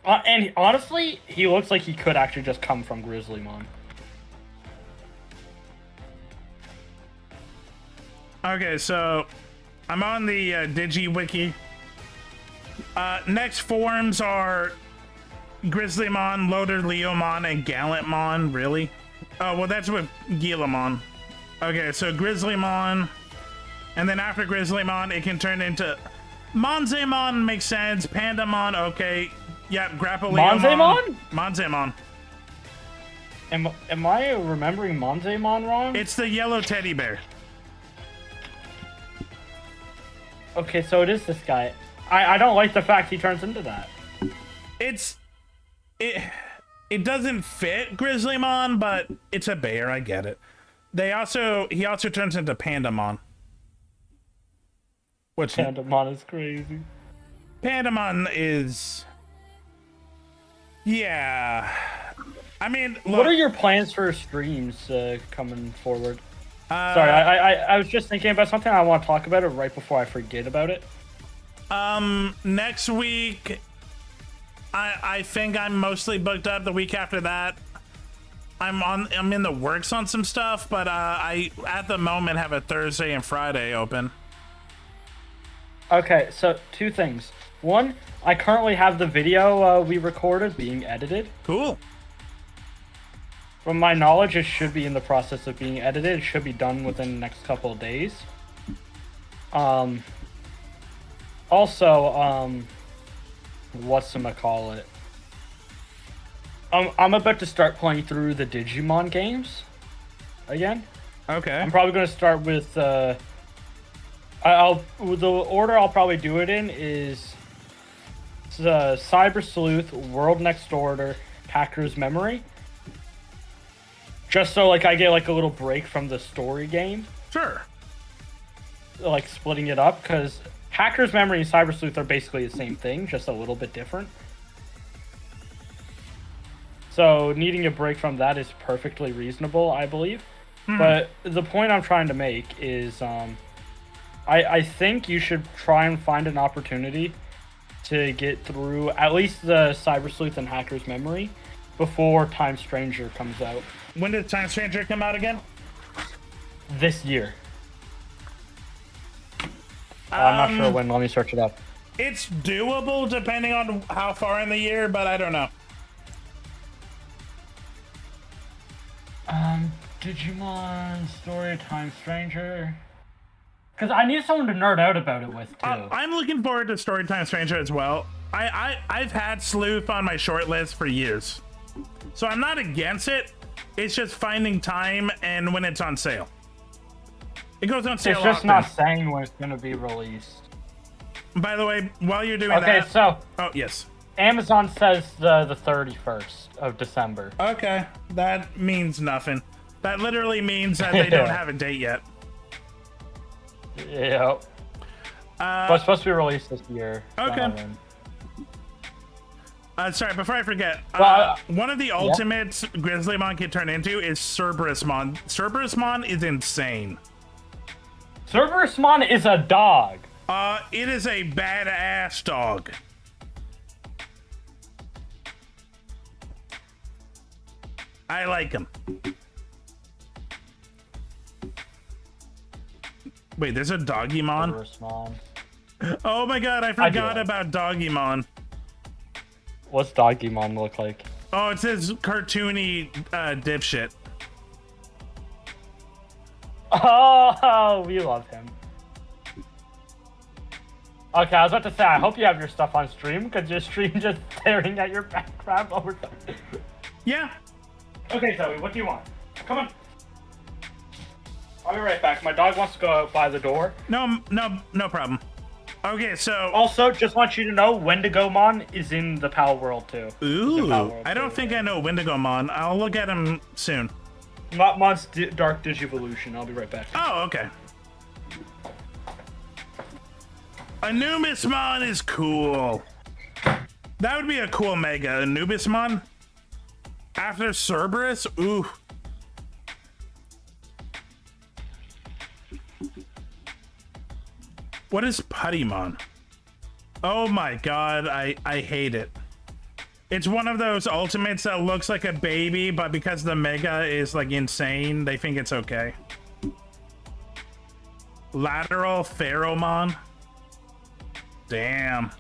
And honestly, he looks like he could actually just come from Grizzlymon. Okay, so I'm on the DigiWiki. Next forms are Grizzlymon, Loader Leomon, and Gallantmon. Really? Oh, well, that's with Gilamon. Okay, so Grizzlymon, and then after Grizzlymon, it can turn into Monzemon. Makes sense. Pandamon. Okay. Yep. Grapple Monzemon? Monzemon. Am I remembering Monzemon wrong? It's the yellow teddy bear. Okay, so it is this guy. I don't like the fact he turns into that. It doesn't fit Grizzlymon, but it's a bear. I get it. He also turns into Pandamon. Pandamon is crazy. Pandamon is, yeah. I mean, look, What are your plans for streams coming forward? Sorry, I was just thinking about something. I want to talk about it right before I forget about it. Next week, I think I'm mostly booked up. The week after that, I'm in the works on some stuff, but I at the moment have a Thursday and Friday open. Okay, so 2 things. One, I currently have the video we recorded being edited. Cool. From my knowledge, it should be in the process of being edited. It should be done within the next couple of days. Also, whatchamacallit? I'm about to start playing through the Digimon games again. Okay. I'm probably going to start with the order I'll probably do it in is Cyber Sleuth, World Next Order, Hacker's Memory. Just so like I get like a little break from the story game. Sure. Like splitting it up, because Hacker's Memory and Cyber Sleuth are basically the same thing, just a little bit different. So needing a break from that is perfectly reasonable, I believe. But the point I'm trying to make is I think you should try and find an opportunity to get through at least the Cyber Sleuth and Hacker's Memory before Time Stranger comes out. When did Time Stranger come out again? This year. I'm not sure when. Let me search it up. It's doable depending on how far in the year, but I don't know. Digimon Story Time Stranger. Because I need someone to nerd out about it with, too. I'm looking forward to Storytime Stranger as well. I've had Sleuth on my short list for years. So I'm not against it. It's just finding time and when it's on sale. It goes on sale It's just often. not saying when it's going to be released. By the way, while you're doing that... Okay, so... Oh, yes. Amazon says the 31st of December. Okay, that means nothing. That literally means that they don't have a date yet. Yep. But it's supposed to be released this year. Okay. Sorry, before I forget, one of the ultimates Grizzlymon can turn into is Cerberusmon. Cerberusmon is insane. Cerberusmon is a dog. It is a badass dog. I like him. Wait, there's a Doggymon? Cerberusmon. Oh my god, I forgot about Doggymon. What's Doggymon look like? Oh, it's his cartoony dipshit. Oh, we love him. Okay, I was about to say, I hope you have your stuff on stream, because your stream just staring at your background over time. Yeah. Okay, Zoe, what do you want? Come on. I'll be right back. My dog wants to go out by the door. No problem. Okay, so... Also, just want you to know, Wendigomon is in the PAL World, too. Ooh, I don't think I know Wendigomon. I'll look at him soon. Mon's Dark Digivolution. I'll be right back. Oh, okay. Anubismon is cool. That would be a cool mega. Anubismon? After Cerberus? Ooh. What is Puttymon? Oh my god, I hate it. It's one of those ultimates that looks like a baby, but because the mega is like insane, they think it's okay. Lateral Pheromon. Damn.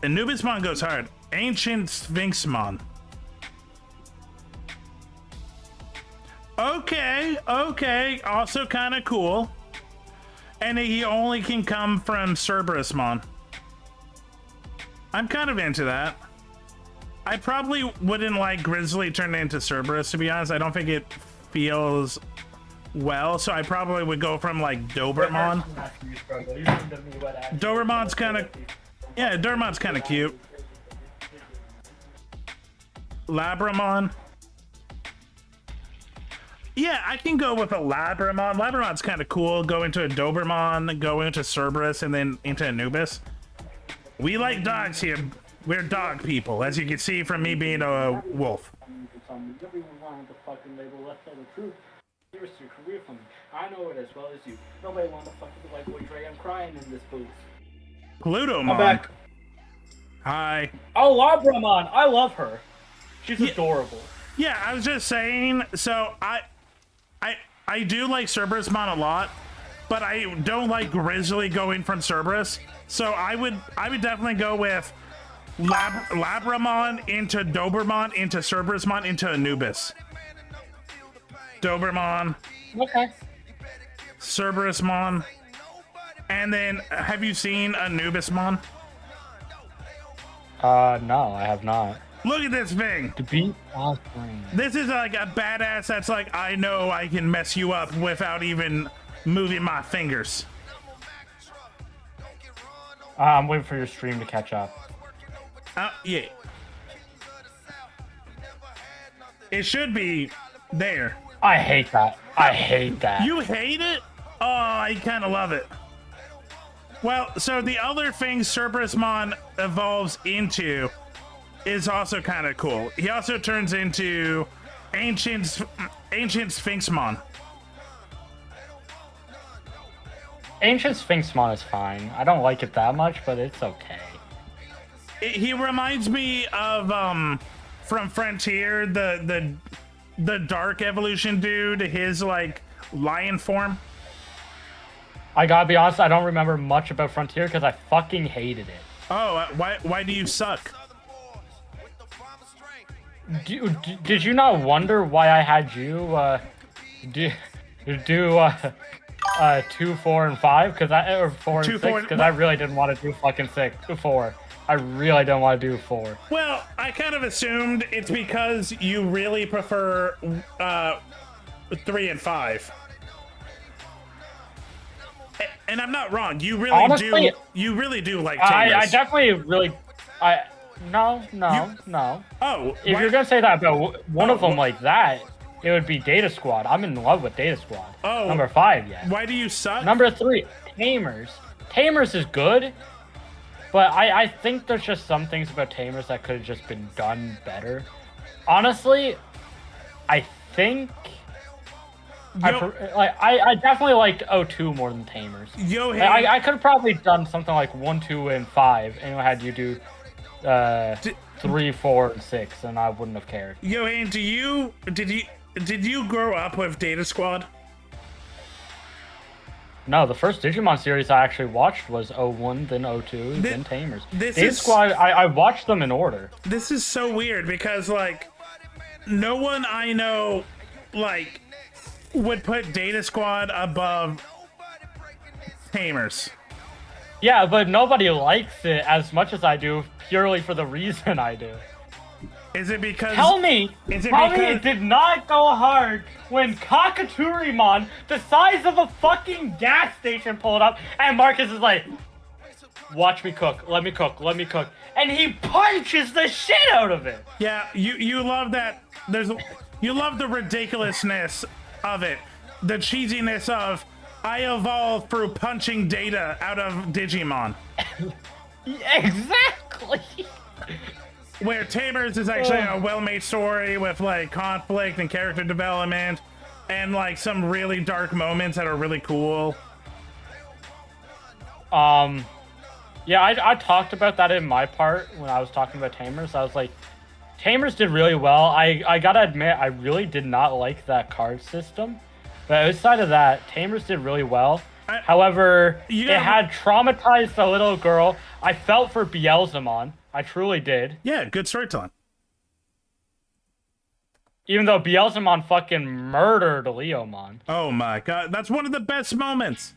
Anubismon goes hard. Ancient Sphinxmon. Okay. Also kind of cool. And he only can come from Cerberusmon. I'm kind of into that. I probably wouldn't like Grizzly turned into Cerberus, to be honest. I don't think it feels well, so I probably would go from like Dobermon. Dobermon's kind of... Yeah, Dobermon's kind of cute. Labramon. Yeah, I can go with a Labramon. Labramon's kind of cool. Go into a Dobermon, go into Cerberus, and then into Anubis. We like dogs here. We're dog people, as you can see from me being a wolf. Everyone wanted the fucking label. Let's tell the truth. Here's your career from me. I know it as well as you. Nobody wanted to fucking be like, boy, Dre, I'm crying in this booth. Pluto I'm back. Hi. Oh, Labramon. I love her. She's adorable. Yeah, I was just saying, so I do like Cerberusmon a lot, but I don't like Grizzly going from Cerberus. So I would definitely go with Labramon into Dobermon into Cerberusmon into Anubis. Dobermon. Okay. Cerberusmon. And then, have you seen Anubismon? No, I have not. Look at this thing. To be offering. This is like a badass that's like, I know I can mess you up without even moving my fingers. I'm waiting for your stream to catch up. Yeah. It should be there. I hate that. I hate that. You hate it? Oh, I kind of love it. Well, so the other thing Cerberusmon evolves into is also kind of cool. He also turns into Ancient Sphinxmon. Ancient Sphinxmon is fine. I don't like it that much, but it's okay. He reminds me of from Frontier, the dark evolution dude, his like lion form. I gotta be honest, I don't remember much about Frontier because I fucking hated it. Oh, why do you suck? Did you not wonder why I had you do 2, 4, and 5? Because or 4 and 6? Because I really didn't want to do fucking 4. I really don't want to do 4. Well, I kind of assumed it's because you really prefer 3 and 5. And I'm not wrong. You really Honestly, do. You really do like Tamers. I definitely really. No. Oh, if you're gonna say that about one of them like that, it would be Data Squad. I'm in love with Data Squad. Oh, number 5, yeah. Why do you suck? Number 3, Tamers. Tamers is good, but I think there's just some things about Tamers that could have just been done better. Honestly, I think. I definitely liked 02 more than Tamers. I could have probably done something like 1, 2, and 5, and had you do 3, 4, and 6, and I wouldn't have cared. Johan, did you grow up with Data Squad? No, the first Digimon series I actually watched was 01, then 02, then Tamers. Data Squad, I watched them in order. This is so weird because like no one I know like would put Data Squad above Tamers. Yeah, but nobody likes it as much as I do, purely for the reason I do. Is it because... Tell me it did not go hard when Kakaturimon, the size of a fucking gas station, pulled up, and Marcus is like, watch me cook, let me cook, and he punches the shit out of it. Yeah, you love that. You love the ridiculousness of it, the cheesiness of I evolved through punching Data out of Digimon. Exactly. Where Tamers is actually a well-made story with like conflict and character development and like some really dark moments that are really cool. Yeah, I talked about that in my part when I was talking about Tamers. I was like, Tamers did really well. I gotta admit, I really did not like that card system. But outside of that, Tamers did really well. However, it had traumatized the little girl. I felt for Beelzemon. I truly did. Yeah, good storytelling. Even though Beelzemon fucking murdered Leomon. Oh my god, that's one of the best moments.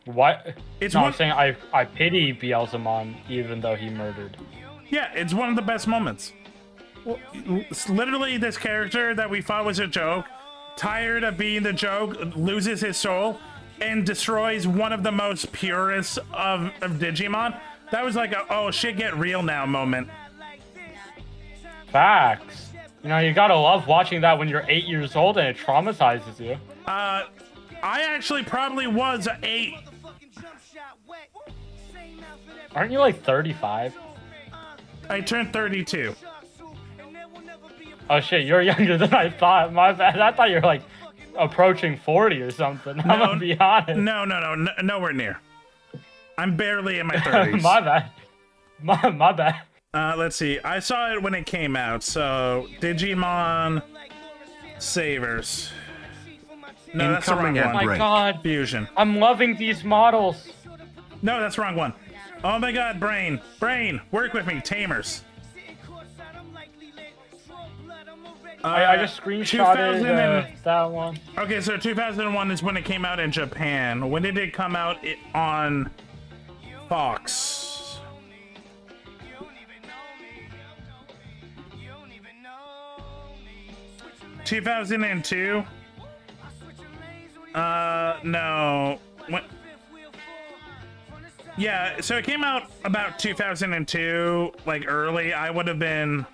What? I'm saying I pity Beelzemon even though he murdered. Yeah, it's one of the best moments. It's literally, this character that we thought was a joke, tired of being the joke, loses his soul, and destroys one of the most purest of Digimon. That was like a, oh shit, get real now moment. Facts. You know, you gotta love watching that when you're 8 years old and it traumatizes you. I actually probably was 8. Aren't you like 35? I turned 32. Oh shit, you're younger than I thought. My bad. I thought you were like approaching 40 or something. I'm gonna be honest. No, nowhere near. I'm barely in my 30s. My bad. My bad. Let's see. I saw it when it came out. So Digimon Savers. No, that's the wrong Incoming one. Oh my god. Fusion. I'm loving these models. No, that's the wrong one. Oh my god, Brain. Brain, work with me. Tamers. I just screenshotted that one. Okay, so 2001 is when it came out in Japan. When did it come out on Fox? (2002) No. Yeah, so it came out about 2002, like early. I would have been,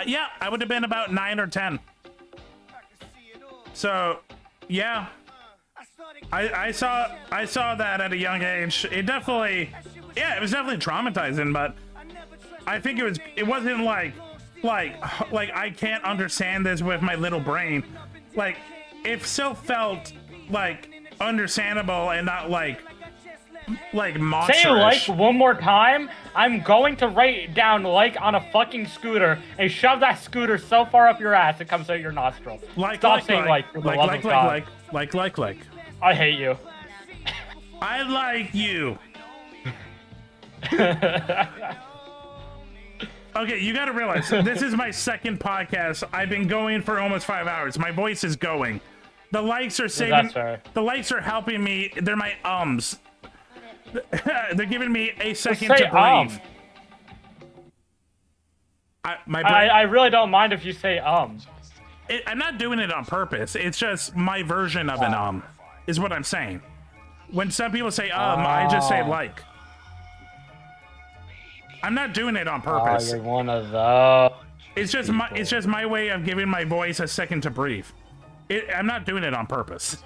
yeah, I would have been about 9 or 10. So, yeah, I saw that at a young age. It definitely, yeah, it was definitely traumatizing, but I think it wasn't like I can't understand this with my little brain. Like, it still felt like understandable and not like monster-ish. Say like one more time. I'm going to write down like on a fucking scooter and shove that scooter so far up your ass it comes out your nostril. Stop saying like for the love of God. Like. I hate you. I like you. Okay, you gotta realize, this is my second podcast. I've been going for almost 5 hours. My voice is going. The likes are saving. The likes are helping me. They're my ums. They're giving me a second to breathe. I really don't mind if you say I'm not doing it on purpose. It's just my version of an is what I'm saying. When some people say I just say like. I'm not doing it on purpose. You're one of those. It's just my way of giving my voice a second to breathe. I'm not doing it on purpose.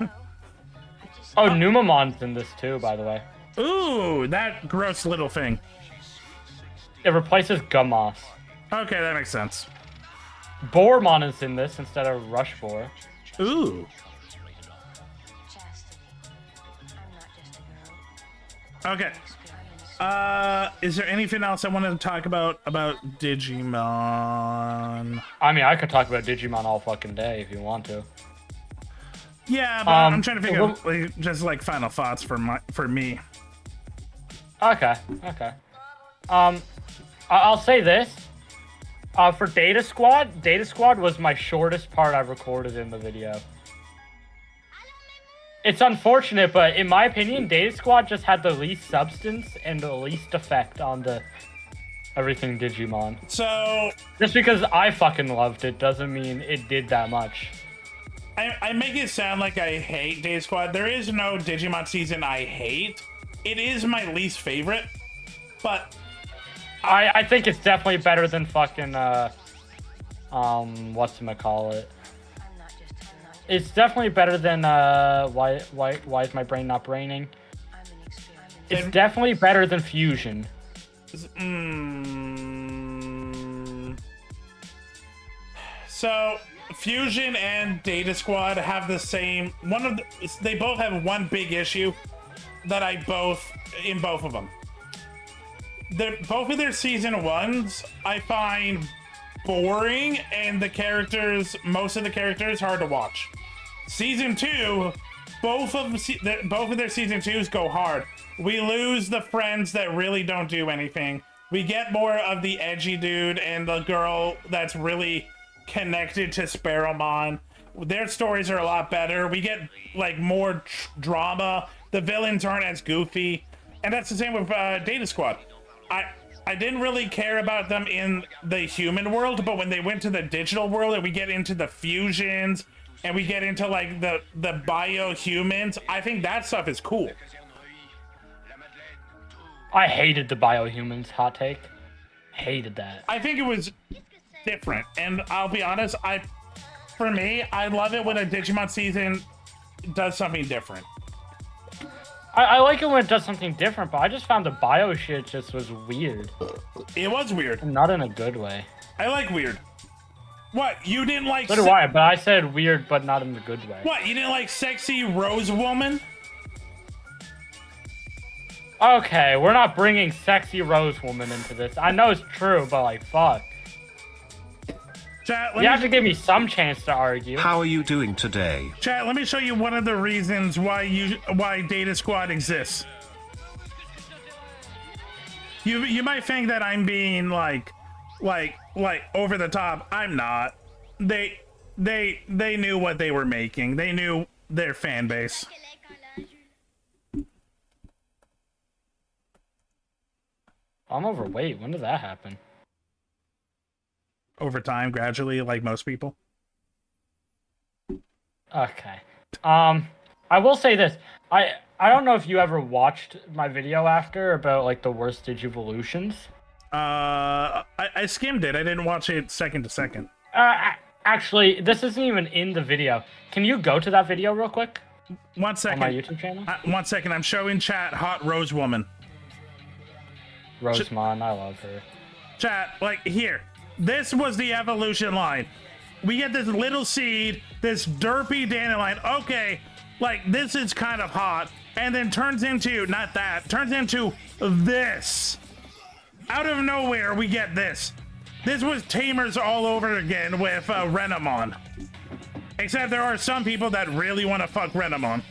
Oh, Numamon's in this too, by the way. Ooh, that gross little thing. It replaces Gummoss. Okay, that makes sense. Bormon is in this instead of Rushbor. Ooh. Okay. Is there anything else I wanted to talk about Digimon? I mean, I could talk about Digimon all fucking day if you want to. Yeah, but I'm trying to figure out just like final thoughts for me. Okay. I'll say this. For Data Squad was my shortest part I recorded in the video. It's unfortunate, but in my opinion, Data Squad just had the least substance and the least effect on the everything Digimon. So just because I fucking loved it doesn't mean it did that much. I make it sound like I hate Data Squad. There is no Digimon season I hate. It is my least favorite, but I think it's definitely better than fucking whatchamacallit. It's definitely better than why is my brain not braining? It's definitely better than Fusion. So Fusion and Data Squad have the same they both have one big issue that in both of them. Both of their season 1s I find boring, and most of the characters hard to watch. Season 2, both of their season 2s go hard. We lose the friends that really don't do anything. We get more of the edgy dude and the girl that's really connected to Sparrowmon. Their stories are a lot better. We get like more drama. The villains aren't as goofy, and that's the same with Data Squad. I didn't really care about them in the human world, but when they went to the digital world and we get into the fusions and we get into like the bio-humans, I think that stuff is cool. I hated the bio-humans, hot take. Hated that. I think it was different, and I'll be honest, for me, I love it when a Digimon season does something different. I like it when it does something different, but I just found the bio shit just was weird. It was weird. Not in a good way. I like weird. What, you didn't like... So do I, but I said weird, but not in a good way. What, you didn't like Sexy Rose Woman? Okay, we're not bringing Sexy Rose Woman into this. I know it's true, but like, fuck. Chat, You have to give me some chance to argue. How are you doing today? Chat, let me show you one of the reasons why Data Squad exists. You might think that I'm being like over the top. I'm not. They knew what they were making. They knew their fan base. I'm overweight. When did that happen? Over time, gradually, like most people. Okay. I will say this. I don't know if you ever watched my video after about like the worst Digivolutions. I skimmed it. I didn't watch it second to second. Actually, this isn't even in the video. Can you go to that video real quick? 1 second. On my YouTube channel? 1 second. I'm showing chat Hot Rose Woman. Rosemon, I love her. Chat, like, here. This was the evolution line. We get this little seed, this derpy dandelion. Okay, like, this is kind of hot. And then turns into, not that, turns into this. Out of nowhere, we get this. This was Tamers all over again with Renamon. Except there are some people that really want to fuck Renamon.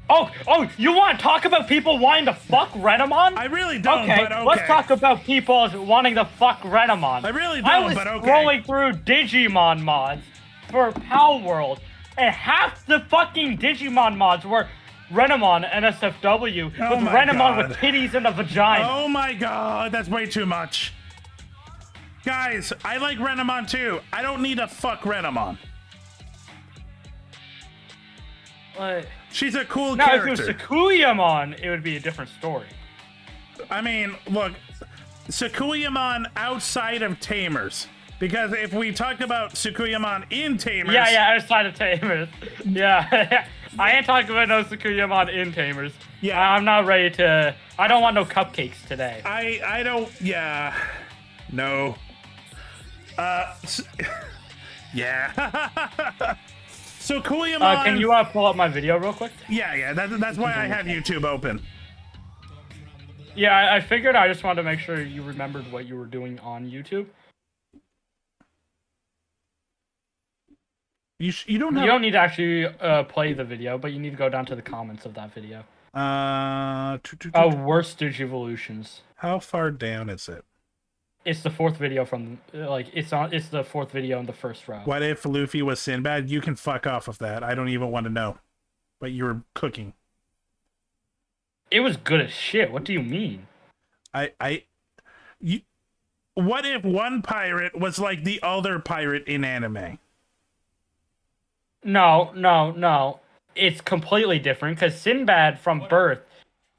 Oh, you want to talk about people wanting to fuck Renamon? I really don't, but okay. Let's talk about people wanting to fuck Renamon. I really don't, but okay. I was scrolling through Digimon mods for Power World, and half the fucking Digimon mods were Renamon NSFW with Renamon with titties and a vagina. Oh my god, that's way too much. Guys, I like Renamon too. I don't need to fuck Renamon. What? She's a cool now, character. If it was Sakuyamon, it would be a different story. I mean, look, Sakuyamon outside of Tamers. Because if we talk about Sakuyamon in Tamers... Yeah, outside of Tamers. Yeah, I ain't talking about no Sakuyamon in Tamers. Yeah. I'm not ready to... I don't want no cupcakes today. I don't... Yeah. No. Yeah. So Sakuyamon... can you pull up my video real quick? Yeah, that's why I have YouTube open. Yeah, I figured. I just wanted to make sure you remembered what you were doing on YouTube. You don't need to actually play the video, but you need to go down to the comments of that video. Worst Digivolutions. How far down is it? It's the fourth video from it's the fourth video in the first row. What if Luffy was Sinbad? You can fuck off of that. I don't even want to know. But you were cooking. It was good as shit. What do you mean? What if one pirate was like the other pirate in anime? No. It's completely different because Sinbad from birth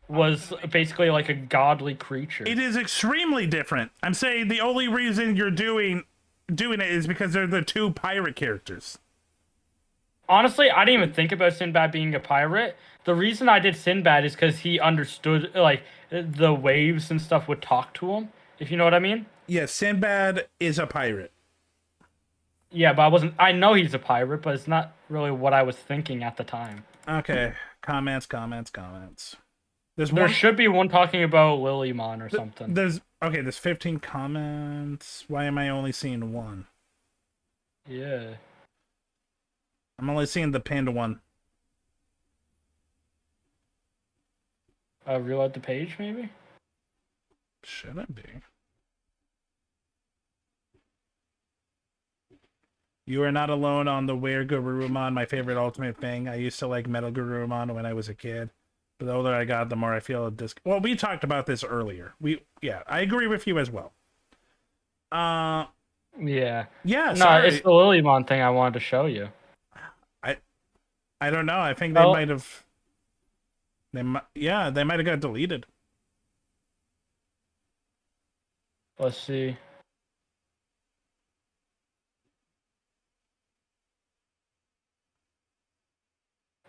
was basically like a godly creature. It is extremely different. I'm saying the only reason you're doing it is because they're the two pirate characters. Honestly, I didn't even think about Sinbad being a pirate. The reason I did Sinbad is because he understood, like, the waves and stuff would talk to him, if you know what I mean. Yeah, Sinbad is a pirate. Yeah, but I know he's a pirate, but it's not really what I was thinking at the time. Okay, comments. There should be one talking about Lilymon or something. There's 15 comments. Why am I only seeing one? Yeah. I'm only seeing the pinned one. Reload the page, maybe? Should it be? You are not alone on the Where Garurumon, my favorite ultimate thing. I used to like Metal Garurumon when I was a kid. But the older I got, the more I feel well, we talked about this earlier. I agree with you as well. Yeah. Yeah, no, it's the Lilymon thing I wanted to show you. I don't know. I think they might have. They might have got deleted. Let's see.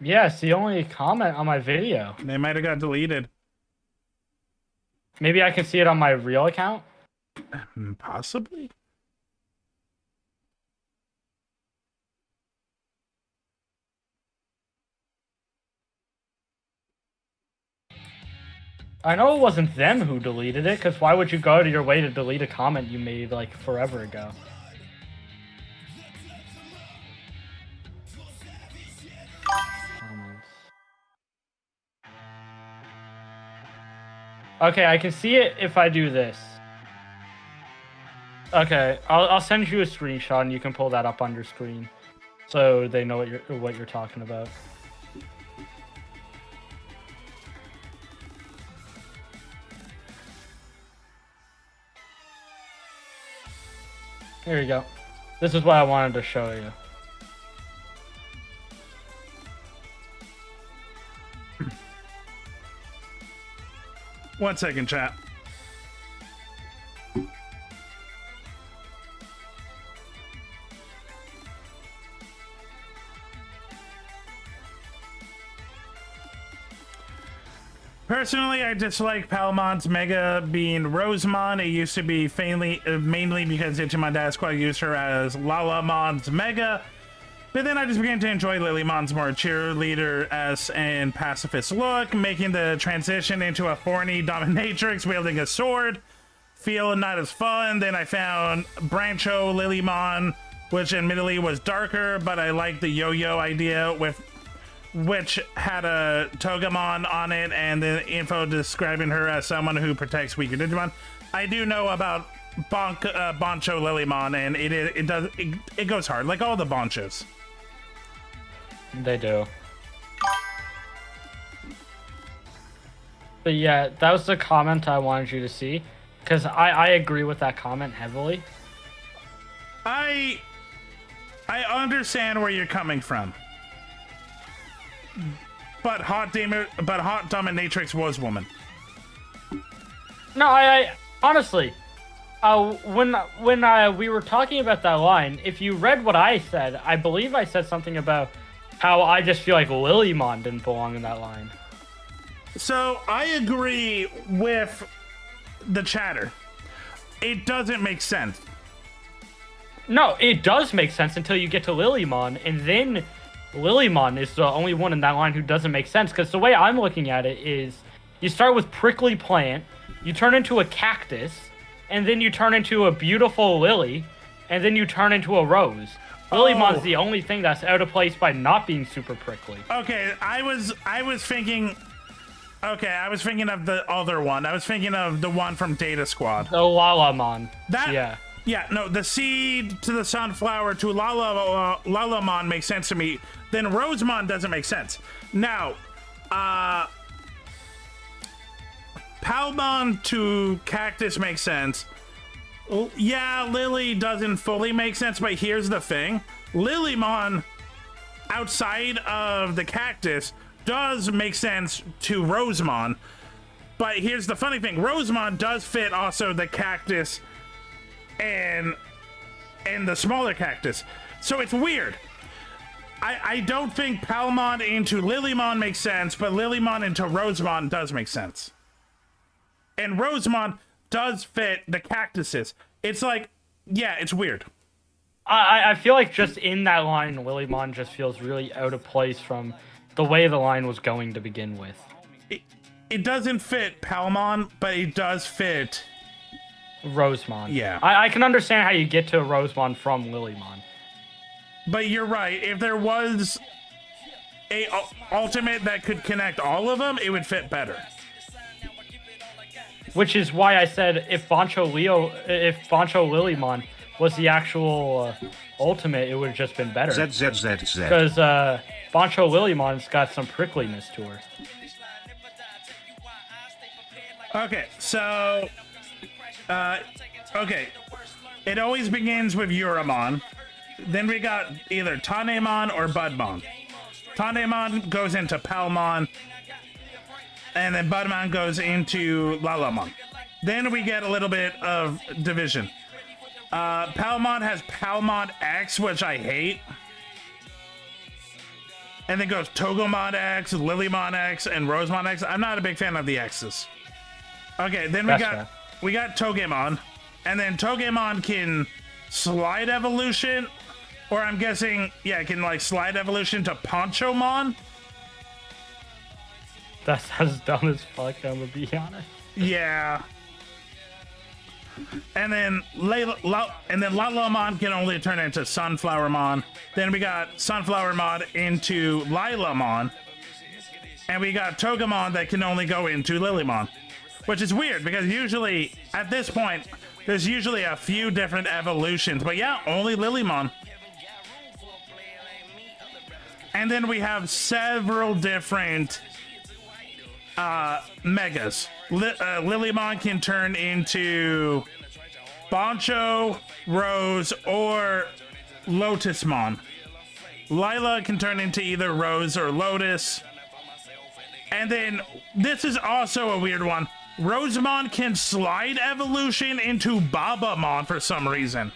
Yeah, it's the only comment on my video. They might have got deleted. Maybe I can see it on my real account? Possibly. I know it wasn't them who deleted it, because why would you go to your way to delete a comment you made, like, forever ago? Okay, I can see it if I do this. Okay, I'll send you a screenshot and you can pull that up on your screen, so they know what you're talking about. Here you go. This is what I wanted to show you. 1 second, chat. Personally, I dislike Palmon's Mega being Rosemon. It used to be mainly because Ichimon's Dad Squad used her as Lalamon's Mega. But then I just began to enjoy Lilymon's more cheerleader-esque and pacifist look, making the transition into a thorny dominatrix wielding a sword feel not as fun. Then I found Brancho Lilymon, which admittedly was darker, but I liked the yo-yo idea, with which had a Togemon on it and the info describing her as someone who protects weaker Digimon. I do know about Boncho Lilymon, and it goes hard, like all the Bonchos. They do. But yeah, that was the comment I wanted you to see, because I agree with that comment heavily. I understand where you're coming from, but Hot Dominatrix was woman. No, I honestly, when we were talking about that line, if you read what I said, I believe I said something about how I just feel like Lilymon didn't belong in that line. So I agree with the chatter. It doesn't make sense. No, it does make sense until you get to Lilymon, and then Lilymon is the only one in that line who doesn't make sense, because the way I'm looking at it is you start with prickly plant, you turn into a cactus, and then you turn into a beautiful lily, and then you turn into a rose. Lilymon's the only thing that's out of place by not being super prickly. Okay, I was thinking of the other one. I was thinking of the one from Data Squad. The Lalamon. Yeah, no, the seed to the sunflower to Lalamon makes sense to me. Then Rosemon doesn't make sense. Now, Palmon to Cactus makes sense. Yeah, Lily doesn't fully make sense, but here's the thing. Lilymon, outside of the cactus, does make sense to Rosemon. But here's the funny thing. Rosemon does fit also the cactus and the smaller cactus. So it's weird. I don't think Palmon into Lilymon makes sense, but Lilymon into Rosemon does make sense. And Rosemon does fit the cactuses. It's like, yeah, it's weird. I feel like just in that line, Lilymon just feels really out of place from the way the line was going to begin with. It doesn't fit Palmon, but it does fit Rosemon. Yeah. I can understand how you get to Rosemon from Lilymon. But you're right. If there was a ultimate that could connect all of them, it would fit better. Which is why I said if Boncho Lilymon was the actual ultimate, it would have just been better. ZZZZ. Because Boncho Lilymon's got some prickliness to her. Okay, so... okay. It always begins with Uramon. Then we got either Tanemon or Budmon. Tanemon goes into Palmon. And then Budmon goes into Lalamon. Then we get a little bit of division. Palmon has Palmon X, which I hate. and then goes Togemon X, Lilymon X, and Rosemon X. I'm not a big fan of the X's. Okay, then we got Togemon, and then Togemon can slide evolution, or I'm guessing, yeah, it can like slide evolution to Ponchomon. That sounds dumb as fuck, I'm gonna be honest. Yeah. And then Lalamon can only turn into Sunflowermon. Then we got Sunflowermon into Lilamon. And we got Togemon that can only go into Lilymon. Which is weird because usually, at this point, there's usually a few different evolutions. But yeah, only Lilymon. And then we have several different megas. Lilymon can turn into Boncho, Rose, or Lotusmon. Lila can turn into either Rose or Lotus. And then, this is also a weird one. Rosemon can slide evolution into Babamon for some reason.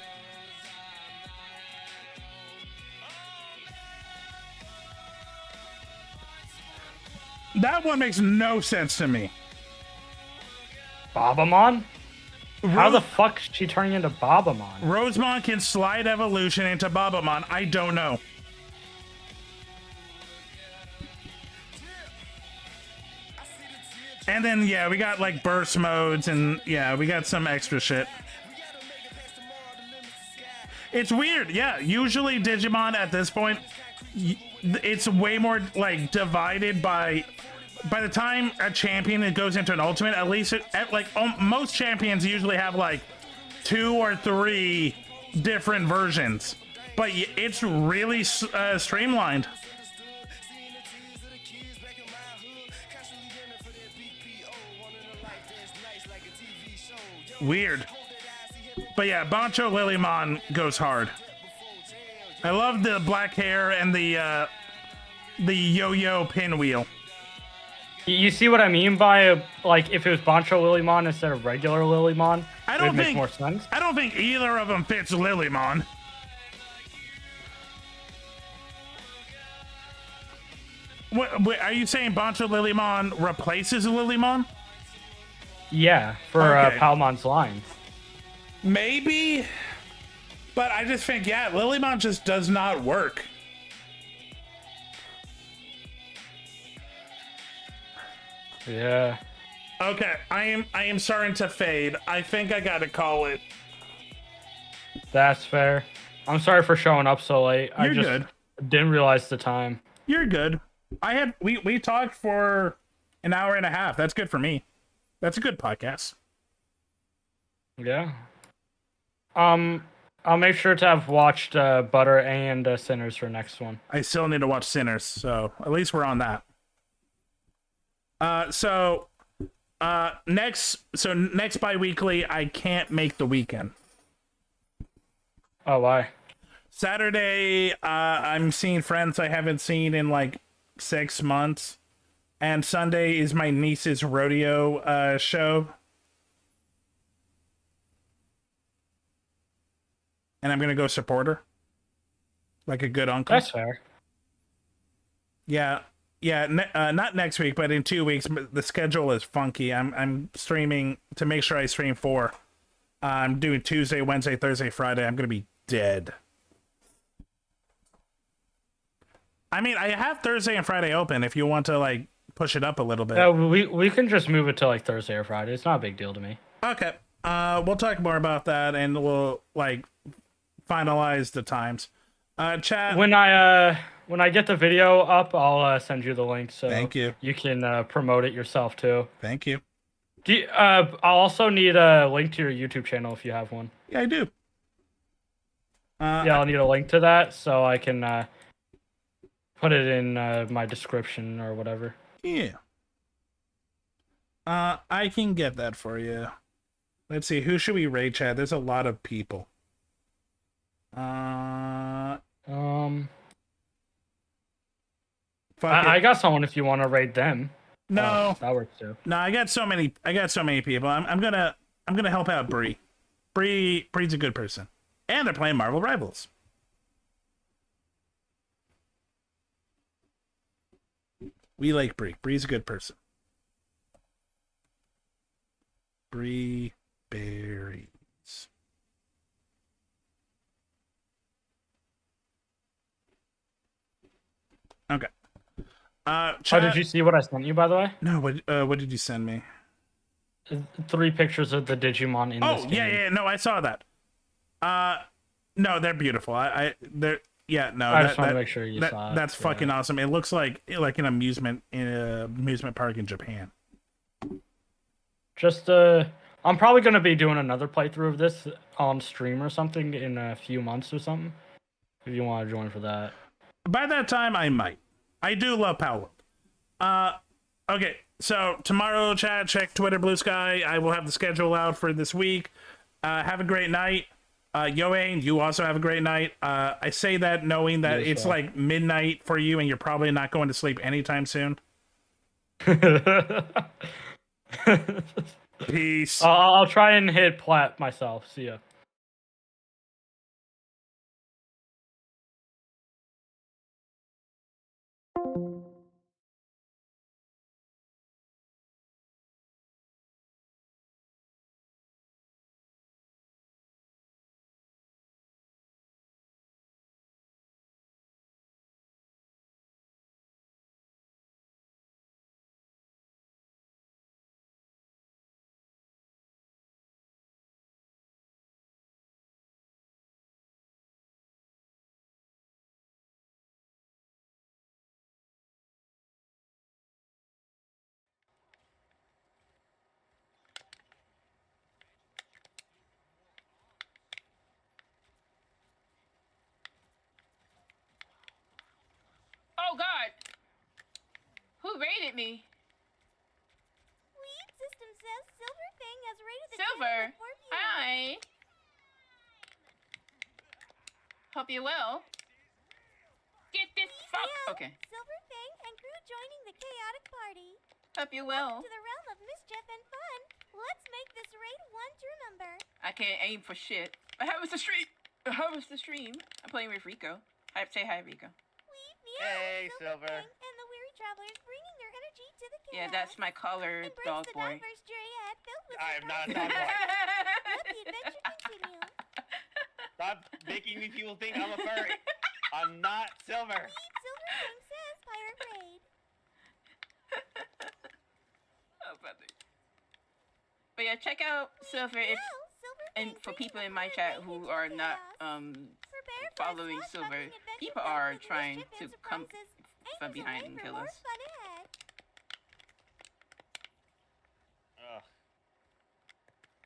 That one makes no sense to me. Babamon? How the fuck is she turning into Babamon? Rosemon can slide evolution into Babamon. I don't know. And then, yeah, we got like burst modes and yeah, we got some extra shit. It's weird. Yeah, usually Digimon at this point, it's way more like divided by the time a champion goes into an ultimate, at least most champions usually have like 2 or 3 different versions, but it's really streamlined. Weird. But yeah, Boncho Lilymon goes hard. I love the black hair and the yo-yo pinwheel. You see what I mean by, like, if it was Boncho Lilymon instead of regular Lilymon, it would make more sense? I don't think either of them fits Lilymon. Wait, are you saying Boncho Lilymon replaces Lilymon? Yeah, for Palmon's line. Maybe, but I just think, yeah, Lilymon just does not work. Yeah. Okay, I am starting to fade. I think I gotta call it. That's fair. I'm sorry for showing up so late. You're good. Didn't realize the time. You're good. We talked for an hour and a half. That's good for me. That's a good podcast. Yeah. I'll make sure to have watched Butter and Sinners for next one. I still need to watch Sinners, so at least we're on that. Next bi-weekly, I can't make the weekend. Oh, why? Saturday, I'm seeing friends I haven't seen in like 6 months. And Sunday is my niece's rodeo show. And I'm going to go support her. Like a good uncle. That's fair. Yeah. Yeah, not next week, but in 2 weeks. The schedule is funky. I'm streaming to make sure I stream 4. I'm doing Tuesday, Wednesday, Thursday, Friday. I'm going to be dead. I mean, I have Thursday and Friday open if you want to, like, push it up a little bit. Yeah, we can just move it to like Thursday or Friday. It's not a big deal to me. Okay. We'll talk more about that and we'll like finalize the times. Chat. When I get the video up, I'll send you the link so thank you. You can promote it yourself too. Thank you. I'll also need a link to your YouTube channel if you have one. Yeah, I do. Yeah, I'll need a link to that so I can put it in my description or whatever. Yeah. I can get that for you. Let's see, who should we raid, chat? There's a lot of people. I got someone if you want to raid them. No, that works too. No, I got so many people. I'm gonna help out Bree. Bree's a good person, and they're playing Marvel Rivals. We like Bree. Bree's a good person. Bree berries. Okay. Oh, Chat... did you see what I sent you, by the way? No, what did you send me? 3 pictures of the Digimon in this game. Yeah, no, I saw that. No, they're beautiful. They're no. I just want to make sure you saw it. That's fucking awesome. It looks like an amusement park in Japan. Just I'm probably gonna be doing another playthrough of this on stream or something in a few months or something. If you want to join for that. By that time, I might. I do love Paolo. Okay, so tomorrow, chat, check Twitter, Blue Sky. I will have the schedule out for this week. Have a great night. Yoane, you also have a great night. I say that knowing that it's like midnight for you and you're probably not going to sleep anytime soon. Peace. I'll try and hit plat myself. See ya. Oh God! Who rated me? Lead system says Silverfang has rated the Silver. channel with 4 viewers. Hi. Hope you well. Get this fuck. Okay. Silverfang and crew joining the chaotic party. Hope you well. To the realm of mischief and fun. Let's make this raid one to remember. I can't aim for shit. How was the stream? How was the stream? I'm playing with Rico. Say hi, Rico. Hey, Silver. And the weary travelers bringing their energy to the chaos. Yeah, that's my color dog boy. I am not a dog boy. Let the adventure continue. Stop making me people think I'm a furry. I'm not Silver. Lead Silverfang says pirate raid. Oh, buddy. But yeah, check out Silver if and for people in my chat who are not following Silver, people are trying to come from behind and kill us.